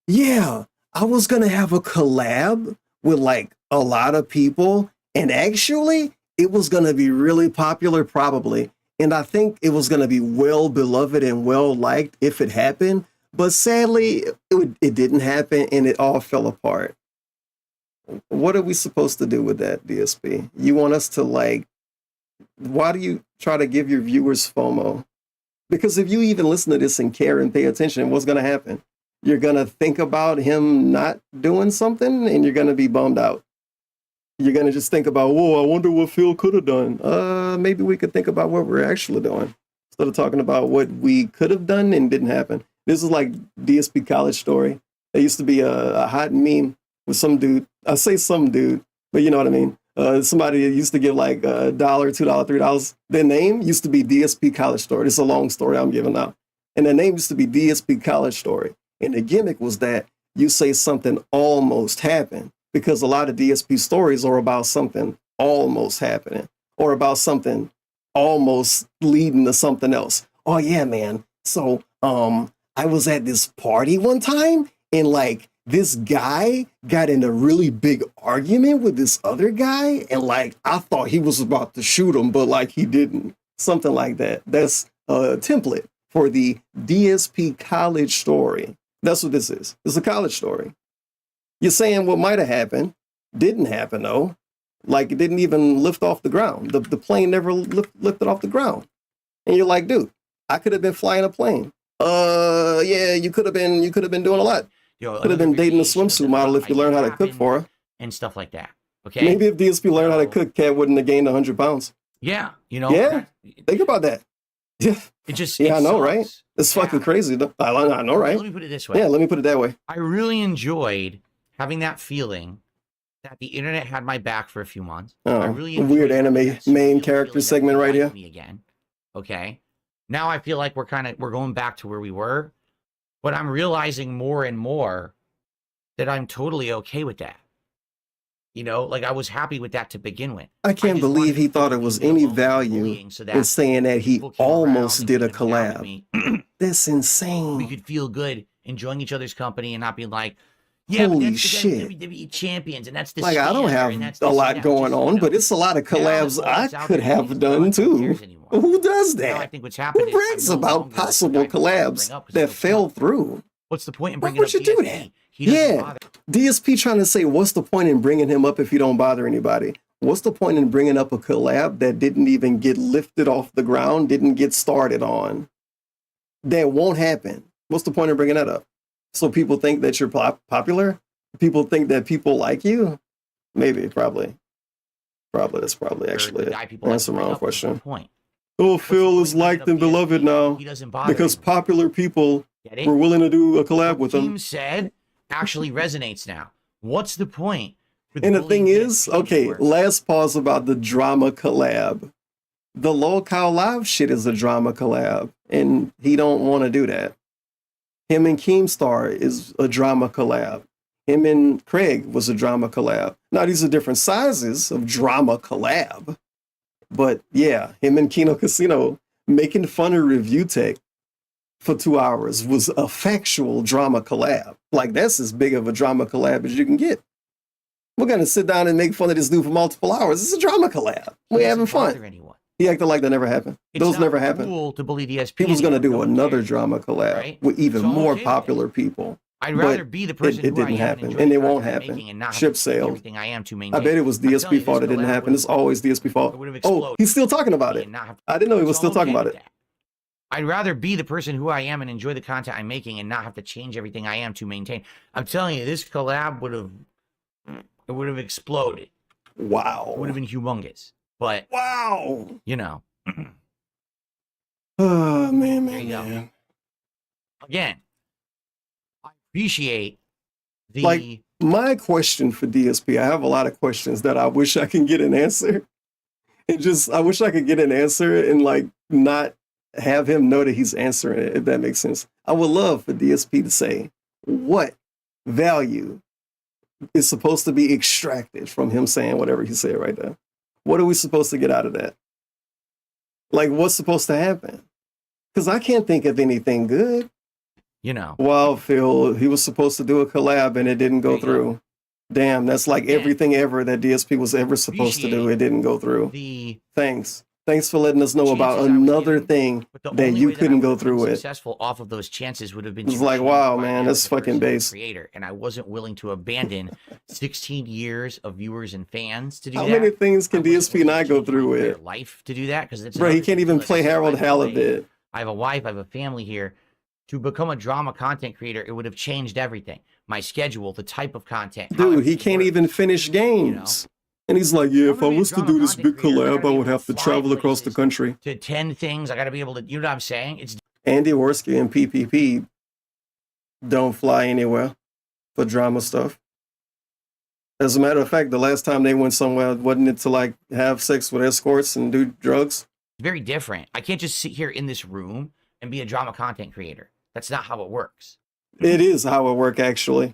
yeah, I was gonna have a collab with like a lot of people, and actually it was gonna be really popular probably, and I think it was gonna be well beloved and well liked if it happened, but sadly it didn't happen and it all fell apart. What are we supposed to do with that, DSP? You want us to like, why do you try to give your viewers FOMO? Because if you even listen to this and care and pay attention, what's going to happen? You're going to think about him not doing something and you're going to be bummed out. You're going to just think about, whoa, I wonder what Phil could have done. Maybe we could think about what we're actually doing instead of talking about what we could have done and didn't happen. This is like DSP college story. There used to be a hot meme with some dude. I say some dude, but you know what I mean. Somebody used to give like $1, $2, $3. Their name used to be DSP College Story. This is a long story I'm giving out. And their name used to be DSP College Story. And the gimmick was that you say something almost happened because a lot of DSP stories are about something almost happening or about something almost leading to something else. Oh yeah, man. So I was at this party one time and like this guy got in a really big argument with this other guy, and like I thought he was about to shoot him, but like he didn't. Something like that. That's a template for the DSP college story. That's what this is. It's a college story. You're saying what might have happened, didn't happen though. Like it didn't even lift off the ground. The plane never lifted off the ground. And you're like, dude, I could have been flying a plane. Yeah, you could have been doing a lot. Could have been dating a swimsuit model if you learned how to cook for her. And stuff like that. Okay. Maybe if DSP learned how to cook, Cat wouldn't have gained 100 pounds. Yeah, you know. Yeah, think about that. Yeah, it just. Yeah, it I know, sucks. right? It's fucking crazy. I know, right? Let me put it this way. Yeah, let me put it that way. I really enjoyed having that feeling that the internet had my back for a few months. I really a weird anime main character segment right here. Me again. Okay. Now I feel like we're going back to where we were, but I'm realizing more and more that I'm totally okay with that. You know, like I was happy with that to begin with. I can't believe he thought it was any value in saying that he almost did a collab. That's insane. We could feel good enjoying each other's company and not being like, yeah, holy but that's shit. the WWE champions and that's the like I don't have a lot going on, but it's a lot of collabs I could have done too. Who does that? I think what's happened Who brags about possible collabs that fell through? What's the point in Why bringing would up you do DSP? that? He doesn't Yeah, bother. DSP trying to say, what's the point in bringing him up if you don't bother anybody? What's the point in bringing up a collab that didn't even get lifted off the ground, didn't get started on? That won't happen. What's the point in bringing that up? So people think that you're popular? People think that people like you? Maybe, probably. That's probably actually it. Answer my own question. Oh, Phil is liked and beloved now because popular people were willing to do a collab with him. Team said actually resonates now. What's the point? And the thing is, okay, last pause about the drama collab. The Low Cow Live shit is a drama collab, and he don't want to do that. Him and Keemstar is a drama collab. Him and Craig was a drama collab. Now, these are different sizes of drama collab. But yeah, him and Kino Casino making fun of review tech for 2 hours was a factual drama collab. Like, that's as big of a drama collab as you can get. We're going to sit down and make fun of this dude for multiple hours. It's a drama collab. We're having fun. He acted like that never happened. Those never happened. Cool to believe ESP. He was going to do another drama collab with even more popular people. I'd rather be the person it didn't happen, and it won't happen. Ship sailed. Everything I am to I maintain. bet it was DSP fault it didn't happen. It's always DSP fault. Oh, he's still talking about it. I didn't know he was still talking about it. I'd rather be the person who I am and enjoy the content I'm making and not have to change everything I am to maintain. I'm telling you, this collab would have exploded. Wow. It would have been humongous. But wow, you know. Oh man. Again, I appreciate the like my question for DSP. I have a lot of questions that I wish I can get an answer. I wish I could get an answer and like not have him know that he's answering it, if that makes sense. I would love for DSP to say what value is supposed to be extracted from him saying whatever he said right there. What are we supposed to get out of that? Like, what's supposed to happen? Because I can't think of anything good. You know. Well, Phil, he was supposed to do a collab and it didn't go through. Damn, that's like everything ever that DSP was ever supposed to do. It didn't go through. Thanks. Thanks for letting us know about another thing that you couldn't go through with. Successful off of those chances would have been. It's like, wow, man, that's fucking base. Creator, and I wasn't willing to abandon 16 years of viewers and fans to do How that. How many things can DSP not go through with? Life to do that because it's. Bro, he can't even play Harold Halibut. I have a wife. I have a family here. To become a drama content creator, it would have changed everything. My schedule, the type of content. Dude, he can't even finish games. And he's like, yeah, if I was to do this big collab, I would have to travel across the country. To 10 things, I got to be able to, you know what I'm saying? It's Andy Worski and PPP don't fly anywhere for drama stuff. As a matter of fact, the last time they went somewhere, wasn't it to like have sex with escorts and do drugs? Very different. I can't just sit here in this room and be a drama content creator. That's not how it works. It is how it works, actually.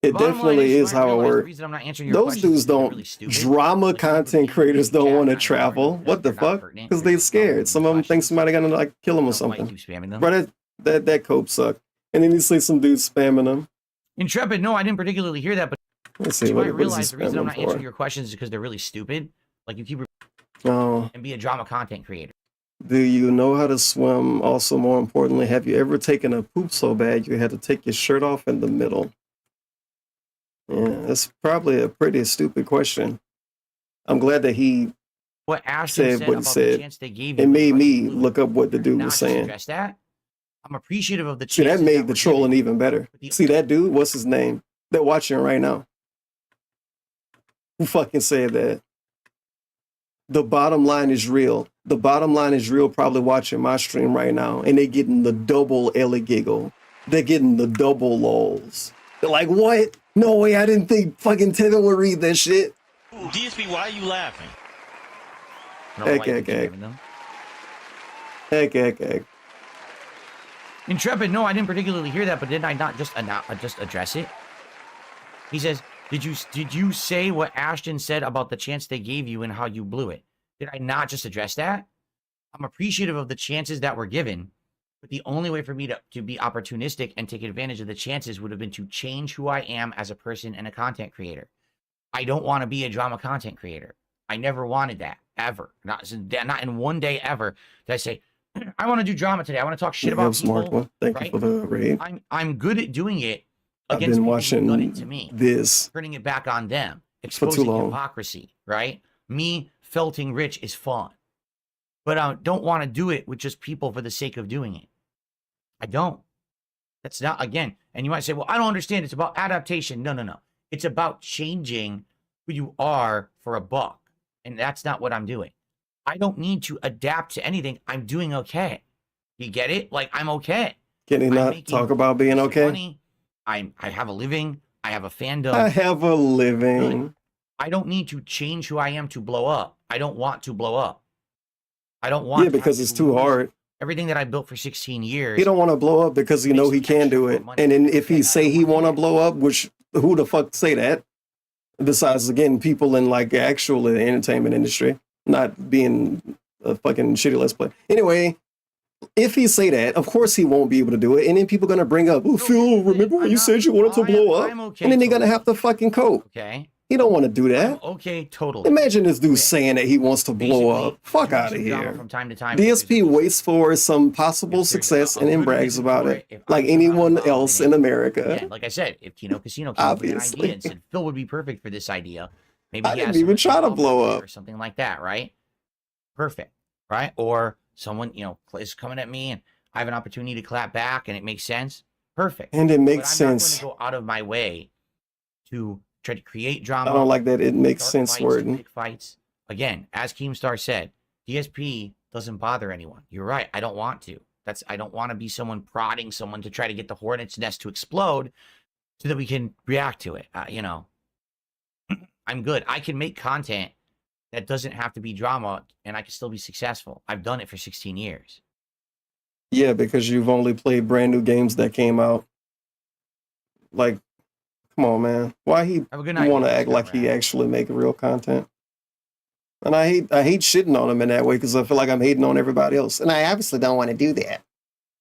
It definitely is how it works. Those dudes don't, drama content creators don't want to travel. What the fuck? Because they're scared. Some of them think somebody gonna like kill them or something. Bro, that cope sucked. And then you see some dudes spamming them. Intrepid, no, I didn't particularly hear that, but let's see, you what might realize the reason I'm not for? answering your questions is because they're really stupid. Like you keep and be a drama content creator. Do you know how to swim? Also, more importantly, have you ever taken a poop so bad you had to take your shirt off in the middle? Yeah, that's probably a pretty stupid question. I'm glad that he what Ashton said what he about the said. chance they gave you It was made right me blue. look up what the dude Not was just saying. address that. I'm appreciative of the See, that chances made that the were trolling given. even better. See that dude? What's his name? They're watching right now. Who fucking said that? The bottom line is real. The bottom line is real probably watching my stream right now, and they getting the double Ellie giggle. They're getting the double lols. They're like, what? No way, I didn't think fucking Tevin would read that shit. DSP, why are you laughing? Heck. Intrepid, no, I didn't particularly hear that, but did I not just address it? He says, did you say what Ashton said about the chance they gave you and how you blew it? Did I not just address that? I'm appreciative of the chances that were given, but the only way for me to be opportunistic and take advantage of the chances would have been to change who I am as a person and a content creator. I don't want to be a drama content creator. I never wanted that, ever. Not in one day ever did I say, I want to do drama today. I want to talk shit about Smart people. one. Thank you for the raid. I'm good at doing it I've against been people watching who've done it to me. this Turning it back on them. for too Exposing long. hypocrisy, right? Me felting rich is fun. But I don't want to do it with just people for the sake of doing it. I don't. That's not, again, and you might say, well, I don't understand. It's about adaptation. No. It's about changing who you are for a buck. And that's not what I'm doing. I don't need to adapt to anything. I'm doing okay. You get it? Like, I'm okay. Can he not talk about being okay? Money. I have a living. I have a fandom. I have a living. Good. I don't need to change who I am to blow up. I don't want to blow up. I don't want. Yeah, because it's too hard. Everything that I built for 16 years. He don't want to blow up because he know he can do it. And then if he say he want to blow up, which who the fuck say that? Besides, again, people in like actual entertainment industry, not being a fucking shitty let's play. Anyway, if he say that, of course he won't be able to do it. And then people gonna bring up, oh, Phil, remember when you said you wanted to blow up? Okay, and then they're gonna have to fucking cope. Okay. He don't want to do that. Okay, totally. Imagine this dude saying that he wants to blow up. Fuck out of here. From time to time. DSP waits for some possible success and then brags about it, like anyone else in America. Yeah, like I said, if Kino Casino came up with an idea and said Phil would be perfect for this idea, maybe I he didn't has even try to someone blow or up. something like that, right? Perfect, right? Or someone, is coming at me and I have an opportunity to clap back and it makes sense. Perfect. And it makes but I'm sense. not going to go out of my way to try to create drama. I don't like that. It makes sense wording. Pick fights. Again, as Keemstar said, DSP doesn't bother anyone. You're right. I don't want to. I don't want to be someone prodding someone to try to get the hornet's nest to explode so that we can react to it. I'm good. I can make content that doesn't have to be drama and I can still be successful. I've done it for 16 years. Yeah, because you've only played brand new games that came out. Like, come on, man. Why he want to act like he actually make real content? And I hate shitting on him in that way because I feel like I'm hating on everybody else. And I obviously don't want to do that.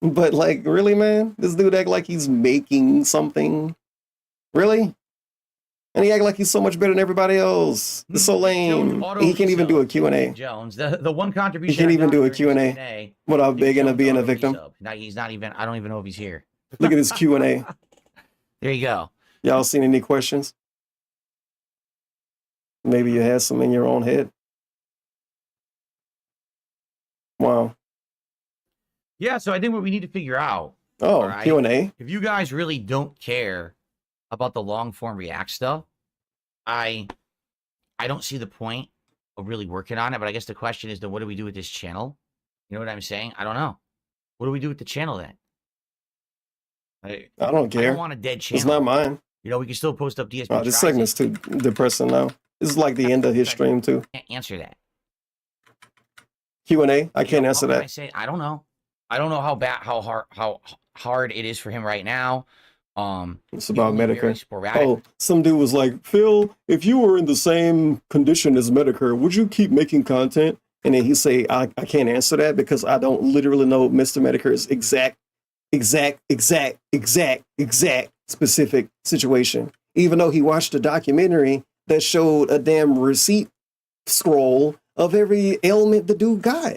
But like, really, man? This dude act like he's making something. Really? And he act like he's so much better than everybody else. It's so lame. He can't even do a Q&A. Jones, the one contribution He can't even do a Q&A without begging to being a victim. Now he's not even, I don't even know if he's here. Look at his Q&A. There you go. Y'all seen any questions? Maybe you had some in your own head. Wow. Yeah, so I think what we need to figure out. Oh, right, Q&A. If you guys really don't care about the long form React stuff, I don't see the point of really working on it. But I guess the question is, then what do we do with this channel? You know what I'm saying? I don't know. What do we do with the channel then? I don't care. I don't want a dead channel. It's not mine. We can still post up DSP. Oh, this segment's too depressing now. This is like the end of his stream too. I can't answer that. Q&A. I can't answer that. I say I don't know. I don't know how hard it is for him right now. It's about Mehtokur. Oh, some dude was like, Phil, if you were in the same condition as Mehtokur, would you keep making content? And then he say, I can't answer that because I don't literally know Mr. Mehtokur's exact specific situation. Even though he watched a documentary that showed a damn receipt scroll of every ailment the dude got.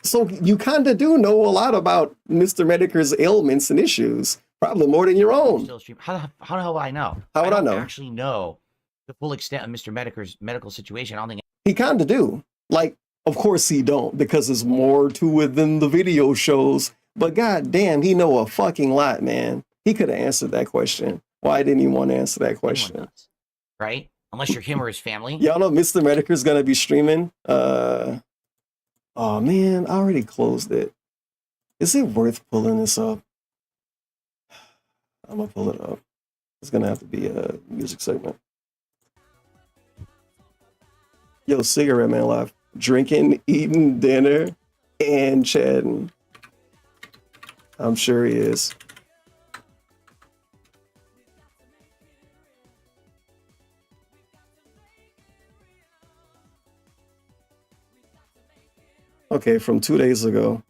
So you kind of do know a lot about Mr. Mehtokur's ailments and issues, probably more than your own. Still stream. How the hell would I know? How would I don't know? Actually know the full extent of Mr. Mehtokur's medical situation. I don't think He kind of do. Like, of course he don't, because there's more to it than the video shows. But god damn, he know a fucking lot, man. He could have answered that question. Why didn't he want to answer that question? right? Unless you're him or his family. Y'all know Mr. Mehtokur's gonna be streaming. Oh man, I already closed it. Is it worth pulling this up? I'm gonna pull it up. It's gonna have to be a music segment. Yo, Cigarette Man Live. Drinking, eating dinner, and chatting. I'm sure he is. Okay, from 2 days ago.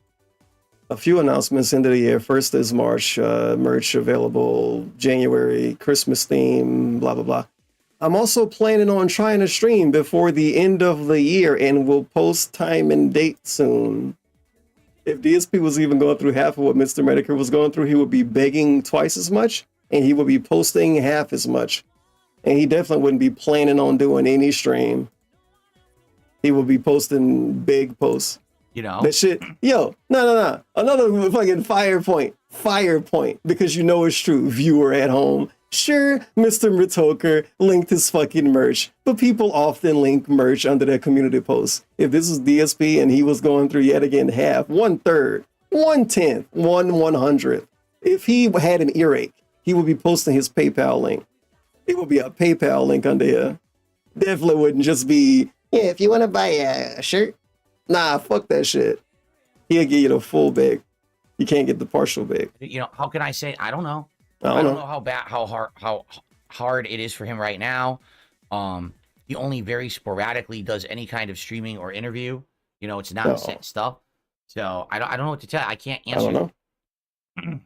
A few announcements into the year. First is March, merch available January, Christmas theme, blah, blah, blah. I'm also planning on trying to stream before the end of the year and will post time and date soon. If DSP was even going through half of what Mr. Mehtokur was going through, he would be begging twice as much and he would be posting half as much. And he definitely wouldn't be planning on doing any stream. He would be posting big posts. You know? That shit. Yo, no. Another fucking fire point. Fire point. Because you know it's true, viewer at home. Sure, Mr. Mehtokur linked his fucking merch, but people often link merch under their community posts. If this was DSP and he was going through yet again half, 1/3, 1/10, 1/100th, if he had an earache, he would be posting his PayPal link. It would be a PayPal link under here. Definitely wouldn't just be, yeah, if you want to buy a shirt. Nah, fuck that shit. He'll give you the full bag. You can't get the partial bag. You know, how can I say? I don't know. I don't know how bad, how hard it is for him right now. He only very sporadically does any kind of streaming or interview. You know, it's not set stuff. So I don't know what to tell you. I can't answer. I don't know.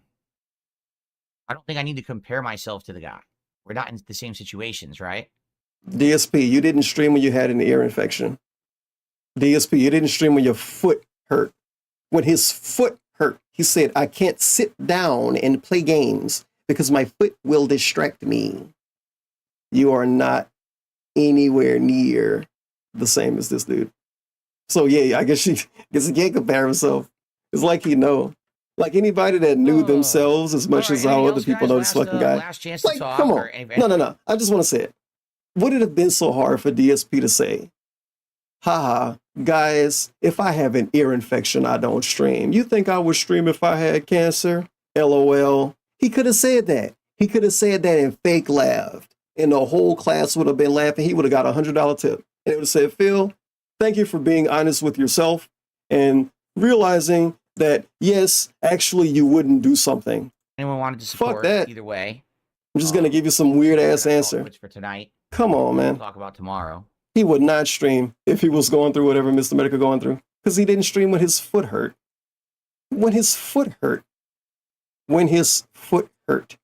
I don't think I need to compare myself to the guy. We're not in the same situations, right? DSP, you didn't stream when you had an ear infection. DSP, you didn't stream when your foot hurt. When his foot hurt, he said, I can't sit down and play games because my foot will distract me. You are not anywhere near the same as this dude. So yeah, I guess he can't compare himself. It's like he know. Like anybody that knew themselves as much as how other people know this fucking guy. Last chance to Like, talk come or on. anything. No. I just want to say it. Would it have been so hard for DSP to say, haha, guys, if I have an ear infection, I don't stream. You think I would stream if I had cancer? LOL. He could have said that. He could have said that and fake laughed. And the whole class would have been laughing. He would have got a $100 tip. And it would have said, Phil, thank you for being honest with yourself and realizing that, yes, actually you wouldn't do something. Anyone wanted to support? Fuck that. Either way. I'm just going to give you some weird ass answer. For tonight. Come on, man. We'll talk about tomorrow. He would not stream if he was going through whatever Mr. Mehtokur going through. Because he didn't stream when his foot hurt. When his foot hurt. When his foot hurt.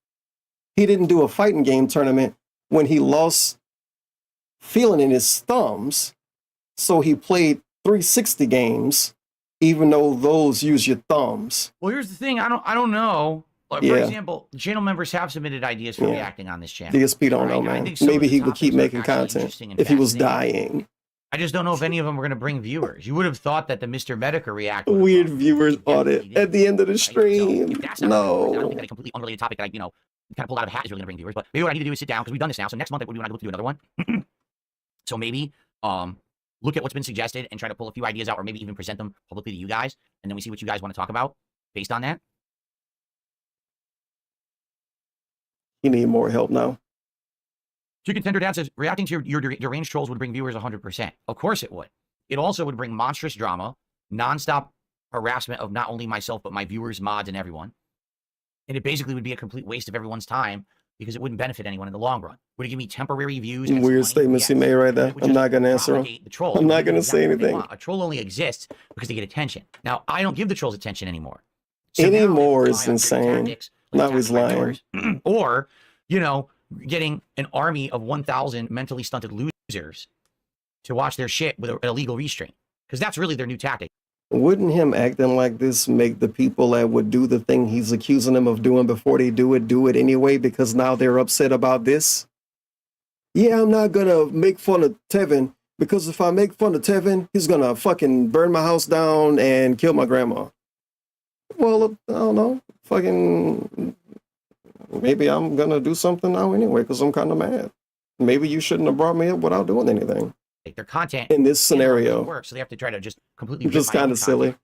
He didn't do a fighting game tournament when he lost feeling in his thumbs. So he played 360 games, even though those use your thumbs. Well, here's the thing. I don't know. Like, for example, channel members have submitted ideas for reacting on this channel. DSP don't know, man. Maybe he would keep making content if he was dying. I just don't know if any of them were going to bring viewers. You would have thought that the Mr. Mehtokur react. Weird viewers audit at the end of the stream. No. I don't think that a completely unrelated topic that I, kind of pulled out of a hat is really going to bring viewers. But maybe what I need to do is sit down because we've done this now. So next month, we want to look to do another one. So maybe look at what's been suggested and try to pull a few ideas out, or maybe even present them publicly to you guys, and then we see what you guys want to talk about based on that. You need more help now. Chicken Tender Dad says, reacting to your deranged trolls would bring viewers 100%. Of course it would. It also would bring monstrous drama, nonstop harassment of not only myself, but my viewers, mods, and everyone. And it basically would be a complete waste of everyone's time because it wouldn't benefit anyone in the long run. Would it give me temporary views? Weird statements you made right there. I'm not going to answer them. I'm not going to say anything. A troll only exists because they get attention. Now, I don't give the trolls attention anymore. Anymore is insane. Now he's lying. Or, getting an army of 1,000 mentally stunted losers to watch their shit with an illegal restream. Because that's really their new tactic. Wouldn't him acting like this make the people that would do the thing he's accusing them of doing before they do it anyway, because now they're upset about this? Yeah, I'm not gonna make fun of Tevin, because if I make fun of Tevin, he's gonna fucking burn my house down and kill my grandma. Well, I don't know. Fucking, maybe I'm gonna do something now anyway, because I'm kind of mad. Maybe you shouldn't have brought me up without doing anything. Their content in this scenario works, so they have to try to just completely. Which is kind of silly,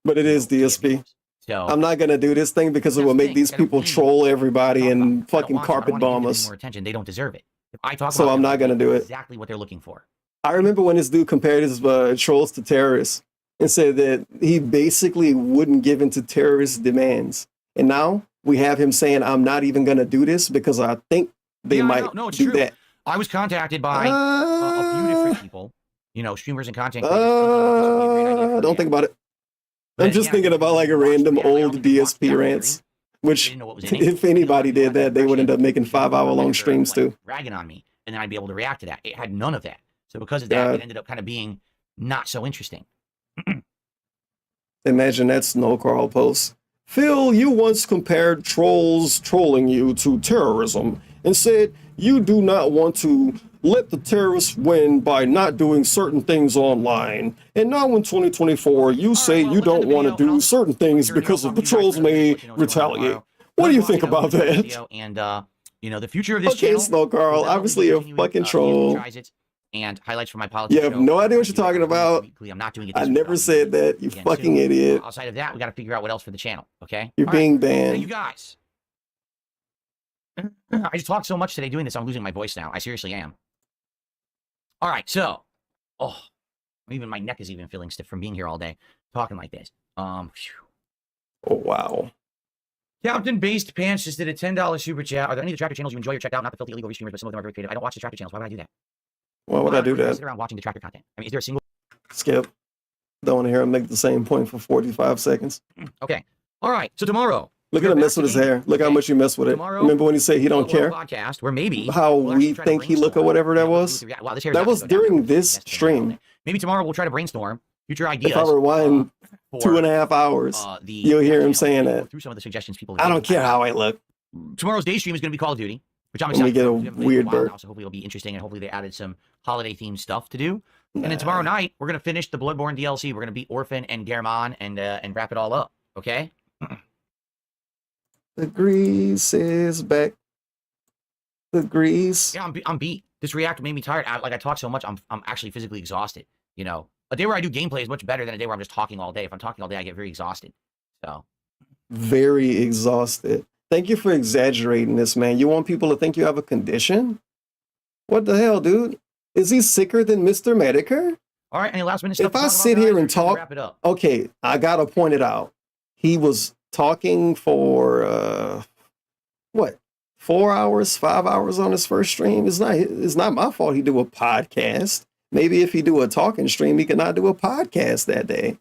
but it is DSP. So I'm not gonna do this thing because it will make these people troll everybody and fucking carpet bomb us. More attention, they don't deserve it. If I talk So about I'm not gonna do it. Exactly what they're looking for. I remember when this dude compared his trolls to terrorists and said that he basically wouldn't give into terrorist demands, and now we have him saying, "I'm not even gonna do this because I think they might do that." I was contacted by a few different people, you know, streamers and content creators. Don't think about it. I'm just thinking about like a random old DSP rants, which if anybody did that, they would end up making 5-hour-long streams too. Ragging on me, and then I'd be able to react to that. It had none of that. So because of that, it ended up kind of being not so interesting. Imagine that Snow Carl post. Phil, you once compared trolls trolling you to terrorism and said you do not want to let the terrorists win by not doing certain things online. And now in 2024, you say you don't want to do certain things because of the trolls may retaliate. What do you think about that? And, you know, the future of this channel. Okay, Snow Carl, obviously a fucking troll. And highlights from my politics. You have no idea what you're talking about. I'm not doing it. I never said that, you fucking idiot. Outside of that, we got to figure out what else for the channel, okay? You're being banned. Thank you guys. I just talked so much today doing this, I'm losing my voice now. I seriously am. All right, so, even my neck is even feeling stiff from being here all day, talking like this. Oh, wow. Captain Based Pants just did a $10 super chat. Are there any of the tractor channels you enjoy or check out? Not the filthy illegal streamers, but some of them are very creative. I don't watch the tractor channels. Why would I do that? Why would I do that? Sit around watching the tractor content. I mean, is there a single... Skip. Don't want to hear him make the same point for 45 seconds. Okay. All right. So tomorrow. Look at him mess with his hair. Look how much you mess with it. Remember when he said he don't care? Podcast where maybe how we think he look or whatever that was? Wow, this hair that was during this stream. Maybe tomorrow we'll try to brainstorm future ideas. If I rewind 2.5 hours, you'll hear him saying that. Through some of the suggestions people. I don't care how I look. Tomorrow's day stream is going to be Call of Duty, which I'm excited. Let me get a weird bird. So hopefully it'll be interesting, and hopefully they added some holiday themed stuff to do. And then tomorrow night we're going to finish the Bloodborne DLC. We're going to beat Orphan and German and wrap it all up. Okay. The grease is back. The grease. Yeah, I'm beat. This react made me tired. I talk so much, I'm actually physically exhausted. You know, a day where I do gameplay is much better than a day where I'm just talking all day. If I'm talking all day, I get very exhausted. So. Very exhausted. Thank you for exaggerating this, man. You want people to think you have a condition? What the hell, dude? Is he sicker than Mr. Mehtokur? All right, any last minute stuff? If I sit here and talk, okay, I gotta point it out. He was talking for what, 4 hours, 5 hours on his first stream. It's not my fault he do a podcast. Maybe if he do a talking stream, he cannot do a podcast that day.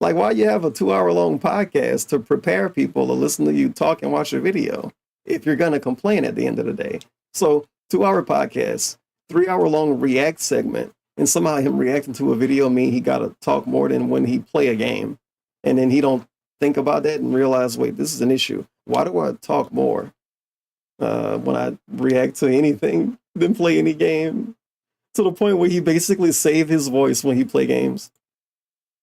Like, why you have a 2-hour-long podcast to prepare people to listen to you talk and watch a video if you're gonna complain at the end of the day? So 2-hour podcast, 3-hour-long react segment, and somehow him reacting to a video mean he gotta talk more than when he play a game, and then he don't think about that and realize, wait, this is an issue. Why do I talk more when I react to anything than play any game? To the point where he basically save his voice when he play games.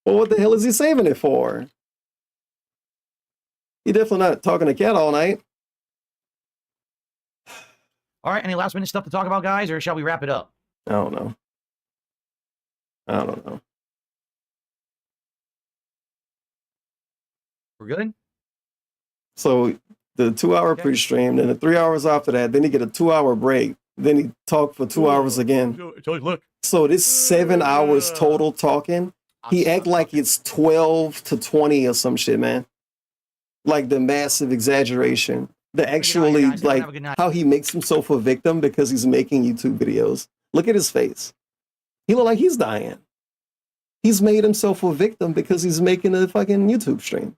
Well, what the hell is he saving it for? He definitely not talking to Cat all night. All right, any last minute stuff to talk about, guys, or shall we wrap it up? I don't know. We're good? So the 2-hour pre-stream, then the 3 hours after that, then he get a 2-hour break. Then he talked for 2 hours again. Look. So this 7 hours total talking, he act like it's 12 to 20 or some shit, man. Like the massive exaggeration. The actually, like, how he makes himself a victim because he's making YouTube videos. Look at his face. He look like he's dying. He's made himself a victim because he's making a fucking YouTube stream.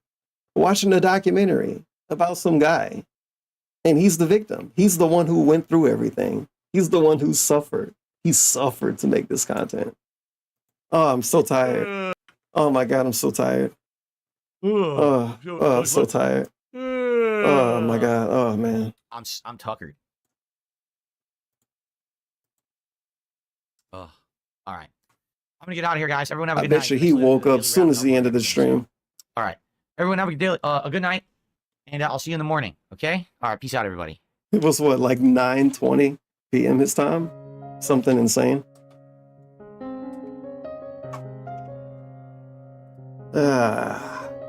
Watching a documentary about some guy. And he's the victim. He's the one who went through everything. He's the one who suffered. He suffered to make this content. Oh, I'm so tired. Oh my god, I'm so tired. I'm so tired. Oh my god. Oh man. I'm tuckered. All right. I'm gonna get out of here, guys. Everyone have a I good night. bet you he woke up soon as he ended the stream. All right. Everyone have a good night, and I'll see you in the morning. Okay. All right. Peace out, everybody. It was what, like 9:20 p.m. his time? Something insane.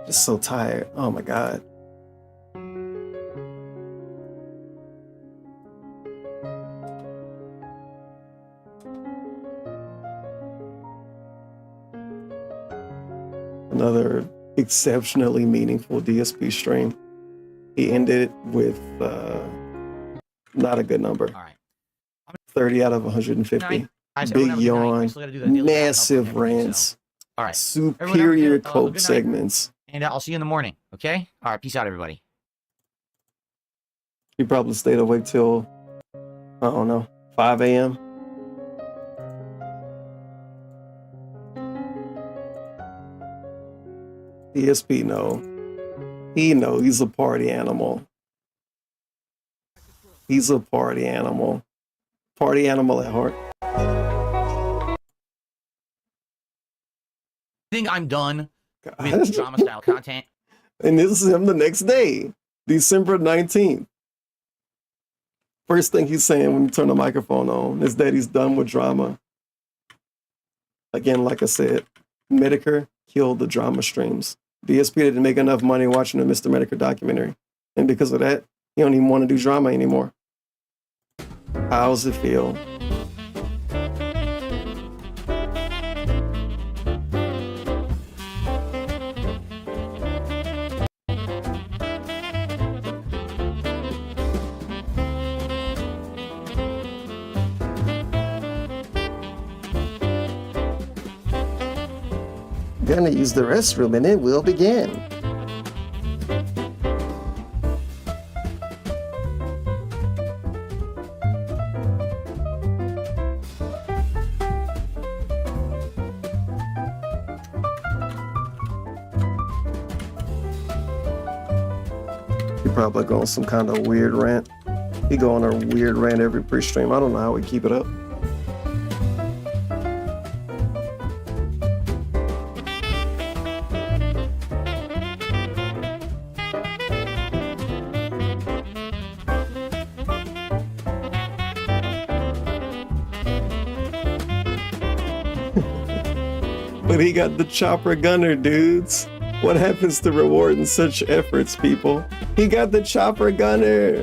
Just so tired. Oh my god. Another exceptionally meaningful DSP stream. He ended with not a good number. All right. 30 out of 150. Guys, Big everyone have a good night. I yawn. still gotta do the daily Massive wrap-up and everything, rants. All right. Superior good cope night. segments. And I'll see you in the morning. Okay. All right. Peace out, everybody. He probably stayed awake till, I don't know, 5 a.m. DSP know. He know he's a party animal. He's a party animal. Party animal at heart. I think I'm done with drama style content. And this is him the next day, December 19th. First thing he's saying when you turn the microphone on is that he's done with drama. Again, like I said, Mehtokur killed the drama streams. DSP didn't make enough money watching the Mr. Mehtokur documentary. And because of that, he don't even want to do drama anymore. How's it feel? Gonna use the restroom and it will begin. He probably go on some kind of weird rant. He go on a weird rant every pre-stream. I don't know how we keep it up. But he got the chopper gunner, dudes. What happens to rewarding such efforts, people? He got the chopper gunner.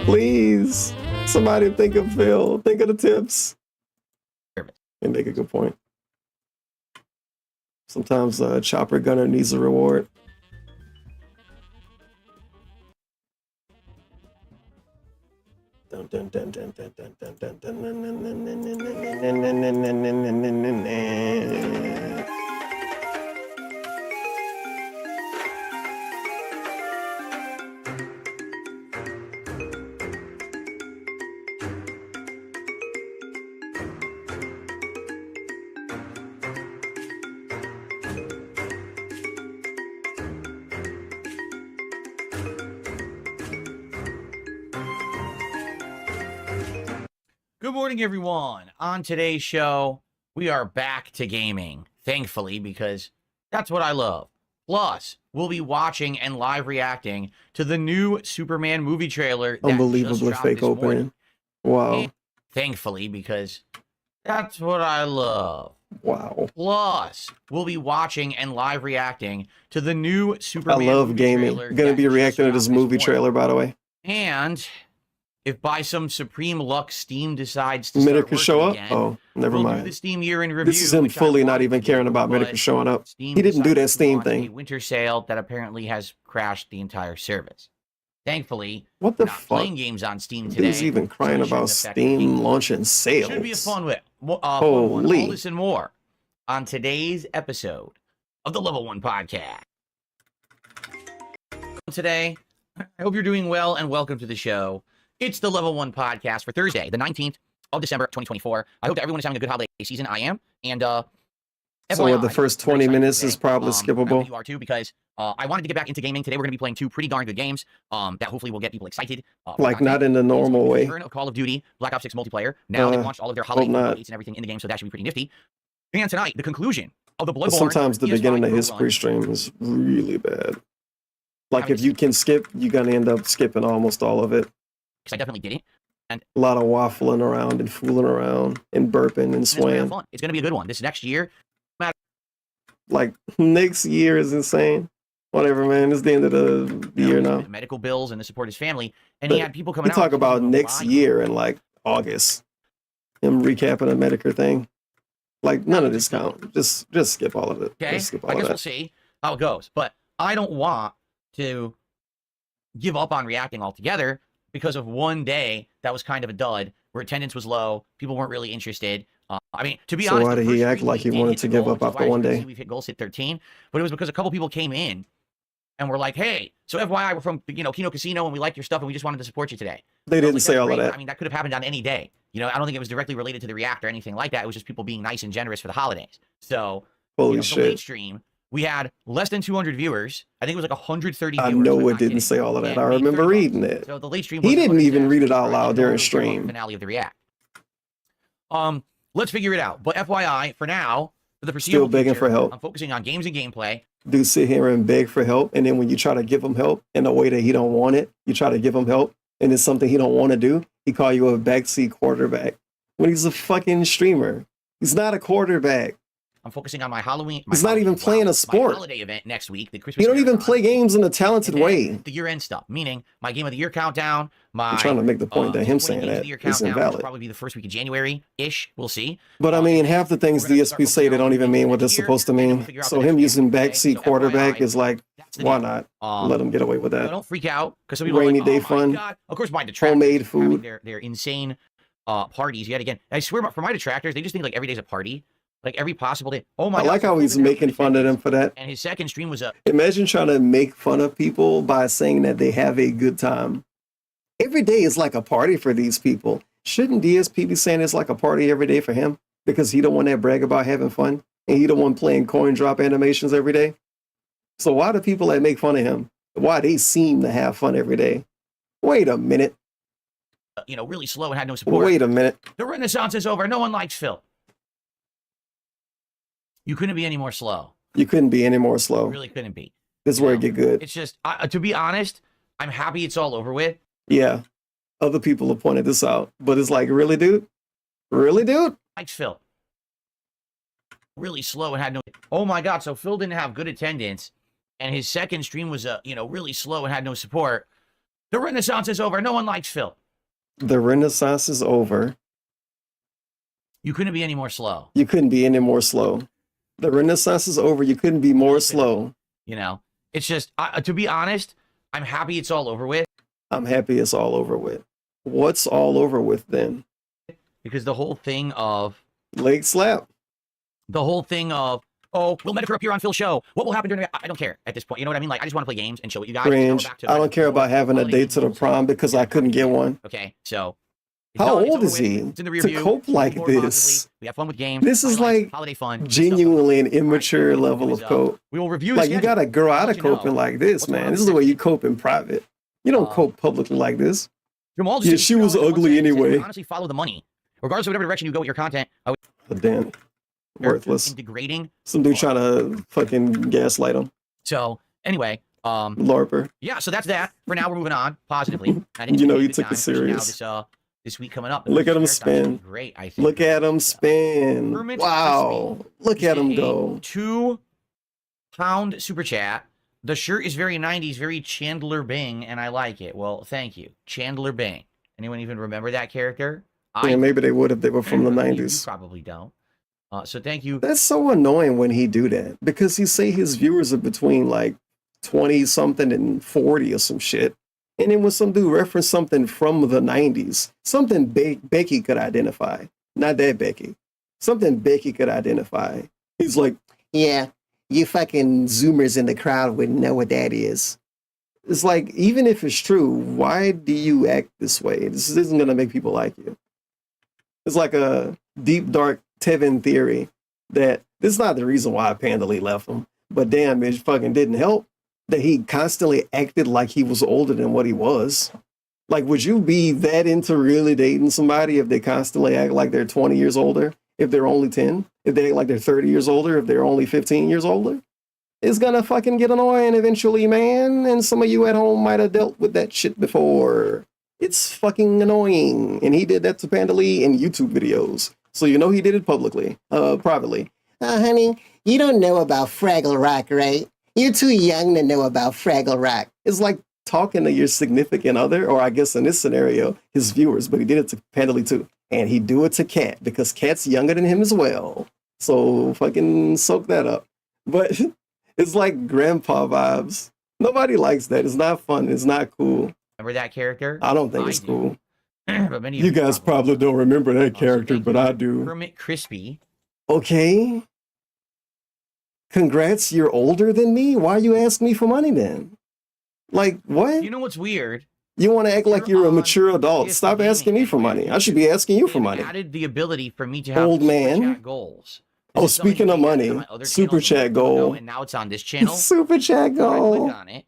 Please, somebody think of Phil. Think of the tips. And make a good point. Sometimes a chopper gunner needs a reward. Dun, dun, dun, dun, dun, dun, dun, dun, dun, dun, dun, dun, dun, dun, dun, dun, dun. Good morning, everyone. On today's show, we are back to gaming, thankfully, because that's what I love. Plus, we'll be watching and live reacting to the new Superman movie trailer. Unbelievably fake opening. Wow. And thankfully, because that's what I love. Wow. Plus, we'll be watching and live reacting to the new Superman I love movie gaming. trailer. Gonna be reacting to this movie trailer, by the way. And if by some supreme luck Steam decides to start Mehtokur show up? again, Oh, never we'll mind. do the Steam year in review. This is him which I fully not wanted even to caring do, about but Mehtokur showing up. Steam He didn't do decided that to Steam launch a thing. winter sale that apparently has crashed the entire service. Thankfully, What the we're not fuck? playing games on Steam today. Who's even crying so it shouldn't about affect Steam launching sales? Should be a fun one. All Holy. this and more on today's episode of the Level 1 Podcast. Today, I hope you're doing well and welcome to the show. It's the Level 1 Podcast for Thursday, the 19th of December, 2024. I hope that everyone is having a good holiday season. I am. And So the first 20 minutes is probably skippable. You are too, because I wanted to get back into gaming. Today we're going to be playing 2 pretty darn good games that hopefully will get people excited. Like not in the normal way. Return of Call of Duty, Black Ops 6 multiplayer. Now they've launched all of their holiday updates and everything in the game, so that should be pretty nifty. And tonight, the conclusion of the Bloodborne. Sometimes the beginning of his pre-stream is really bad. Like if you can skip, you're going to end up skipping almost all of it. Because I definitely did it. And a lot of waffling around and fooling around and burping and swaying. It's going to be a good one. This next year. Like next year is insane. Whatever, man. It's the end of the year now. Medical bills and to support his family. And he had people coming out. We talk about next year in like August. Him recapping a Mehtokur thing. Like none of this count. Just skip all of it. Okay. Skip all I guess of that. we'll see how it goes. But I don't want to give up on reacting altogether because of one day that was kind of a dud, where attendance was low, people weren't really interested. I mean, to be honest, why did he act like he wanted to give up after one day? We've hit goals at 13, but it was because a couple people came in and were like, "Hey, so FYI, we're from Kino Casino and we like your stuff and we just wanted to support you today." They didn't say all of that. I mean, that could have happened on any day. I don't think it was directly related to the react or anything like that. It was just people being nice and generous for the holidays. So, holy the shit! late stream, we had less than 200 viewers. I think it was like 130 viewers. I know it didn't say all of that. I remember reading it. So the late stream. He didn't even read it out loud during stream. Finale of the react. Let's figure it out. But FYI, for now, for the foreseeable Still begging future, for help. I'm focusing on games and gameplay. Dude sit here and beg for help, and then when you try to give him help in a way that he don't want it, you try to give him help, and it's something he don't want to do, he call you a backseat quarterback. When he's a fucking streamer. He's not a quarterback. I'm focusing on my Halloween. He's not even playing a sport. My holiday event next week. The Christmas. You don't even play games in a talented way. The year-end stuff, meaning my game of the year countdown. I'm trying to make the point that him saying that is invalid. Will probably be the first week of January-ish. We'll see. But I mean, half the things DSP say they don't even mean what they're supposed to mean. So him using backseat quarterback is like, why not? Let him get away with that. Don't freak out because some people rainy are like, day fun. God. Of course, my detractors homemade food. They're insane parties yet again. I swear, for my detractors, they just think like every day's a party. Like every possible day. Oh my! I like how he's making fun of them for that. And his second stream was up. Imagine trying to make fun of people by saying that they have a good time. Every day is like a party for these people. Shouldn't DSP be saying it's like a party every day for him? Because he don't want that brag about having fun, and he don't want playing coin drop animations every day. So why do people that make fun of him? Why they seem to have fun every day? Wait a minute. Really slow and had no support. Wait a minute. The Renaissance is over. No one likes Phil. You couldn't be any more slow. You couldn't be any more slow. You really couldn't be. This is where it get good. It's just, to be honest, I'm happy it's all over with. Yeah. Other people have pointed this out. But it's like, really, dude? Really, dude? Likes Phil. Really slow and had no... Oh my God, so Phil didn't have good attendance, and his second stream was, really slow and had no support. The Renaissance is over. No one likes Phil. The Renaissance is over. You couldn't be any more slow. You couldn't be any more slow. The Renaissance is over. You couldn't be more slow. It's just, to be honest, I'm happy it's all over with. I'm happy it's all over with. What's all over with then? Because the whole thing of... Leg slap. The whole thing of, will Mehtokur appear on Phil's show? What will happen during the... I don't care at this point. You know what I mean? Like, I just want to play games and show what you guys... Cringe. I don't care about having a date to the prom because I couldn't get one. Okay, so... How old is he to cope like this? We have fun with games. This is like holiday fun. Genuinely an immature level of cope. We will review. Like you gotta grow out of coping like this, man. This is the way you cope in private. You don't cope publicly like this. Yeah, she was ugly anyway. Honestly, follow the money, regardless of whatever direction you go with your content. Damn, worthless. Degrading. Some dude trying to fucking gaslight him. So anyway, LARPer. Yeah, so that's that. For now, we're moving on positively. You took it serious. This week coming up. Look at him spin. Great, I think. Look at him spin. Wow. Look at him go. £2 super chat. The shirt is very 90s, very Chandler Bing, and I like it. Well, thank you. Chandler Bing. Anyone even remember that character? Yeah, maybe they would if they were from the 90s. You probably don't. So thank you. That's so annoying when he do that. Because he say his viewers are between like 20-something and 40 or some shit. And then when some dude referenced something from the 90s, something Becky could identify. Not that Becky. Something Becky could identify. He's like, yeah, you fucking Zoomers in the crowd wouldn't know what that is. It's like, even if it's true, why do you act this way? This isn't going to make people like you. It's like a deep, dark Tevin theory that This is not the reason why Panda Lee left him. But damn, it fucking didn't help that he constantly acted like he was older than what he was. Like, would you be that into really dating somebody if they constantly act like they're 20 years older, if they're only 10? If they act like they're 30 years older, if they're only 15 years older? It's gonna fucking get annoying eventually, man. And some of you at home might have dealt with that shit before. It's fucking annoying. And he did that to Panda Lee in YouTube videos. So you know he did it publicly, privately. Honey, you don't know about Fraggle Rock, right? You're too young to know about Fraggle Rock. It's like talking to your significant other, or I guess in this scenario, his viewers, but he did it to Panda Lee too. And he do it to Cat, because Cat's younger than him as well. So fucking soak that up. But it's like grandpa vibes. Nobody likes that. It's not fun. It's not cool. Remember that character? I don't think it's cool. But many of You guys probably don't remember that character, but I do. Kermit Crispy. Okay. Congrats, you're older than me? Why you ask me for money then? Like, what? You know what's weird? You want to act like you're a mature adult. Stop asking me for money. I should be asking you for money. Added the ability for me to have Old man. Super chat goals. Oh, speaking of money, super chat goal. And now it's on this channel. Super chat goal. Click on it.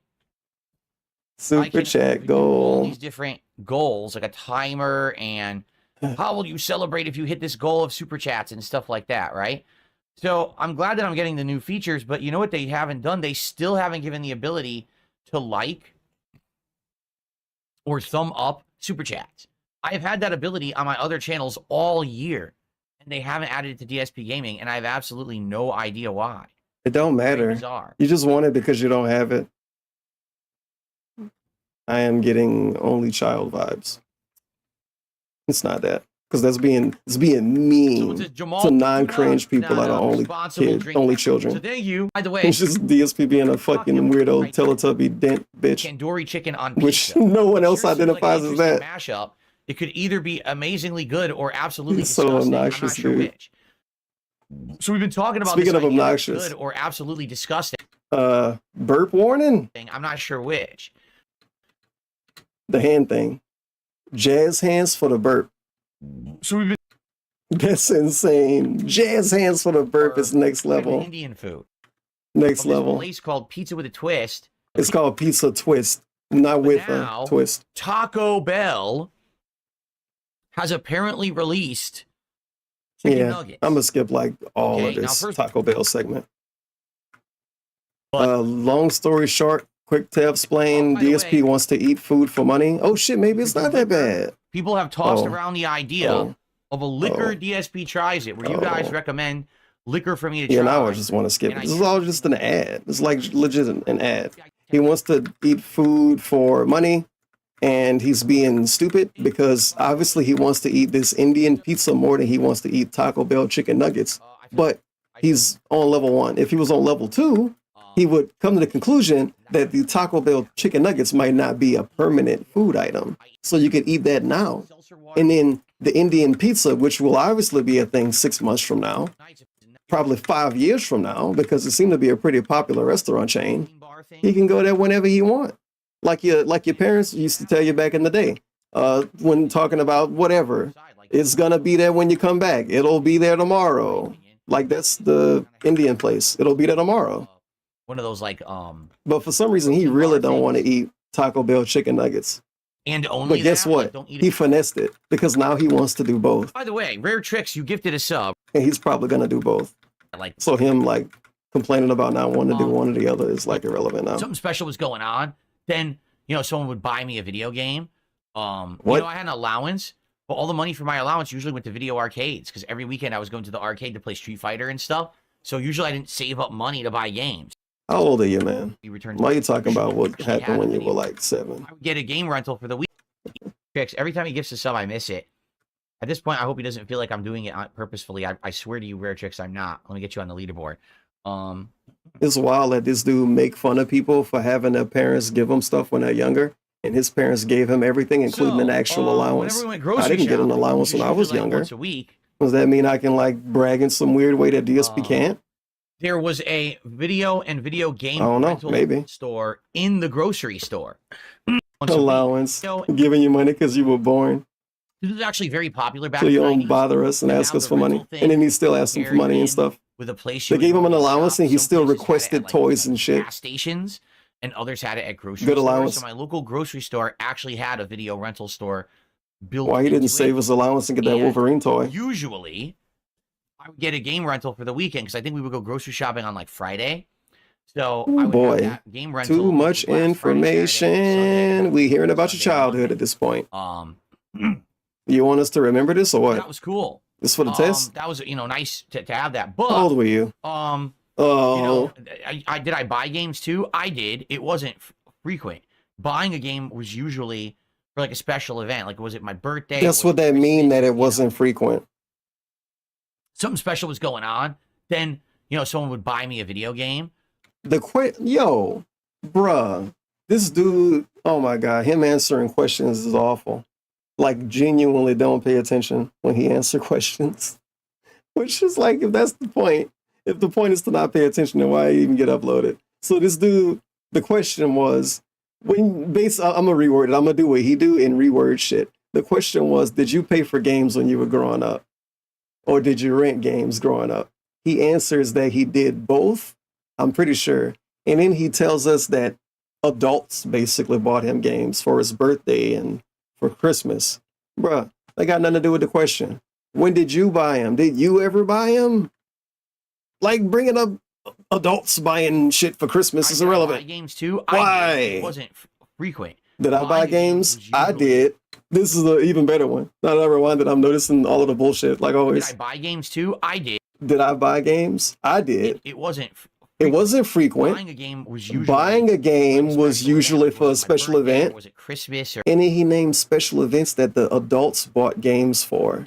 Super chat goal. These different goals, like a timer, and how will you celebrate if you hit this goal of super chats and stuff like that, right? So I'm glad that I'm getting the new features, but you know what they haven't done? They still haven't given the ability to like or thumb up super chats. I have had that ability on my other channels all year, and they haven't added it to DSP Gaming, and I have absolutely no idea why. It don't matter. You just want it because you don't have it. I am getting only child vibes. It's not that. Because that's being mean to non-cringe people that are only kids, only children. So thank you. By the way, it's just DSP being a fucking weirdo Teletubby dent bitch. Tandoori chicken on which pizza. no one else identifies as that. Mashup. It could either be amazingly good or absolutely so disgusting. obnoxious, I'm not sure dude. which. So we've been talking about Speaking this of idea obnoxious, good or absolutely disgusting. Burp warning. I'm not sure which. The hand thing. Jazz hands for the burp. So we've been. That's insane. Jazz hands for the burp is next level. Indian food. Next level. Place called Pizza with a Twist. It's called Pizza Twist, not with a twist. Taco Bell has apparently released chicken nuggets. I'm gonna skip like all of this Taco Bell segment. Long story short, quick to explain, DSP wants to eat food for money. Oh shit, maybe it's not that bad. People have tossed around the idea of a liquor DSP tries it, where you guys recommend liquor for me to try. Yeah, now I just want to skip it. This is all just an ad. It's like legit an ad. He wants to eat food for money, and he's being stupid because obviously he wants to eat this Indian pizza more than he wants to eat Taco Bell chicken nuggets. But he's on level 1. If he was on level 2, he would come to the conclusion that the Taco Bell chicken nuggets might not be a permanent food item. So you could eat that now. And then the Indian pizza, which will obviously be a thing 6 months from now, probably 5 years from now, because it seemed to be a pretty popular restaurant chain, he can go there whenever he wants. Like your parents used to tell you back in the day, when talking about whatever, it's gonna be there when you come back. It'll be there tomorrow. Like that's the Indian place. It'll be there tomorrow. One of those like But for some reason he really don't want to eat Taco Bell chicken nuggets. And only But guess that, what? like, don't eat He it. finessed it because now he wants to do both. By the way, Rare Tricks, you gifted a sub. And he's probably gonna do both. Like So him like complaining about not wanting to do one or the other is like irrelevant now. something special was going on, then someone would buy me a video game. What? I had an allowance, but all the money for my allowance usually went to video arcades because every weekend I was going to the arcade to play Street Fighter and stuff. So usually I didn't save up money to buy games. How old are you, man? He returns. Why are you talking about what happened when you were like 7? I would get a game rental for the week. Tricks, every time he gifts a sub, I miss it. At this point, I hope he doesn't feel like I'm doing it purposefully. I swear to you, Rare Tricks, I'm not. Let me get you on the leaderboard. It's wild that this dude make fun of people for having their parents give them stuff when they're younger, and his parents gave him everything, including an actual allowance. I didn't get an allowance when I was younger. Once a week. Does that mean I can like brag in some weird way that DSP can't? There was a video and video game I don't know, rental maybe. store in the grocery store. Allowance, giving you money because you were born. This was actually very popular back So in you the don't 90s. bother us and And ask now us the for money, rental thing and then he still asks them for money and stuff. with a place They you gave would him an normally allowance, shop. and he Some still places had it requested at, like, toys and shit. gas stations, and others had it at grocery Good stores. allowance. So my local grocery store actually had a video rental store built Why he didn't into save it. his allowance and get that And Wolverine toy? Usually, I would get a game rental for the weekend because I think we would go grocery shopping on like Friday. So I Oh would have boy, that game rental. too much information. We hearing about your childhood at this point. You want us to remember this or what? That was cool. This for the test? That was nice to have that. But How old were you? Oh, did I buy games too? I did. It wasn't frequent. Buying a game was usually for like a special event. Like, was it my birthday? That's what that mean that it wasn't frequent. Something special was going on. Then someone would buy me a video game. Yo, bruh, this dude. Oh my god, him answering questions is awful. Like, genuinely don't pay attention when he answers questions. Which is like, if that's the point, if the point is to not pay attention, then why even get uploaded? So this dude, the question was, I'm gonna reword it. I'm gonna do what he do and reword shit. The question was, did you pay for games when you were growing up? Or did you rent games growing up? He answers that he did both, I'm pretty sure. And then he tells us that adults basically bought him games for his birthday and for Christmas. Bruh, that got nothing to do with the question. When did you buy him? Did you ever buy him? Like, bringing up adults buying shit for Christmas is irrelevant. I buy games too. Why? It wasn't frequent. Did I buy games? I did. This is an even better one. Not another one that I'm noticing all of the bullshit, like always. Did I buy games too? I did. Did I buy games? I did. It wasn't. It wasn't frequent. Buying a game was usually for a special event. Was it Christmas or? And then he named special events that the adults bought games for.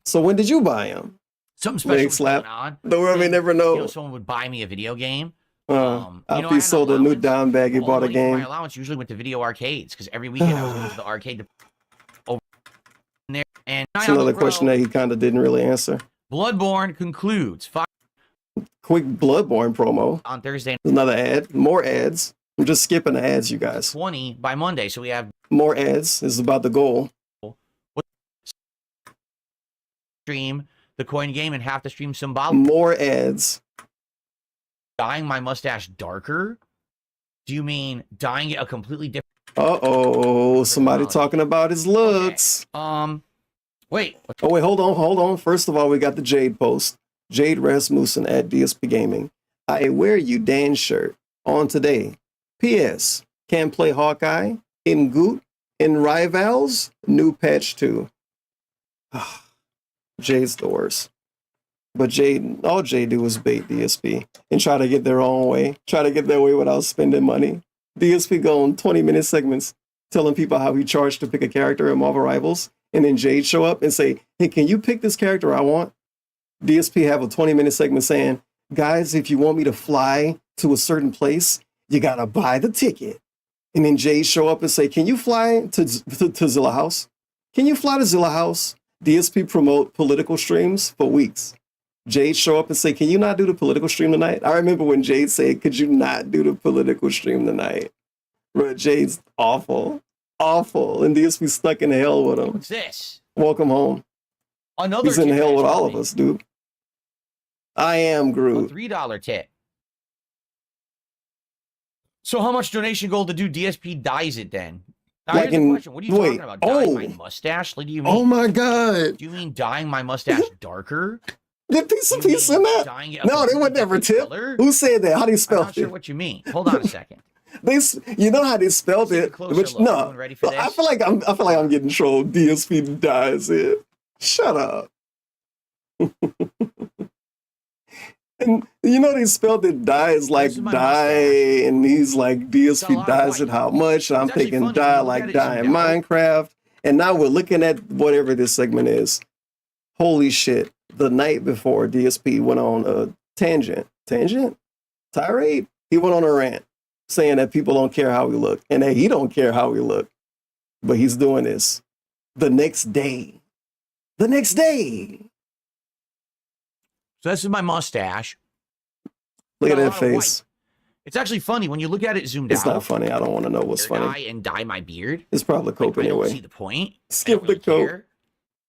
So when did you buy them? Something special was going on. The world may never know. Someone would buy me a video game. After he sold a new dime bag, he bought a game. My allowance usually went to video arcades because every weekend I was going to the arcade over there. And that's another question that he kind of didn't really answer. Bloodborne concludes. Quick Bloodborne promo on Thursday. Another ad. More ads. I'm just skipping the ads, you guys. 20 by Monday, so we have more ads. This is about the goal. Stream the coin game and have to stream symbolic. More ads. Dyeing my mustache darker? Do you mean dyeing it a completely different? Somebody talking about his looks. Okay. Wait. Oh wait, hold on. First of all, we got the Jade post. Jade Rasmussen at DSP Gaming. I wear you Dan shirt on today. P.S. Can play Hawkeye in Goot in Rivals. New patch 2. Jade's the worst. But all Jade do is bait DSP and try to get their own way. Try to get their way without spending money. DSP go on 20-minute segments telling people how he charged to pick a character in Marvel Rivals. And then Jade show up and say, hey, can you pick this character I want? DSP have a 20-minute segment saying, guys, if you want me to fly to a certain place, you gotta buy the ticket. And then Jade show up and say, can you fly to Zilla House? Can you fly to Zilla House? DSP promote political streams for weeks. Jade show up and say, can you not do the political stream tonight? I remember when Jade said, could you not do the political stream tonight? Bro, Jade's awful. Awful. And DSP stuck in hell with him. What's this? Welcome home. He's in hell with all of us, dude. I am Groot. A $3 tip. So how much donation goal to do DSP dyes it then? Now, here's the question. What are you talking about? Dyeing my mustache? What do you mean? Oh my god. Do you mean dyeing my mustache darker? Did piece of piece in that? No, they would never tip. Color? Who said that? How do you spell it? I'm not sure what you mean. Hold on a second. You know how they spelled it? Which, no, ready for this? I feel like I'm getting trolled. DSP dyes it. Shut up. And you know they spelled it dies like die, and he's like DSP dies it how much, and I'm thinking die like die in Minecraft. And now we're looking at whatever this segment is. Holy shit. The night before, DSP went on a tirade? He went on a rant saying that people don't care how we look and that he don't care how we look. But he's doing this the next day. The next day. So this is my mustache. Look at that face. It's actually funny when you look at it zoomed out. It's not funny. I don't want to know what's funny. And dye my beard. It's probably cope anyway. See the point? Skip the cope.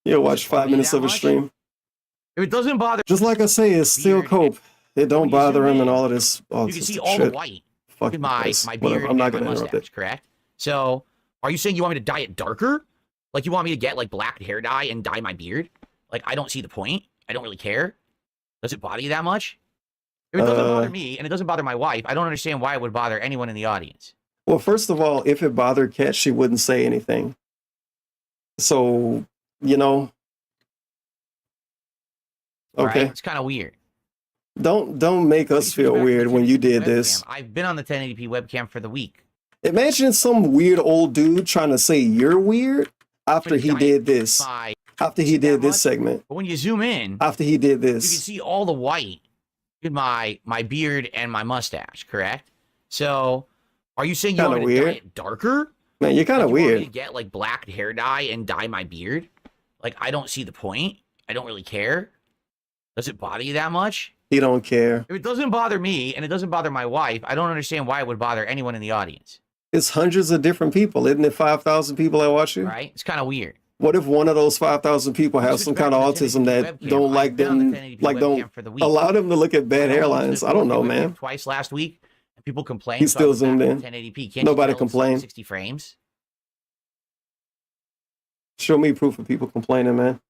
You'll watch 5 minutes of a stream. If it doesn't bother, just like I say, it's still cope. It don't bother him and all of this. All you can this see all shit. the white Fuck in my beard Whatever. I'm not and my gonna interrupt mustache, it. correct? So, are you saying you want me to dye it darker? Like you want me to get like black hair dye and dye my beard? Like I don't see the point. I don't really care. Does it bother you that much? If it doesn't bother me and it doesn't bother my wife, I don't understand why it would bother anyone in the audience. Well, first of all, if it bothered Kat, she wouldn't say anything. So, you know. Okay. Right? It's kind of weird. Don't make us feel weird when you did this. I've been on the 1080p webcam for the week. Imagine some weird old dude trying to say you're weird after he did this. After he did this segment. But when you zoom in, after he did you can this. see all the white in my beard and my mustache, correct? So, are you saying you want me to dye it darker? Man, you're kind of You want me weird. to get like black hair dye and dye my beard? Like I don't see the point. I don't really care. Does it bother you that much? He don't care. If it doesn't bother me and it doesn't bother my wife, I don't understand why it would bother anyone in the audience. It's hundreds of different people. Isn't it 5,000 people that watch you? Right? It's kind of weird. What if one of those 5,000 people have some kind of autism that don't like them, like don't allow them to look at bad hairlines? I don't know, man. Twice last week, and people complained. He still zoomed in. 1080p. Can't Nobody you tell it's complained. 60 frames. Show me proof of people complaining, man.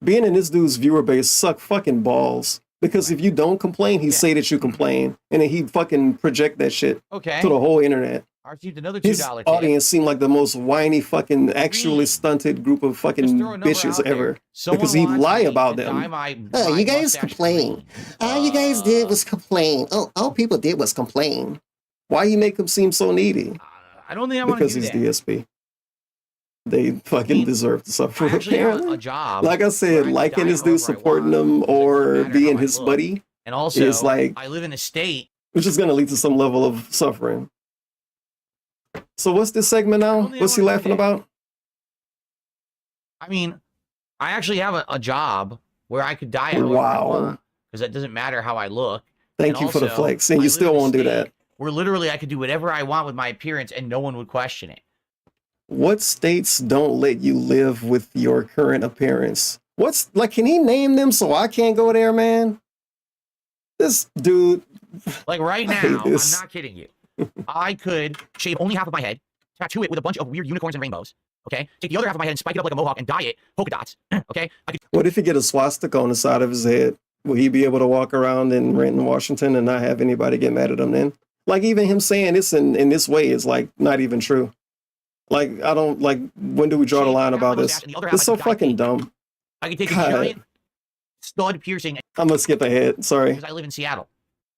Being in this dude's viewer base suck fucking balls. Because if you don't complain, he say that you complain, and then he fucking project that shit Okay. to the whole internet. I received another $2 His tip. audience seemed like the most whiny, fucking, actually stunted group of fucking bitches ever. Because he lie about them. Oh, you guys complain. All you guys did was complain. Oh, all people did was complain. Why you make him seem so needy? I don't think I want to Because do he's that. DSP. They fucking deserve to suffer. I actually have apparently. a job. Like I said, liking this dude, supporting him, or being his buddy, And also, is like, I live in a state. which is going to lead to some level of suffering. So what's this segment now? What's he laughing about? I mean, I actually have a job where I could dye however I want, because it doesn't matter how I look. Thank And you for the also, flex, and I you live still in a won't do state that. Where literally I could do whatever I want with my appearance and no one would question it. What states don't let you live with your current appearance? What's like? Can he name them so I can't go there, man? This dude. Like right I hate now, I'm this. not kidding you. I could shave only half of my head, tattoo it with a bunch of weird unicorns and rainbows. Okay, take the other half of my head and spike it up like a mohawk and dye it polka dots. Okay, I could. What if he get a swastika on the side of his head? Will he be able to walk around in Renton, Washington, and not have anybody get mad at him then? Like even him saying this in this way is like not even true. Like I don't like. When do we draw the line about this? It's so fucking dumb. I could take a God. giant stud piercing I'm gonna skip ahead. Sorry, because I live in Seattle.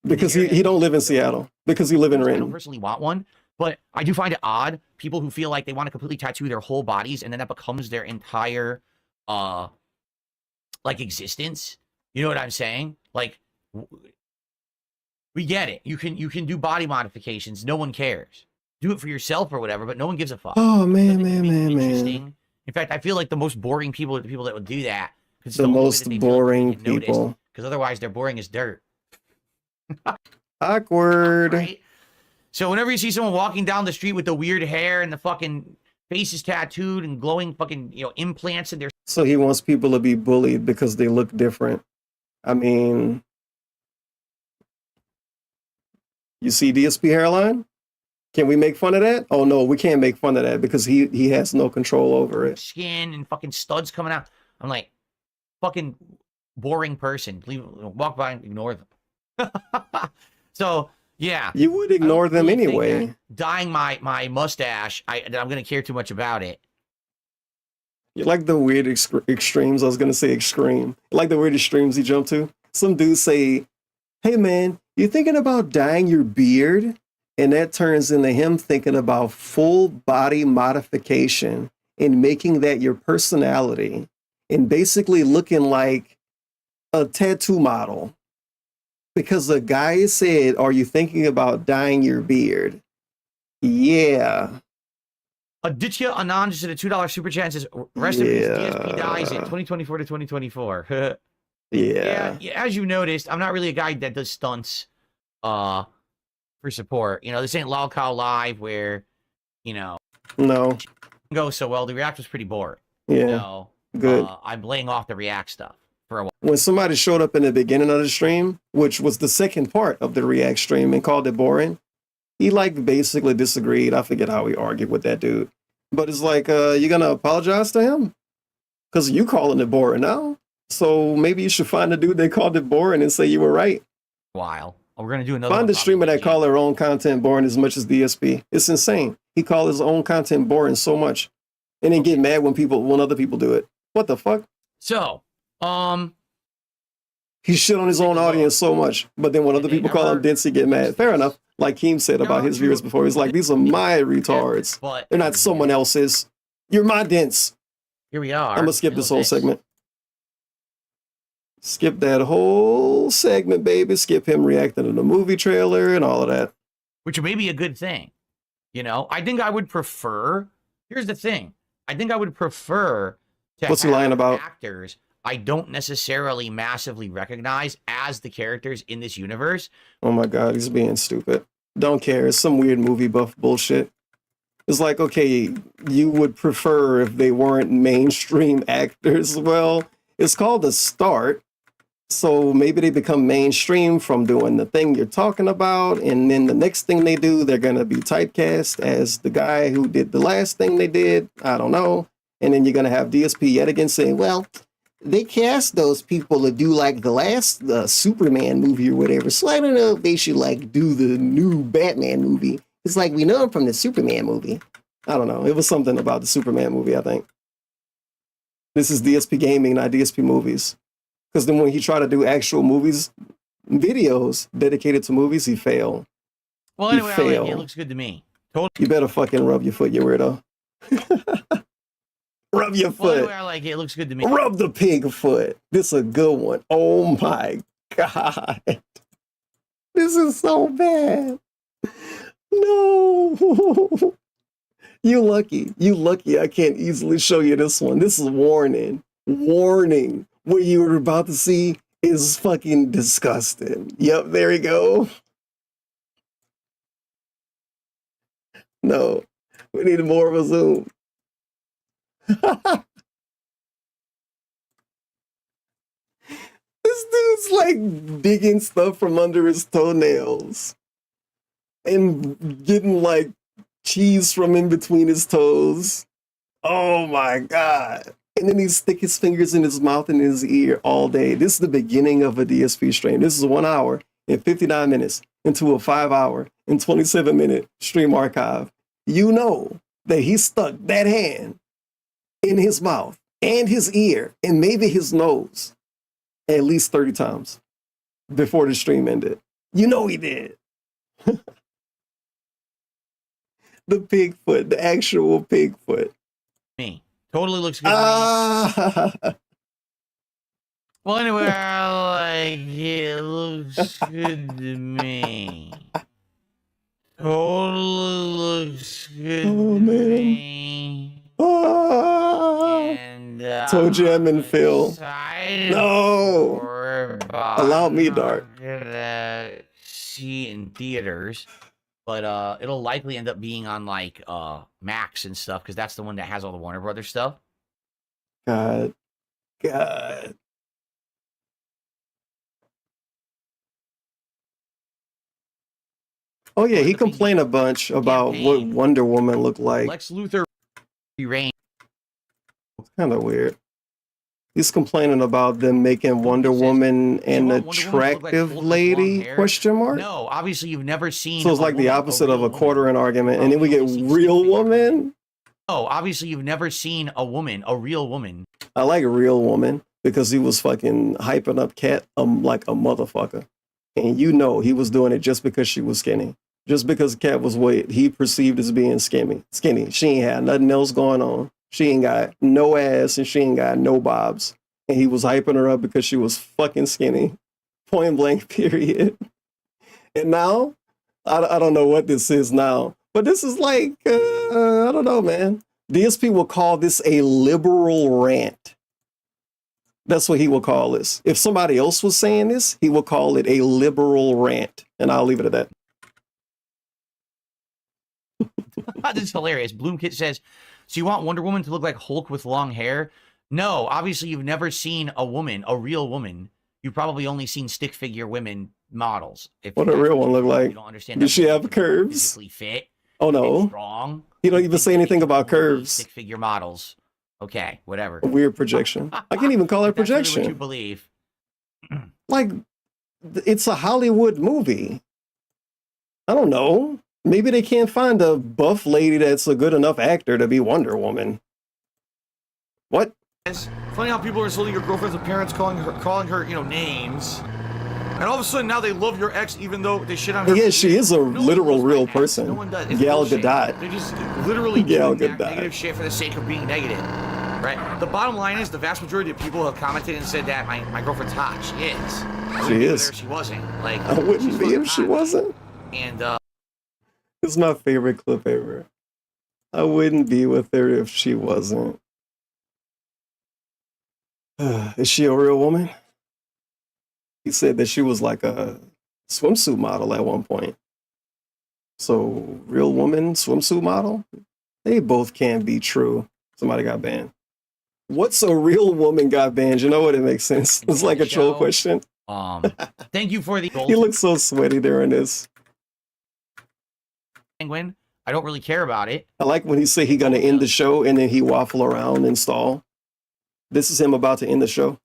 because he don't live in Seattle. Because he live in I don't Renton. personally want one, but I do find it odd people who feel like they want to completely tattoo their whole bodies and then that becomes their entire like existence. You know what I'm saying? Like we get it. You can do body modifications. No one cares. Do it for yourself or whatever, but no one gives a fuck. Oh man. In fact, I feel like the most boring people are the people that would do that. The most boring people. Because otherwise they're boring as dirt. Awkward. Right? So whenever you see someone walking down the street with the weird hair and the fucking face is tattooed and glowing fucking, implants in their... So he wants people to be bullied because they look different. I mean, you see DSP hairline? Can we make fun of that? Oh no, we can't make fun of that because he has no control over it. Skin and fucking studs coming out. I'm like, fucking boring person. Walk by and ignore them. So, yeah. You would ignore them really think anyway. that dyeing my mustache, I'm going to care too much about it. You like the weird extremes. I was gonna say extreme. You like the weird extremes he jumped to. Some dudes say, "Hey man, you thinking about dyeing your beard?" And that turns into him thinking about full body modification and making that your personality and basically looking like a tattoo model. Because the guy said, "Are you thinking about dyeing your beard?" Yeah. Aditya Anand just did a $2 super chat and says, rest in peace, DSP dies in 2024 to 2024. Yeah, as you noticed, I'm not really a guy that does stunts for support. This ain't Lol Cow Live where, No. go so well. The React was pretty boring. Yeah. Good. I'm laying off the React stuff for a while. When somebody showed up in the beginning of the stream, which was the second part of the React stream, and called it boring, he like basically disagreed. I forget how he argued with that dude. But it's like, you gonna apologize to him? Because you calling it boring now. So maybe you should find a dude that called it boring and say you were right. While we're gonna do another. Find a streamer that call their own content boring as much as DSP. It's insane. He called his own content boring so much, and then get mad when other people do it. What the fuck? So, he shit on his own audience so much, but then when other people call him dense, he get mad. Fair enough. Like Keem said about his viewers before, he's like, these are my retards. They're not someone else's. You're my dense. Here we are. I'm gonna skip this whole segment. Skip that whole segment, baby. Skip him reacting to the movie trailer and all of that. Which may be a good thing. You know, I think I would prefer. Here's the thing. I think I would prefer to What's he lying about? Actors I don't necessarily massively recognize as the characters in this universe. Oh my God, he's being stupid. Don't care. It's some weird movie buff bullshit. It's like, okay, you would prefer if they weren't mainstream actors. Well, it's called a start. So maybe they become mainstream from doing the thing you're talking about. And then the next thing they do, they're going to be typecast as the guy who did the last thing they did. I don't know. And then you're going to have DSP yet again saying, well, they cast those people to do like the last Superman movie or whatever. So I don't know if they should like do the new Batman movie. It's like we know him from the Superman movie. I don't know. It was something about the Superman movie, I think. This is DSP Gaming, not DSP Movies. Because then when he tried to do actual movies, videos dedicated to movies, he failed. Well, anyway, I like it. It looks good to me. Totally. You better fucking rub your foot, you weirdo. Rub your foot. Well, anyway, I like it. It looks good to me. Rub the pig foot. This is a good one. Oh my God. This is so bad. No. You lucky. You lucky I can't easily show you this one. This is warning. Warning. What you were about to see is fucking disgusting. Yep, there we go. No. We need more of a zoom. This dude's like digging stuff from under his toenails and getting like cheese from in between his toes. Oh my God. And then he stick his fingers in his mouth and his ear all day. This is the beginning of a DSP stream. This is 1 hour and 59 minutes into a 5 hour and 27 minute stream archive. You know that he stuck that hand in his mouth and his ear and maybe his nose at least 30 times before the stream ended. You know he did. The pig foot, the actual pig foot. Me. Totally looks good to me. Well, anyway, I like it. Looks good to me. Totally looks good to me. And Toe Jam and Phil. No. Allow me, Dart. See in theaters, but it'll likely end up being on like Max and stuff because that's the one that has all the Warner Brothers stuff. God. Oh yeah, he complained a bunch about what Wonder Woman looked like. Lex Luthor reign. It's kind of weird. He's complaining about them making Wonder Woman an attractive lady, question mark? No, obviously you've never seen. So it's like the opposite of a quartering argument, and then we get real woman? Oh, obviously you've never seen a woman, a real woman. I like a real woman because he was fucking hyping up Kat like a motherfucker. And you know he was doing it just because she was skinny. Just because Kat was what he perceived as being skinny. She ain't had nothing else going on. She ain't got no ass and she ain't got no bobs. And he was hyping her up because she was fucking skinny. Point blank, period. And now, I don't know what this is now. But this is like, I don't know, man. DSP will call this a liberal rant. That's what he will call this. If somebody else was saying this, he will call it a liberal rant. And I'll leave it at that. This is hilarious. Bloomkit says, so you want Wonder Woman to look like Hulk with long hair? No, obviously you've never seen a woman, a real woman. You've probably only seen stick figure women models. If What a real one look like? you don't understand, Does she have curves? physically fit, Oh no. strong. You don't even say anything about curves. Stick figure models. Okay, whatever. A weird projection. I can't even call it That's really projection. what you believe. Like, it's a Hollywood movie. I don't know. Maybe they can't find a buff lady that's a good enough actor to be Wonder Woman. What? It's funny how people are insulting your girlfriend's parents, calling her, you know, names. And all of a sudden now they love your ex even though they shit on her. Yeah, she is a literal real person. No one does. It's Gal bullshit. Gadot. They're just literally Gal doing Gadot. negative shit for the sake of being negative. Right? The bottom line is the vast majority of people have commented and said that my girlfriend's hot. She is. I wouldn't be with her if she wasn't. Like, I wouldn't she's be fucking if she hot. wasn't. And It's my favorite clip ever. I wouldn't be with her if she wasn't. Is she a real woman? He said that she was like a swimsuit model at one point. So, real woman, swimsuit model? They both can't be true. Somebody got banned. What's a real woman got banned? You know what? It makes sense. It's like a troll question. thank you for the He looks so sweaty during this. penguin. I don't really care about it. I like when he say he gonna end the show and then he waffle around and stall. This is him about to end the show.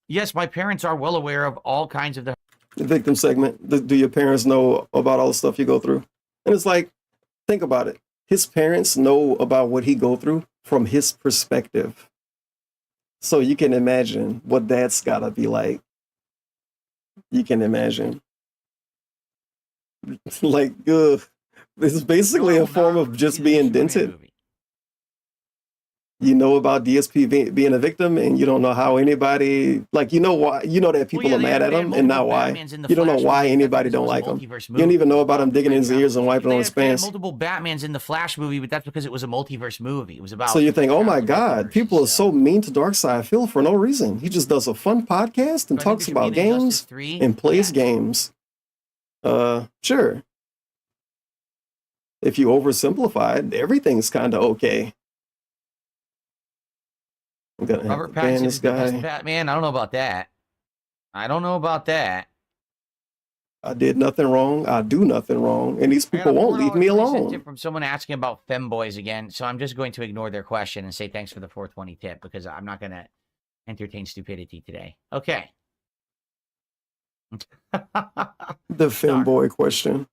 Yes, my parents are well aware of all kinds of the The victim segment. Do your parents know about all the stuff you go through? And it's like, think about it. His parents know about what he go through from his perspective. So you can imagine what that's gotta be like. You can imagine. Like, this is basically a form of just being dented. You know about DSP being a victim, and you don't know how anybody, like, you know why, you know that people are mad at him, and not why. You don't know why anybody don't like him. You don't even know about him digging in his ears and wiping on his pants. multiple Batmans in the Flash movie, but that's because it was a multiverse movie. It was about. So you think, oh my God, people are so mean to Darkseid Phil for no reason. He just does a fun podcast and talks about games and plays games. Sure. If you oversimplify it, everything's kind of okay. I'm gonna have Robert to ban Pattinson this is the best guy. Batman. I don't know about that. I don't know about that. I did nothing wrong. I do nothing wrong, and these I got people a won't leave me $4.20 alone. tip from someone asking about femboys again, so I'm just going to ignore their question and say thanks for the 420 tip because I'm not going to entertain stupidity today. Okay. The femboy question.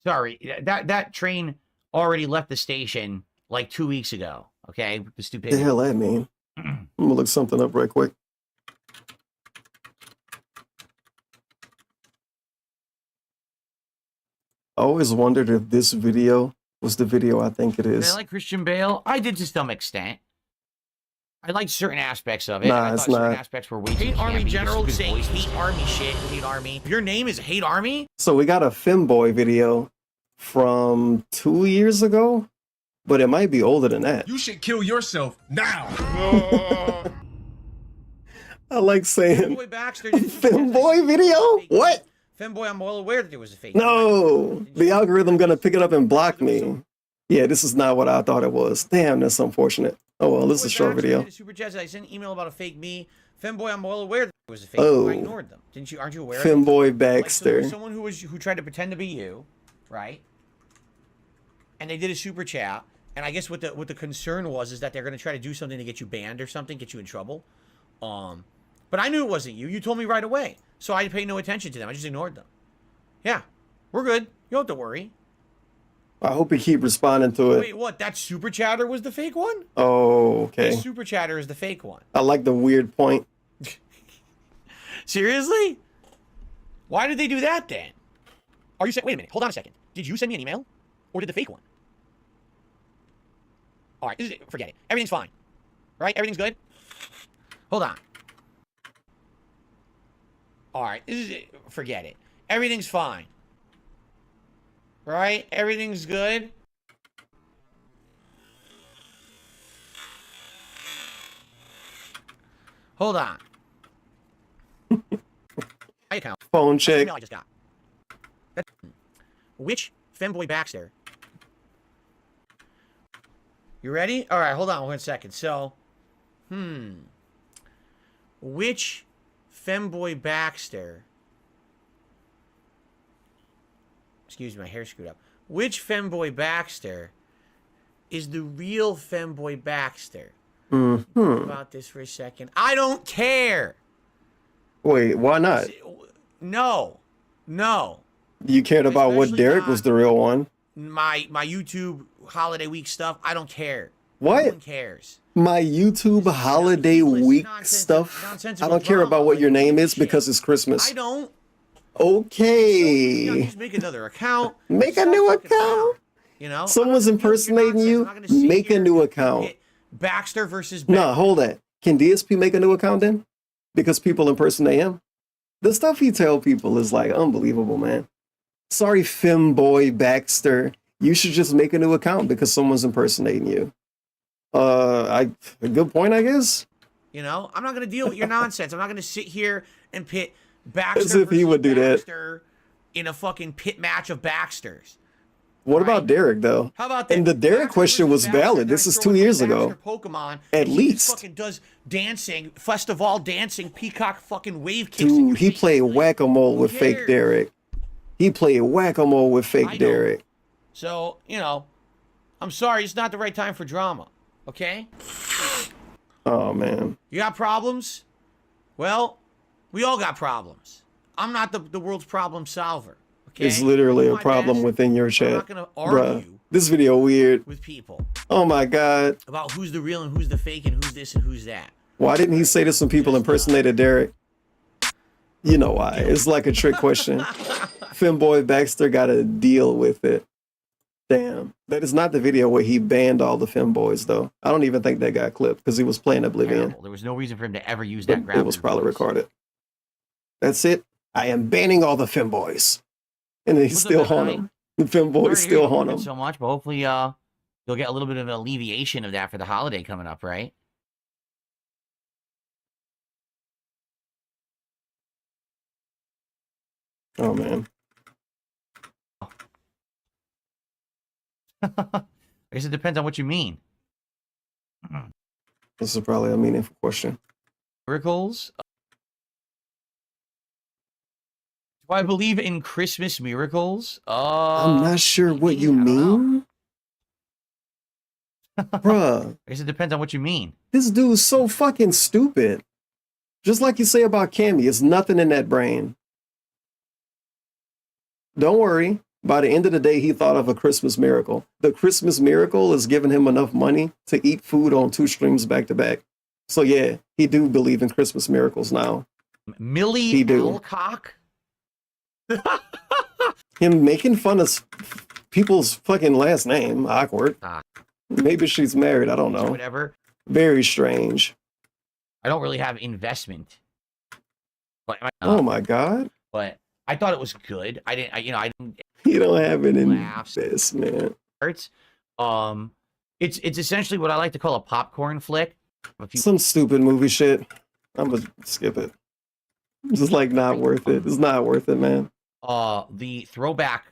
Sorry, that train already left the station like 2 weeks ago. Okay, the stupidity. The hell that mean? I'm gonna look something up right quick. I always wondered if this video was the video I think it Did is. I like Christian Bale? I did to some extent. I liked certain aspects of it. Nah, and I it's thought certain not. aspects were way too Hate Army campy. General Just saying good voices. hate Army shit. Hate Army. Your name is Hate Army? So we got a femboy video from 2 years ago, but it might be older than that. You should kill yourself now. I like saying Femboy Baxter did femboy video? What? Femboy, I'm well aware that there was a fake. No, the algorithm gonna pick it up and block me. Yeah, this is not what I thought it was. Damn, that's unfortunate. Oh well, this is a short video. Super Jazz, I sent an email about a fake me. Femboy, I'm well aware that there was a fake. Oh. I ignored them. Didn't you? Aren't you aware? Femboy Of it? Like, so there Baxter. was someone who tried to pretend to be you, right? And they did a super chat. And I guess what the concern was is that they're gonna try to do something to get you banned or something, get you in trouble. But I knew it wasn't you. You told me right away, so I paid no attention to them. I just ignored them. Yeah, we're good. You don't have to worry. I hope you keep responding to it. Wait, what? That super chatter was the fake one? Oh, okay. The super chatter is the fake one. I like the weird point. Seriously? Why did they do that then? Are you saying? Wait a minute. Hold on a second. Did you send me an email, or did the fake one? All right, forget it. Everything's fine, right? Everything's good. Hold on. All right, forget it. Everything's fine, right? Everything's good. Hold on. My account. Phone That's the check. email I just got. Which femboy Baxter? You ready? All right, hold on 1 second. So, Which femboy Baxter... Excuse me, my hair screwed up. Which femboy Baxter is the real femboy Baxter? Think about this for a second. I don't care. Wait, why not? No. You cared about what Derek was the real one. My YouTube holiday week stuff, I don't care. What? No one cares. My YouTube holiday week stuff? I don't care about what your name is because it's Christmas. I don't. Okay. Just make another account. Make a new account. You know? Someone's impersonating you. Make a new account. Baxter versus Nah, hold that. Can DSP make a new account then? Because people impersonate him? The stuff he tell people is like unbelievable, man. Sorry, femboy Baxter. You should just make a new account because someone's impersonating you. A good point, I guess. You know, I'm not gonna deal with your nonsense. I'm not gonna sit here and pit Baxter As if he would do Baxter in a fucking pit match of Baxters. What about Derek, though? How about that? And the Derek question was valid. This is 2 years ago. Pokemon. At least. Fucking does dancing, festival dancing, peacock fucking wave kicks. Dude, he played whack-a-mole with fake Derek. He played whack-a-mole with fake Derek. So, you know, I'm sorry, it's not the right time for drama. Okay? Oh, man. You got problems? Well, we all got problems. I'm not the world's problem solver. Okay? It's literally a problem within your chat. I'm not gonna argue this video weird. with people Oh my god. about who's the real and who's the fake and who's this and who's that. Why didn't he say this when people impersonated Derek? You know why. It's like a trick question. Femboy Baxter gotta deal with it. Damn. That is not the video where he banned all the femboys, though. I don't even think that got clipped because he was playing Oblivion. Terrible. There was no reason for him to ever use that It was probably recorded. That's it. I am banning all the femboys. And they still haunt him. The femboys still haunt him. So much, but hopefully you'll get a little bit of an alleviation of that for the holiday coming up, right? Oh, man. I guess it depends on what you mean. This is probably a meaningful question. Miracles? Do I believe in Christmas miracles? I'm not sure what you mean. Bruh. I guess it depends on what you mean. This dude's so fucking stupid. Just like you say about Cammy, it's nothing in that brain. Don't worry. By the end of the day, he thought of a Christmas miracle. The Christmas miracle is giving him enough money to eat food on 2 streams back to back. So yeah, he do believe in Christmas miracles now. Millie Alcock? Him making fun of people's fucking last name. Awkward. Maybe she's married. I don't know. Whatever. Very strange. I don't really have investment. But oh my god. But I thought it was good. I didn't. You don't have an investment. It's essentially what I like to call a popcorn flick. Some stupid movie shit. I'm gonna skip it. It's just like not worth it. It's not worth it, man. The throwback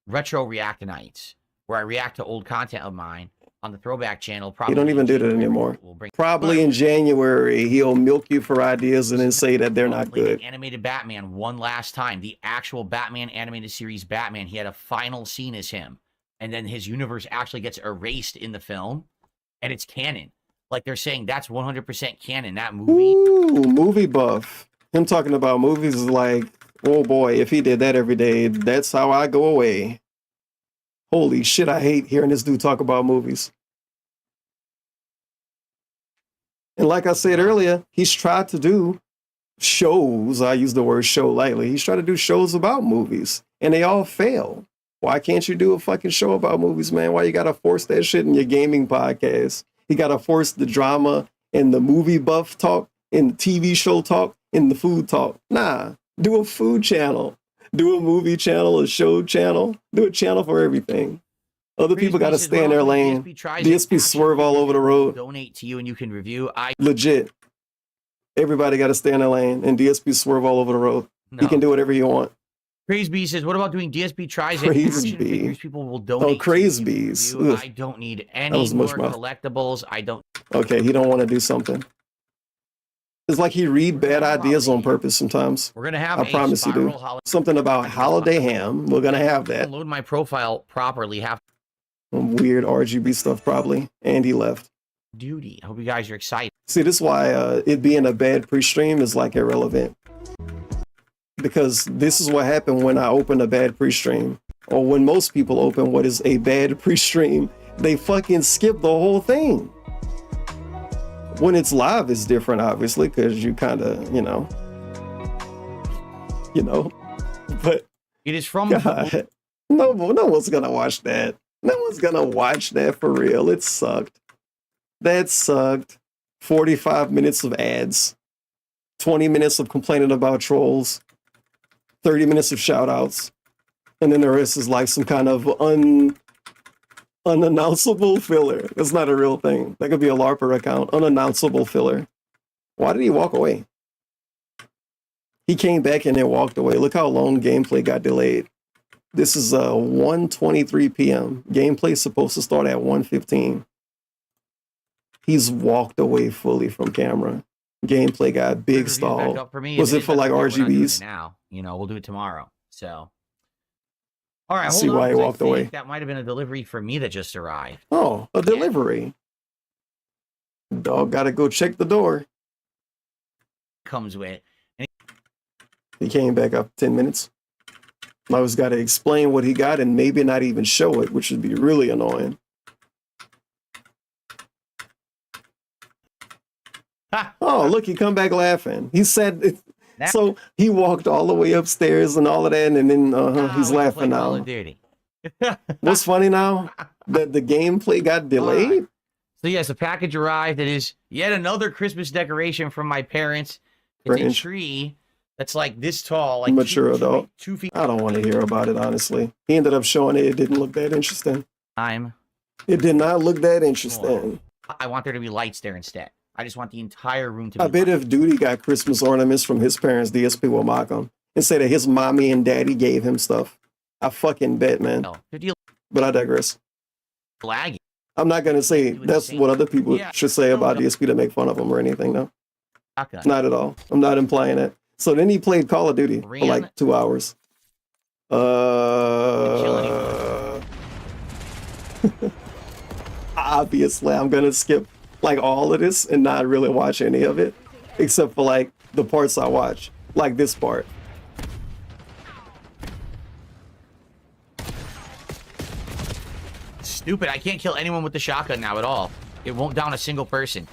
retro react nights where I react to old content of mine on the throwback channel. Probably He don't even do that anymore. Probably in January, he'll milk you for ideas and then say that they're not good. Animated Batman one last time. The actual Batman animated series Batman. He had a final scene as him. And then his universe actually gets erased in the film. And it's canon. Like they're saying that's 100% canon. That movie. Ooh, movie buff. Him talking about movies is like, oh boy, if he did that every day, that's how I go away. Holy shit, I hate hearing this dude talk about movies. And like I said earlier, he's tried to do shows. I use the word show lightly. He's tried to do shows about movies, and they all fail. Why can't you do a fucking show about movies, man? Why you gotta force that shit in your gaming podcast? You gotta force the drama and the movie buff talk and the TV show talk and the food talk. Nah, do a food channel. Do a movie channel, a show channel. Do a channel for everything. Other people got to stay in their lane. DSP swerve all over the road. Donate to you and you can review. Legit. Everybody got to stay in their lane and DSP swerve all over the road. No. You can do whatever you want. Crazy says, what about doing DSP tries? Crazy figures? People will donate. Oh, Crazy Bees. I don't need any more collectibles. I don't. Okay, he don't want to do something. It's like he read bad ideas on purpose sometimes. We're gonna have I promise you do. Something about holiday ham. We're gonna have that. Load my profile properly. Have weird RGB stuff probably. And he left. duty. I hope you guys are excited. See, this is why it being a bad pre-stream is like irrelevant. Because this is what happened when I open a bad pre-stream. Or when most people open what is a bad pre-stream, they fucking skip the whole thing. When it's live, it's different, obviously, because you kind of, you know, but it is from God, no one's gonna watch that. No one's gonna watch that for real. It sucked. That sucked. 45 minutes of ads, 20 minutes of complaining about trolls, 30 minutes of shoutouts, and then the rest is like some kind of unannounceable filler. It's not a real thing. That could be a LARPer account. Unannounceable filler. Why did he walk away? He came back and then walked away. Look how long gameplay got delayed. This is 1:23 p.m. Gameplay's supposed to start at 1:15. He's walked away fully from camera. Gameplay got big stall. Was it for like RGBs? Now, you know, we'll do it tomorrow. So. All right, see why he walked away. That might have been a delivery for me that just arrived. Oh, a delivery. Dog gotta go check the door. Comes with. He came back up 10 minutes. I was gotta explain what he got and maybe not even show it, which would be really annoying. Oh, look, he come back laughing. He said, so he walked all the way upstairs and all of that, and then he's laughing now. What's funny now? That the gameplay got delayed? So yes, a package arrived. It is yet another Christmas decoration from my parents. It's a tree that's like this tall. Like mature adult. 2 feet. I don't want to hear about it, honestly. He ended up showing it. It didn't look that interesting. It did not look that interesting. I want there to be lights there instead. I just want the entire room to be I bet if Duty got Christmas ornaments from his parents, DSP will mock him and say that his mommy and daddy gave him stuff. I fucking bet, man. But I digress. Laggy. I'm not going to say that's what other people should say about DSP to make fun of him or anything, no. Okay. Not at all. I'm not implying it. So then he played Call of Duty for like 2 hours. Obviously, I'm going to skip like all of this and not really watch any of it, except for like the parts I watch, like this part. Stupid. I can't kill anyone with the shotgun now at all. It won't down a single person.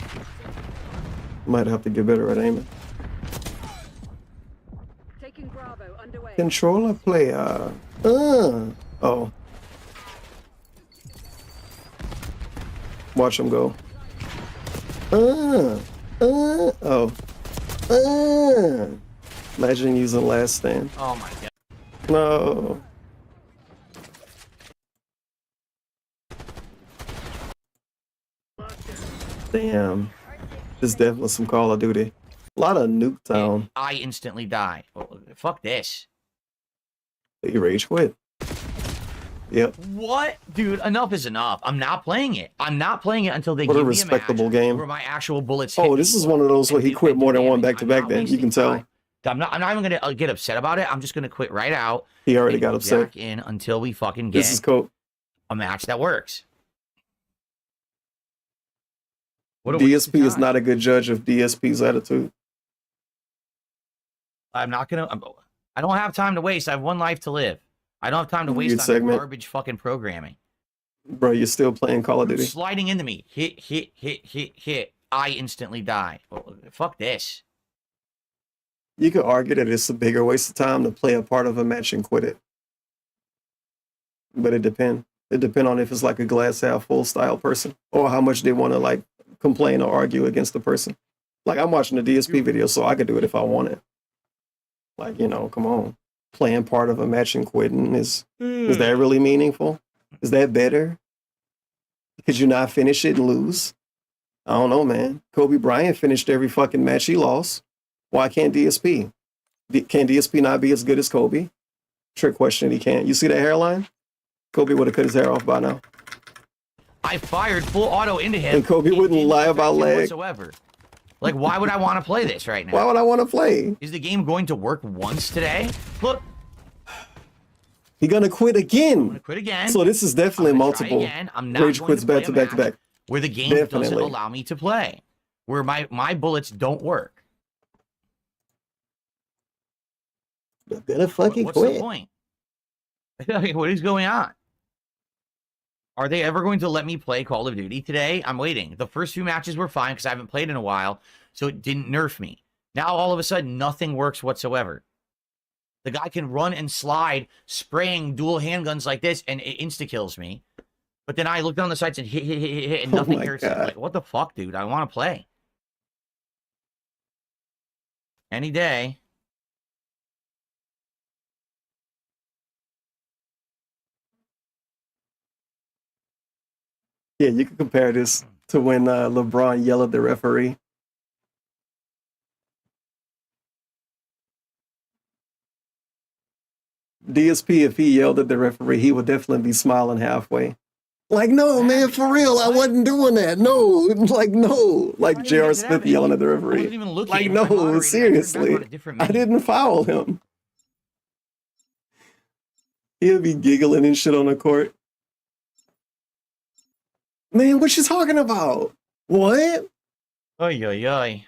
Might have to get better at aiming. Controller player. Oh. Watch him go. Imagine using last stand. Oh my god. No. Damn. This is definitely some Call of Duty. A lot of Nuketown. I instantly die. Well, fuck this. You rage quit. Yep. What? Dude, enough is enough. I'm not playing it. I'm not playing it until they What give a me respectable a match game. where my actual bullets Oh, this is one of those where he quit more than one back-to-back then. You can tell. I'm not even going to get upset about it. I'm just going to quit right out. He already got upset. Back in until we fucking get This is cool. a match that works. DSP is not a good judge of DSP's attitude. I'm not going to... I don't have time to waste. I have one life to live. I don't have time to waste on garbage fucking programming. Bro, you're still playing Call of Duty. Sliding into me. Hit. I instantly die. Well, fuck this. You could argue that it's a bigger waste of time to play a part of a match and quit it. But it depends. It depends on if it's like a glass half full style person or how much they want to like complain or argue against the person. Like I'm watching the DSP video, so I could do it if I wanted. Like, you know, come on. Playing part of a match and quitting is that really meaningful? Is that better? Could you not finish it and lose? I don't know, man. Kobe Bryant finished every fucking match he lost. Why can't DSP? Can DSP not be as good as Kobe? Trick question, he can't. You see that hairline? Kobe would have cut his hair off by now. I fired full auto into him. And Kobe wouldn't lie about lag. Whatsoever. Like, why would I want to play this right now? Why would I want to play? Is the game going to work once today? Look. He gonna quit again. I'm gonna quit again. So this is definitely multiple. I'm not rage going quits to play back to back to back. Where the game Definitely. doesn't allow me to play. Where my bullets don't work. They're gonna fucking What's quit. the point? What is going on? Are they ever going to let me play Call of Duty today? I'm waiting. The first few matches were fine because I haven't played in a while, so it didn't nerf me. Now all of a sudden, nothing works whatsoever. The guy can run and slide, spraying dual handguns like this, and it insta-kills me. But then I look down the sights and hit, and nothing hurts him. Like, what the fuck, dude? I want to play. Any day. Yeah, you can compare this to when LeBron yelled at the referee. DSP, if he yelled at the referee, he would definitely be smiling halfway. Like, no, man, for real, I wasn't doing that. No, like, no. Like J.R. Smith yelling at the referee. Like, no, seriously. I didn't foul him. He'll be giggling and shit on the court. Man, what you talking about? What? Oy, oy, oy.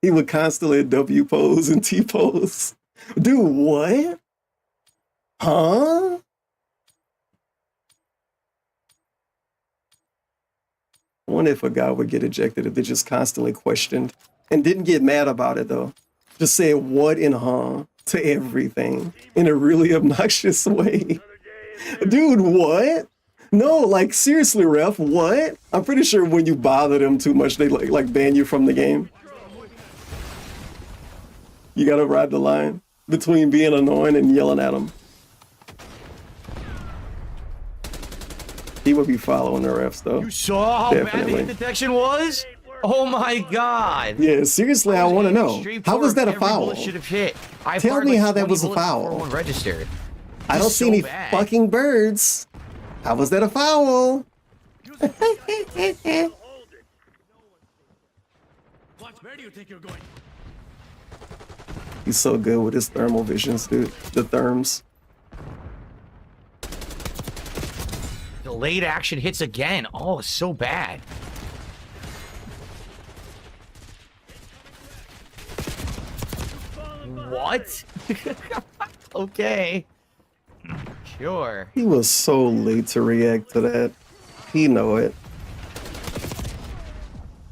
He would constantly W pose and T pose. Dude, what? Huh? I wonder if a guy would get ejected if they just constantly questioned and didn't get mad about it, though. Just say what and huh to everything in a really obnoxious way. Dude, what? No, like, seriously, ref, what? I'm pretty sure when you bother them too much, they like ban you from the game. You gotta ride the line between being annoying and yelling at them. He would be following the refs, though. You saw how bad the hit detection was? Oh my god. Yeah, seriously, I want to know. How was that a foul? Should have hit. Tell me how that was a foul. Registered. I don't see any fucking birds. How was that a foul? Where do you think you're going? He's so good with his thermal visions, dude. The therms. Delayed action hits again. Oh, so bad. What? Okay. Sure. He was so late to react to that. He know it.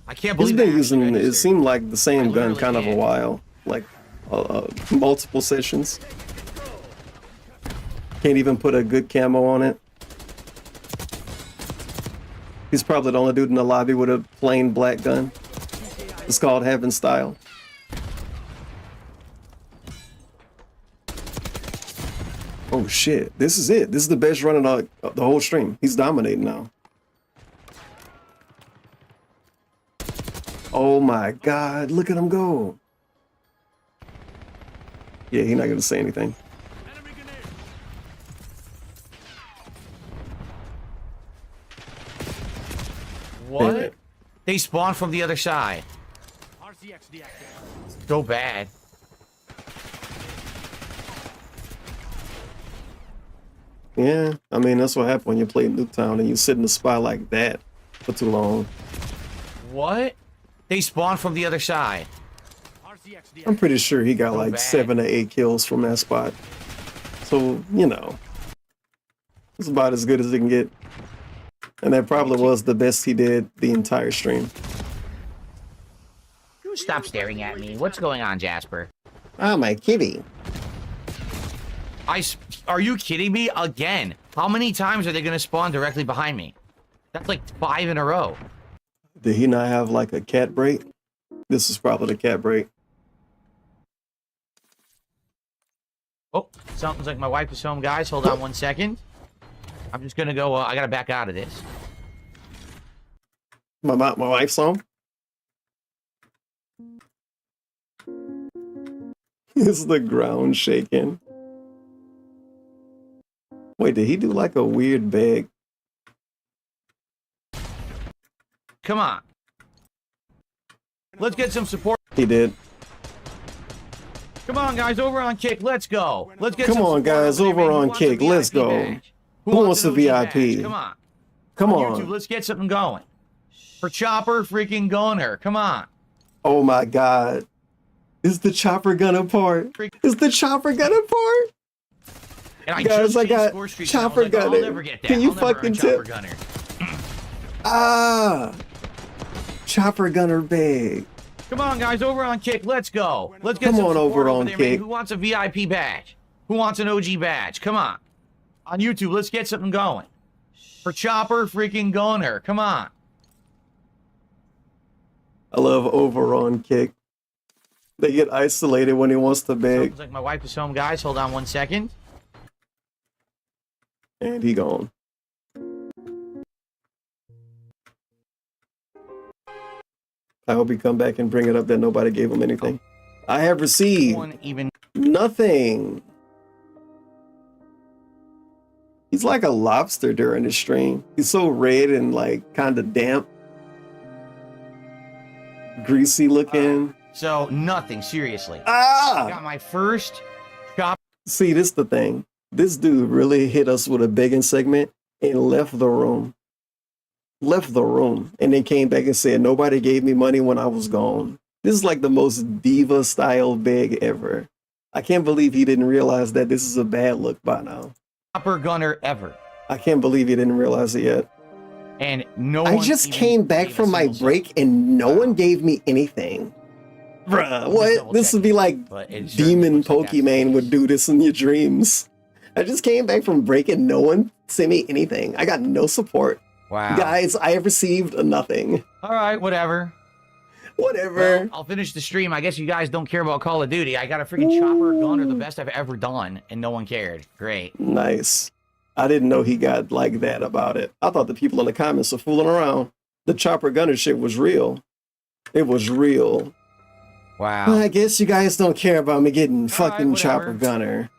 I can't believe he's been using. It seemed like the same gun kind of a while, like multiple sessions. Can't even put a good camo on it. He's probably the only dude in the lobby with a plain black gun. It's called Heaven Style. Oh shit, this is it. This is the best run of the whole stream. He's dominating now. Oh my god, look at him go. Yeah, he's not gonna say anything. What? They spawn from the other side. So bad. Yeah, I mean, that's what happened when you play Nuketown and you sit in a spot like that for too long. What? They spawn from the other side. I'm pretty sure he got like 7 to 8 kills from that spot. So, you know, it's about as good as it can get. And that probably was the best he did the entire stream. You stop staring at me. What's going on, Jasper? Oh, my kitty. Are you kidding me? Again. How many times are they going to spawn directly behind me? That's like 5 in a row. Did he not have like a cat break? This is probably the cat break. Oh, sounds like my wife is home, guys. Hold on 1 second. I'm just going to go. I got to back out of this. My wife's home? Is the ground shaking? Wait, did he do like a weird bag? Come on. Let's get some support. He did. Come on, guys, over on Kick. Let's go. Let's get Come some on, support guys, there, over man. Who on wants a Kick. Let's VIP go. badge? Who wants an a OG VIP? badge? Come on. Come YouTube, on. let's get something going. For Chopper freaking Gunner. Come on. Oh my God. Is the Chopper Gunner part? Is the Chopper Gunner part? And I Guys, just I got Score Street, Chopper and I was like, Gunner. I'll never get that. Can you I'll never fucking earn Chopper tip? Gunner. Ah. Chopper Gunner big. Come on, guys, over on Kick. Let's go. Let's get Come some on support over on there, man. Kick. Who wants a VIP badge? Who wants an OG badge? Come on. On YouTube, let's get something going. For Chopper freaking Gunner. Come on. I love over on Kick. They get isolated when he wants to beg. Sounds like my wife is home, guys. Hold on 1 second. And he gone. I hope he come back and bring it up that nobody gave him anything. I have received nothing. He's like a lobster during the stream. He's so red and like kind of damp. Greasy looking. So, nothing, seriously. Ah! I got my first Chopper. See, this is the thing. This dude really hit us with a begging segment and left the room. Left the room. And then came back and said, nobody gave me money when I was gone. This is like the most diva style beg ever. I can't believe he didn't realize that this is a bad look by now. Chopper Gunner ever. I can't believe he didn't realize it yet. And no I one just even came back gave a from my single break and no one gave me anything. Bruh, what? This would be like Demon Pokemon would do this in your dreams. I just came back from break and no one sent me anything. I got no support. Wow. Guys, I have received nothing. All right, whatever. Whatever. Well, I'll finish the stream. I guess you guys don't care about Call of Duty. I got a freaking Chopper Gunner, the best I've ever done, and no one cared. Great. Nice. I didn't know he got like that about it. I thought the people in the comments were fooling around. The Chopper Gunner shit was real. It was real. Wow. Well, I guess you guys don't care about me getting fucking whatever. Chopper Gunner.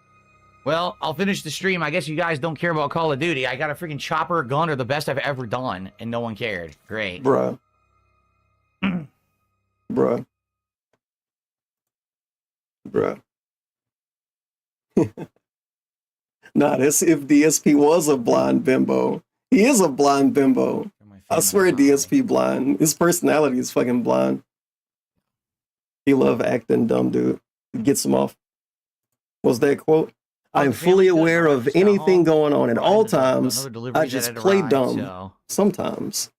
Well, I'll finish the stream. I guess you guys don't care about Call of Duty. I got a freaking Chopper Gunner, the best I've ever done, and no one cared. Great. Bruh. Bruh. Bruh. Nah, that's if DSP was a blind bimbo. He is a blind bimbo. I swear DSP blind. His personality is fucking blind. He love acting dumb, dude. It gets him off. What's that quote? I'm fully aware of anything going on at all times. I just play dumb sometimes.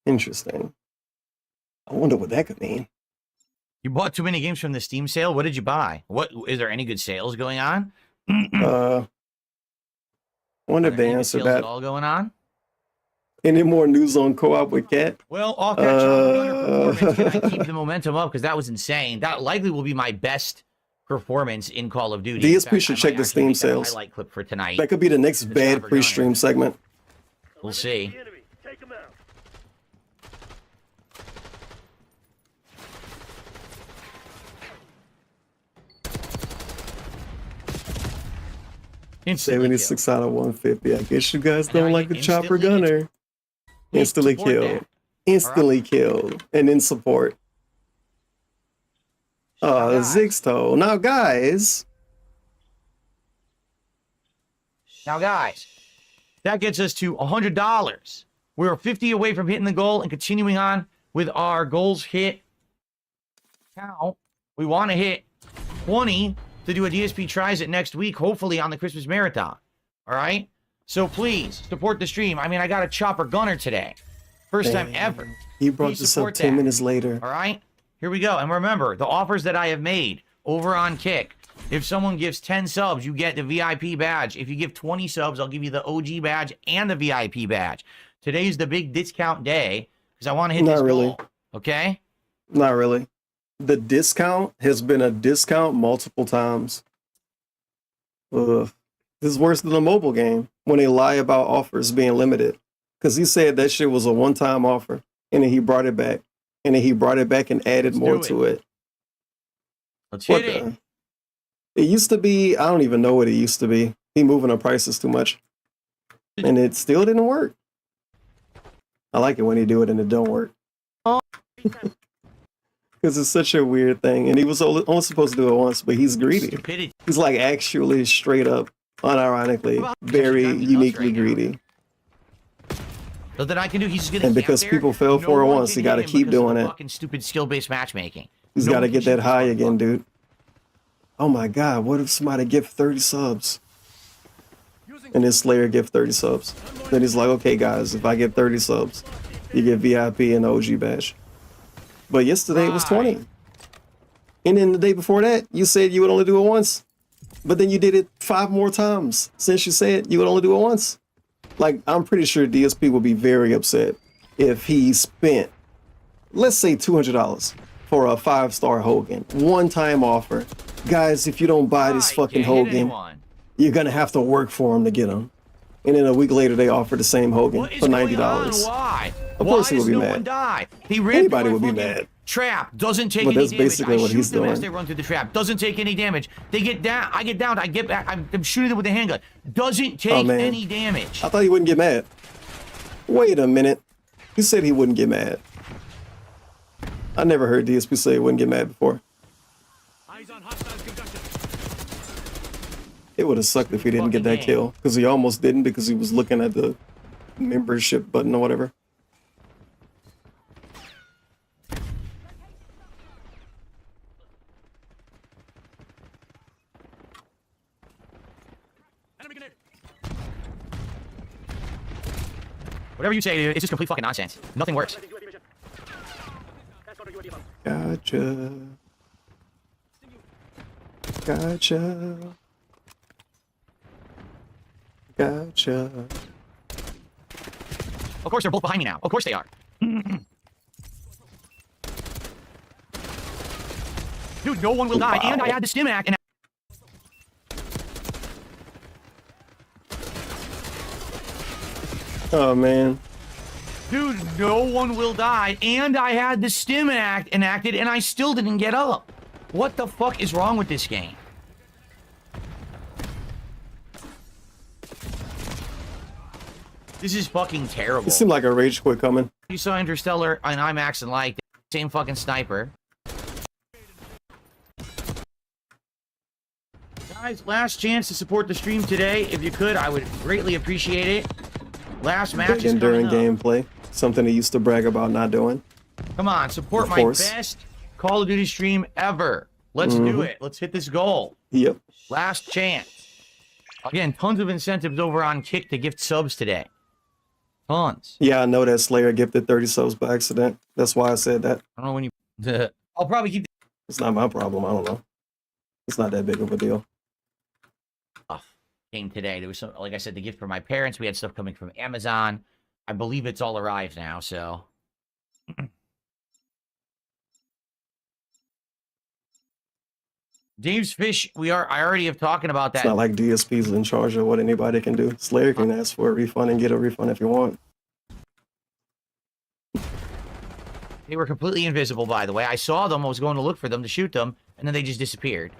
Interesting. I wonder what that could mean. You bought too many games from the Steam sale? What did you buy? What is there any good sales going on? I wonder if they answered that. All going on? Any more news on co-op with Cat? Well, I'll catch up. Can I keep the momentum up? Because that was insane. That likely will be my best performance in Call of Duty. DSP should check the Steam sales. Highlight clip for tonight. That could be the next bad pre-stream segment. We'll see. Instantly 76 killed. Out of 150. I guess you guys don't like the Chopper Gunner. Instantly killed. Instantly killed. And in support. Zixto. Now, guys. That gets us to $100. We're 50 away from hitting the goal and continuing on with our goals hit. Now, we want to hit 20 to do a DSP Tries It next week, hopefully on the Christmas Marathon. All right? So please, support the stream. I mean, I got a Chopper Gunner today. First time ever. He brought this up 10 minutes later. All right? Here we go. And remember, the offers that I have made over on Kick. If someone gives 10 subs, you get the VIP badge. If you give 20 subs, I'll give you the OG badge and the VIP badge. Today's the big discount day because I want to hit this goal. Okay? Not really. The discount has been a discount multiple times. This is worse than a mobile game when they lie about offers being limited. Because he said that shit was a one-time offer, and then he brought it back. And then he brought it back and added more to it. Let's hit it. It used to be, I don't even know what it used to be. He moving the prices too much. And it still didn't work. I like it when he do it and it don't work. Because it's such a weird thing. And he was only supposed to do it once, but he's greedy. Stupidity. He's like actually straight up, unironically, very uniquely greedy. So that I can do, he's just gonna And camp because there, people fell no for it one once, can he got to hit him keep because of doing the it. Fucking stupid skill-based matchmaking. He's No got to one get can that shoot high this again, dude. Oh my God, what if somebody give 30 subs? And then Slayer give 30 subs. Then he's like, okay guys, if I get 30 subs, you get VIP and OG badge. But yesterday it was 20. And then the day before that, you said you would only do it once. But then you did it 5 more times since you said you would only do it once. Like, I'm pretty sure DSP will be very upset if he spent, let's say $200 for a 5-star Hogan. One-time offer. Guys, if you don't buy this fucking Hogan, you're gonna have to work for him to get him. And then a week later, they offer the same Hogan for $90. Why? Of course he Why would be no mad. one die? He ran Anybody through would my be fucking mad. Trap doesn't take But any that's damage. basically I what shoot he's them as doing. they run through the trap. Doesn't take any damage. They get down. I get down. I get back. I'm shooting them with a handgun. Doesn't take man. any damage. I thought he wouldn't get mad. Wait a minute. He said he wouldn't get mad. I never heard DSP say he wouldn't get mad before. It would have sucked if he didn't get that kill. Because he almost didn't because he was looking at the membership button or whatever. Whatever you say, dude, it's just complete fucking nonsense. Nothing works. Gotcha. Gotcha. Gotcha. Of course, they're both behind me now. Of course they are. Dude, no one will die. And I had the stim act. And oh, man. dude, no one will die. And I had the stim act enacted, and I still didn't get up. What the fuck is wrong with this game? This is fucking terrible. It seemed like a rage quit coming. You saw Interstellar and IMAX and like same fucking sniper. Guys, last chance to support the stream today. If you could, I would greatly appreciate it. Last match is During coming up. gameplay. Something he used to brag about not doing. Come on, support Of my course. best Call of Duty stream ever. Let's do it. Let's hit this goal. Yep. Last chance. Again, tons of incentives over on Kick to gift subs today. Tons. Yeah, I know that Slayer gifted 30 subs by accident. That's why I said that. I don't know when you... I'll probably keep... It's not my problem. I don't know. It's not that big of a deal. Came today. There was some, like I said, the gift for my parents. We had stuff coming from Amazon. I believe it's all arrived now, so... Dave's Fish, I already have talking about that. It's not like DSP's in charge of what anybody can do. Slayer can ask for a refund and get a refund if you want. They were completely invisible, by the way. I saw them. I was going to look for them to shoot them, and then they just disappeared.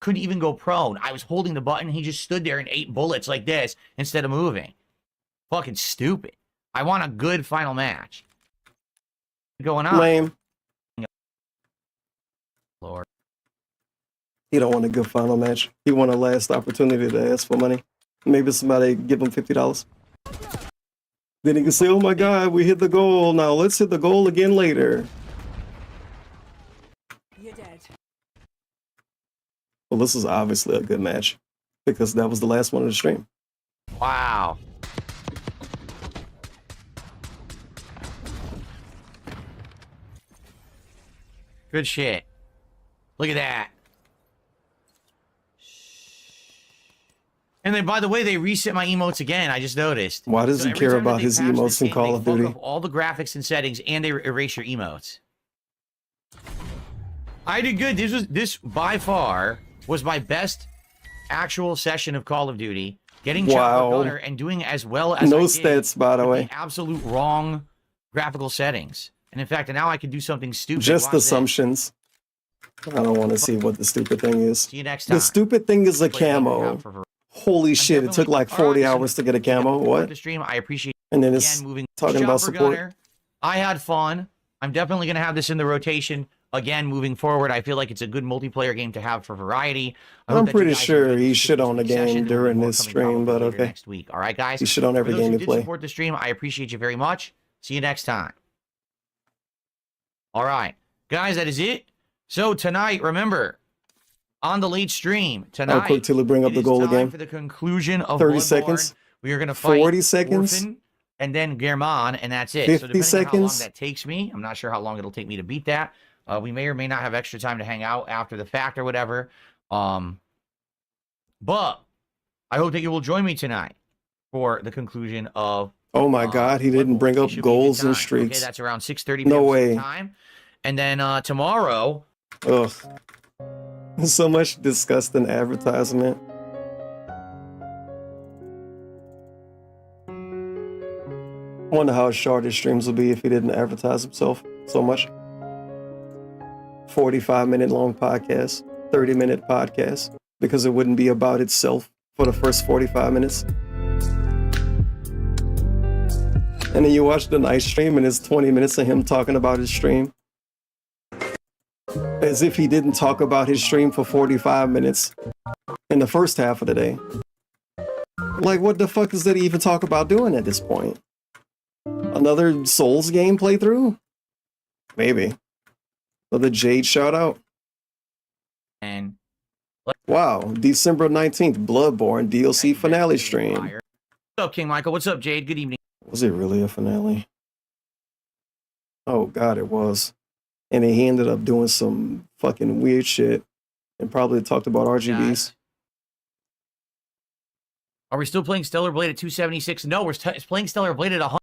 Couldn't even go prone. I was holding the button. He just stood there and ate bullets like this instead of moving. Fucking stupid. I want a good final match. What's going on? Lame. Lord. He don't want a good final match. He want a last opportunity to ask for money. Maybe somebody give him $50. Then he can say, oh my God, we hit the goal. Now let's hit the goal again later. You're dead. Well, this is obviously a good match because that was the last one of the stream. Wow. Good shit. Look at that. And then, by the way, they reset my emotes again. I just noticed. Why does he every care time that about they his patch this emotes in game, Call they of fuck Duty? up all the graphics and settings, and they erase your emotes. I did good. This by far was my best actual session of Call of Duty. Getting Wow. Gunner and doing as well as No I did stats, by the with way. the absolute wrong graphical settings. And in fact, now I can do something stupid. Just Watch this. assumptions. I don't want to see what the stupid thing is. See you next time. The stupid thing is a Play camo. Holy shit, it took like 40 hours to get a camo. What? The stream, I appreciate And then it's moving talking about Chopper support. Gunner. I had fun. I'm definitely going to have this in the rotation again moving forward. I feel like it's a good multiplayer game to have for variety. I'm pretty sure he shit on the game during this stream, but okay. Next week. All right, guys? He shit on every For those game who you did play. support the stream, I appreciate you very much. See you next time. All right. Guys, that is it. So tonight, remember, on the late stream tonight, I'll quickly bring up the goal again. for the conclusion of 30 Bloodborne. seconds. We are going to fight 40 seconds. Orphan and then German, and that's it. 50 so depending on how long seconds. that takes me, I'm not sure how long it'll take me to beat that. We may or may not have extra time to hang out after the fact or whatever. But I hope that you will join me tonight for the conclusion of. Oh my God, he didn't bring up goals and Okay, streaks. that's around 6:30 No p.m. way. time. And then tomorrow. Ugh. So much disgusting advertisement. I wonder how short his streams would be if he didn't advertise himself so much. 45-minute long podcast, 30-minute podcast, because it wouldn't be about itself for the first 45 minutes. And then you watch the night stream and it's 20 minutes of him talking about his stream. As if he didn't talk about his stream for 45 minutes in the first half of the day. Like, what the fuck is that he even talk about doing at this point? Another Souls game playthrough? Maybe. Another Jade shout out? And wow, December 19th, Bloodborne DLC finale stream. What's up, King Michael? What's up, Jade? Good evening. Was it really a finale? Oh God, it was. And he ended up doing some fucking weird shit and probably talked about RGBs. Are we still playing Stellar Blade at 276? No, we're playing Stellar Blade at 100.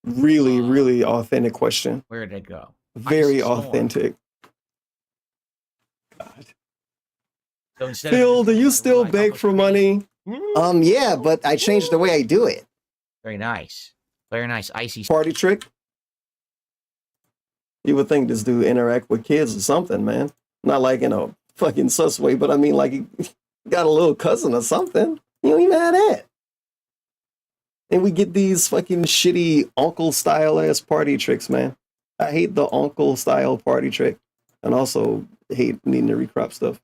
Really, really authentic question. Where did it go? Very authentic. So instead Phil, do you still beg for money? Yeah, but I changed the way I do it. Very nice. Very nice. Icy Party trick? You would think this dude interact with kids or something, man. Not like in a fucking sus way, but I mean like he got a little cousin or something. You don't even have that. And we get these fucking shitty uncle style ass party tricks, man. I hate the uncle style party trick. And also hate needing to recrop stuff.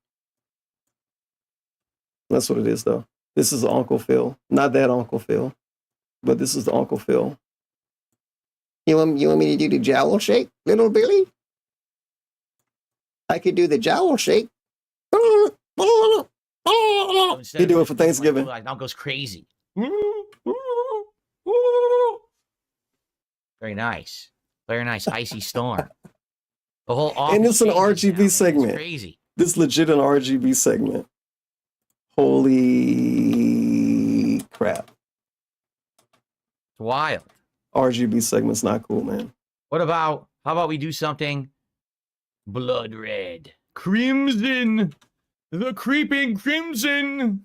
That's what it is though. This is Uncle Phil. Not that Uncle Phil. But this is the Uncle Phil. You want me to do the jowl shake, little Billy? I could do the jowl shake. You do it for Thanksgiving. Now goes crazy. Very nice. Very nice. Icy storm. The whole and it's an RGB segment. It's crazy. This legit an RGB segment. Holy crap. It's wild. RGB segment's not cool, man. How about we do something blood red? Crimson. The creeping crimson.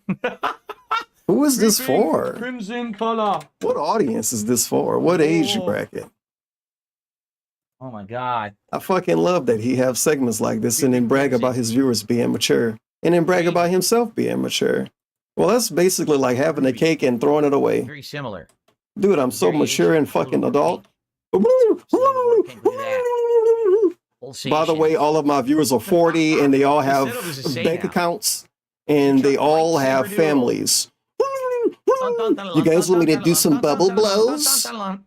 Who is this for? Crimson color. What audience is this for? What age bracket? Oh my God. I fucking love that he have segments like this and then brag about his viewers being mature. And then brag about himself being mature. Well, that's basically like having a cake and throwing it away. Very similar. Dude, I'm so mature and fucking adult. By the way, all of my viewers are 40 and they all have bank accounts and they all have families. You guys want me to do some bubble blows? Nah,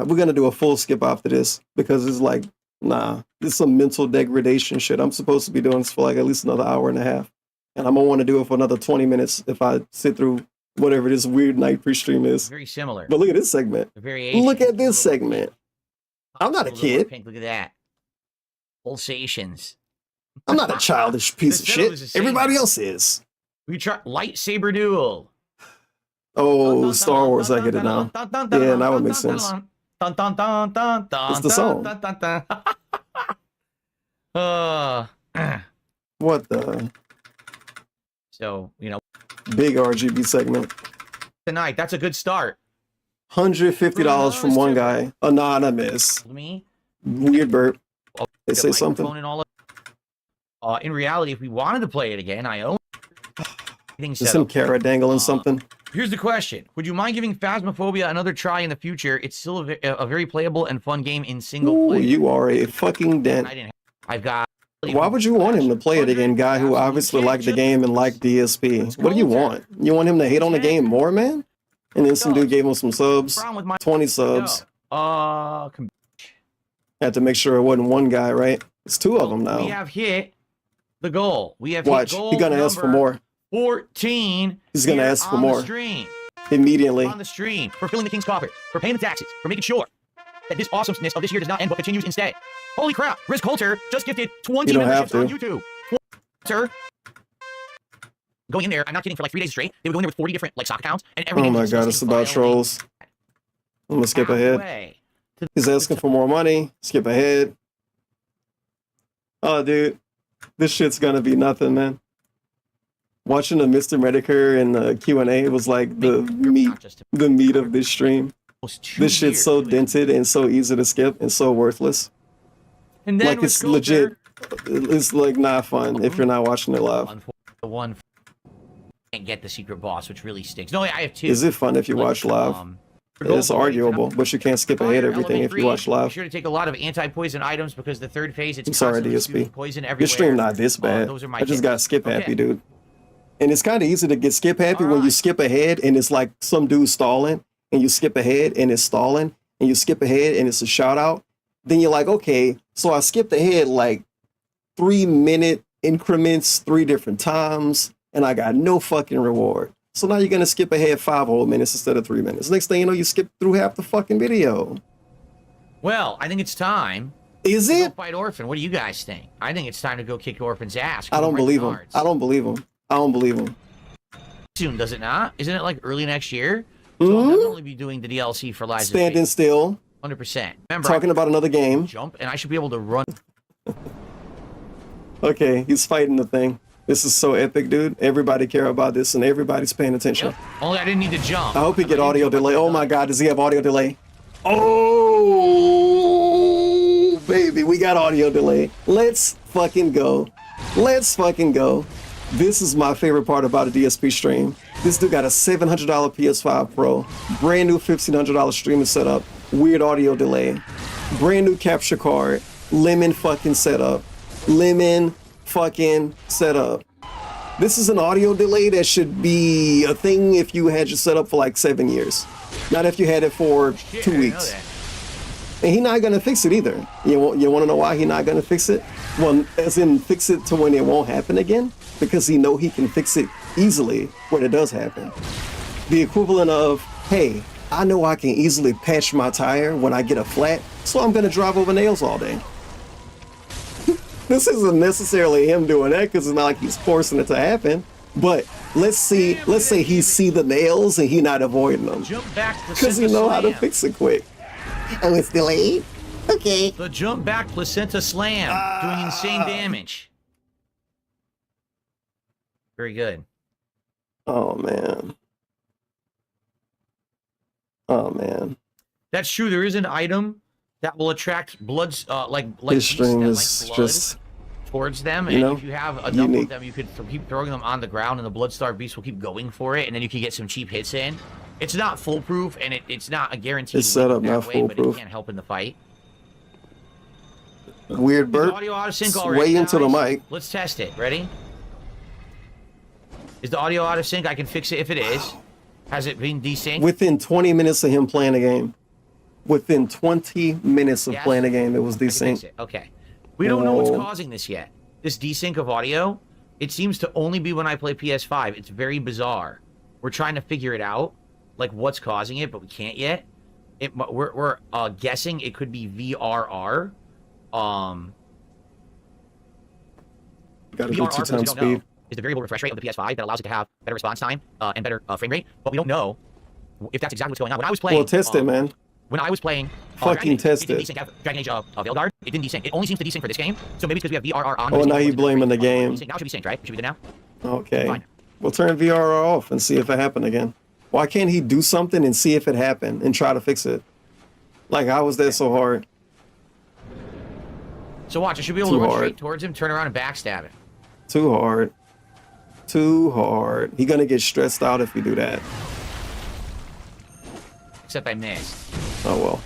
we're gonna do a full skip after this because it's like, nah, this is some mental degradation shit. I'm supposed to be doing this for like at least another hour and a half. And I'm gonna want to do it for another 20 minutes if I sit through whatever this weird night pre-stream is. Very similar. But look at this segment. Look at this segment. I'm not a kid. Pink, look at that. Pulsations. I'm not a childish piece of shit. Everybody else is. We try lightsaber duel. Oh, Star Wars, I get it now. Yeah, now it makes sense. It's the song. What the? So, you know. Big RGB segment. Tonight, that's a good start. $150 from one guy. Anonymous. Me? Weird burp. They say The something. microphone and all of- in reality, if we wanted to play it again, I own There's some carrot dangling something. Here's the question. Would you mind giving Phasmophobia another try in the future? It's still a very playable and fun game in single Ooh, player. you are a fucking dent. I've got... Why would you want him to play it again, guy who obviously liked the game and liked DSP? What do you want? You want him to hate on the game more, man? And then some dude gave him some subs. 20 subs. Had to make sure it wasn't one guy, right? It's two of them now. We have hit the goal. We have Watch. hit goal He's gonna ask for more. 14. He's gonna ask for on more. The stream. Immediately. On the stream. For filling the king's coffers. For paying the taxes. For making sure that this awesomeness of this year does not end but continues instead. Holy crap. Riz Coulter just gifted 20 You don't memberships have on to. YouTube. Sir. Going in there, I'm not kidding, for like 3 days straight. They would go in there with 40 different like sock accounts. And everything Oh my was god, just it's about trolls. I'm gonna skip ahead. halfway. He's asking for more money. Skip ahead. Oh, dude. This shit's gonna be nothing, man. Watching the Mr. Mehtokur and the Q&A was like the meat of this stream. This shit's so dented and so easy to skip and so worthless. And then like it's legit. It's like not fun if you're not watching it live. The one can't get the secret boss, which really stinks. No, I have two. Is it fun if you watch live? It's arguable, but you can't skip ahead everything if you watch Be live. sure to take a lot of anti-poison items because the third phase, it's I'm sorry, constantly DSP. spewing poison everywhere. Your stream not this bad. those are my I just tips. got skip happy, Okay. dude. And it's kind of easy to get skip happy when you skip ahead and it's like some dude stalling and you skip ahead and it's stalling and you skip ahead and it's a shout out. Then you're like, okay, so I skipped ahead like 3-minute increments, 3 different times, and I got no fucking reward. So now you're going to skip ahead 5 whole minutes instead of 3 minutes. Next thing you know, you skip through half the fucking video. Well, I think it's time. Is to it? Go fight Orphan. What do you guys think? I think it's time to go kick Orphan's ass. I don't believe him. I don't believe him. I don't believe him. Soon, does it not? Isn't it like early next year? So I'll definitely be doing the DLC for Liza's Standing Fate. still. 100%. Remember, Talking about another game. Jump, and I should be able to run. Okay, he's fighting the thing. This is so epic, dude. Everybody care about this and everybody's paying attention. Only I didn't need to jump. I hope he get audio delay. Oh my god, does he have audio delay? Oh, baby, we got audio delay. Let's fucking go. Let's fucking go. This is my favorite part about a DSP stream. This dude got a $700 PS5 Pro, brand new $1,500 streaming setup, weird audio delay, brand new capture card, lemon fucking setup, lemon fucking setup. This is an audio delay that should be a thing if you had your setup for like 7 years, not if you had it for 2 weeks. And he's not gonna fix it either. You want to know why he's not gonna fix it? Well, as in fix it to when it won't happen again, because he know he can fix it easily when it does happen. The equivalent of, hey, I know I can easily patch my tire when I get a flat, so I'm gonna drive over nails all day. This isn't necessarily him doing that because it's not like he's forcing it to happen. But let's say he see the nails and he not avoiding them Jump back because he know how to fix it quick. Oh, it's delayed? Okay. The jump back placenta slam, doing insane damage. Very good. Oh man. Oh man. That's true. There is an item that will attract bloods, like This stream beasts is that like blood just, towards them, you and know, if you have enough unique. of them, you could keep throwing them on the ground, and the Bloodstar Beast will keep going for it, and then you can get some cheap hits in. It's not foolproof, and it's not a guaranteed It's set win up that not way, but it foolproof. can't help in the fight. Weird Is burp. audio out of sync It's already, way into the guys? mic. Let's test it. Ready? Is the audio out of sync? I can fix it if it is. Has it been desynced? Within 20 minutes of him playing the game. Within 20 minutes of Yes. playing the game, it was I can fix desynced. it. Okay. We don't know what's Whoa. causing this yet. This desync of audio, it seems to only be when I play PS5. It's very bizarre. We're trying to figure it out, like what's causing it, but we can't yet. We're guessing it could be VRR. Gotta VRR, do for 2 those who times don't know, speed. is the variable refresh rate of the PS5 that allows it to have better response time and better frame rate, but we don't know if that's exactly what's going on. When I was playing, Well, test it, man. When I was playing, Fucking test it. it. Didn't desync Dragon Age Veilguard. It didn't desync. It only seems to desync for this game. So maybe it's because we have VRR on. Oh, now you blaming the game. Now it should be synced, right? It should be good now. Okay. Fine. We'll turn VRR off and see if it happened again. Why can't he do something and see if it happened and try to fix it? Like, how was that so hard? So watch, I should be able to run straight towards him, turn around, and backstab it. Too hard. Too hard. He gonna get stressed out if you do that. Except I missed. Oh well.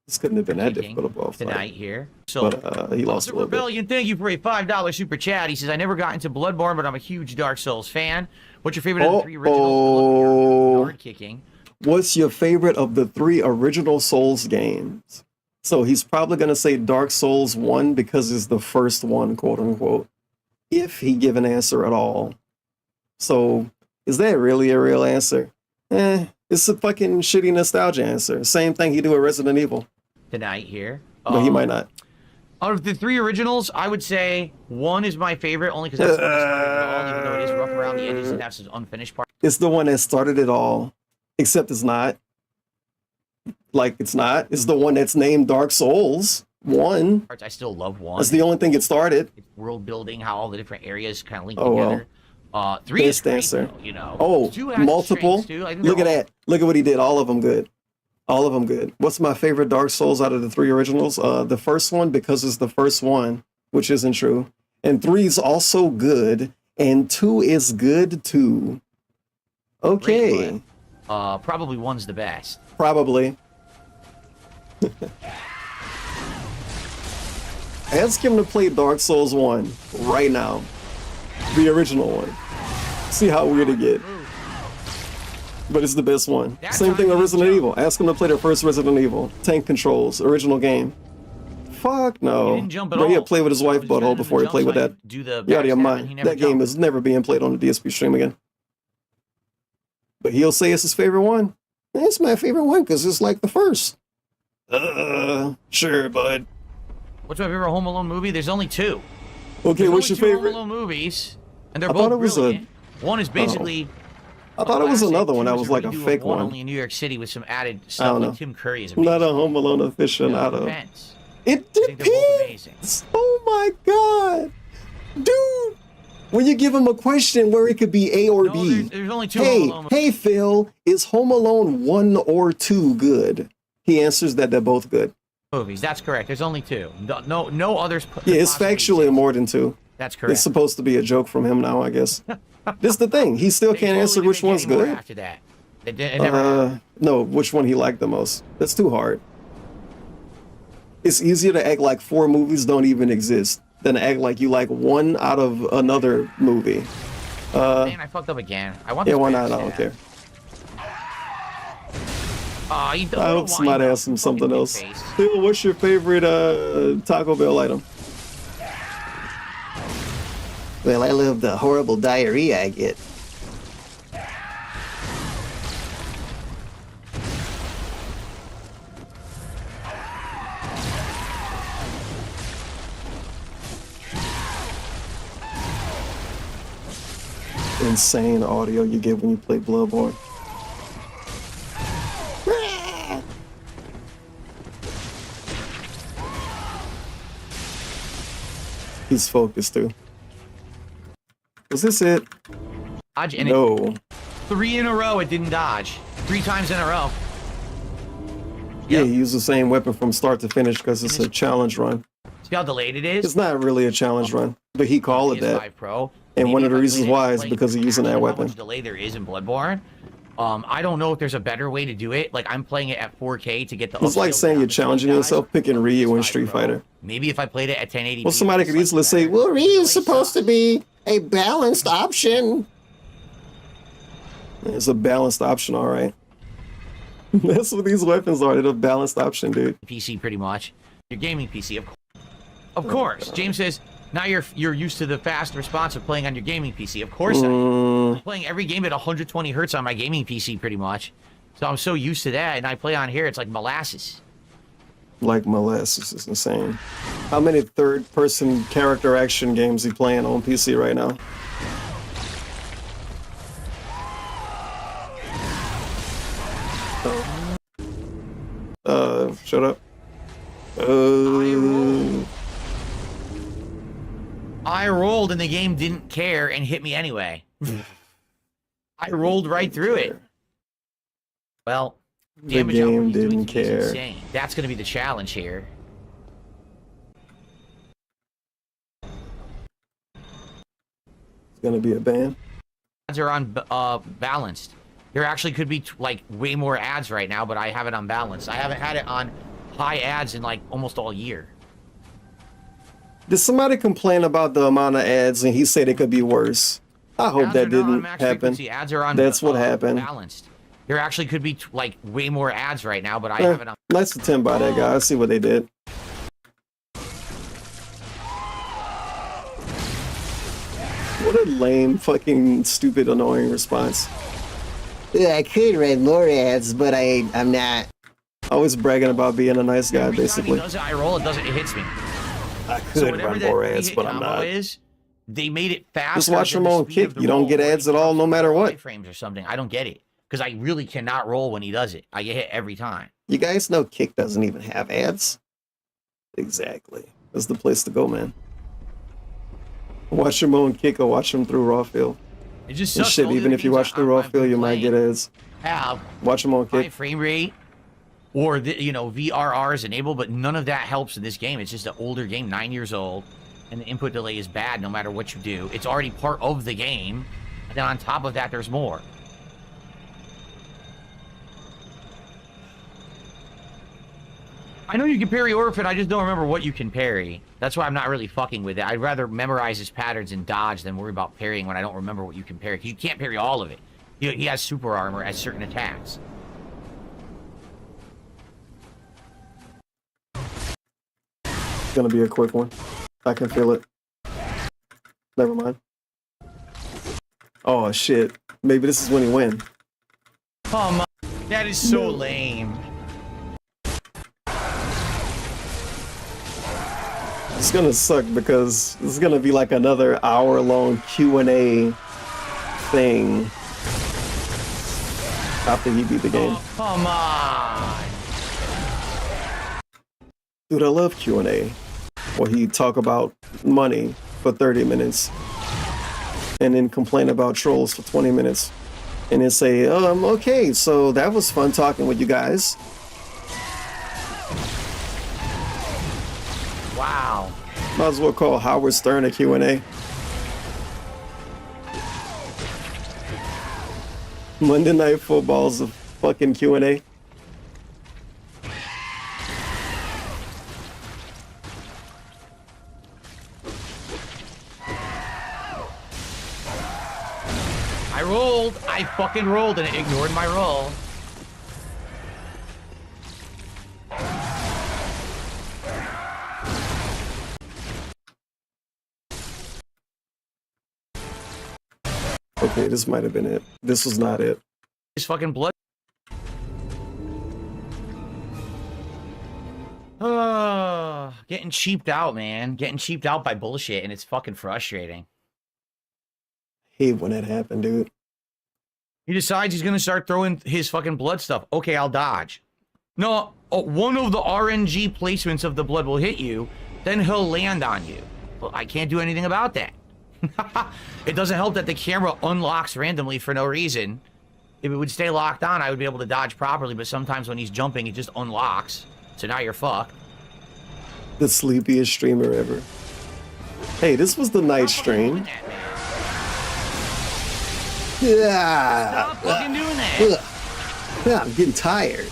This couldn't have been that difficult of a fight. Tonight here. So, but he lost a little Rebellion, thank you for a $5 super chat. He says, I never got into Bloodborne, but I'm a huge Dark Souls fan. What's your favorite of the 3 originals? Hard kicking. What's your favorite of the 3 original Souls games? So he's probably going to say Dark Souls 1 because it's the first one, quote unquote. If he give an answer at all. So is that really a real answer? It's a fucking shitty nostalgia answer. Same thing he do with Resident Evil. Tonight here. But he might not. Out of the 3 originals, I would say 1 is my favorite, only because that's the one that started it all, even though it is rough around the edges and has some unfinished parts. It's the one that started it all, except it's not. Like, it's not. It's the one that's named Dark Souls 1. I still love 1. That's the only thing it started. It's world building, how all the different areas kind of link together. Well. 3 is great, answer. Though, you know. Oh, 2 has multiple. strengths, Look at that. Look at what he did. All of them good. All of them good. What's my favorite Dark Souls out of the 3 originals? The first one, because it's the first one, which isn't true. And 3 is also good. And 2 is good too. Okay. Probably 1's the best. Probably. Ask him to play Dark Souls 1 right now. The original one. See how weird it get. But it's the best one. Same thing with Resident Evil. Ask him to play the first Resident Evil. Tank controls, original game. Fuck no. Bro, he'll play with his wife butthole before he played with that. You're out of your mind. That game is never being played on the DSP stream again. But he'll say it's his favorite one. It's my favorite one because it's like the first. Sure, bud. What's my favorite Home Alone movie? There's only 2. Okay, what's your favorite? Home Alone movies, and they're both brilliant. One is basically. I thought it was another one that was like a fake one. Only in New York City with some added stuff. Like Tim Curry is amazing. Not a Home Alone aficionado. It depends. Oh my god, dude! When you give him a question where it could be A or B. There's only 2 Home Alone movies. Hey Phil, is Home Alone 1 or 2 good? He answers that they're both good. Movies. That's correct. There's only 2. No others. Yeah, it's factually more than 2. That's correct. It's supposed to be a joke from him now, I guess. This is the thing. He still can't answer which one's good. After that, it never no, which one he liked the most. That's too hard. It's easier to act like 4 movies don't even exist than to act like you like 1 out of another movie. Man, I fucked up again. Yeah, why not? I don't care. I hope somebody asks him something else. Phil, what's your favorite Taco Bell item? Well, I love the horrible diarrhea I get. Insane audio you get when you play Bloodborne. He's focused too. Was this it? Dodge and no. 3 in a row it didn't dodge. 3 times in a row. Yeah, he used the same weapon from start to finish because it's a challenge run. See how delayed it is? It's not really a challenge run, but he called it that. Pro. And one of the reasons why is because he's using that weapon. How much delay there is in Bloodborne. I don't know if there's a better way to do it. Like, I'm playing it at 4K to get the. It's like saying you're challenging yourself picking Ryu in Street Fighter. Maybe if I played it at 1080p. Well, somebody could easily say, well, Ryu's supposed to be a balanced option. It's a balanced option, all right. That's what these weapons are. They're a balanced option, dude. PC, pretty much. Your gaming PC, of course. Of course. James says, now you're used to the fast response of playing on your gaming PC. Of course I am. I'm playing every game at 120 hertz on my gaming PC, pretty much. So I'm so used to that, and I play on here, it's like molasses. Like molasses is insane. How many third-person character action games are you playing on PC right now? Shut up. I rolled and the game didn't care and hit me anyway. I rolled right through it. Well, The damage game output he's doing didn't to me is care. insane. That's going to be the challenge here. It's gonna be a ban. Ads are balanced. There actually could be like way more ads right now, but I have it unbalanced. I haven't had it on high ads in like almost all year. Did somebody complain about the amount of ads and he said it could be worse? I hope that didn't happen. Ads are on That's what happened. balanced. There actually could be like way more ads right now, but I have it on. Nice attempt by that guy. I see what they did. What a lame, fucking, stupid, annoying response. Yeah, I could write more ads, but I'm not. Always bragging about being a nice guy, Every time basically. he does it, I roll. It doesn't. It hits me. I So could whatever run that more three ads, hit but I'm combo not. is, they made it faster. Just watch than your the own speed kick. of the You don't roll, get where ads it at all, no matter what. Frames or something. I don't get it because I really cannot roll when he does it. I get hit every time. You guys know Kick doesn't even have ads? Exactly. That's the place to go, man. Watch him on Kick or watch him through raw field. It just And sucks. shit, All the even other if you games watch through raw field, you might get ads. Have Watch him on high Kick. frame rate or the, VRR is enabled, but none of that helps in this game. It's just an older game, 9 years old, and the input delay is bad no matter what you do. It's already part of the game, and then on top of that, there's more. I know you can parry Orphan, I just don't remember what you can parry. That's why I'm not really fucking with it. I'd rather memorize his patterns and dodge than worry about parrying when I don't remember what you can parry. Because you can't parry all of it. He has super armor at certain attacks. It's gonna be a quick one. I can feel it. Never mind. Oh shit. Maybe this is when he wins. Come on. That is so lame. It's gonna suck because this is gonna be like another hour-long Q&A thing after he beat the game. Come on. Dude, I love Q&A, where he talk about money for 30 minutes and then complain about trolls for 20 minutes and then say, okay, so that was fun talking with you guys. Wow. Might as well call Howard Stern a Q&A. Monday Night Football's a fucking Q&A. I rolled. I fucking rolled and it ignored my roll. Okay, this might have been it. This was not it. His fucking blood. Getting cheaped out, man. Getting cheaped out by bullshit, and it's fucking frustrating. Hate when that happened, dude. He decides he's gonna start throwing his fucking blood stuff. Okay, I'll dodge. No, one of the RNG placements of the blood will hit you, then he'll land on you. Well, I can't do anything about that. It doesn't help that the camera unlocks randomly for no reason. If it would stay locked on, I would be able to dodge properly, but sometimes when he's jumping, it just unlocks. So now you're fucked. The sleepiest streamer ever. Hey, this was the night stream. Yeah. Stop fucking doing that. Yeah, I'm getting tired.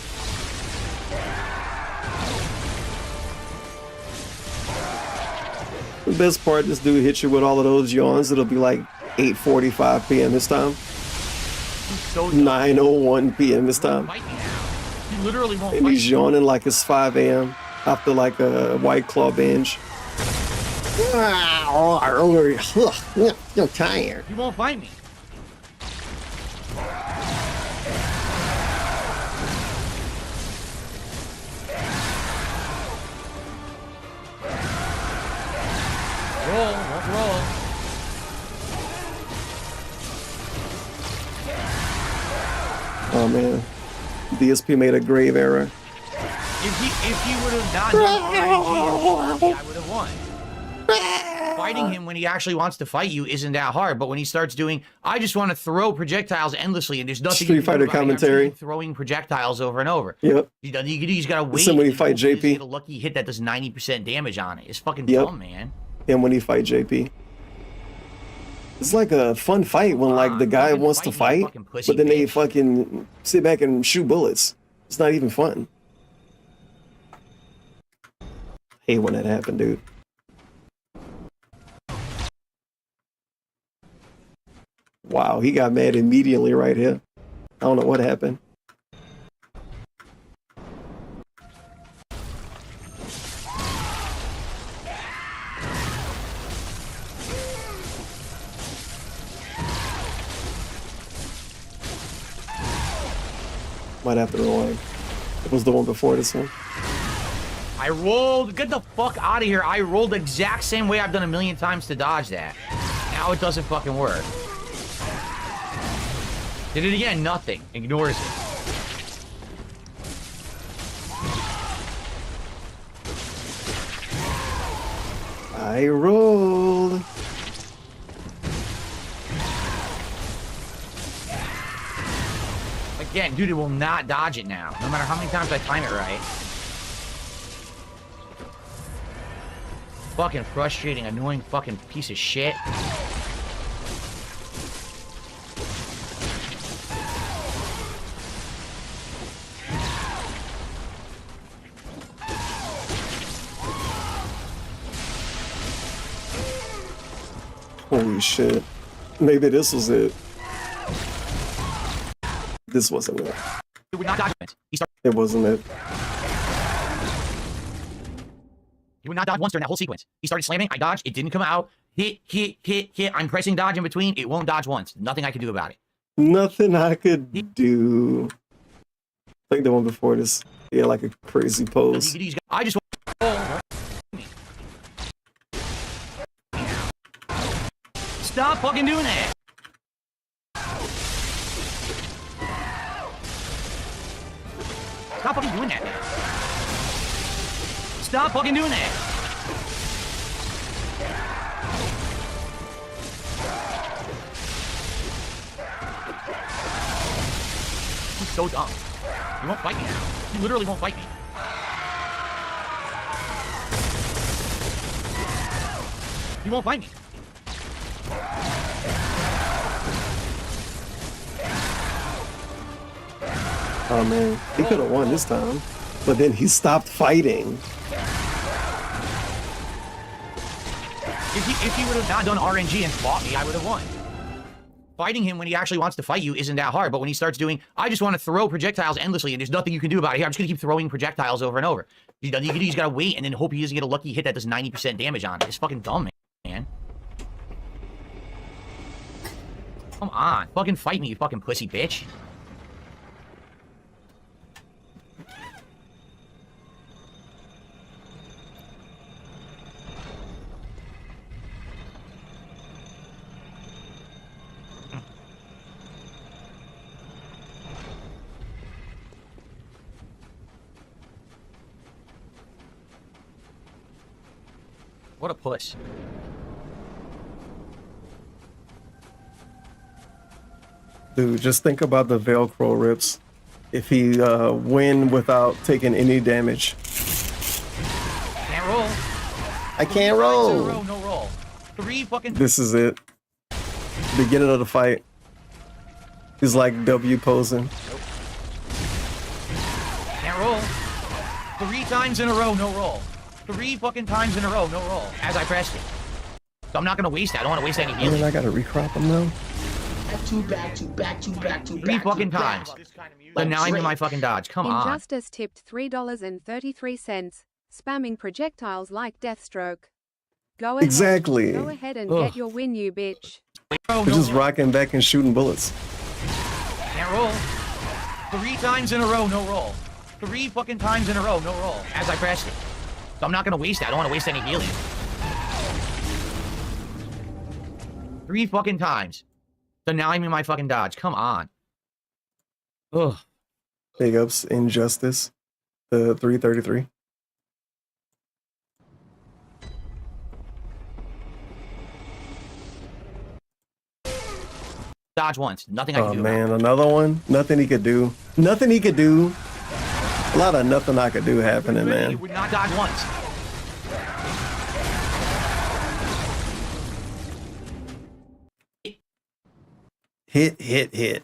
The best part, this dude hits you with all of those yawns. It'll be like 8:45 p.m. this time. So 9:01 p.m. this time. He literally won't And fight he's you. yawning like it's 5 a.m. after like a White Claw binge. I'm tired. He won't fight me. Roll, won't roll. Oh man, DSP made a grave error. If he would have not done RNG, I would have won. Fighting him when he actually wants to fight you isn't that hard, but when he starts doing, I just want to throw projectiles endlessly and there's nothing Street Fighter commentary. Throwing projectiles over and over. Yep. He's got to wait. When he fight JP. Get a lucky hit that does 90% damage on it. It's fucking dumb, man. And when he fight JP. It's like a fun fight when like the guy wants to fight, but then they fucking sit back and shoot bullets. It's not even fun. Hate when that happened, dude. Wow, he got mad immediately right here. I don't know what happened. Might have to rewind. It was the one before this one. I rolled. Get the fuck out of here. I rolled the exact same way I've done a million times to dodge that. Now it doesn't fucking work. Did it again. Nothing. Ignores it. I rolled. Again, dude, it will not dodge it now. No matter how many times I time it right. Fucking frustrating, annoying fucking piece of shit. Holy shit. Maybe this was it. This wasn't it. It would not dodge it. It wasn't it. He would not dodge once during that whole sequence. He started slamming, I dodged, it didn't come out. Hit, hit, hit, hit. I'm pressing dodge in between. It won't dodge once. Nothing I can do about it. Nothing I could do. I think the one before this. Yeah, like a crazy pose. I just stop fucking doing that. Stop fucking doing that. Stop fucking doing that. He's so dumb. He won't fight me now. He literally won't fight me. He won't fight me. Oh man, he could have won this time, but then he stopped fighting. If he would have not done RNG and fought me, I would have won. Fighting him when he actually wants to fight you isn't that hard, but when he starts doing, I just want to throw projectiles endlessly and there's nothing you can do about it. Here, I'm just going to keep throwing projectiles over and over. He's got to wait and then hope he doesn't get a lucky hit that does 90% damage on it. It's fucking dumb, man. Come on. Fucking fight me, you fucking pussy bitch. What a puss. Dude, just think about the Velcro rips. If he win without taking any damage. Can't roll. I can't roll. No roll. 3 fucking... This is it. Beginning of the fight. He's like W posing. Nope. Can't roll. 3 times in a row, no roll. 3 fucking times in a row, no roll. As I pressed it. So I'm not gonna waste that. I don't want to waste any healing. And then I gotta recrop him now. Back to 3 fucking times. But now I'm in my fucking dodge. Come on. Injustice tipped $3.33. Spamming projectiles like Deathstroke. Go ahead. Exactly. Go ahead and get your win, you bitch. They're just rocking back and shooting bullets. Can't roll. 3 times in a row, no roll. 3 fucking times in a row, no roll. As I pressed it. So I'm not gonna waste that. I don't want to waste any healing. 3 fucking times. So now I'm in my fucking dodge. Come on. Ugh. Big ups, Injustice. The 333. dodge once. Nothing I can do. Oh man, another one. Nothing he could do. Nothing he could do. A lot of nothing I could do happening, man. He would not dodge once. Hit.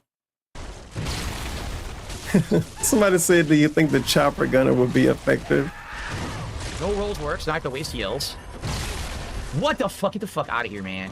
Somebody said, do you think the chopper gunner would be effective? No rolls works. Not have to waste heals. What the fuck? Get the fuck out of here, man.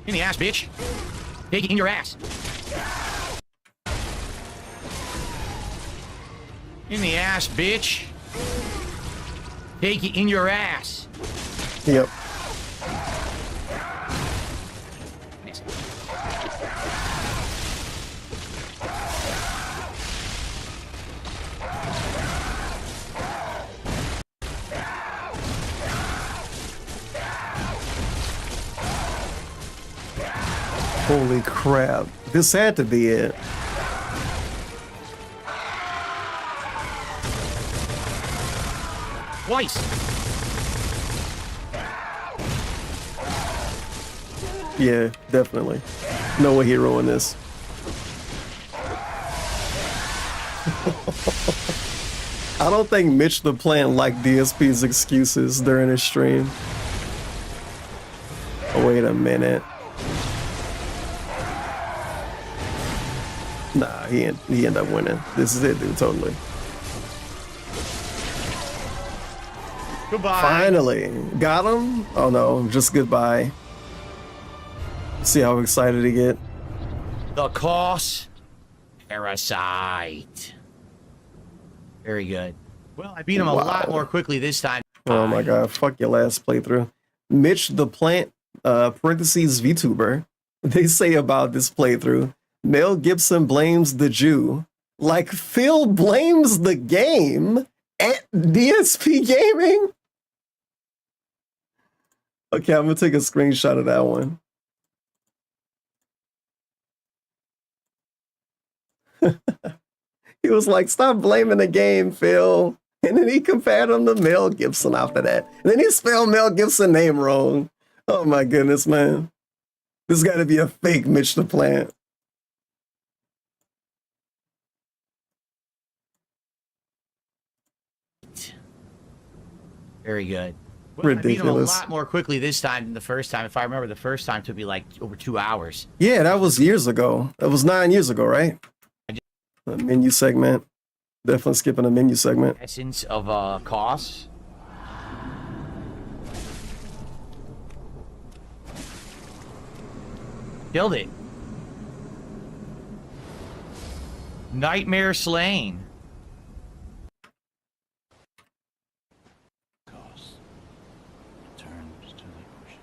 In the ass, bitch. Take it in your ass. In the ass, bitch. Take it in your ass. Yep. Holy crap. This had to be it. Twice. Yeah, definitely. No hero in this. I don't think Mitch the Plant liked DSP's excuses during his stream. Oh, wait a minute. Nah, he ended up winning. This is it, dude, totally. Goodbye. Finally. Got him? Oh no, just goodbye. See how excited he get. The Cos Parasite. Very good. Well, I beat him a lot more quickly this time. Oh my god, fuck your last playthrough. Mitch the Plant, parentheses VTuber, they say about this playthrough, Mel Gibson blames the Jew, like Phil blames the game at DSP Gaming. Okay, I'm gonna take a screenshot of that one. He was like, stop blaming the game, Phil. And then he compared him to Mel Gibson after that. And then he spelled Mel Gibson's name wrong. Oh my goodness, man. This got to be a fake Mitch the Plant. Very good. Well, Ridiculous. I beat him a lot more quickly this time than the first time. If I remember, the first time took me like over 2 hours. Yeah, that was years ago. That was 9 years ago, right? A menu segment. Definitely skipping a menu segment. Essence of Cos. Killed it. Nightmare slain. Turns to the ocean.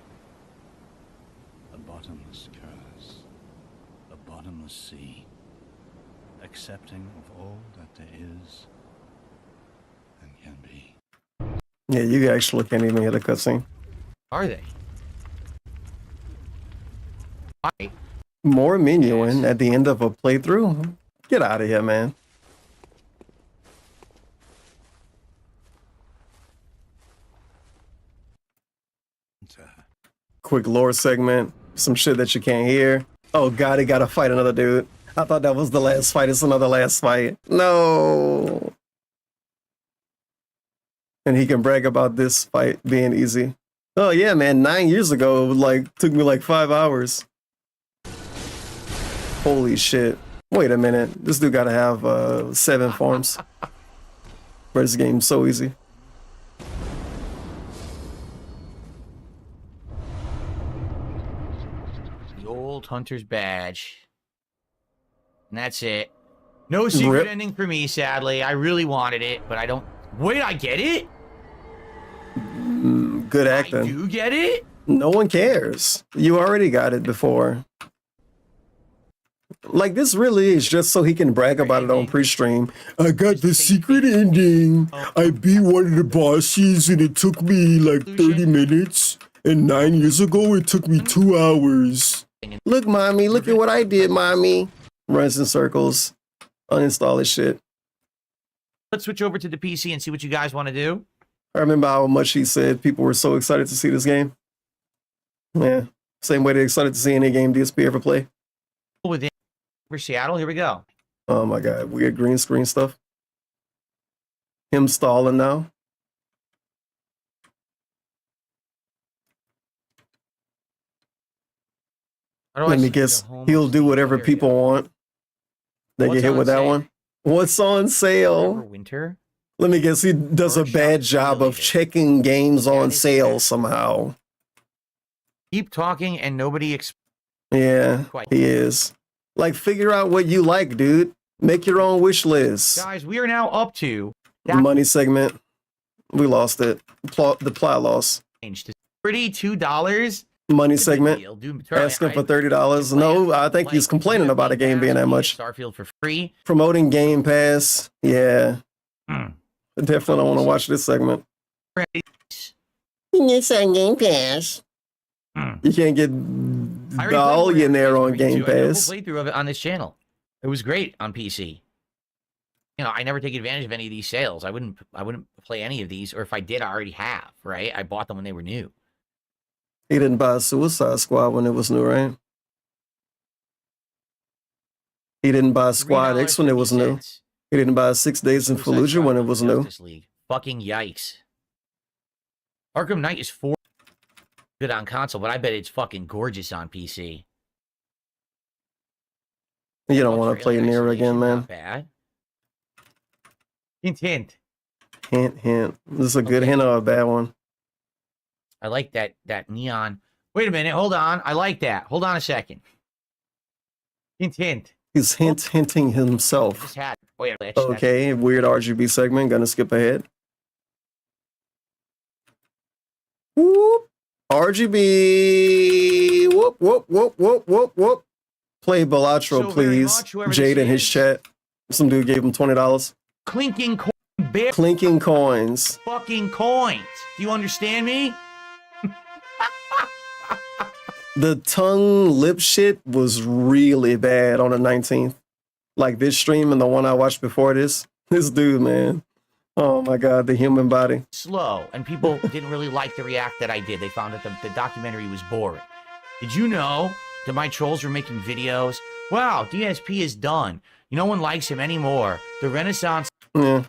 A bottomless curse. A bottomless sea. Accepting of all that there is and can be. Yeah, you actually can't even hear the cutscene. Are they? Why? More menuing at the end of a playthrough? Get out of here, man. Quick lore segment. Some shit that you can't hear. Oh god, he gotta fight another dude. I thought that was the last fight. It's another last fight. No. And he can brag about this fight being easy. Oh yeah, man. 9 years ago, it took me like 5 hours. Holy shit. Wait a minute. This dude gotta have 7 forms. Where this game's so easy. The old Gold Hunter's badge. And that's it. No secret ending for me, sadly. I really wanted it, but I don't... Wait, I get it? Good acting. I do get it? No one cares. You already got it before. Like, this really is just so he can brag about it on pre-stream. I got the secret ending. I beat one of the bosses and it took me like 30 minutes. And 9 years ago, it took me 2 hours. Look, mommy, look at what I did, mommy. Runs in circles. Uninstall this shit. Let's switch over to the PC and see what you guys want to do. I remember how much he said people were so excited to see this game. Yeah. Same way they're excited to see any game DSP ever play. Within for Seattle, here we go. Oh my god, weird green screen stuff. Him stalling now. Let me guess, he'll do whatever people want. They get hit with that one. What's on sale? Winter. Let me guess, he does a bad job of checking games on sale somehow. Keep talking and nobody Yeah, he is. Like, figure out what you like, dude. Make your own wish list. Guys, we are now up to money segment. We lost it. The plot loss. $32. Money segment. Asking for $30. No, I think he's complaining about a game being that much. Starfield for free. Promoting Game Pass. Yeah. Definitely don't want to watch this segment. It's on Game Pass. You can't get Billionaire on Game Pass. Playthrough of it on this channel. It was great on PC. You know, I never take advantage of any of these sales. I wouldn't play any of these, or if I did, I already have, right? I bought them when they were new. He didn't buy Suicide Squad when it was new, right? He didn't buy Squad X when it was new. He didn't buy 6 Days in Fallujah when it was new. Fucking yikes. Arkham Knight is good on console, but I bet it's fucking gorgeous on PC. You don't want to play Nier again, man. Not bad. Hint, hint. Hint, hint. This is a good hint or a bad one. I like that neon. Wait a minute. Hold on. I like that. Hold on a second. Hint, hint. He's hinting himself. Wait, okay, weird RGB segment. Gonna skip ahead. Whoop. RGB. Whoop, whoop, whoop, whoop, whoop, whoop. Play Balatro, please. Jade in his chat. Some dude gave him $20. Clinking Clinking coins. Fucking coins. Do you understand me? The tongue lip shit was really bad on the 19th. Like this stream and the one I watched before this. This dude, man. Oh my god, the human body. Slow, and people didn't really like the react that I did. They found that the documentary was boring. Did you know that my trolls were making videos? Wow, DSP is done. No one likes him anymore. The Renaissance... Yeah.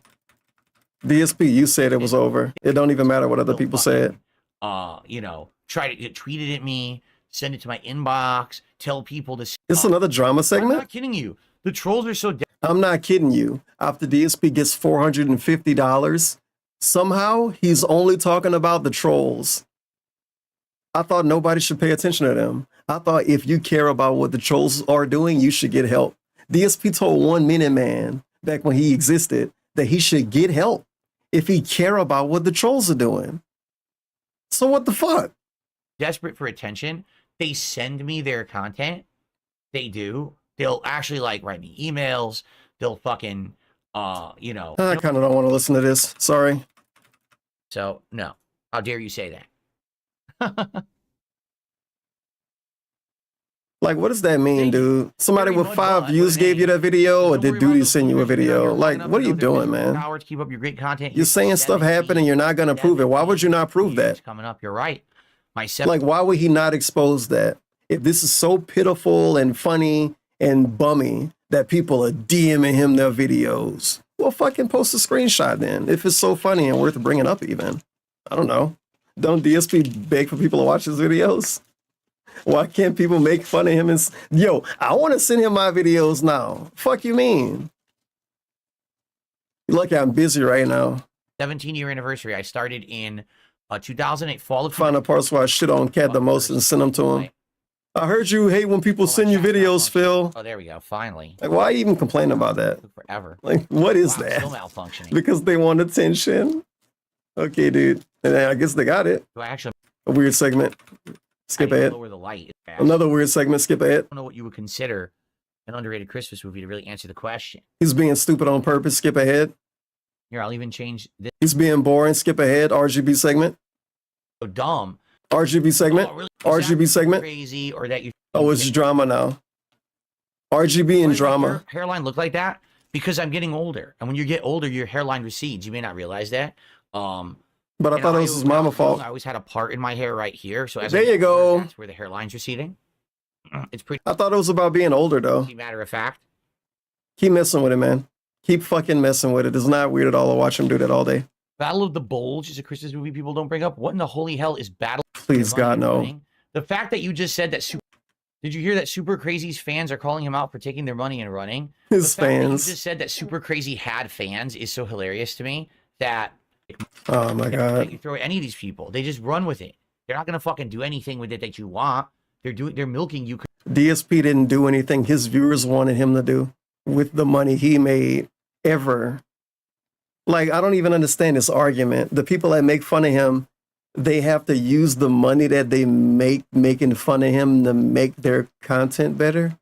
DSP, you said it was over. It don't even matter what other people said. You know, tweet it at me, send it to my inbox, tell people to... It's another drama segment? I'm not kidding you. The trolls are so... I'm not kidding you. After DSP gets $450, somehow he's only talking about the trolls. I thought nobody should pay attention to them. I thought if you care about what the trolls are doing, you should get help. DSP told 1 Minute Man back when he existed that he should get help if he care about what the trolls are doing. So what the fuck? Desperate for attention. They send me their content. They do. They'll actually like write me emails. They'll fucking, you know. I kind of don't want to listen to this. Sorry. So no. How dare you say that? Like, what does that mean, dude? Somebody with 5 views gave you that video, or did Duty send you a video? Like, what are you doing, man? Keep up your great content. You're saying stuff happened and you're not going to prove it. Why would you not prove that? Coming up, you're right. Like, why would he not expose that? If this is so pitiful and funny and bummy that people are DMing him their videos, well, fucking post a screenshot then. If it's so funny and worth bringing up even. I don't know. Don't DSP beg for people to watch his videos? Why can't people make fun of him? And yo, I want to send him my videos now. Fuck you mean? You're lucky I'm busy right now. 17-year anniversary. I started in 2008 fall of... Find the parts where I shit on Cat the most and send them to him. I heard you hate when people send you videos, Phil. Oh, there we go. Finally. Like, why even complain about that? Forever. Like, what is Wow, that? still malfunctioning. Because they want attention. Okay, dude. And then I guess they got it. Do I actually A weird segment. Skip ahead. lower the light? Another weird segment. Skip ahead. I don't know what you would consider an underrated Christmas movie to really answer the question. He's being stupid on purpose. Skip ahead. Here, I'll even change this. He's being boring. Skip ahead. RGB segment. So dumb. RGB segment. Oh, really? RGB segment. Crazy, or that you. Oh, it's drama now. RGB and Why does my drama. hairline look like that? Because I'm getting older, and when you get older, your hairline recedes. You may not realize that. But I thought it was his mama fault. I always had a part in my hair right here, so as There I get you go. older, that's where the hairline's receding. It's pretty. I thought it was about being older, though. Matter of fact. Keep messing with it, man. Keep fucking messing with it. It's not weird at all to watch him do that all day. Battle of the Bulge is a Christmas movie people don't bring up. What in the holy hell is Battle? Please, God, no. The fact that you just said that. Did you hear that Super Crazy's fans are calling him out for taking their money and running? His the fact that fans. you just said that Super Crazy had fans is so hilarious to me that. Oh my God. You throw at any of these people, they just run with it. They're not gonna fucking do anything with it that you want. They're milking you. DSP didn't do anything his viewers wanted him to do with the money he made ever. Like, I don't even understand this argument. The people that make fun of him, they have to use the money that they make making fun of him to make their content better.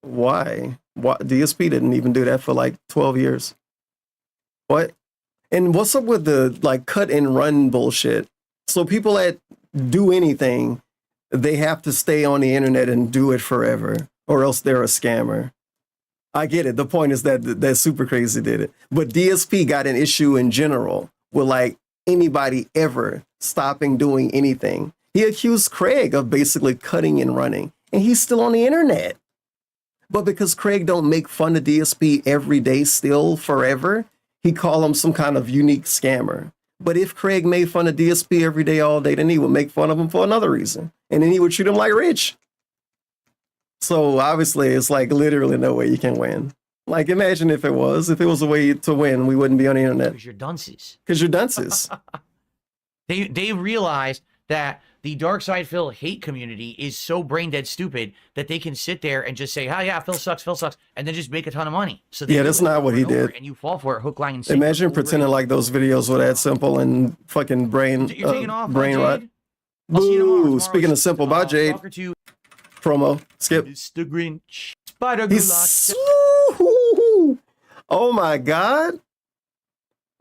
Why? DSP didn't even do that for like 12 years. What? And what's up with the like cut and run bullshit? So people that do anything, they have to stay on the internet and do it forever, or else they're a scammer. I get it. The point is that Super Crazy did it. But DSP got an issue in general with like anybody ever stopping doing anything. He accused Craig of basically cutting and running, and he's still on the internet. But because Craig don't make fun of DSP every day still forever, he call him some kind of unique scammer. But if Craig made fun of DSP every day, all day, then he would make fun of him for another reason. And then he would treat him like Rich. So obviously it's like literally no way you can win. Like imagine if it was a way to win, we wouldn't be on the internet. Because you're dunces. Because you're dunces. They realize that the Dark Side Phil hate community is so brain dead stupid that they can sit there and just say, "Oh yeah, Phil sucks," and then just make a ton of money. So yeah, that's not what he did. And you fall for it, hook, line, and sinker. Imagine pretending like those videos were that simple and fucking brain rot. Boo! Speaking of simple, bye Jade. Promo. Skip. Mr. Grinch. Spider Oh my God.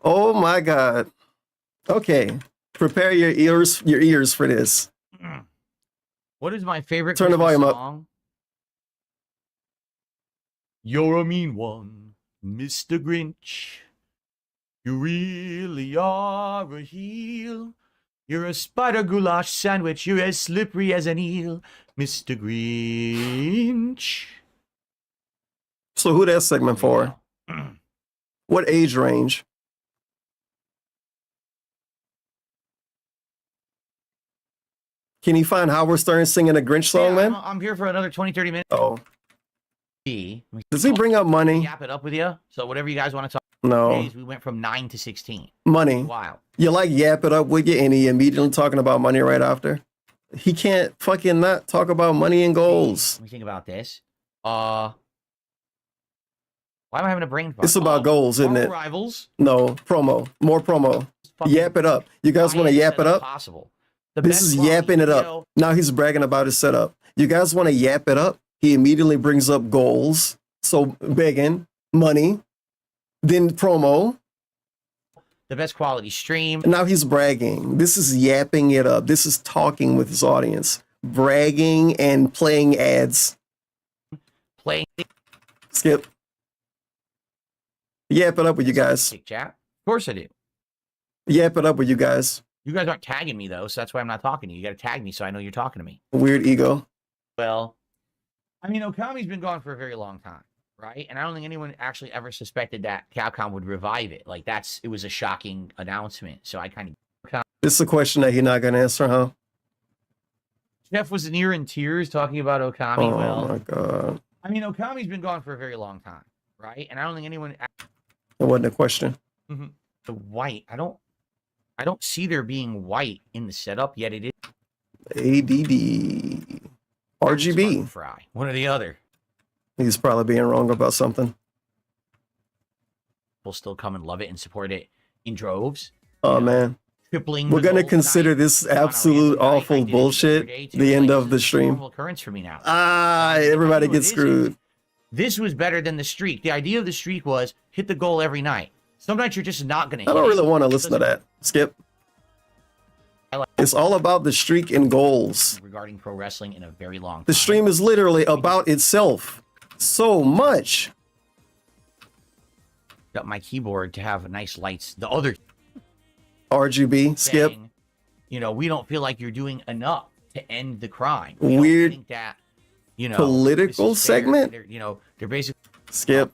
Oh my God. Okay. Prepare your ears for this. What is my favorite Turn the volume song? up. You're a mean one, Mr. Grinch. You really are a heel. You're a spider goulash sandwich. You're as slippery as an eel, Mr. Grinch. So who that segment for? What age range? Can you find Howard Stern singing a Grinch song, man? I'm here for another 20, 30 minutes. Oh. Does he bring up money? Yap it up with you. So whatever you guys want to talk. No. Days, we went from 9 to 16. Money. Wow. You like yap it up with you and he immediately talking about money right after? He can't fucking not talk about money and goals. Let me think about this. Why am I having a brain fart? It's about goals, isn't it? Rivals. No, promo. More promo. Yap it up. You guys want to yap it up? Possible. This is yapping it up. Now he's bragging about his setup. You guys want to yap it up? He immediately brings up goals. So begging, money, then promo. The best quality stream. And now he's bragging. This is yapping it up. This is talking with his audience. Bragging and playing ads. Playing. Skip. Yap it up with you guys. Chat. Of course I do. Yap it up with you guys. You guys aren't tagging me though, so that's why I'm not talking to you. You got to tag me so I know you're talking to me. Weird ego. Well, I mean, Okami's been gone for a very long time, right? And I don't think anyone actually ever suspected that Capcom would revive it. Like it was a shocking announcement. So I kind of. This is a question that he's not gonna answer, huh? Jeff was near in tears talking about Okami. Oh well, my God. I mean, Okami's been gone for a very long time, right? And I don't think anyone. That wasn't a question. The white, I don't see there being white in the setup yet. It is ADD. RGB. Fry. One or the other. He's probably being wrong about something. People still come and love it and support it in droves. Oh, man. Tripling We're going to consider this absolute awful bullshit the end of the stream. Occurrence for me now. Everybody gets screwed. This was better than the streak. The idea of the streak was hit the goal every night. Some nights you're just not going to hit. I don't really want to listen to that. Skip. It's all about the streak and goals. Regarding pro wrestling in a very long time. The stream is literally about itself. So much. Got my keyboard to have nice lights. The other RGB, skip. You know, we don't feel like you're doing enough to end the crime. Weird think that, you know, political segment. They're basically skip.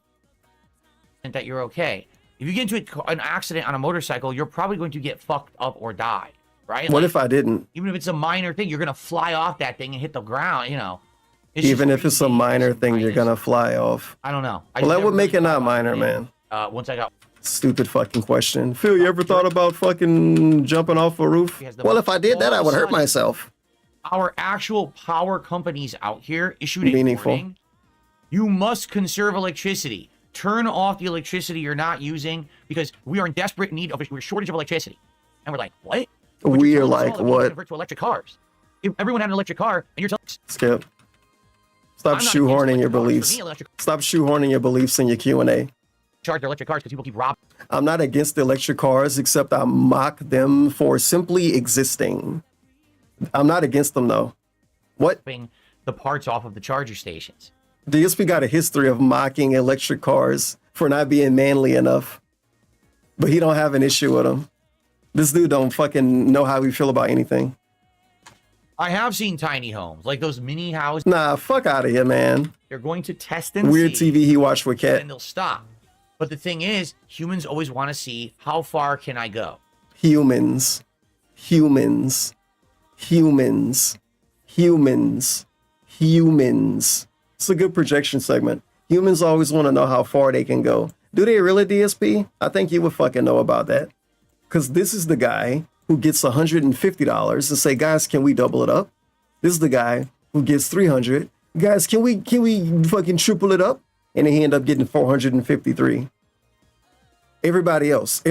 That you're okay. If you get into an accident on a motorcycle, you're probably going to get fucked up or die, right? What if I didn't? Even if it's a minor thing, you're gonna fly off that thing and hit the ground. You know. Even if it's a minor thing, you're gonna fly off. I don't know. Well, that would make it not minor, man. Once I got. Stupid fucking question. Phil, you ever thought about fucking jumping off a roof? Well, if I did that, I would hurt myself. Our actual power companies out here issued a warning. You must conserve electricity. Turn off the electricity you're not using because we are in desperate need of a shortage of electricity. And we're like, what? We are like, what? Convert to electric cars. If everyone had an electric car, and you're telling Skip. Stop shoehorning your beliefs. Stop shoehorning your beliefs in your Q&A. Charge their electric cars because people keep robbing. I'm not against the electric cars, except I mock them for simply existing. I'm not against them, though. What? The parts off of the charger stations. DSP got a history of mocking electric cars for not being manly enough. But he don't have an issue with them. This dude don't fucking know how we feel about anything. I have seen tiny homes, like those mini houses. Nah, fuck out of here, man. They're going to test and Weird see, TV he watched with Cat. and they'll stop. But the thing is, humans always want to see how far can I go. Humans. Humans. Humans. Humans. Humans. It's a good projection segment. Humans always want to know how far they can go. Do they really, DSP? I think you would fucking know about that. Because this is the guy who gets $150 and say, guys, can we double it up? This is the guy who gets $300. Guys, can we fucking triple it up? And he end up getting 453. Everybody else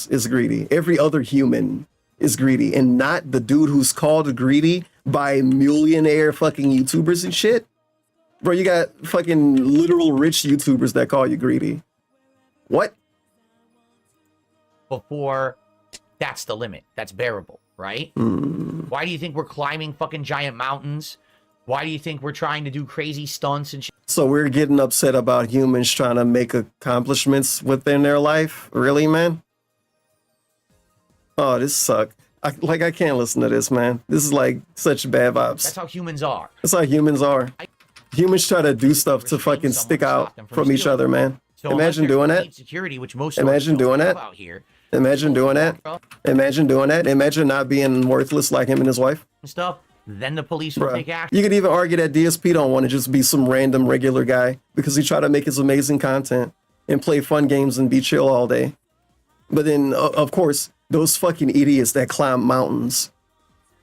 is greedy. Every other human is greedy, and not the dude who's called greedy by millionaire fucking YouTubers and shit. Bro, you got fucking literal rich YouTubers that call you greedy. What? Before that's the limit. That's bearable, right? Why do you think we're climbing fucking giant mountains? Why do you think we're trying to do crazy stunts and shit? So we're getting upset about humans trying to make accomplishments within their life? Really, man? Oh, this sucks. I can't listen to this, man. This is like such bad vibes. That's how humans are. That's how humans are. Humans try to do stuff to fucking stick out from each other, man. So Imagine doing that. Security, which most Imagine doing that. out here. Imagine doing that. Imagine doing that. Imagine not being worthless like him and his wife. Stuff. Then the police will take action. You could even argue that DSP don't want to just be some random regular guy because he try to make his amazing content and play fun games and be chill all day. But then, of course, those fucking idiots that climb mountains,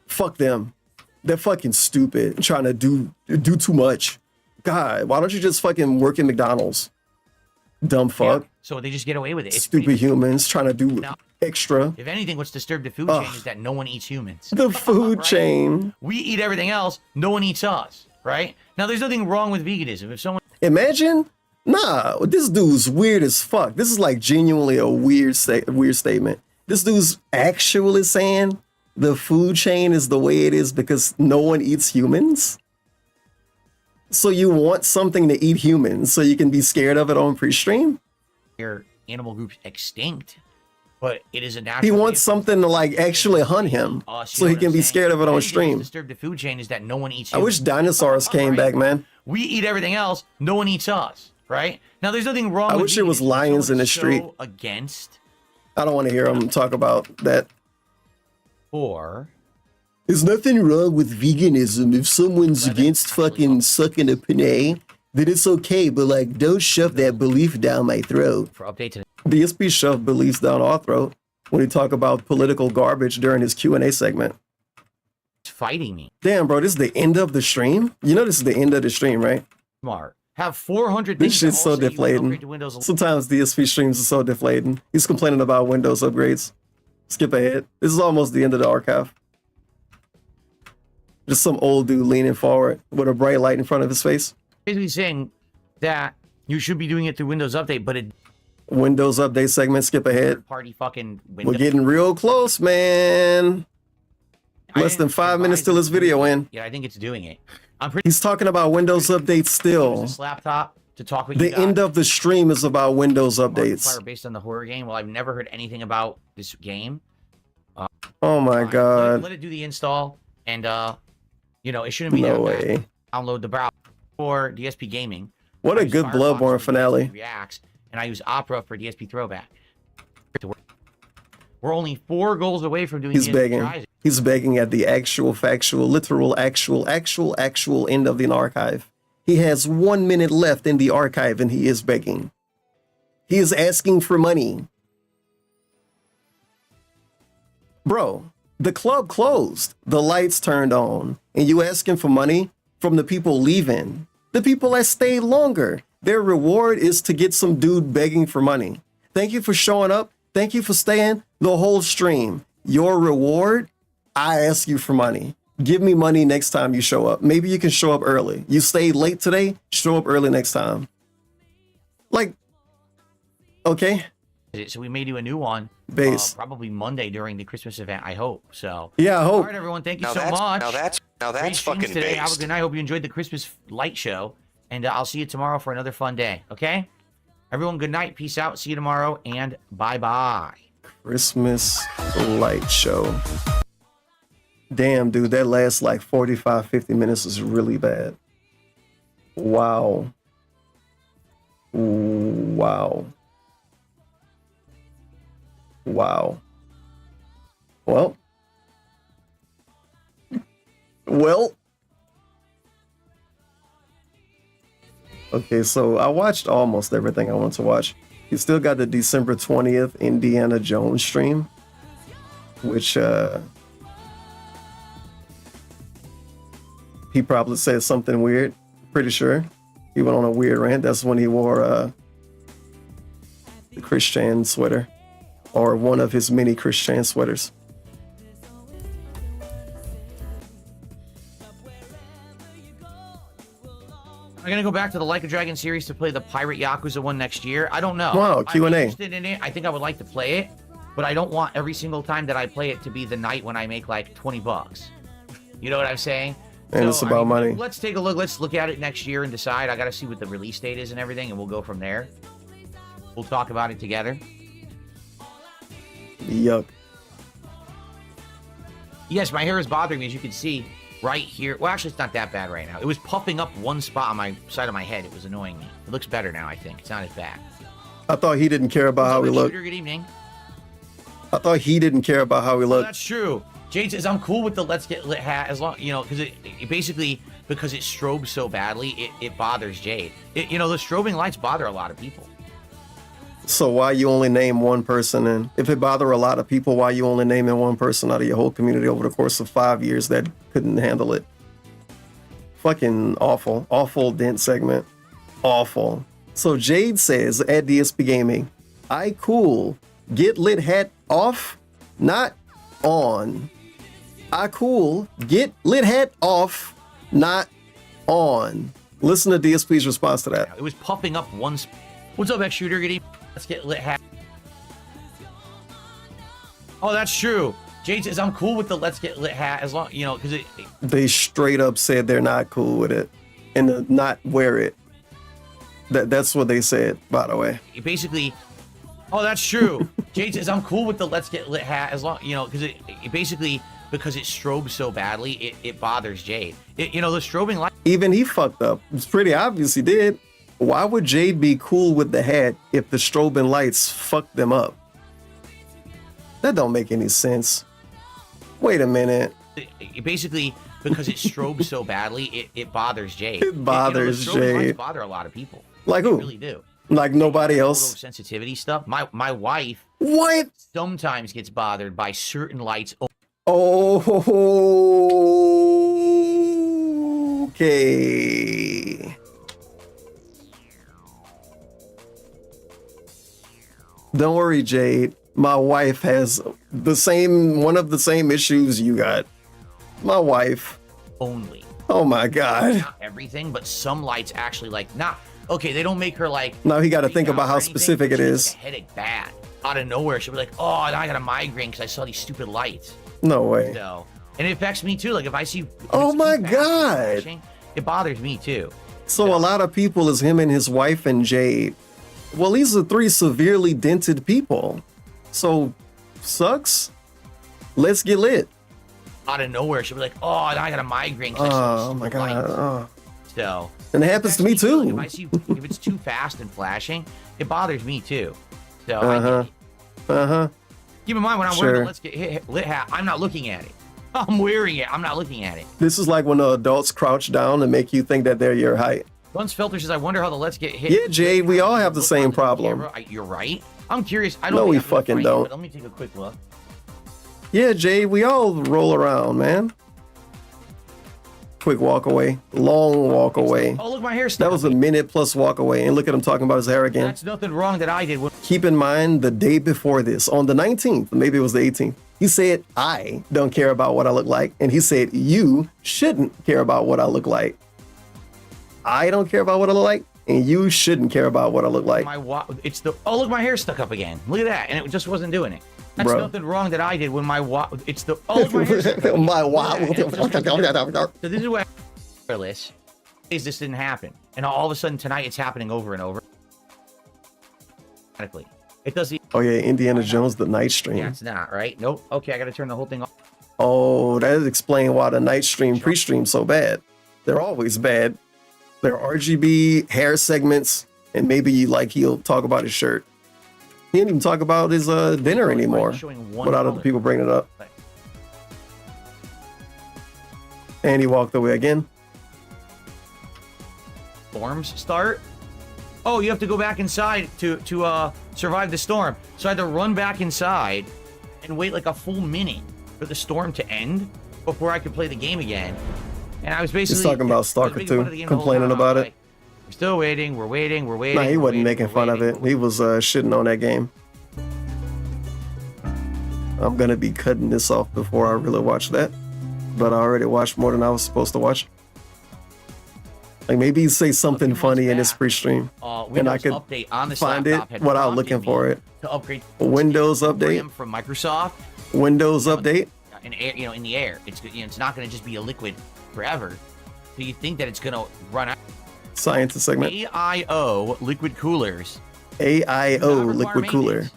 fuck them. They're fucking stupid, trying to do too much. God, why don't you just fucking work in McDonald's? Dumb fuck. Yeah, so they just get away with it. It's stupid humans trying to do extra. If anything, what's disturbed the food chain is that no one eats humans. The food right? chain. We eat everything else. No one eats us, right? Now, there's nothing wrong with veganism. If someone imagine, nah, this dude's weird as fuck. This is like genuinely a weird statement. This dude's actually saying the food chain is the way it is because no one eats humans. So you want something to eat humans so you can be scared of it on pre-stream? Your animal group's extinct, but it is a natural. He wants something to like actually hunt him so he can be scared of it on stream. Disturb the food chain is that no one eats I humans. wish dinosaurs came back, man. We eat everything else. No one eats us, right? Now, there's nothing wrong. I with wish it was lions in the street. Against. I don't want to hear him talk about that. Or. There's nothing wrong with veganism. If someone's against fucking sucking a penne, then it's okay, but like, don't shove that belief down my throat. For update today. DSP shoved beliefs down our throat when he talked about political garbage during his Q&A segment. fighting me. Damn, bro, this is the end of the stream? You know this is the end of the stream, right? Smart. Have 400 This things shit's that so all say you would upgrade deflating. to Windows 11. Sometimes DSP streams are so deflating. He's complaining about Windows upgrades. Skip ahead. This is almost the end of the archive. Just some old dude leaning forward with a bright light in front of his face. Basically saying that you should be doing it through Windows Update, but it Windows update segment, skip ahead. party fucking Windows. We're getting real close, man. Less than 5 minutes till this video in. Yeah, I think it's doing it. I'm pretty He's talking about Windows updates still. this laptop to talk with The you guys. end of the stream is about Windows updates. Multiplier based on the horror game. Well, I've never heard anything about this game. Oh my god. Let it do the install, and you know, it shouldn't be No that bad. way. Download the browser for DSP Gaming. What I a use good Firefox Bloodborne for finale. DSP Reacts, and I use Opera for DSP Throwback. We're only 4 goals away from doing He's the begging. Rising. He's begging at the actual, factual, literal, actual end of the archive. He has 1 minute left in the archive and he is begging. He is asking for money. Bro, the club closed. The lights turned on. And you asking for money from the people leaving. The people that stayed longer. Their reward is to get some dude begging for money. Thank you for showing up. Thank you for staying the whole stream. Your reward, I ask you for money. Give me money next time you show up. Maybe you can show up early. You stayed late today, show up early next time. Like, okay. So we may do a new one. Base. Probably Monday during the Christmas event, I hope. So Yeah, I hope. All right, everyone. Thank you Now so that's- much. now that's Great streams fucking today. Have a based. good night. Hope you enjoyed the Christmas light show. And I'll see you tomorrow for another fun day. Okay? Everyone, good night. Peace out. See you tomorrow. And bye-bye. Christmas light show. Damn, dude, that last like 45, 50 minutes is really bad. Wow. Wow. Wow. Well. Okay, so I watched almost everything I want to watch. You still got the December 20th Indiana Jones stream, which he probably said something weird. Pretty sure he went on a weird rant. That's when he wore the Christian sweater, or one of his many Christian sweaters. I'm gonna go back to the Like a Dragon series to play the Pirate Yakuza one next year. I don't know. Wow, Q&A. I'm interested in it. I think I would like to play it, but I don't want every single time that I play it to be the night when I make like $20. You know what I'm saying? And it's about money. Let's take a look. Let's look at it next year and decide. I gotta see what the release date is and everything, and we'll go from there. We'll talk about it together. Yup. Yes, my hair is bothering me, as you can see right here. Well, actually, it's not that bad right now. It was puffing up one spot on my side of my head. It was annoying me. It looks better now, I think. It's not as bad. I thought he didn't care about how he looked. Good evening. I thought he didn't care about how he Oh, looked. that's true. Jade says, I'm cool with the Let's Get Lit hat as long, you know, because it basically, because it strobes so badly, it bothers Jade. The strobing lights bother a lot of people. So why you only name one person? And if it bother a lot of people, why you only naming one person out of your whole community over the course of 5 years that couldn't handle it? Fucking awful. Awful dent segment. Awful. So Jade says at DSP Gaming, I cool. Get lit hat off, not on. I cool. Get lit hat off, not on. Listen to DSP's response to that. It was puffing up one. What's up, X Shooter? Good evening. Let's Get Lit hat. Oh, that's true. Jade says, I'm cool with the Let's Get Lit hat as long, you know, because They straight up said they're not cool with it and to not wear it. That's what they said, by the way. it basically. Oh, that's true. Jade says, I'm cool with the Let's Get Lit hat as long, you know, because it basically, because it strobes so badly, it bothers Jade. The strobing light. Even he fucked up. It's pretty obvious he did. Why would Jade be cool with the hat if the strobing lights fucked them up? That don't make any sense. Wait a minute. Basically, because it strobes so badly, it bothers Jade. It bothers the strobing lights Jade. bother a lot of people. Like They who? really do. Like nobody else. Sensitivity stuff. My wife. What? Sometimes gets bothered by certain lights. Okay. Don't worry, Jade. My wife has one of the same issues you got. My wife. Only. Oh my God. Not everything, but some lights actually like not. Okay, they don't make her like. Now he got to think about how specific it is. Headache bad out of nowhere. She'll be like, "Oh, I got a migraine because I saw these stupid lights." No way. So, and it affects me too. Like if I see. Oh my God. Flashing, it bothers me too. So a lot of people is him and his wife and Jade. Well, these are three severely dented people. So, sucks. Let's get lit. Out of nowhere, she'll be like, "Oh, I got a migraine." Oh my God. Oh. So. And it happens to me too. If I see if it's too fast and flashing, it bothers me too. So. Keep in mind when I'm wearing the Let's Get Hit lit hat, I'm not looking at it. I'm wearing it. I'm not looking at it. This is like when the adults crouch down and make you think that they're your height. Guns Filter says, "I wonder how the Let's Get Hit." Yeah, Jade, we all have the same problem. You're right. I'm curious. I don't. No, think we I'm fucking frame, don't. But let me take a quick look. Yeah, Jade, we all roll around, man. Quick walk away. Long walk away. Oh, look, my hair's That was a minute plus walk away. And look at him talking about his hair again. That's nothing wrong that I did. Keep in mind the day before this, on the 19th, maybe it was the 18th, he said, "I don't care about what I look like." And he said, "You shouldn't care about what I look like." I don't care about what I look like, and you shouldn't care about what I look like. It's the. Oh, look, my hair's stuck up again. Look at that, and it just wasn't doing it. That's Bro. nothing wrong that I did when it's the. Oh, look, my hair's stuck up. So this is what. This didn't happen, and all of a sudden tonight it's happening over and over. It does. Oh yeah, Indiana Jones, the night stream. Yeah, it's not right. Nope. Okay, I got to turn the whole thing off. Oh, that explains why the night stream pre-stream's so bad. They're always bad. They're RGB hair segments, and maybe he'll talk about his shirt. He didn't even talk about his dinner anymore without other people bringing it up. And he walked away again. Storms start. Oh, you have to go back inside to survive the storm. So I had to run back inside and wait like a full minute for the storm to end before I could play the game again. And I was basically He's talking about Stalker 2, complaining about it. We're still waiting. We're waiting. We're waiting. Nah, he wasn't making fun of it. He was shitting on that game. I'm gonna be cutting this off before I really watch that, but I already watched more than I was supposed to watch. Like maybe he'd say something funny in his pre-stream, and I could find it without looking for it. To upgrade Windows update from Microsoft. Windows update. In air, in the air, it's not going to just be a liquid forever. So you think that it's going to run out? Scientist segment. AIO liquid coolers. AIO liquid cooler.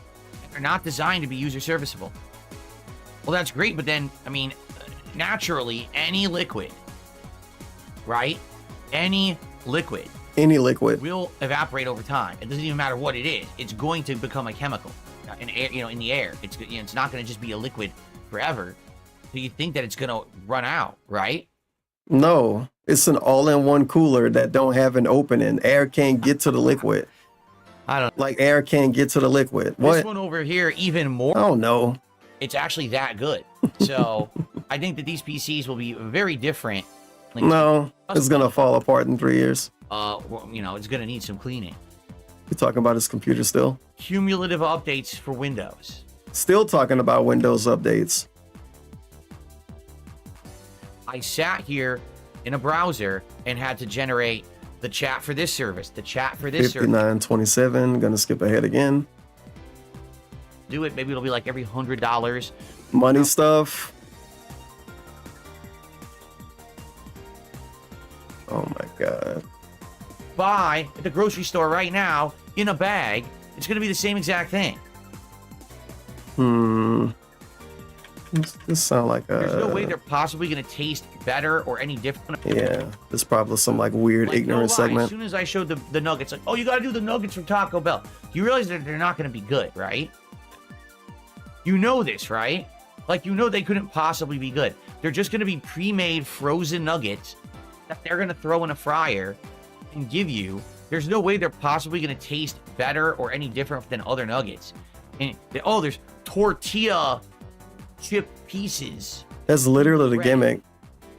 They're not designed to be user serviceable. Well, that's great, but then naturally, any liquid, right? Any liquid will evaporate over time. It doesn't even matter what it is. It's going to become a chemical in air, in the air. It's not going to just be a liquid forever. So you think that it's going to run out, right? No, it's an all-in-one cooler that don't have an opening. Air can't get to the liquid. I don't like air can't get to the liquid. What? This one over here, even more. Oh no, it's actually that good. So I think that these PCs will be very different. No, it's gonna fall apart in 3 years. It's gonna need some cleaning. You're talking about his computer still? Cumulative updates for Windows. Still talking about Windows updates. I sat here in a browser and had to generate the chat for this service, the chat for this service. 59.27. Gonna skip ahead again. Do it. Maybe it'll be like every $100. Money stuff. Oh my god. Buy at the grocery store right now in a bag. It's gonna be the same exact thing. This sound like a... There's no way they're possibly going to taste better or any different. Yeah, there's probably some like weird ignorant segment. As soon as I showed the nuggets, like, oh, you got to do the nuggets from Taco Bell. You realize that they're not going to be good, right? You know this, right? Like, they couldn't possibly be good. They're just going to be pre-made frozen nuggets that they're going to throw in a fryer and give you. There's no way they're possibly going to taste better or any different than other nuggets. And there's tortilla chip pieces. That's literally the gimmick.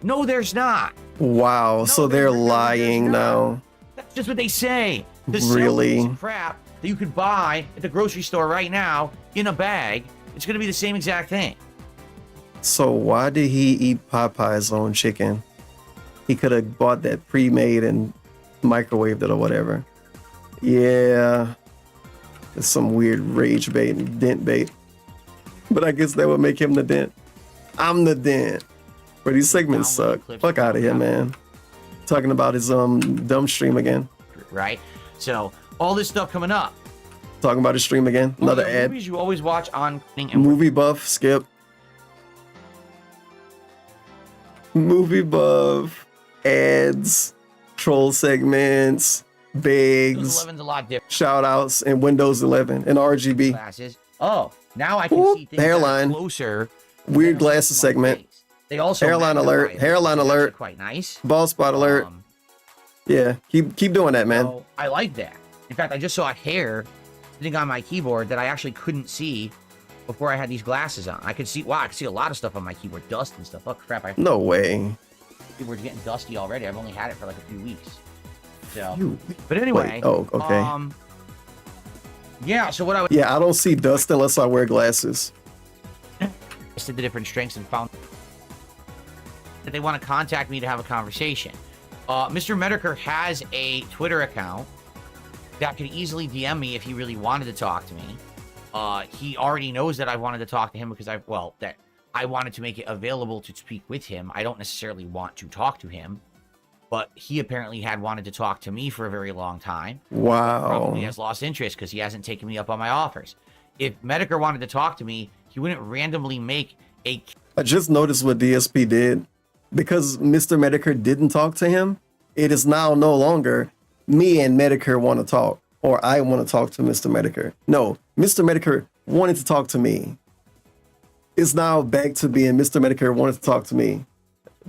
No, there's not. Wow, No, so they're lying now. That's just what they say. The Really? crap that you could buy at the grocery store right now in a bag. It's gonna be the same exact thing. So why did he eat Popeye's own chicken? He could have bought that pre-made and microwaved it or whatever. Yeah. It's some weird rage bait and dent bait. But I guess that would make him the dent. I'm the dent. But these segments suck. Fuck out of here, man. Talking about his dumb stream again. Right? So all this stuff coming up. Talking about his stream again. Another ad. Movies you always watch on Movie buff, skip. Movie buff, ads, troll segments, bigs, Windows 11's a lot different. shoutouts, and Windows 11 and RGB. Glasses. Oh, now I can see things hairline. closer. Weird glasses segment. They also hairline alert. Hairline alert. Quite nice. Bald spot alert. Yeah, keep doing that, man. So I like that. In fact, I just saw a hair sitting on my keyboard that I actually couldn't see before I had these glasses on. I could see, wow, I could see a lot of stuff on my keyboard, dust and stuff. Oh crap! No way. Keyboard's getting dusty already. I've only had it for like a few weeks. So, but anyway. Wait, oh, okay. Yeah. So what I would. Yeah, I don't see dust unless I wear glasses. Listed the different strengths and found that they want to contact me to have a conversation. Mr. Mehtokur has a Twitter account that could easily DM me if he really wanted to talk to me. He already knows that I wanted to talk to him because that I wanted to make it available to speak with him. I don't necessarily want to talk to him, but he apparently had wanted to talk to me for a very long time. Wow. Probably has lost interest because he hasn't taken me up on my offers. If Mehtokur wanted to talk to me, he wouldn't randomly make a... I just noticed what DSP did. Because Mr. Mehtokur didn't talk to him, it is now no longer me and Mehtokur want to talk, or I want to talk to Mr. Mehtokur. No, Mr. Mehtokur wanted to talk to me. It's now back to being Mr. Mehtokur wanted to talk to me.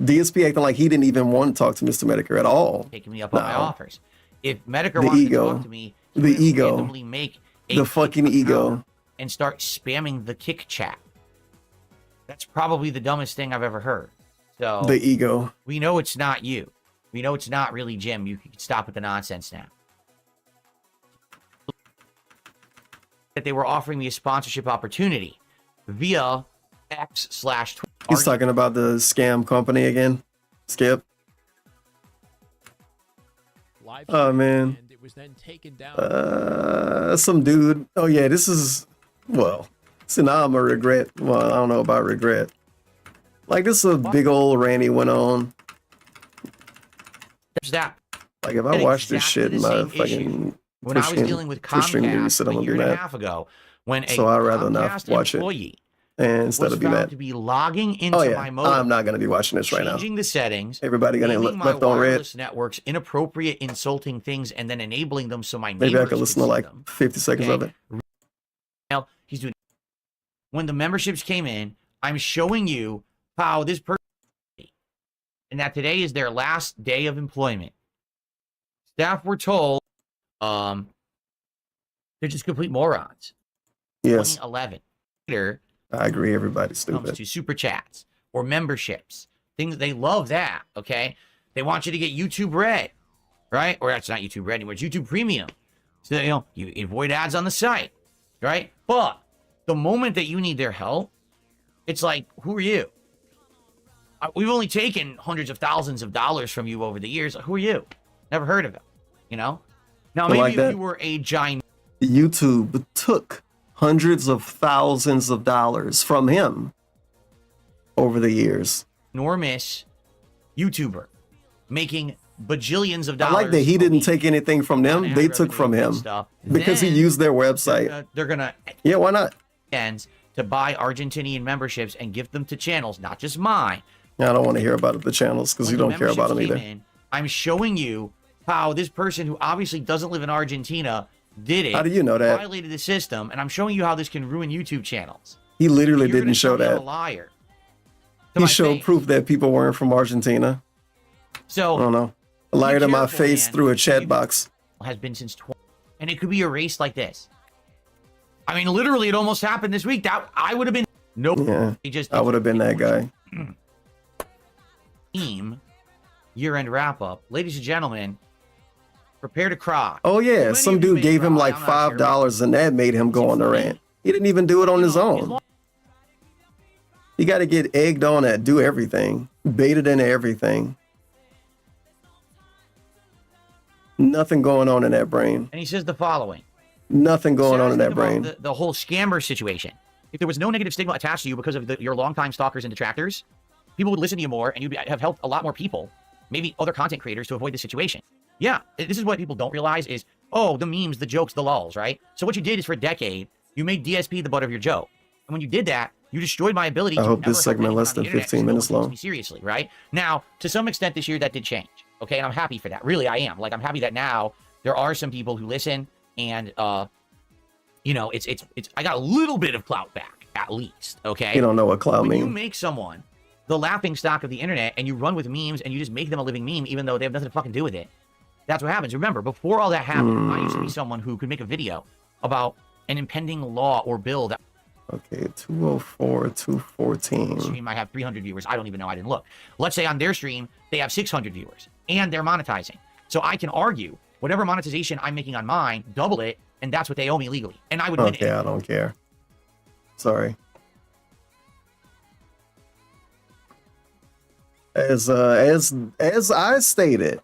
DSP acting like he didn't even want to talk to Mr. Mehtokur at all. Taking me up on my offers. If Mehtokur wanted to talk to me, he the would ego, randomly make a the fucking ego, and start spamming the kick chat. That's probably the dumbest thing I've ever heard. So the ego. We know it's not you. We know it's not really Jim. You can stop with the nonsense now. That they were offering me a sponsorship opportunity via X/Twitter. He's talking about the scam company again. Skip. Oh man. Some dude. Oh yeah, this is so now I'm a regret. Well, I don't know about regret. Like this is a big old ranty went on. There's that. Like if I watch this shit in my fucking when I was dealing with Comcast a year and a half ago, when a so I'd rather not watch it. And instead of be mad. To be logging into my modem, I'm not gonna be watching this right now. Changing the settings. Everybody gonna left on red. Networks, inappropriate, insulting things, and then enabling them so my maybe I could listen to like 50 seconds of it. Now he's doing. When the memberships came in, I'm showing you how this person, and that today is their last day of employment. Staff were told, they're just complete morons. Yes. 2011. Later, I agree. Everybody's stupid. Comes to super chats or memberships, things they love that. Okay, they want you to get YouTube Red, right? Or that's not YouTube Red anymore. It's YouTube Premium. So you avoid ads on the site, right? But the moment that you need their help, it's like, who are you? We've only taken hundreds of thousands of dollars from you over the years. Who are you? Never heard of him. Now maybe like if you were a giant. YouTube took hundreds of thousands of dollars from him over the years. Enormous YouTuber making bajillions of dollars. I like that he didn't take anything from them. They took from him because he used their website. They're gonna why not? To buy Argentinian memberships and give them to channels, not just mine. I don't want to hear about the channels because you don't care about them either. I'm showing you how this person who obviously doesn't live in Argentina did it. How do you know that? Violated the system, and I'm showing you how this can ruin YouTube channels. He literally didn't show that. A liar. He showed proof that people weren't from Argentina. So I don't know. A liar to my face through a chat box. Has been since 20, and it could be erased like this. I mean, literally, it almost happened this week. That I would have been Nope. Yeah, He just I would have been that guy. Team year-end wrap-up. Ladies and gentlemen, prepare to cry. Oh yeah, some dude gave him like $5 and that made him go on the rant. He didn't even do it on his own. You got to get egged on at do everything, baited into everything. Nothing going on in that brain. And he says the following. Nothing going on in that brain. The whole scammer situation. If there was no negative stigma attached to you because of your longtime stalkers and detractors, people would listen to you more and you'd have helped a lot more people, maybe other content creators, to avoid this situation. Yeah, this is what people don't realize is, oh, the memes, the jokes, the lulls, right? So what you did is for a decade, you made DSP the butt of your joke. And when you did that, you destroyed my ability to I hope this segment less than 15 minutes long. Seriously, right? Now, to some extent this year that did change, okay? And I'm happy for that. Really, I am. Like, I'm happy that now there are some people who listen and, you know, it's I got a little bit of clout back, at least, okay? You don't know what clout means. When you make someone the laughing stock of the internet and you run with memes and you just make them a living meme even though they have nothing to fucking do with it, that's what happens. Remember, before all that happened, I used to be someone who could make a video about an impending law or bill that... Okay, 204, 214. Stream might have 300 viewers. I don't even know. I didn't look. Let's say on their stream, they have 600 viewers and they're monetizing. So I can argue whatever monetization I'm making on mine, double it, and that's what they owe me legally. And I would win it. Okay, I don't care. Sorry. As I stated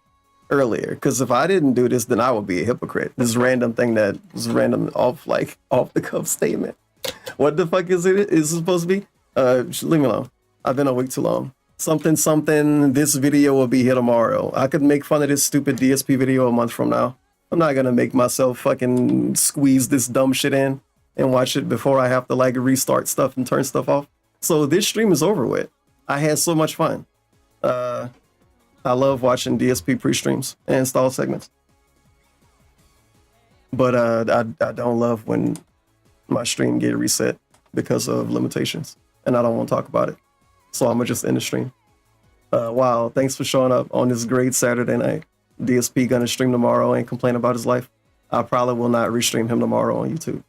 earlier, because if I didn't do this, then I would be a hypocrite. This random thing that is random off the cuff statement. What the fuck is it? Is it supposed to be? Leave me alone. I've been awake too long. Something. This video will be here tomorrow. I could make fun of this stupid DSP video a month from now. I'm not gonna make myself fucking squeeze this dumb shit in and watch it before I have to like restart stuff and turn stuff off. So this stream is over with. I had so much fun. I love watching DSP pre-streams and install segments. But I don't love when my stream get reset because of limitations. And I don't want to talk about it. So I'm gonna just end the stream. Wow, thanks for showing up on this great Saturday night. DSP gonna stream tomorrow and complain about his life. I probably will not restream him tomorrow on YouTube.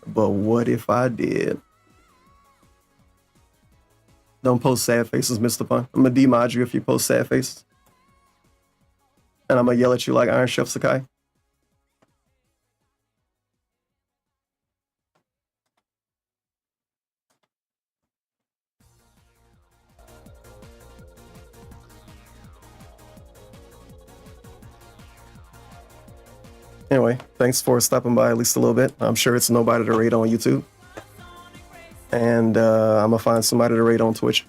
But what if I did? Don't post sad faces, Mr. Pun. I'm gonna demod you if you post sad faces. And I'm gonna yell at you like Iron Chef Sakai. Anyway, thanks for stopping by at least a little bit. I'm sure it's nobody to rate on YouTube. And I'm gonna find somebody to rate on Twitch.